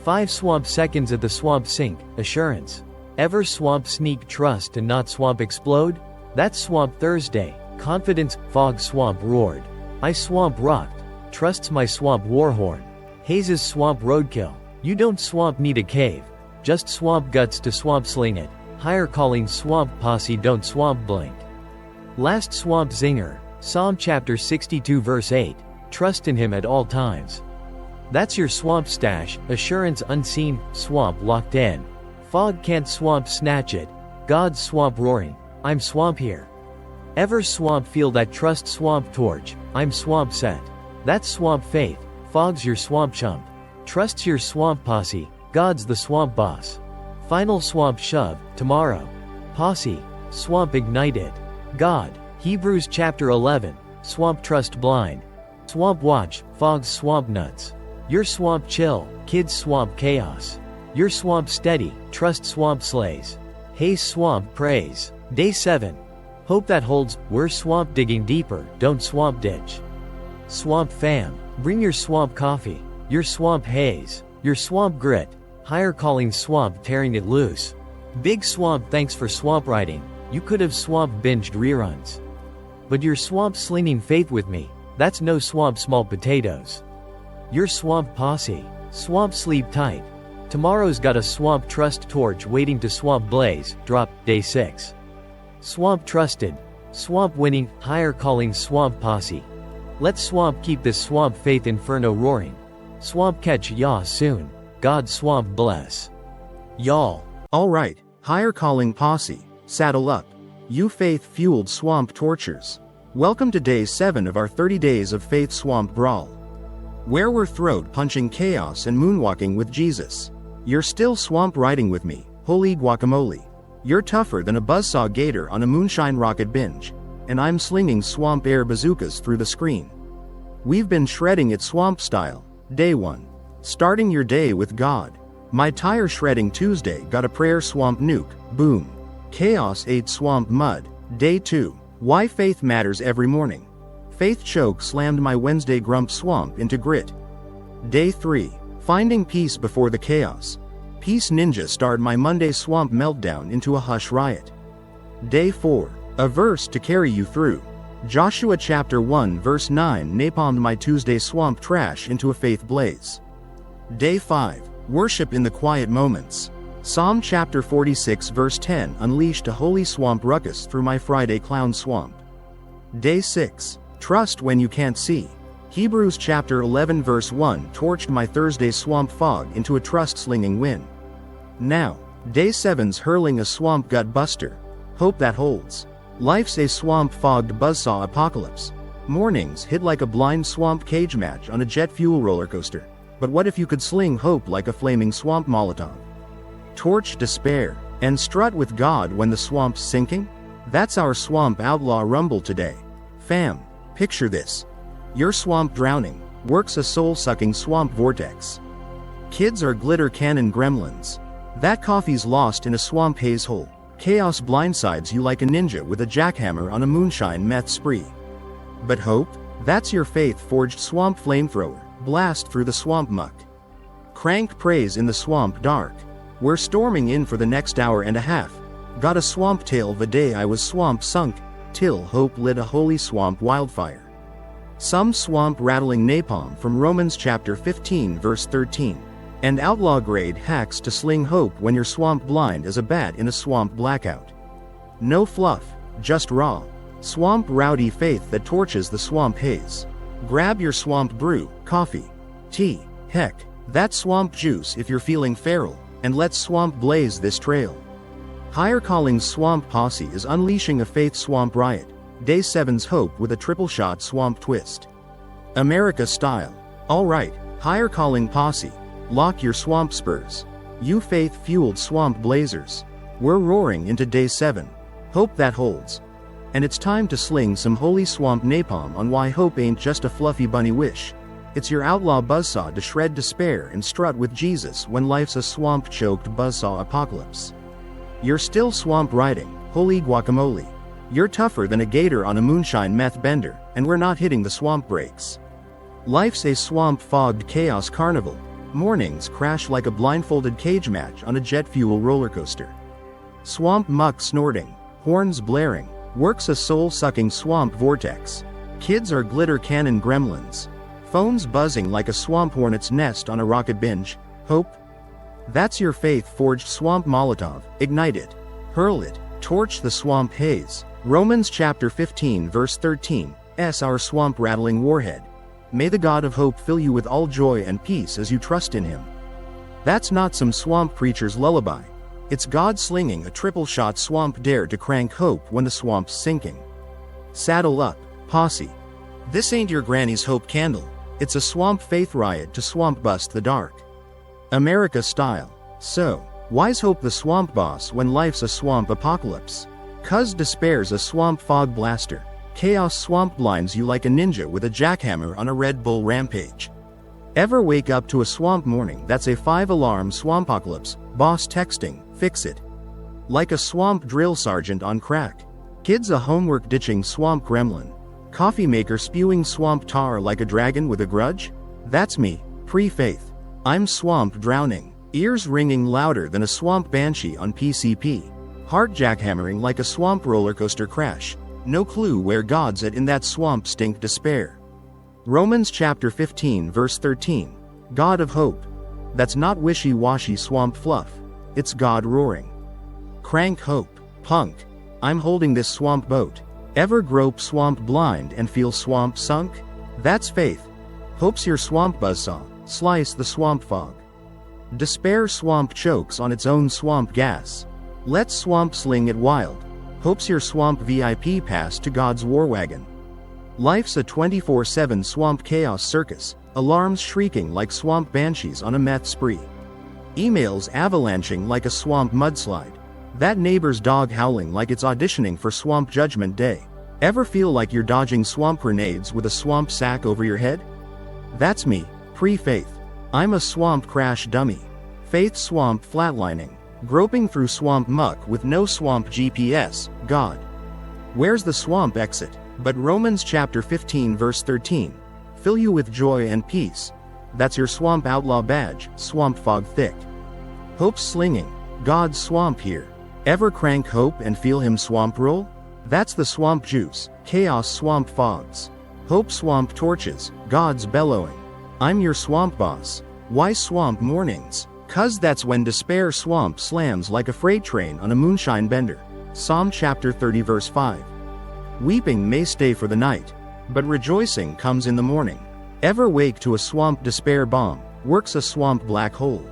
5 swamp seconds at the swamp sink, assurance. Ever swamp sneak trust and not swamp explode? That's swamp Thursday, confidence, fog swamp roared. I swamp rocked, trusts my swamp warhorn. Haze's swamp roadkill. You don't swamp need a cave. Just swamp guts to swamp sling it. Higher calling swamp posse don't swamp blink. Last swamp zinger, Psalm chapter 62 verse 8. Trust in him at all times. That's your swamp stash, assurance unseen, swamp locked in. Fog can't swamp snatch it. God's swamp roaring. I'm swamp here. Ever swamp feel that trust swamp torch. I'm swamp set. That's swamp faith. Fog's your swamp chump. Trusts your swamp posse. God's the swamp boss. Final swamp shove, tomorrow. Posse, swamp ignited. God, Hebrews chapter 11, swamp trust blind. Swamp watch, fog's swamp nuts. Your swamp chill, kids swamp chaos. Your swamp steady, trust swamp slays. Haze swamp praise. Day 7. Hope that holds, we're swamp digging deeper, don't swamp ditch. Swamp fam, bring your swamp coffee, your swamp haze, your swamp grit, higher calling swamp tearing it loose. Big swamp thanks for swamp riding, you could have swamp binged reruns. But your swamp slinging faith with me, that's no swamp small potatoes. Your swamp posse, swamp sleep tight. Tomorrow's got a swamp trust torch waiting to swamp blaze, drop, day 6. Swamp trusted, swamp winning, higher calling swamp posse. Let's swamp keep this swamp faith inferno roaring. Swamp catch yaw soon, God swamp bless. Y'all. Alright, higher calling posse, saddle up. You faith-fueled swamp tortures. Welcome to day 7 of our 30 days of faith swamp brawl. Where we're throat-punching chaos and moonwalking with Jesus. You're still swamp riding with me, holy guacamole. You're tougher than a buzzsaw gator on a moonshine rocket binge. And I'm slinging swamp air bazookas through the screen. We've been shredding it swamp style. Day 1. Starting your day with God. My tire shredding Tuesday got a prayer swamp nuke, boom. Chaos ate swamp mud. Day 2. Why faith matters every morning. Faith choke slammed my Wednesday grump swamp into grit. Day 3. Finding peace before the chaos. Peace ninja starred my Monday swamp meltdown into a hush riot. Day 4. A verse to carry you through. Joshua chapter 1 verse 9 napalmed my Tuesday swamp trash into a faith blaze. Day 5. Worship in the quiet moments. Psalm chapter 46 verse 10 unleashed a holy swamp ruckus through my Friday clown swamp. Day 6. Trust when you can't see. Hebrews chapter 11 verse 1 torched my Thursday swamp fog into a trust-slinging win. Now, day 7's hurling a swamp gut buster. Hope that holds. Life's a swamp-fogged buzzsaw apocalypse. Mornings hit like a blind swamp cage match on a jet fuel roller coaster. But what if you could sling hope like a flaming swamp Molotov? Torch despair, and strut with God when the swamp's sinking? That's our swamp outlaw rumble today. Fam, picture this. Your swamp drowning, works a soul-sucking swamp vortex. Kids are glitter cannon gremlins. That coffee's lost in a swamp haze hole. Chaos blindsides you like a ninja with a jackhammer on a moonshine meth spree. But hope? That's your faith-forged swamp flamethrower, blast through the swamp muck. Crank praise in the swamp dark. We're storming in for the next hour and a half. Got a swamp tale the day I was swamp sunk, till hope lit a holy swamp wildfire. Some swamp rattling napalm from Romans chapter 15 verse 13. And outlaw grade hacks to sling hope when you're swamp blind as a bat in a swamp blackout. No fluff, just raw, swamp rowdy faith that torches the swamp haze. Grab your swamp brew, coffee, tea, heck, that swamp juice if you're feeling feral, and let's swamp blaze this trail. Higher Calling's Swamp Posse is unleashing a faith swamp riot. Day 7's hope with a triple shot swamp twist. America style. Alright, Higher Calling Posse, lock your swamp spurs. You faith-fueled swamp blazers. We're roaring into day 7. Hope that holds. And it's time to sling some holy swamp napalm on why hope ain't just a fluffy bunny wish. It's your outlaw buzzsaw to shred despair and strut with Jesus when life's a swamp-choked buzzsaw apocalypse. You're still swamp riding, holy guacamole. You're tougher than a gator on a moonshine meth bender, and we're not hitting the swamp brakes. Life's a swamp-fogged chaos carnival. Mornings crash like a blindfolded cage match on a jet fuel roller coaster. Swamp muck snorting, horns blaring, works a soul-sucking swamp vortex. Kids are glitter cannon gremlins. Phones buzzing like a swamp hornet's nest on a rocket binge. Hope? That's your faith-forged swamp Molotov. Ignite it. Hurl it. Torch the swamp haze. Romans chapter 15 verse 13. Our swamp rattling warhead. May the God of hope fill you with all joy and peace as you trust in him. That's not some swamp preacher's lullaby. It's God slinging a triple shot swamp dare to crank hope when the swamp's sinking. Saddle up, posse. This ain't your granny's hope candle. It's a swamp faith riot to swamp bust the dark. America style. So, why's hope the swamp boss when life's a swamp apocalypse? 'Cause despair's a swamp fog blaster. Chaos swamp blinds you like a ninja with a jackhammer on a Red Bull rampage. Ever wake up to a swamp morning that's a 5-alarm swampocalypse, boss texting, fix it? Like a swamp drill sergeant on crack. Kids a homework ditching swamp gremlin. Coffee maker spewing swamp tar like a dragon with a grudge? That's me, pre-faith. I'm swamp drowning, ears ringing louder than a swamp banshee on PCP. Heart jackhammering like a swamp roller coaster crash. No clue where God's at in that swamp stink despair. Romans chapter 15 verse 13. God of hope. That's not wishy-washy swamp fluff. It's God roaring. Crank hope, punk. I'm holding this swamp boat. Ever grope swamp blind and feel swamp sunk? That's faith. Hope's your swamp buzzsaw. Slice the swamp fog. Despair swamp chokes on its own swamp gas. Let's swamp sling it wild. Hope's your swamp VIP pass to God's war wagon. Life's a 24/7 swamp chaos circus, alarms shrieking like swamp banshees on a meth spree. Emails avalanching like a swamp mudslide. That neighbor's dog howling like it's auditioning for Swamp Judgment Day. Ever feel like you're dodging swamp grenades with a swamp sack over your head? That's me, pre-faith. I'm a swamp crash dummy. Faith swamp flatlining. Groping through swamp muck with no swamp GPS, God. Where's the swamp exit? But Romans chapter 15 verse 13. Fill you with joy and peace. That's your swamp outlaw badge, swamp fog thick. Hope's slinging. God's swamp here. Ever crank hope and feel him swamp roll? That's the swamp juice, chaos swamp fogs. Hope swamp torches, God's bellowing. I'm your swamp boss. Why swamp mornings? 'Cause that's when despair swamp slams like a freight train on a moonshine bender. Psalm chapter 30 verse 5. Weeping may stay for the night, but rejoicing comes in the morning. Ever wake to a swamp despair bomb, works a swamp black hole.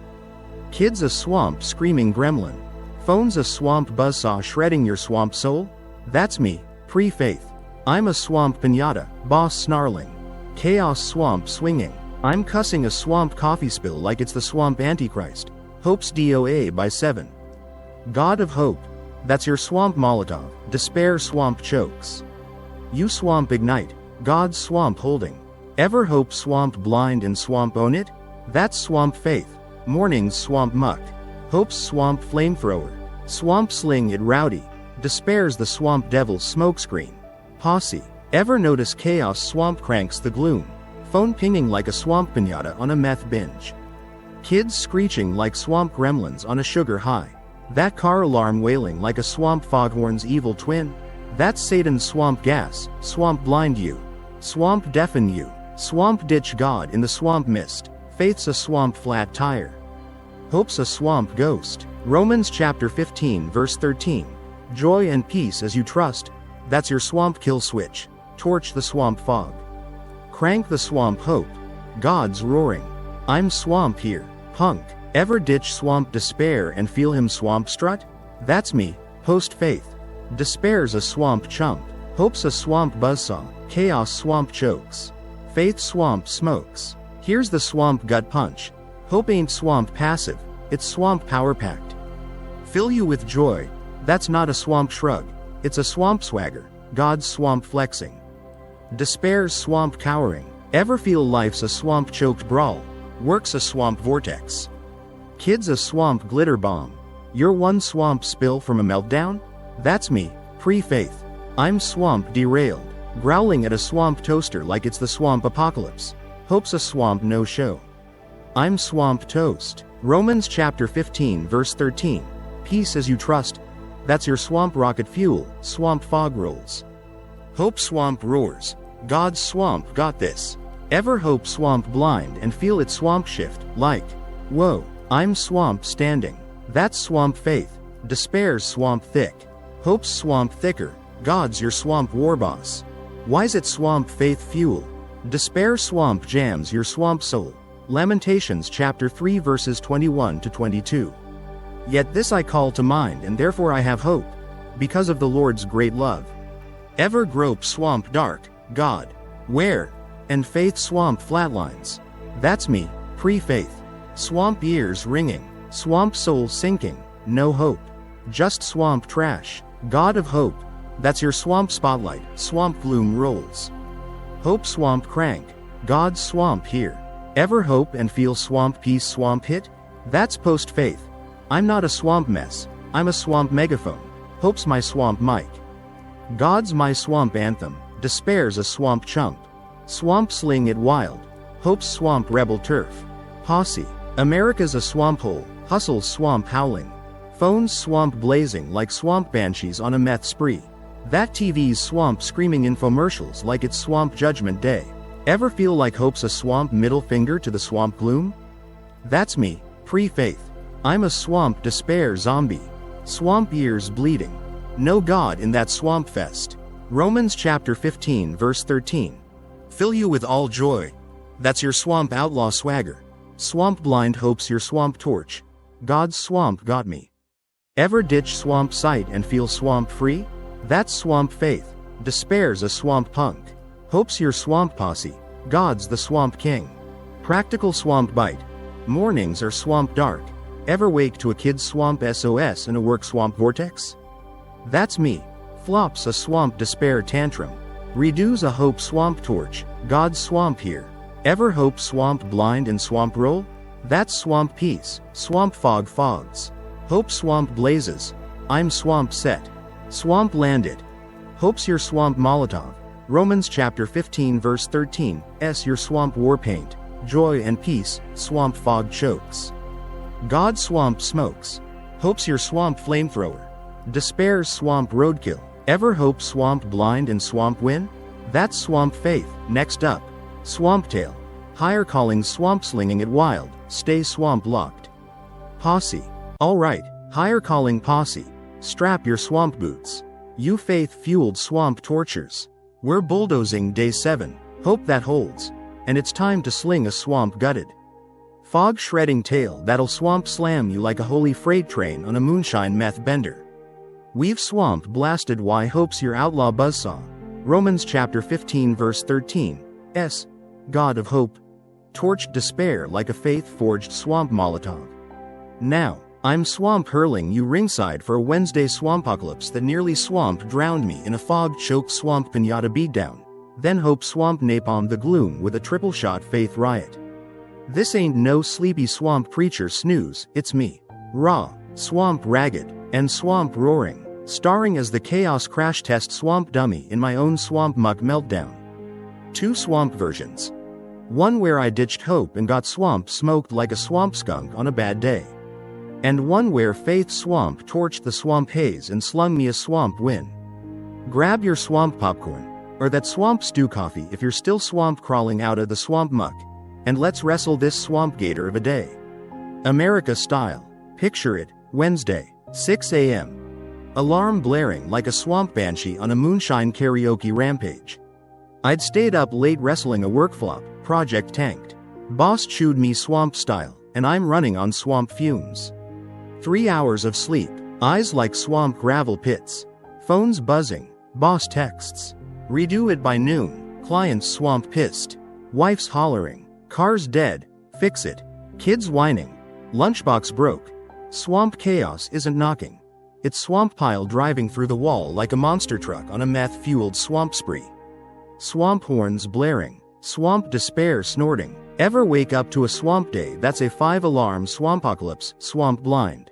Kids a swamp screaming gremlin. Phone's a swamp buzzsaw shredding your swamp soul? That's me, pre-faith. I'm a swamp piñata, boss snarling. Chaos swamp swinging. I'm cussing a swamp coffee spill like it's the swamp antichrist. Hope's DOA by 7. God of hope. That's your swamp Molotov, despair swamp chokes. You swamp ignite, God's swamp holding. Ever hope swamp blind and swamp own it? That's swamp faith. Morning's swamp muck. Hope's swamp flamethrower. Swamp sling it rowdy. Despair's the swamp devil's smokescreen. Posse. Ever notice chaos swamp cranks the gloom? Phone pinging like a swamp piñata on a meth binge. Kids screeching like swamp gremlins on a sugar high. That car alarm wailing like a swamp foghorn's evil twin? That's Satan's swamp gas, swamp blind you, swamp deafen you, swamp ditch God in the swamp mist, faith's a swamp flat tire. Hope's a swamp ghost. Romans chapter 15 verse 13. Joy and peace as you trust, that's your swamp kill switch, torch the swamp fog. Crank the swamp hope, God's roaring. I'm swamp here, punk. Ever ditch swamp despair and feel him swamp strut? That's me, post faith. Despair's a swamp chump, hope's a swamp buzzsaw, chaos swamp chokes, faith swamp smokes. Here's the swamp gut punch. Hope ain't swamp passive, it's swamp power packed. Fill you with joy, that's not a swamp shrug, it's a swamp swagger, God's swamp flexing. Despair's swamp cowering, ever feel life's a swamp choked brawl, work's a swamp vortex. Kid's a swamp glitter bomb, you're one swamp spill from a meltdown? That's me, pre-faith. I'm swamp derailed, growling at a swamp toaster like it's the swamp apocalypse. Hope's a swamp no-show. I'm swamp toast. Romans chapter 15 verse 13. Peace as you trust, that's your swamp rocket fuel, swamp fog rolls. Hope swamp roars, God's swamp got this. Ever hope swamp blind and feel it swamp shift, like, whoa, I'm swamp standing. That's swamp faith, despair's swamp thick. Hope's swamp thicker, God's your swamp war boss. Why's it swamp faith fuel? Despair swamp jams your swamp soul. Lamentations chapter 3 verses 21 to 22. Yet this I call to mind and therefore I have hope, because of the Lord's great love. Ever grope swamp dark, God, where? And faith swamp flatlines. That's me, pre-faith. Swamp ears ringing, swamp soul sinking, no hope. Just swamp trash, God of hope, that's your swamp spotlight, swamp gloom rolls. Hope swamp crank, God's swamp here. Ever hope and feel swamp peace swamp hit? That's post-faith. I'm not a swamp mess, I'm a swamp megaphone. Hope's my swamp mic. God's my swamp anthem, despair's a swamp chump. Swamp sling it wild, hope's swamp rebel turf. Posse, America's a swamp hole, hustle's swamp howling. Phones swamp blazing like swamp banshees on a meth spree. That TV's swamp screaming infomercials like it's swamp judgment day. Ever feel like hope's a swamp middle finger to the swamp gloom? That's me, pre-faith. I'm a swamp despair zombie. Swamp ears bleeding. No God in that swamp fest. Romans chapter 15 verse 13. Fill you with all joy. That's your swamp outlaw swagger. Swamp blind hope's your swamp torch. God's swamp got me. Ever ditch swamp sight and feel swamp free? That's swamp faith. Despair's a swamp punk. Hope's your swamp posse. God's the swamp king. Practical swamp bite. Mornings are swamp dark. Ever wake to a kid's swamp SOS in a work swamp vortex? That's me. Flops a swamp despair tantrum. Redo's a hope swamp torch. God's swamp here. Ever hope swamp blind and swamp roll? That's swamp peace. Swamp fog fogs. Hope swamp blazes. I'm swamp set. Swamp landed. Hope's your swamp Molotov. Romans chapter 15 verse 13. Your swamp war paint. Joy and peace, swamp fog chokes. God swamp smokes. Hope's your swamp flamethrower. Despair's swamp roadkill. Ever hope swamp blind and swamp win? That's swamp faith. Next up, swamp tail. Higher calling swamp slinging it wild. Stay swamp locked. Posse. Alright, higher calling posse. Strap your swamp boots. You faith-fueled swamp tortures. We're bulldozing day 7. Hope that holds. And it's time to sling a swamp gutted. Fog shredding tail that'll swamp slam you like a holy freight train on a moonshine meth bender. We've swamp blasted why hope's your outlaw buzzsaw. Romans chapter 15 verse 13. God of hope. Torched despair like a faith-forged swamp Molotov. Now, I'm swamp hurling you ringside for a Wednesday swampocalypse that nearly swamp drowned me in a fog-choked swamp pinata beatdown. Then hope swamp napalm the gloom with a triple shot faith riot. This ain't no sleepy swamp preacher snooze, it's me. Raw, swamp ragged, and swamp roaring, starring as the chaos crash test swamp dummy in my own swamp muck meltdown. 2 swamp versions. One where I ditched hope and got swamp smoked like a swamp skunk on a bad day. and one where Faith Swamp torched the swamp haze and slung me a swamp win. Grab your swamp popcorn, or that swamp stew coffee if you're still swamp crawling out of the swamp muck, and let's wrestle this swamp gator of a day. America style. Picture it, Wednesday, 6 a.m. Alarm blaring like a swamp banshee on a moonshine karaoke rampage. I'd stayed up late wrestling a work flop, project tanked. Boss chewed me swamp style, and I'm running on swamp fumes. 3 hours of sleep, eyes like swamp gravel pits. Phones buzzing, boss texts. Redo it by noon, clients swamp pissed. Wife's hollering, car's dead, fix it. Kids whining, lunchbox broke. Swamp chaos isn't knocking. It's swamp pile driving through the wall like a monster truck on a meth-fueled swamp spree. Swamp horns blaring, swamp despair snorting. Ever wake up to a swamp day that's a 5-alarm swampocalypse, swamp blind,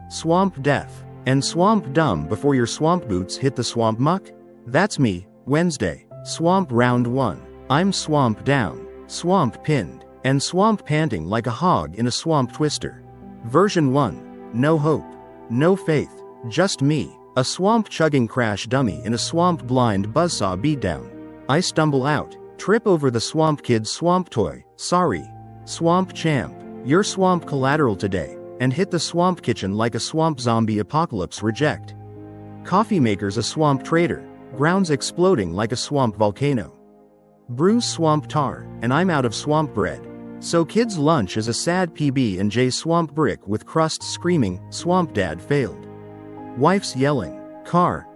swamp deaf, and swamp dumb before your swamp boots hit the swamp muck? That's me, Wednesday, swamp round 1. I'm swamp down, swamp pinned, and swamp panting like a hog in a swamp twister. Version 1. No hope, no faith, just me, a swamp chugging crash dummy in a swamp blind buzzsaw beatdown. I stumble out, trip over the swamp kid's swamp toy, sorry, swamp champ, you're swamp collateral today, and hit the swamp kitchen like a swamp zombie apocalypse reject. Coffee maker's a swamp traitor, grounds exploding like a swamp volcano. Brews swamp tar, and I'm out of swamp bread. So kids' lunch is a sad PB&J swamp brick with crust screaming, swamp dad failed. Wife's yelling, car.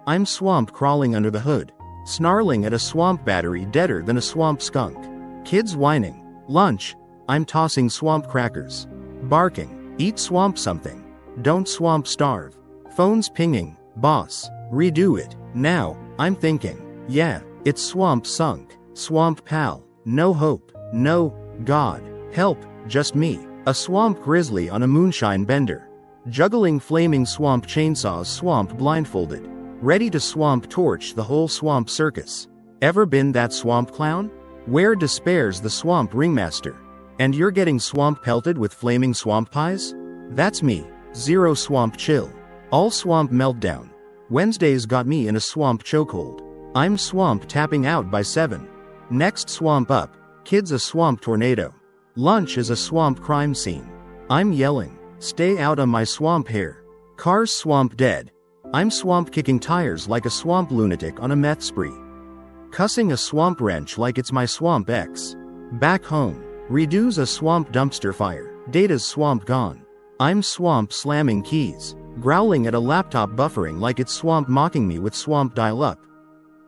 I'm swamp crawling under the hood, snarling at a swamp battery deader than a swamp skunk. Kids whining, lunch. I'm tossing swamp crackers. Barking, eat swamp something. Don't swamp starve. Phones pinging, boss, redo it, now. I'm thinking, yeah, it's swamp sunk, swamp pal, no hope, no God, help, just me, a swamp grizzly on a moonshine bender. Juggling flaming swamp chainsaws, swamp blindfolded, ready to swamp torch the whole swamp circus. Ever been that swamp clown? Where despair's the swamp ringmaster, and you're getting swamp pelted with flaming swamp pies? That's me, zero swamp chill, all swamp meltdown. Wednesday's got me in a swamp chokehold. I'm swamp tapping out by 7. Next swamp up. Kids a swamp tornado. Lunch is a swamp crime scene. I'm yelling, stay out of my swamp hair. Car's swamp dead. I'm swamp kicking tires like a swamp lunatic on a meth spree. Cussing a swamp wrench like it's my swamp ex. Back home, redo's a swamp dumpster fire. Data's swamp gone. I'm swamp slamming keys, growling at a laptop buffering like it's swamp mocking me with swamp dial-up.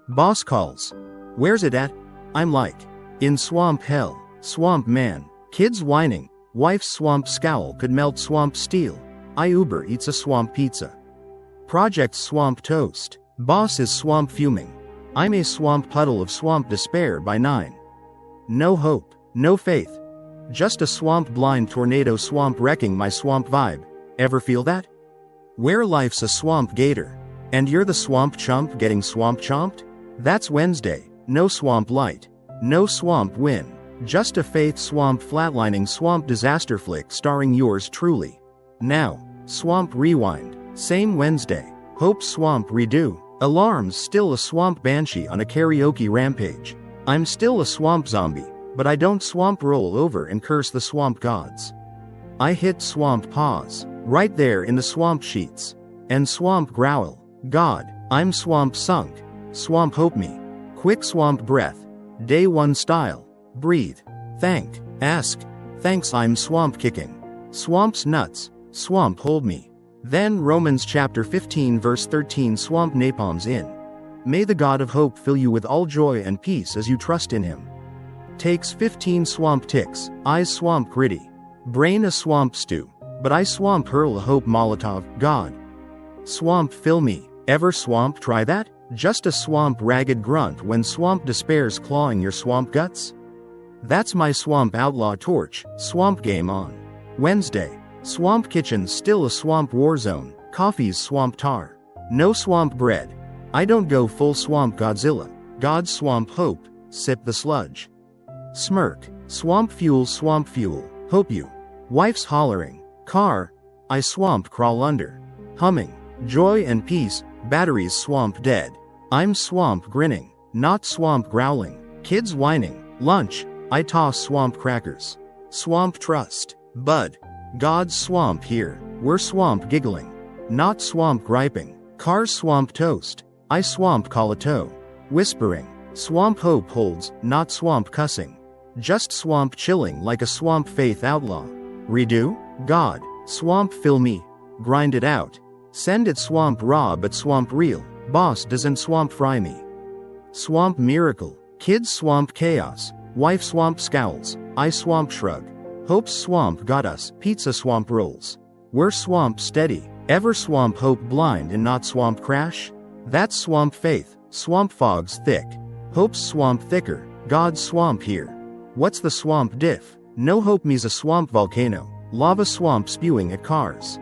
Boss calls. Where's it at? I'm like, in swamp hell, swamp man. Kids whining, wife's swamp scowl could melt swamp steel. I Uber eats a swamp pizza. Project swamp toast. Boss is swamp fuming. I'm a swamp puddle of swamp despair by 9. No hope, no faith. Just a swamp blind tornado swamp wrecking my swamp vibe. Ever feel that? Where life's a swamp gator, and you're the swamp chump getting swamp chomped? That's Wednesday, no swamp light. No swamp win, just a faith swamp flatlining swamp disaster flick starring yours truly. Now, swamp rewind, same Wednesday, hope swamp redo, alarms still a swamp banshee on a karaoke rampage. I'm still a swamp zombie, but I don't swamp roll over and curse the swamp gods. I hit swamp pause, right there in the swamp sheets, and swamp growl, God, I'm swamp sunk, swamp hope me, quick swamp breath. Day 1 style, breathe, thank, ask, thanks I'm swamp kicking, swamp's nuts, swamp hold me. Then Romans chapter 15 verse 13 swamp napalms in. May the God of hope fill you with all joy and peace as you trust in him. Takes 15 swamp ticks, eyes swamp gritty, brain a swamp stew, but I swamp hurl a hope Molotov, God. Swamp fill me, ever swamp try that? Just a swamp ragged grunt when swamp despair's clawing your swamp guts? That's my swamp outlaw torch, swamp game on. Wednesday, swamp kitchen still a swamp war zone, coffee's swamp tar. No swamp bread. I don't go full swamp Godzilla, God's swamp hope, sip the sludge. Smirk, swamp fuel, hope you. Wife's hollering, car, I swamp crawl under. Humming. Joy and peace, batteries swamp dead. I'm swamp grinning, not swamp growling. Kids whining. Lunch. I toss swamp crackers. Swamp trust. Bud. God's swamp here. We're swamp giggling, not swamp griping. Cars swamp toast. I swamp call a toe. Whispering. Swamp hope holds, not swamp cussing. Just swamp chilling like a swamp faith outlaw. Redo. God. Swamp fill me. Grind it out. Send it swamp raw but swamp real. Boss doesn't swamp fry me. Swamp miracle. Kids swamp chaos. Wife swamp scowls. I swamp shrug. Hope's swamp got us. Pizza swamp rolls. We're swamp steady. Ever swamp hope blind and not swamp crash? That's swamp faith. Swamp fog's thick. Hope's swamp thicker. God's swamp here. What's the swamp diff? No hope me's a swamp volcano. Lava swamp spewing at cars.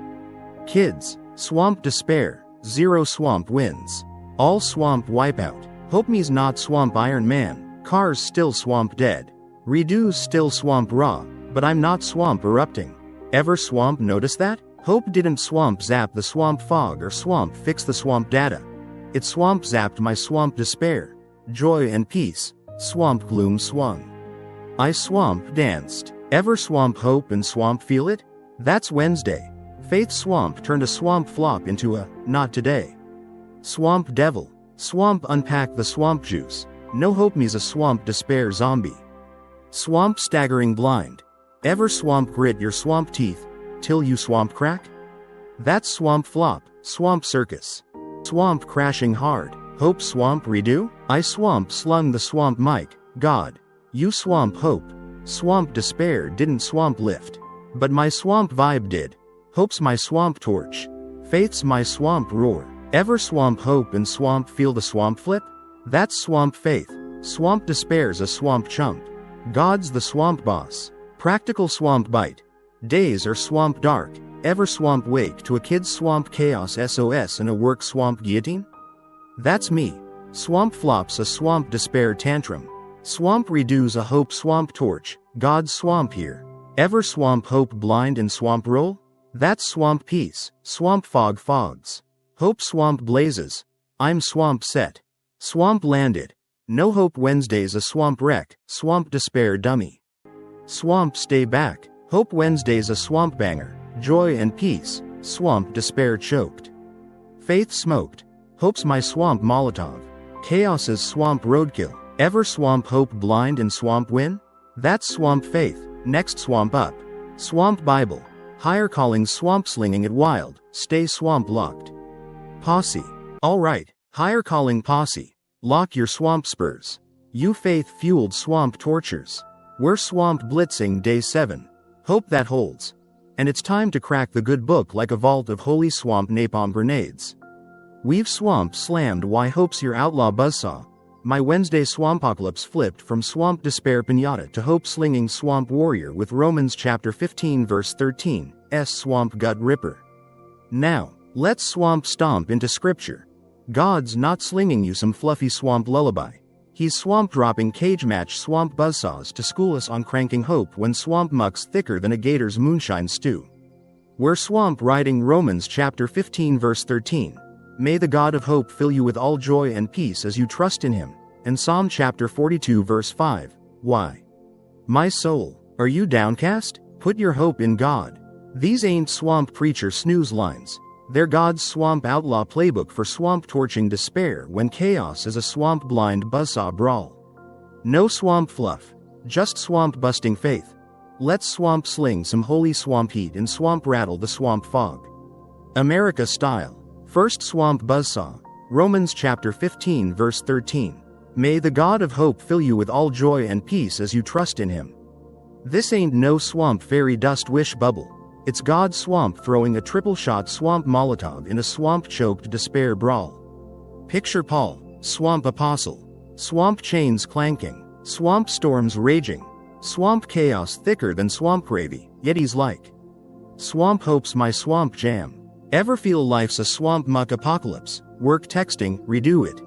Kids. Swamp despair. Zero swamp wins. All swamp wipeout. Hope me's not swamp Iron Man. Cars still swamp dead. Redo's still swamp raw, but I'm not swamp erupting. Ever swamp notice that? Hope didn't swamp zap the swamp fog or swamp fix the swamp data. It swamp zapped my swamp despair. Joy and peace. Swamp gloom swung. I swamp danced. Ever swamp hope and swamp feel it? That's Wednesday. Faith swamp turned a swamp flop into a not today. Swamp devil. Swamp unpack the swamp juice. No hope me's a swamp despair zombie. Swamp staggering blind. Ever swamp grit your swamp teeth till you swamp crack? That's swamp flop, swamp circus. Swamp crashing hard. Hope swamp redo? I swamp slung the swamp mic. God. You swamp hope. Swamp despair didn't swamp lift. But my swamp vibe did. Hope's my swamp torch. Faith's my swamp roar. Ever swamp hope and swamp feel the swamp flip? That's swamp faith. Swamp despair's a swamp chump. God's the swamp boss. Practical swamp bite. Days are swamp dark. Ever swamp wake to a kid's swamp chaos SOS and a work swamp guillotine? That's me. Swamp flops a swamp despair tantrum. Swamp redoes a hope swamp torch. God's swamp here. Ever swamp hope blind and swamp roll? That's swamp peace. Swamp fog fogs. Hope swamp blazes. I'm swamp set. Swamp landed. No hope Wednesday's a swamp wreck. Swamp despair dummy. Swamp stay back. Hope Wednesday's a swamp banger. Joy and peace. Swamp despair choked. Faith smoked. Hope's my swamp Molotov. Chaos's swamp roadkill. Ever swamp hope blind and swamp win? That's swamp faith. Next swamp up. Swamp Bible. Higher calling swamp slinging it wild. Stay swamp locked. Posse. Alright. Higher calling posse. Lock your swamp spurs. You faith fueled swamp tortures. We're swamp blitzing day 7. Hope that holds. And it's time to crack the good book like a vault of holy swamp napalm grenades. We've swamp slammed why hope's your outlaw buzzsaw. My Wednesday swampocalypse flipped from swamp despair pinata to hope slinging swamp warrior with Romans chapter 15 verse 13, swamp gut ripper. Now, let's swamp stomp into scripture. God's not slinging you some fluffy swamp lullaby. He's swamp dropping cage match swamp buzzsaws to school us on cranking hope when swamp muck's thicker than a gator's moonshine stew. We're swamp riding Romans chapter 15 verse 13. May the God of hope fill you with all joy and peace as you trust in him. And Psalm chapter 42 verse 5. Why? My soul, are you downcast? Put your hope in God. These ain't swamp preacher snooze lines. They're God's swamp outlaw playbook for swamp torching despair when chaos is a swamp blind buzzsaw brawl. No swamp fluff, just swamp busting faith. Let's swamp sling some holy swamp heat and swamp rattle the swamp fog. America style. First swamp buzzsaw. Romans chapter 15 verse 13. May the God of hope fill you with all joy and peace as you trust in him. This ain't no swamp fairy dust wish bubble. It's God's swamp throwing a triple shot swamp Molotov in a swamp choked despair brawl. Picture Paul, swamp apostle. Swamp chains clanking. Swamp storms raging. Swamp chaos thicker than swamp gravy, yet he's like. Swamp hope's my swamp jam. Ever feel life's a swamp muck apocalypse? Work texting, redo it.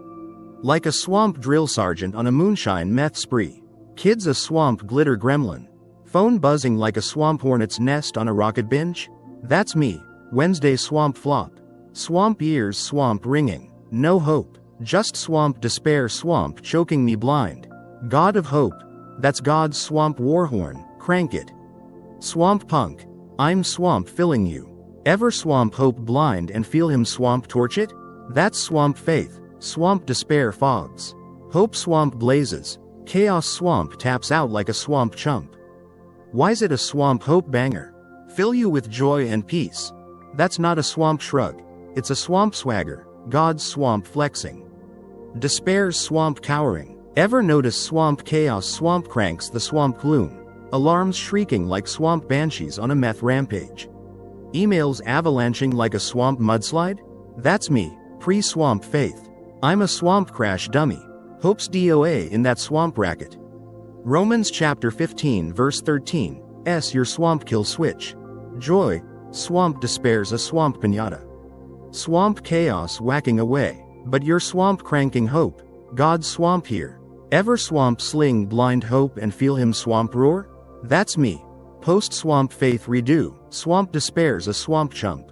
Like a swamp drill sergeant on a moonshine meth spree. Kids a swamp glitter gremlin. Phone buzzing like a swamp hornet's nest on a rocket binge? That's me, Wednesday swamp flop. Swamp ears swamp ringing. No hope. Just swamp despair swamp choking me blind. God of hope. That's God's swamp warhorn, crank it. Swamp punk. I'm swamp filling you. Ever swamp hope blind and feel him swamp torch it? That's swamp faith, swamp despair fogs. Hope swamp blazes. Chaos swamp taps out like a swamp chump. Why's it a swamp hope banger? Fill you with joy and peace. That's not a swamp shrug. It's a swamp swagger, God's swamp flexing. Despair's swamp cowering. Ever notice swamp chaos swamp cranks the swamp gloom? Alarms shrieking like swamp banshees on a meth rampage. Emails avalanching like a swamp mudslide? That's me, pre-swamp faith. I'm a swamp crash dummy. Hope's DOA in that swamp racket. Romans chapter 15 verse 13, your swamp kill switch. Joy, swamp despair's a swamp pinata. Swamp chaos whacking away, but your swamp cranking hope, God's swamp here. Ever swamp sling blind hope and feel him swamp roar? That's me. Post-swamp faith redo, swamp despair's a swamp chump.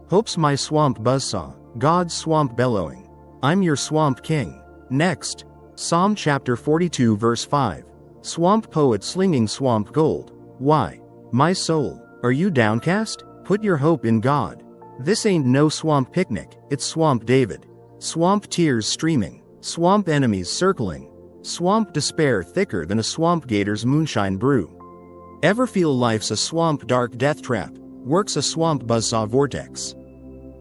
Hope's my swamp buzzsaw, God's swamp bellowing. I'm your swamp king. Next, Psalm chapter 42 verse 5. Swamp poet slinging swamp gold. Why? My soul, are you downcast? Put your hope in God. This ain't no swamp picnic, it's swamp David. Swamp tears streaming, swamp enemies circling. Swamp despair thicker than a swamp gator's moonshine brew. Ever feel life's a swamp dark death trap? Works a swamp buzzsaw vortex.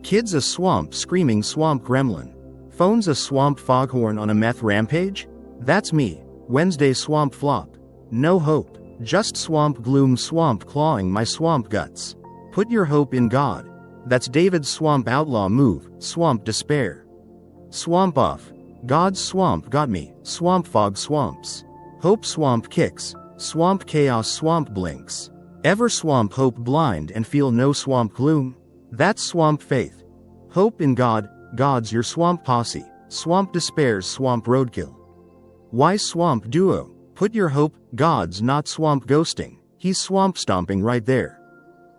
Kids a swamp screaming swamp gremlin. Phone's a swamp foghorn on a meth rampage? That's me, Wednesday swamp flop. No hope, just swamp gloom swamp clawing my swamp guts. Put your hope in God. That's David's swamp outlaw move, swamp despair. Swamp off. God's swamp got me, swamp fog swamps. Hope swamp kicks, swamp chaos swamp blinks. Ever swamp hope blind and feel no swamp gloom? That's swamp faith. Hope in God, God's your swamp posse, swamp despair's swamp roadkill. Why swamp duo? Put your hope, God's not swamp ghosting, he's swamp stomping right there.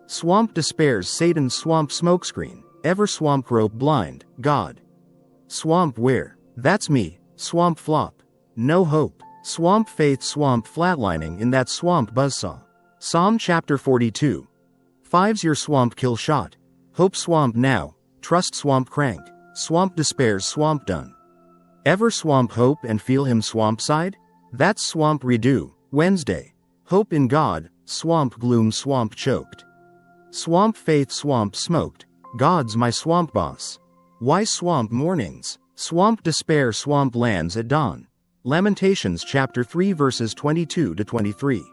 Swamp despair's Satan's swamp smokescreen, ever swamp rope blind, God. Swamp where? That's me, swamp flop. No hope, swamp faith swamp flatlining in that swamp buzzsaw. Psalm chapter 42. 5's your swamp kill shot. Hope swamp now, trust swamp crank, swamp despair's swamp done. Ever swamp hope and feel him swamp side? That's swamp redo, Wednesday. Hope in God, swamp gloom swamp choked. Swamp faith swamp smoked, God's my swamp boss. Why swamp mornings? Swamp despair swamp lands at dawn. Lamentations chapter 3 verses 22 to 23.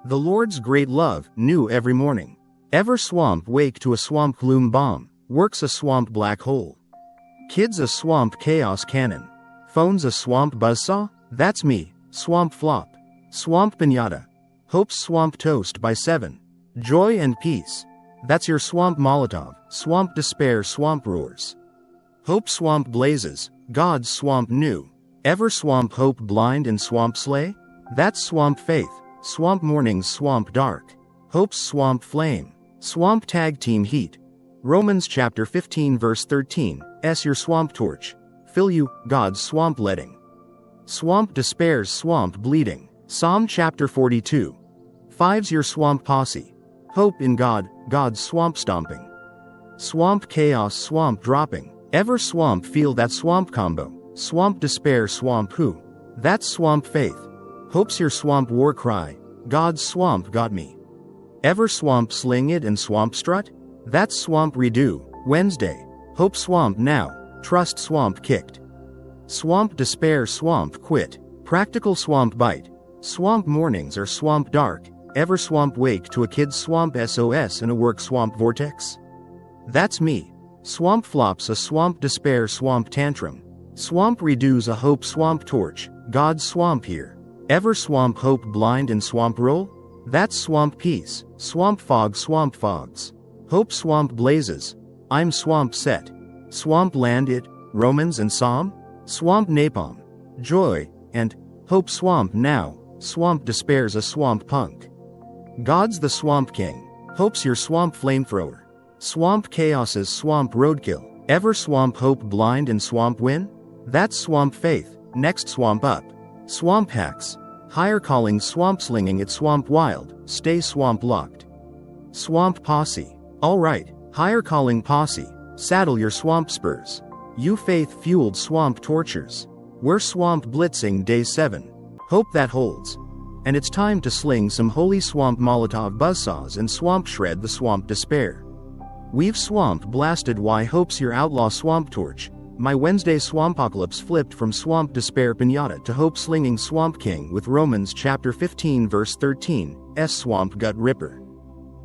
The Lord's great love, new every morning. Ever swamp wake to a swamp gloom bomb, works a swamp black hole. Kids a swamp chaos cannon. Phone's a swamp buzzsaw? That's me, swamp flop. Swamp pinata. Hope's swamp toast by 7. Joy and peace. That's your swamp Molotov, swamp despair swamp roars. Hope swamp blazes, God's swamp new. Ever swamp hope blind and swamp slay? That's swamp faith, swamp mornings swamp dark. Hope's swamp flame, swamp tag team heat. Romans chapter 15 verse 13, your swamp torch. Fill you, God's swamp letting. Swamp despair's swamp bleeding. Psalm chapter 42. 5's your swamp posse. Hope in God, God's swamp stomping. Swamp chaos swamp dropping. Ever swamp feel that swamp combo? Swamp despair swamp who? That's swamp faith. Hope's your swamp war cry. God's swamp got me. Ever swamp sling it and swamp strut? That's swamp redo, Wednesday. Hope swamp now, trust swamp kicked. Swamp despair swamp quit. Practical swamp bite. Swamp mornings are swamp dark. Ever swamp wake to a kid's swamp SOS in a work swamp vortex? That's me. Swamp flops a swamp despair swamp tantrum. Swamp redoes a hope swamp torch, God's swamp here. Ever swamp hope blind and swamp roll? That's swamp peace, swamp fog swamp fogs. Hope swamp blazes. I'm swamp set. Swamp land it, Romans and Psalm? Swamp napalm. Joy, and hope swamp now, swamp despair's a swamp punk. God's the swamp king. Hope's your swamp flamethrower. Swamp chaos is swamp roadkill. Ever swamp hope blind and swamp win? That's swamp faith. Next swamp up. Swamp hacks. Higher calling swamp slinging it swamp wild. Stay swamp locked. Swamp posse. Alright, higher calling posse. Saddle your swamp spurs. You faith fueled swamp tortures. We're swamp blitzing day 7. Hope that holds. And it's time to sling some holy swamp Molotov buzzsaws and swamp shred the swamp despair. We've swamp blasted why hope's your outlaw swamp torch. My Wednesday swampocalypse flipped from swamp despair pinata to hope slinging swamp king with Romans chapter 15 verse 13, swamp gut ripper.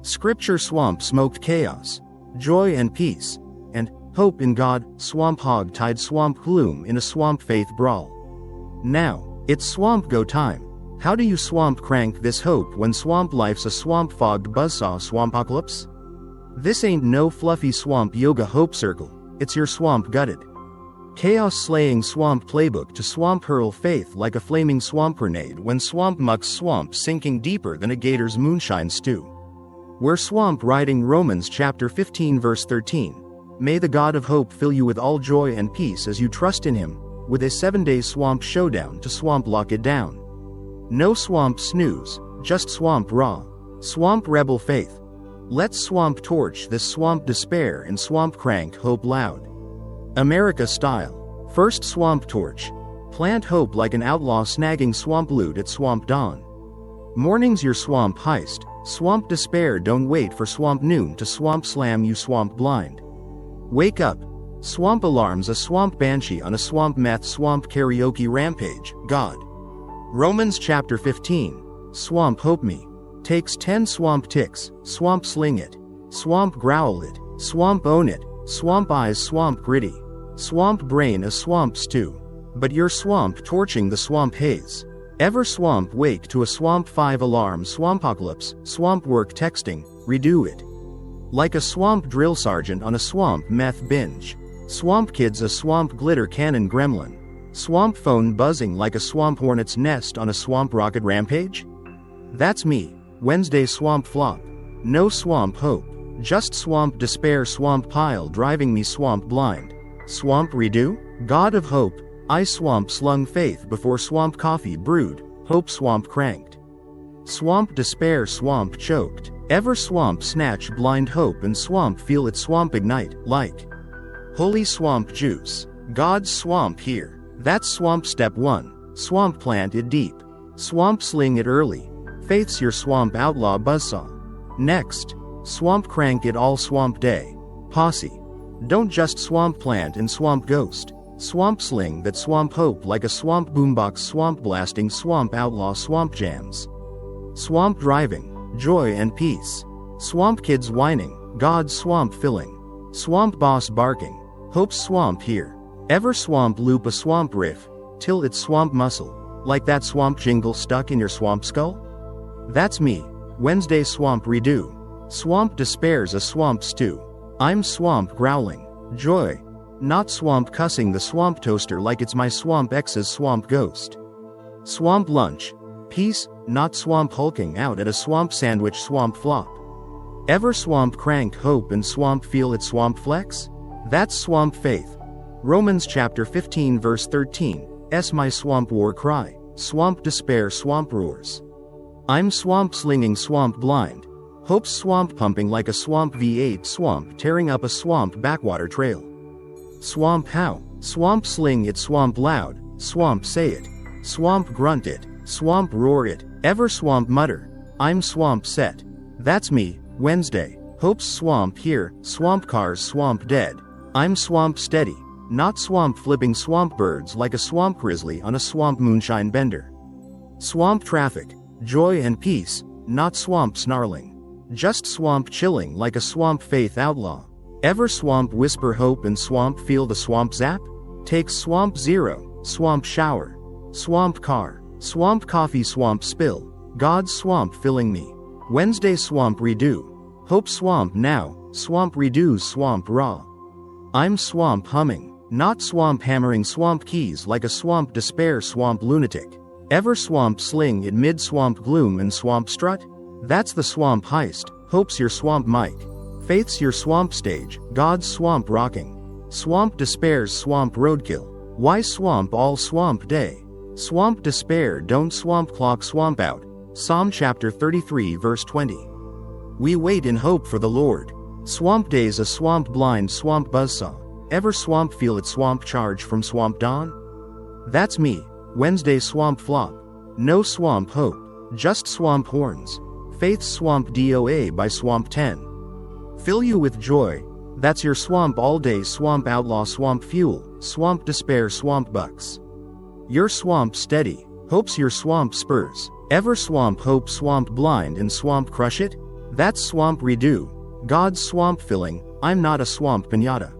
Scripture swamp smoked chaos, joy and peace, and hope in God, swamp hog tied swamp gloom in a swamp faith brawl. Now, it's swamp go time. How do you swamp crank this hope when swamp life's a swamp fogged buzzsaw swampocalypse? This ain't no fluffy swamp yoga hope circle, it's your swamp gutted. Chaos slaying swamp playbook to swamp hurl faith like a flaming swamp grenade when swamp mucks swamp sinking deeper than a gator's moonshine stew. We're swamp riding Romans chapter 15 verse 13. May the God of hope fill you with all joy and peace as you trust in him, with a 7-day swamp showdown to swamp lock it down. No swamp snooze, just swamp raw. Swamp rebel faith. Let's swamp torch this swamp despair and swamp crank hope loud. America style. First swamp torch. Plant hope like an outlaw snagging swamp loot at swamp dawn. Morning's your swamp heist. Swamp despair don't wait for swamp noon to swamp slam you swamp blind. Wake up. Swamp alarms a swamp banshee on a swamp meth swamp karaoke rampage, God. Romans chapter 15. Swamp hope me. Takes 10 swamp ticks, swamp sling it. Swamp growl it, swamp own it, swamp eyes swamp gritty. Swamp brain a swamp stew. But you're swamp torching the swamp haze. Ever swamp wake to a swamp 5 alarm swampocalypse, swamp work texting, redo it. Like a swamp drill sergeant on a swamp meth binge. Swamp kids a swamp glitter cannon gremlin. Swamp phone buzzing like a swamp hornet's nest on a swamp rocket rampage? That's me, Wednesday swamp flop. No swamp hope, just swamp despair swamp pile driving me swamp blind. Swamp redo? God of hope, I swamp slung faith before swamp coffee brewed, hope swamp cranked. Swamp despair swamp choked. Ever swamp snatch blind hope and swamp feel it swamp ignite, like holy swamp juice. God's swamp here. That's swamp step 1. Swamp plant it deep. Swamp sling it early. Faith's your swamp outlaw buzzsaw. Next, swamp crank it all swamp day. Posse. Don't just swamp plant and swamp ghost. Swamp sling that swamp hope like a swamp boombox swamp blasting swamp outlaw swamp jams. Swamp driving. Joy and peace. Swamp kids whining, God swamp filling. Swamp boss barking, hope's swamp here. Ever swamp loop a swamp riff, till it's swamp muscle, like that swamp jingle stuck in your swamp skull? That's me, Wednesday swamp redo. Swamp despair's a swamp stew. I'm swamp growling, joy. Not swamp cussing the swamp toaster like it's my swamp ex's swamp ghost. Swamp lunch. Peace, not swamp hulking out at a swamp sandwich swamp flop. Ever swamp crank hope and swamp feel it swamp flex? That's swamp faith. Romans chapter 15 verse 13, my swamp war cry, swamp despair swamp roars. I'm swamp slinging swamp blind. Hope's swamp pumping like a swamp V8 swamp tearing up a swamp backwater trail. Swamp how? Swamp sling it swamp loud, swamp say it. Swamp grunt it. Swamp roar it, ever swamp mutter. I'm swamp set. That's me, Wednesday. Hope's swamp here, swamp cars swamp dead. I'm swamp steady, not swamp flipping swamp birds like a swamp grizzly on a swamp moonshine bender. Swamp traffic, joy and peace, not swamp snarling. Just swamp chilling like a swamp faith outlaw. Ever swamp whisper hope and swamp feel the swamp zap? Take swamp zero, swamp shower. Swamp car. Swamp coffee swamp spill. God's swamp filling me. Wednesday swamp redo. Hope swamp now, swamp redo swamp raw. I'm swamp humming, not swamp hammering swamp keys like a swamp despair swamp lunatic. Ever swamp sling in mid swamp gloom and swamp strut? That's the swamp heist, hope's your swamp mic. Faith's your swamp stage, God's swamp rocking. Swamp despair's swamp roadkill. Why swamp all swamp day? Swamp despair don't swamp clock swamp out. Psalm chapter 33 verse 20. We wait in hope for the Lord. Swamp days a swamp blind swamp buzzsaw. Ever swamp feel it swamp charge from swamp dawn? That's me, Wednesday swamp flop. No swamp hope, just swamp horns. Faith's swamp DOA by swamp 10. Fill you with joy, that's your swamp all day swamp outlaw swamp fuel, swamp despair swamp bucks. Your swamp steady, hope's your swamp spurs. Ever swamp hope swamp blind and swamp crush it? That's swamp redo, God's swamp filling, I'm not a swamp pinata.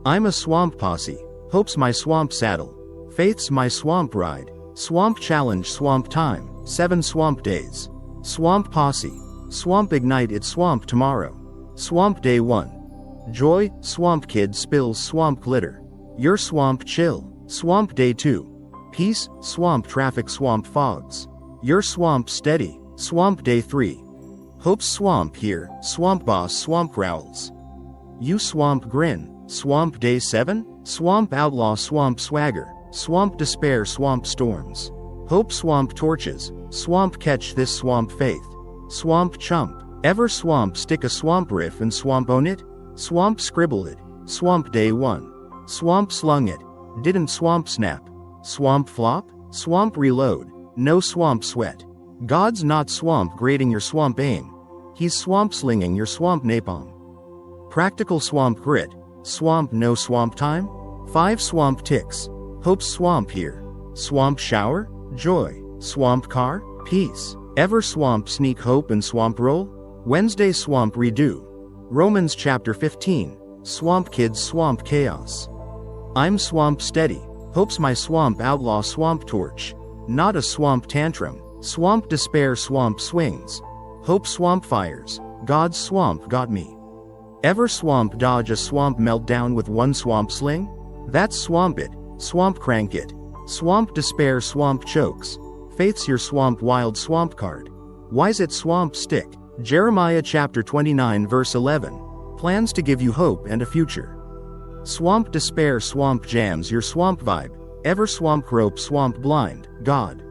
I'm a swamp posse, hope's my swamp saddle. Faith's my swamp ride, swamp challenge swamp time, 7 swamp days. Swamp posse, swamp ignite it swamp tomorrow. Swamp day 1. Joy, swamp kid spills swamp glitter. Your swamp chill, swamp day 2. Peace, swamp traffic swamp fogs. Your swamp steady, swamp day 3. Hope's swamp here, swamp boss swamp growls. You swamp grin, swamp day 7. Swamp outlaw swamp swagger, swamp despair swamp storms. Hope swamp torches, swamp catch this swamp faith. Swamp chump, ever swamp stick a swamp riff and swamp own it? Swamp scribble it, swamp day 1. Swamp slung it, didn't swamp snap. Swamp flop, swamp reload, no swamp sweat. God's not swamp grading your swamp aim. He's swamp slinging your swamp napalm. Practical swamp grit, swamp no swamp time? 5 swamp ticks, hope swamp here. Swamp shower, joy, swamp car, peace. Ever swamp sneak hope and swamp roll? Wednesday swamp redo. Romans chapter 15, swamp kids swamp chaos. I'm swamp steady, hope's my swamp outlaw swamp torch. Not a swamp tantrum, swamp despair swamp swings. Hope swamp fires, God's swamp got me. Ever swamp dodge a swamp meltdown with 1 swamp sling? That's swamp it, swamp crank it. Swamp despair swamp chokes. Faith's your swamp wild swamp card. Why's it swamp stick? Jeremiah chapter 29 verse 11. Plans to give you hope and a future. Swamp despair swamp jams your swamp vibe. Ever swamp grope swamp blind, God.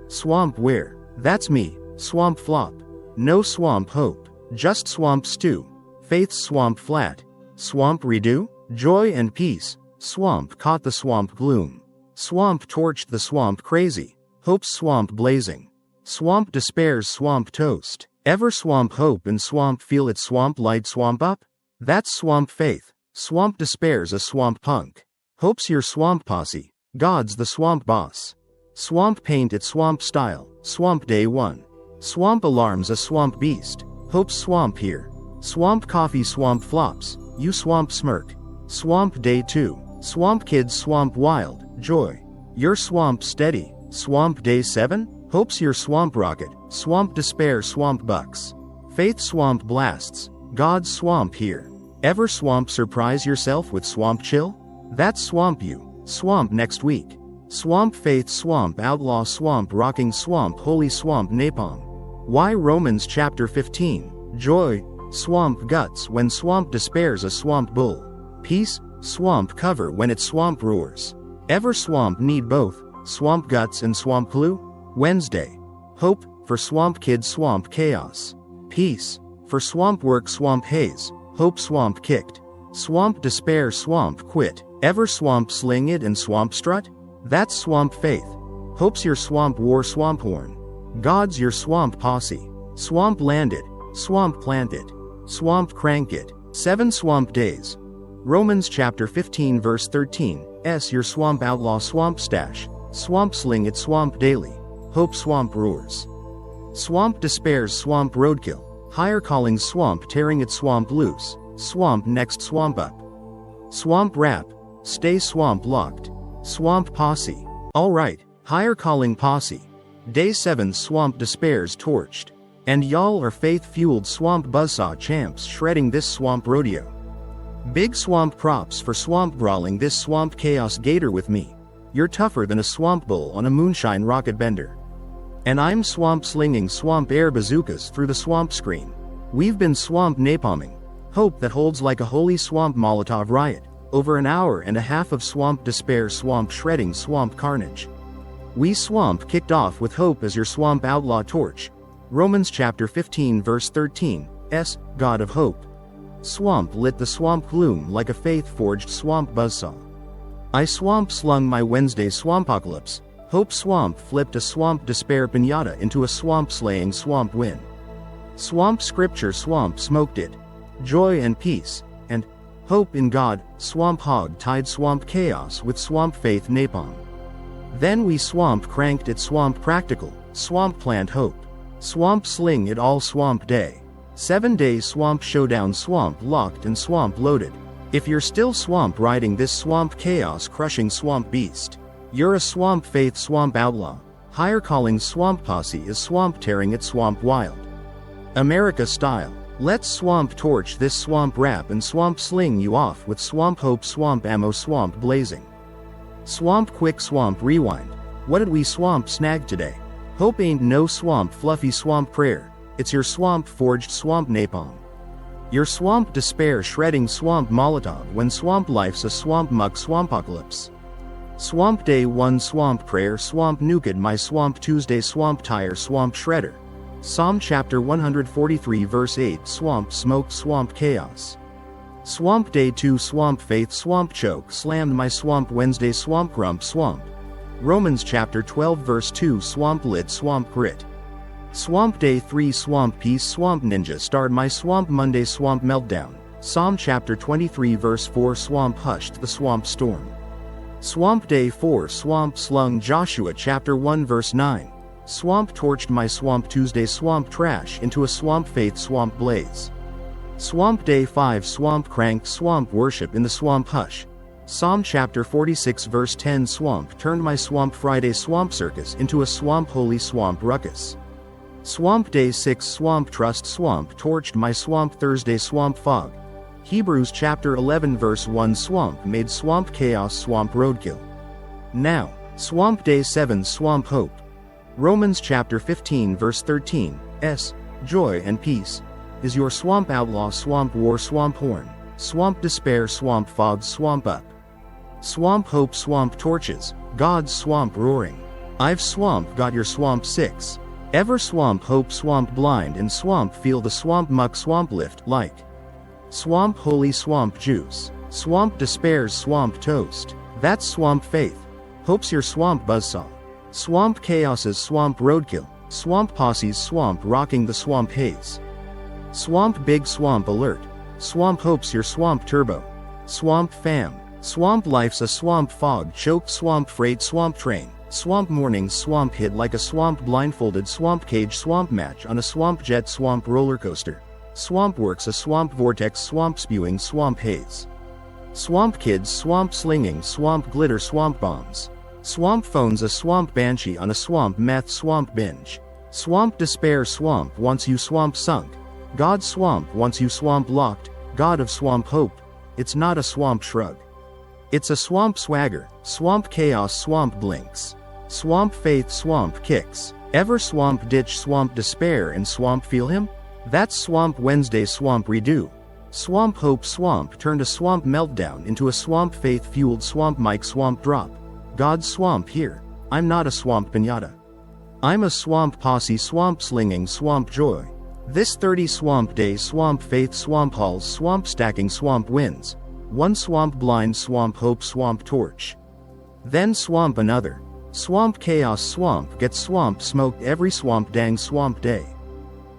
Swamp where? That's me, swamp flop. No swamp hope, just swamp stew. Faith's swamp flat. Swamp redo, joy and peace. Swamp caught the swamp gloom. Swamp torched the swamp crazy. Hope's swamp blazing. Swamp despair's swamp toast. Ever swamp hope and swamp feel it swamp light swamp up? That's swamp faith. Swamp despair's a swamp punk. Hope's your swamp posse. God's the swamp boss. Swamp paint it swamp style. Swamp day 1. Swamp alarms a swamp beast. Hope's swamp here. Swamp coffee swamp flops. You swamp smirk. Swamp day 2. Swamp kids swamp wild, joy. Your swamp steady, swamp day 7. Hope's your swamp rocket, swamp despair swamp bucks. Faith swamp blasts, God's swamp here. Ever swamp surprise yourself with swamp chill? That's swamp you, swamp next week. Swamp faith swamp outlaw swamp rocking swamp holy swamp napalm. Why Romans chapter 15, joy, swamp guts when swamp despair's a swamp bull. Peace, swamp cover when it swamp roars. Ever swamp need both, swamp guts and swamp clue? Wednesday. Hope, for swamp kid swamp chaos. Peace, for swamp work swamp haze. Hope swamp kicked. Swamp despair swamp quit. Ever swamp sling it and swamp strut? That's swamp faith. Hope's your swamp war swamp horn. God's your swamp posse. Swamp landed, swamp planted. Swamp crank it. 7 swamp days. Romans chapter 15 verse 13, your swamp outlaw swamp stash. Swamp sling it swamp daily. Hope swamp roars. Swamp despair's swamp roadkill. Higher calling swamp tearing its swamp loose. Swamp next swamp up. Swamp wrap. Stay swamp locked. Swamp posse. Alright, higher calling posse. Day 7 swamp despair's torched. And y'all are faith-fueled swamp buzzsaw champs shredding this swamp rodeo. Big swamp props for swamp brawling this swamp chaos gator with me. You're tougher than a swamp bull on a moonshine rocket bender. And I'm swamp slinging swamp air bazookas through the swamp screen. We've been swamp napalming. Hope that holds like a holy swamp Molotov riot. Over an hour and a half of swamp despair, swamp shredding, swamp carnage. We swamp kicked off with hope as your swamp outlaw torch. Romans chapter 15 verse 13, God of hope. Swamp lit the swamp gloom like a faith-forged swamp buzzsaw. I swamp slung my Wednesday swampocalypse. Hope swamp flipped a swamp despair pinata into a swamp slaying swamp win. Swamp scripture swamp smoked it. Joy and peace, and hope in God, swamp hog tied swamp chaos with swamp faith napalm. Then we swamp cranked it swamp practical, swamp plant hope. Swamp sling it all swamp day. 7 days swamp showdown, swamp locked and swamp loaded. If you're still swamp riding this swamp chaos crushing swamp beast, you're a swamp faith swamp outlaw. Higher calling swamp posse is swamp tearing it swamp wild. America style. Let's swamp torch this swamp rap and swamp sling you off with swamp hope, swamp ammo, swamp blazing. Swamp quick, swamp rewind. What did we swamp snag today? Hope ain't no swamp fluffy swamp prayer. It's your swamp forged swamp napalm. Your swamp despair shredding swamp Molotov when swamp life's a swamp muck swampocalypse. Swamp day 1 swamp prayer, swamp nuked my swamp Tuesday, swamp tire, swamp shredder. Psalm chapter 143 verse 8, swamp smoke, swamp chaos. Swamp day 2 swamp faith, swamp choke slammed my swamp Wednesday, swamp grump, swamp. Romans chapter 12 verse 2, swamp lit, swamp grit. Swamp day 3 swamp peace, swamp ninja starred my swamp Monday, swamp meltdown. Psalm chapter 23 verse 4, swamp hushed the swamp storm. Swamp day 4 swamp slung Joshua chapter 1 verse 9. Swamp torched my swamp Tuesday, swamp trash into a swamp faith swamp blaze. Swamp day 5 swamp cranked swamp worship in the swamp hush. Psalm chapter 46 verse 10, swamp turned my swamp Friday swamp circus into a swamp holy swamp ruckus. Swamp day 6 swamp trust, swamp torched my swamp Thursday, swamp fog. Hebrews chapter 11 verse 1, swamp made swamp chaos, swamp roadkill. Now, swamp day 7 swamp hope. Romans chapter 15 verse 13, joy and peace is your swamp outlaw, swamp war, swamp horn, swamp despair, swamp fog, swamp up. Swamp hope, swamp torches, God's swamp roaring. I've swamp got your swamp 6. Ever swamp hope, swamp blind and swamp feel the swamp muck, swamp lift like. Swamp holy, swamp juice, swamp despairs, swamp toast. That's swamp faith. Hope's your swamp buzzsaw. Swamp chaos's swamp roadkill, swamp posse's swamp rocking the swamp haze. Swamp big, swamp alert. Swamp hope's your swamp turbo. Swamp fam. Swamp life's a swamp fog choked, swamp freight, swamp train. Swamp mornings, swamp hit like a swamp blindfolded, swamp cage, swamp match on a swamp jet, swamp roller coaster. Swamp works, a swamp vortex, swamp spewing, swamp haze. Swamp kids, swamp slinging, swamp glitter, swamp bombs. Swamp phones, a swamp banshee on a swamp meth, swamp binge. Swamp despair, swamp wants you swamp sunk. God swamp wants you swamp locked. God of swamp hope. It's not a swamp shrug. It's a swamp swagger, swamp chaos, swamp blinks. Swamp faith, swamp kicks. Ever swamp ditch, swamp despair and swamp feel him? That's swamp Wednesday, swamp redo. Swamp hope, swamp turned a swamp meltdown into a swamp faith fueled swamp mic, swamp drop. God's swamp here. I'm not a swamp pinata. I'm a swamp posse, swamp slinging, swamp joy. This 30 swamp day, swamp faith, swamp halls, swamp stacking, swamp wins. One swamp blind, swamp hope, swamp torch. Then swamp another. Swamp chaos, swamp gets swamp smoked every swamp dang swamp day.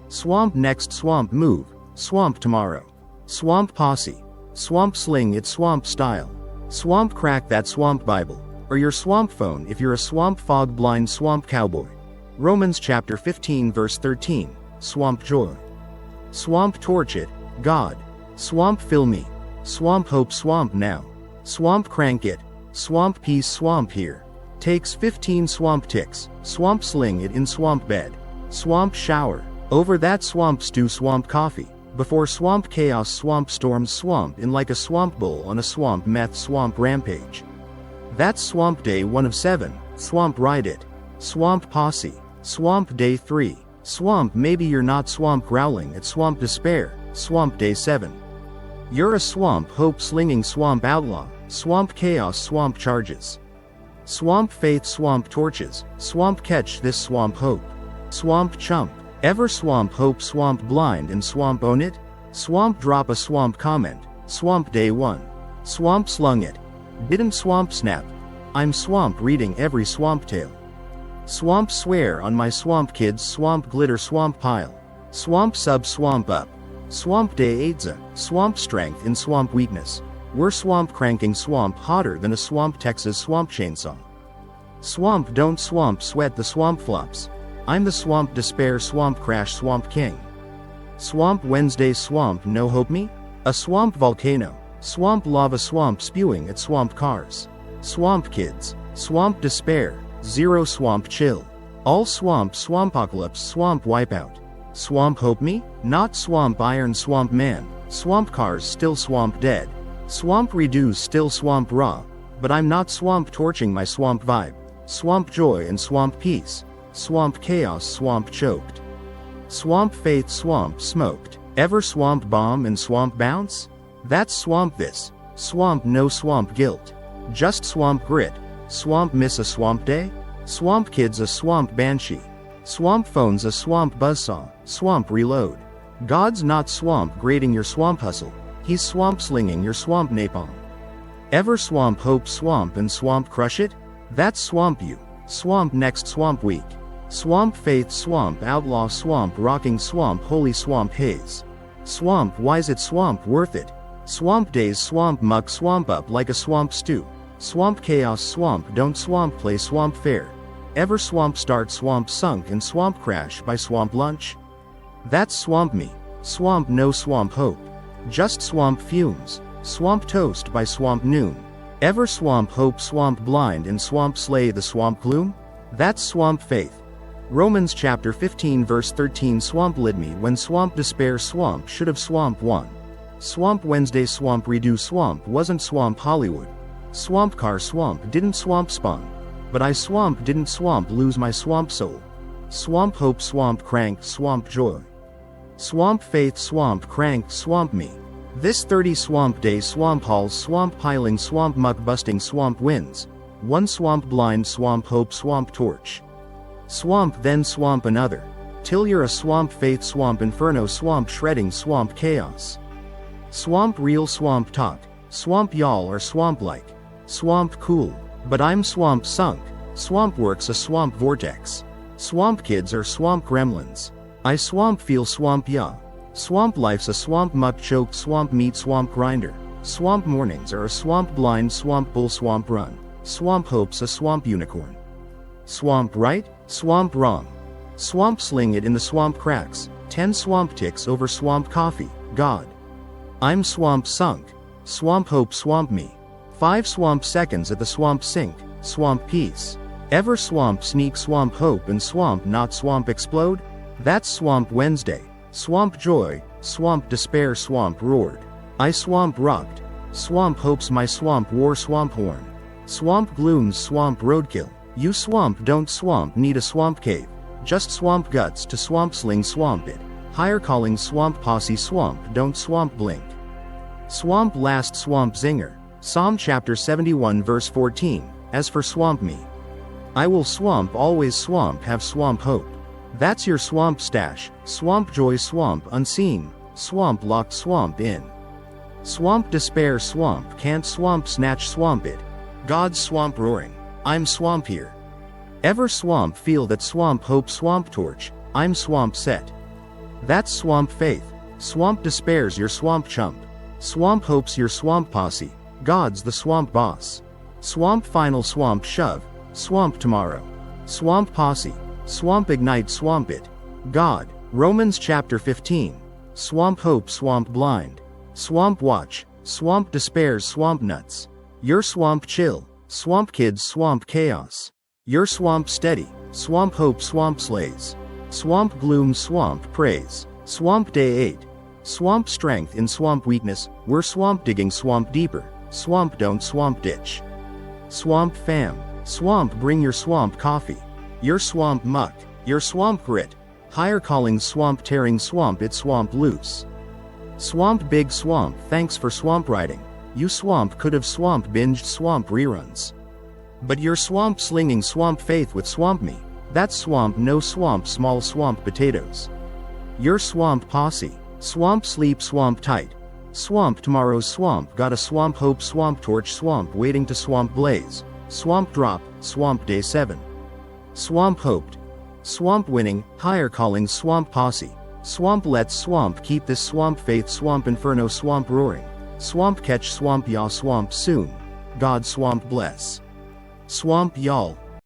Swamp next, swamp move, swamp tomorrow. Swamp posse. Swamp sling it, swamp style. Swamp crack that swamp Bible. Or your swamp phone if you're a swamp fog blind swamp cowboy. Romans chapter 15 verse 13, swamp joy. Swamp torch it, God. Swamp fill me. Swamp hope, swamp now. Swamp crank it. Swamp peace, swamp here. Takes 15 swamp ticks. Swamp sling it in swamp bed. Swamp shower. Over that swamp stew, swamp coffee. Before swamp chaos, swamp storms, swamp in like a swamp bull on a swamp meth, swamp rampage. That's swamp day 1 of 7. Swamp ride it. Swamp posse. Swamp day 3. Swamp maybe you're not swamp growling at swamp despair. Swamp day 7. You're a swamp hope slinging swamp outlaw, swamp chaos swamp charges. Swamp faith swamp torches, swamp catch this swamp hope. Swamp chump, ever swamp hope swamp blind and swamp own it? Swamp drop a swamp comment, swamp day one. Swamp slung it. Didn't swamp snap. I'm swamp reading every swamp tale. Swamp swear on my swamp kids swamp glitter swamp pile. Swamp sub swamp up. Swamp day Aidza, swamp strength in swamp weakness. We're swamp cranking swamp hotter than a swamp Texas swamp chainsaw. Swamp don't swamp sweat the swamp flops. I'm the swamp despair swamp crash swamp king. Swamp Wednesday swamp no hope me? A swamp volcano, swamp lava swamp spewing at swamp cars. Swamp kids, swamp despair, zero swamp chill. All swamp swampocalypse swamp wipeout. Swamp hope me? Not swamp iron swamp man, swamp cars still swamp dead. Swamp redos still swamp raw, but I'm not swamp torching my swamp vibe. Swamp joy and swamp peace. Swamp chaos swamp choked. Swamp faith swamp smoked. Ever swamp bomb and swamp bounce? That's swamp this. Swamp no swamp guilt. Just swamp grit. Swamp miss a swamp day? Swamp kids a swamp banshee. Swamp phones a swamp buzzsaw. Swamp reload. God's not swamp grading your swamp hustle. He's swamp slinging your swamp napalm. Ever swamp hope swamp and swamp crush it? That's swamp you. Swamp next swamp week. Swamp faith swamp outlaw swamp rocking swamp holy swamp haze. Swamp why's it swamp worth it? Swamp days swamp muck swamp up like a swamp stew. Swamp chaos swamp don't swamp play swamp fair. Ever swamp start swamp sunk and swamp crash by swamp lunch? That's swamp me. Swamp no swamp hope. Just swamp fumes. Swamp toast by swamp noon. Ever swamp hope swamp blind and swamp slay the swamp gloom? That's swamp faith. Romans chapter 15 verse 13 swamp lid me when swamp despair swamp should have swamp won. Swamp Wednesday swamp redo swamp wasn't swamp Hollywood. Swamp car swamp didn't swamp spawn. But I swamp didn't swamp lose my swamp soul. Swamp hope swamp crank swamp joy. Swamp faith swamp crank swamp me. This 30 swamp day swamp hauls swamp piling swamp muck busting swamp wins. One swamp blind swamp hope swamp torch. Swamp then swamp another. Till you're a swamp faith swamp inferno swamp shredding swamp chaos. Swamp real swamp talk. Swamp y'all are swamp like. Swamp cool. But I'm swamp sunk. Swamp works a swamp vortex. Swamp kids are swamp gremlins. I swamp feel swamp ya. Swamp life's a swamp muck choke swamp meat swamp grinder. Swamp mornings are a swamp blind swamp bull swamp run. Swamp hope's a swamp unicorn. Swamp right? Swamp wrong. Swamp sling it in the swamp cracks. 10 swamp ticks over swamp coffee. God. I'm swamp sunk. Swamp hope swamp me. 5 swamp seconds at the swamp sink. Swamp peace. Ever swamp sneak swamp hope and swamp not swamp explode? That's swamp Wednesday. Swamp joy. Swamp despair swamp roared. I swamp rocked. Swamp hopes my swamp war swamp horn. Swamp glooms swamp roadkill. You swamp don't swamp need a swamp cave. Just swamp guts to swamp sling swamp it. Higher calling swamp posse swamp don't swamp blink. Swamp last swamp zinger. Psalm chapter 71 verse 14. As for swamp me, I will swamp always swamp have swamp hope. That's your swamp stash. Swamp joy swamp unseen. Swamp locked swamp in. Swamp despair swamp can't swamp snatch swamp it. God's swamp roaring. I'm swamp here. Ever swamp feel that swamp hope swamp torch. I'm swamp set. That's swamp faith. Swamp despairs your swamp chump. Swamp hopes your swamp posse. God's the swamp boss. Swamp final swamp shove. Swamp tomorrow. Swamp posse. Swamp ignite swamp it. God. Romans chapter 15. Swamp hope swamp blind. Swamp watch. Swamp despairs swamp nuts. Your swamp chill. Swamp kids swamp chaos. Your swamp steady. Swamp hope swamp slays. Swamp gloom swamp praise. Swamp day 8. Swamp strength in swamp weakness. We're swamp digging swamp deeper. Swamp don't swamp ditch. Swamp fam. Swamp bring your swamp coffee. Your swamp muck. Your swamp grit. Higher calling swamp tearing swamp it swamp loose. Swamp Big Swamp, thanks for swamp riding. You swamp could have swamp binged swamp reruns. But you're swamp slinging swamp faith with swamp me. That's swamp no swamp small swamp potatoes. You're swamp posse. Swamp sleep swamp tight. Swamp tomorrow's swamp got a swamp hope swamp torch swamp waiting to swamp blaze. Swamp drop, swamp day 7. Swamp hoped. Swamp winning, higher calling swamp posse. Swamp let's swamp keep this swamp faith swamp inferno swamp roaring. Swamp catch swamp yaw swamp soon. God swamp bless. Swamp y'all.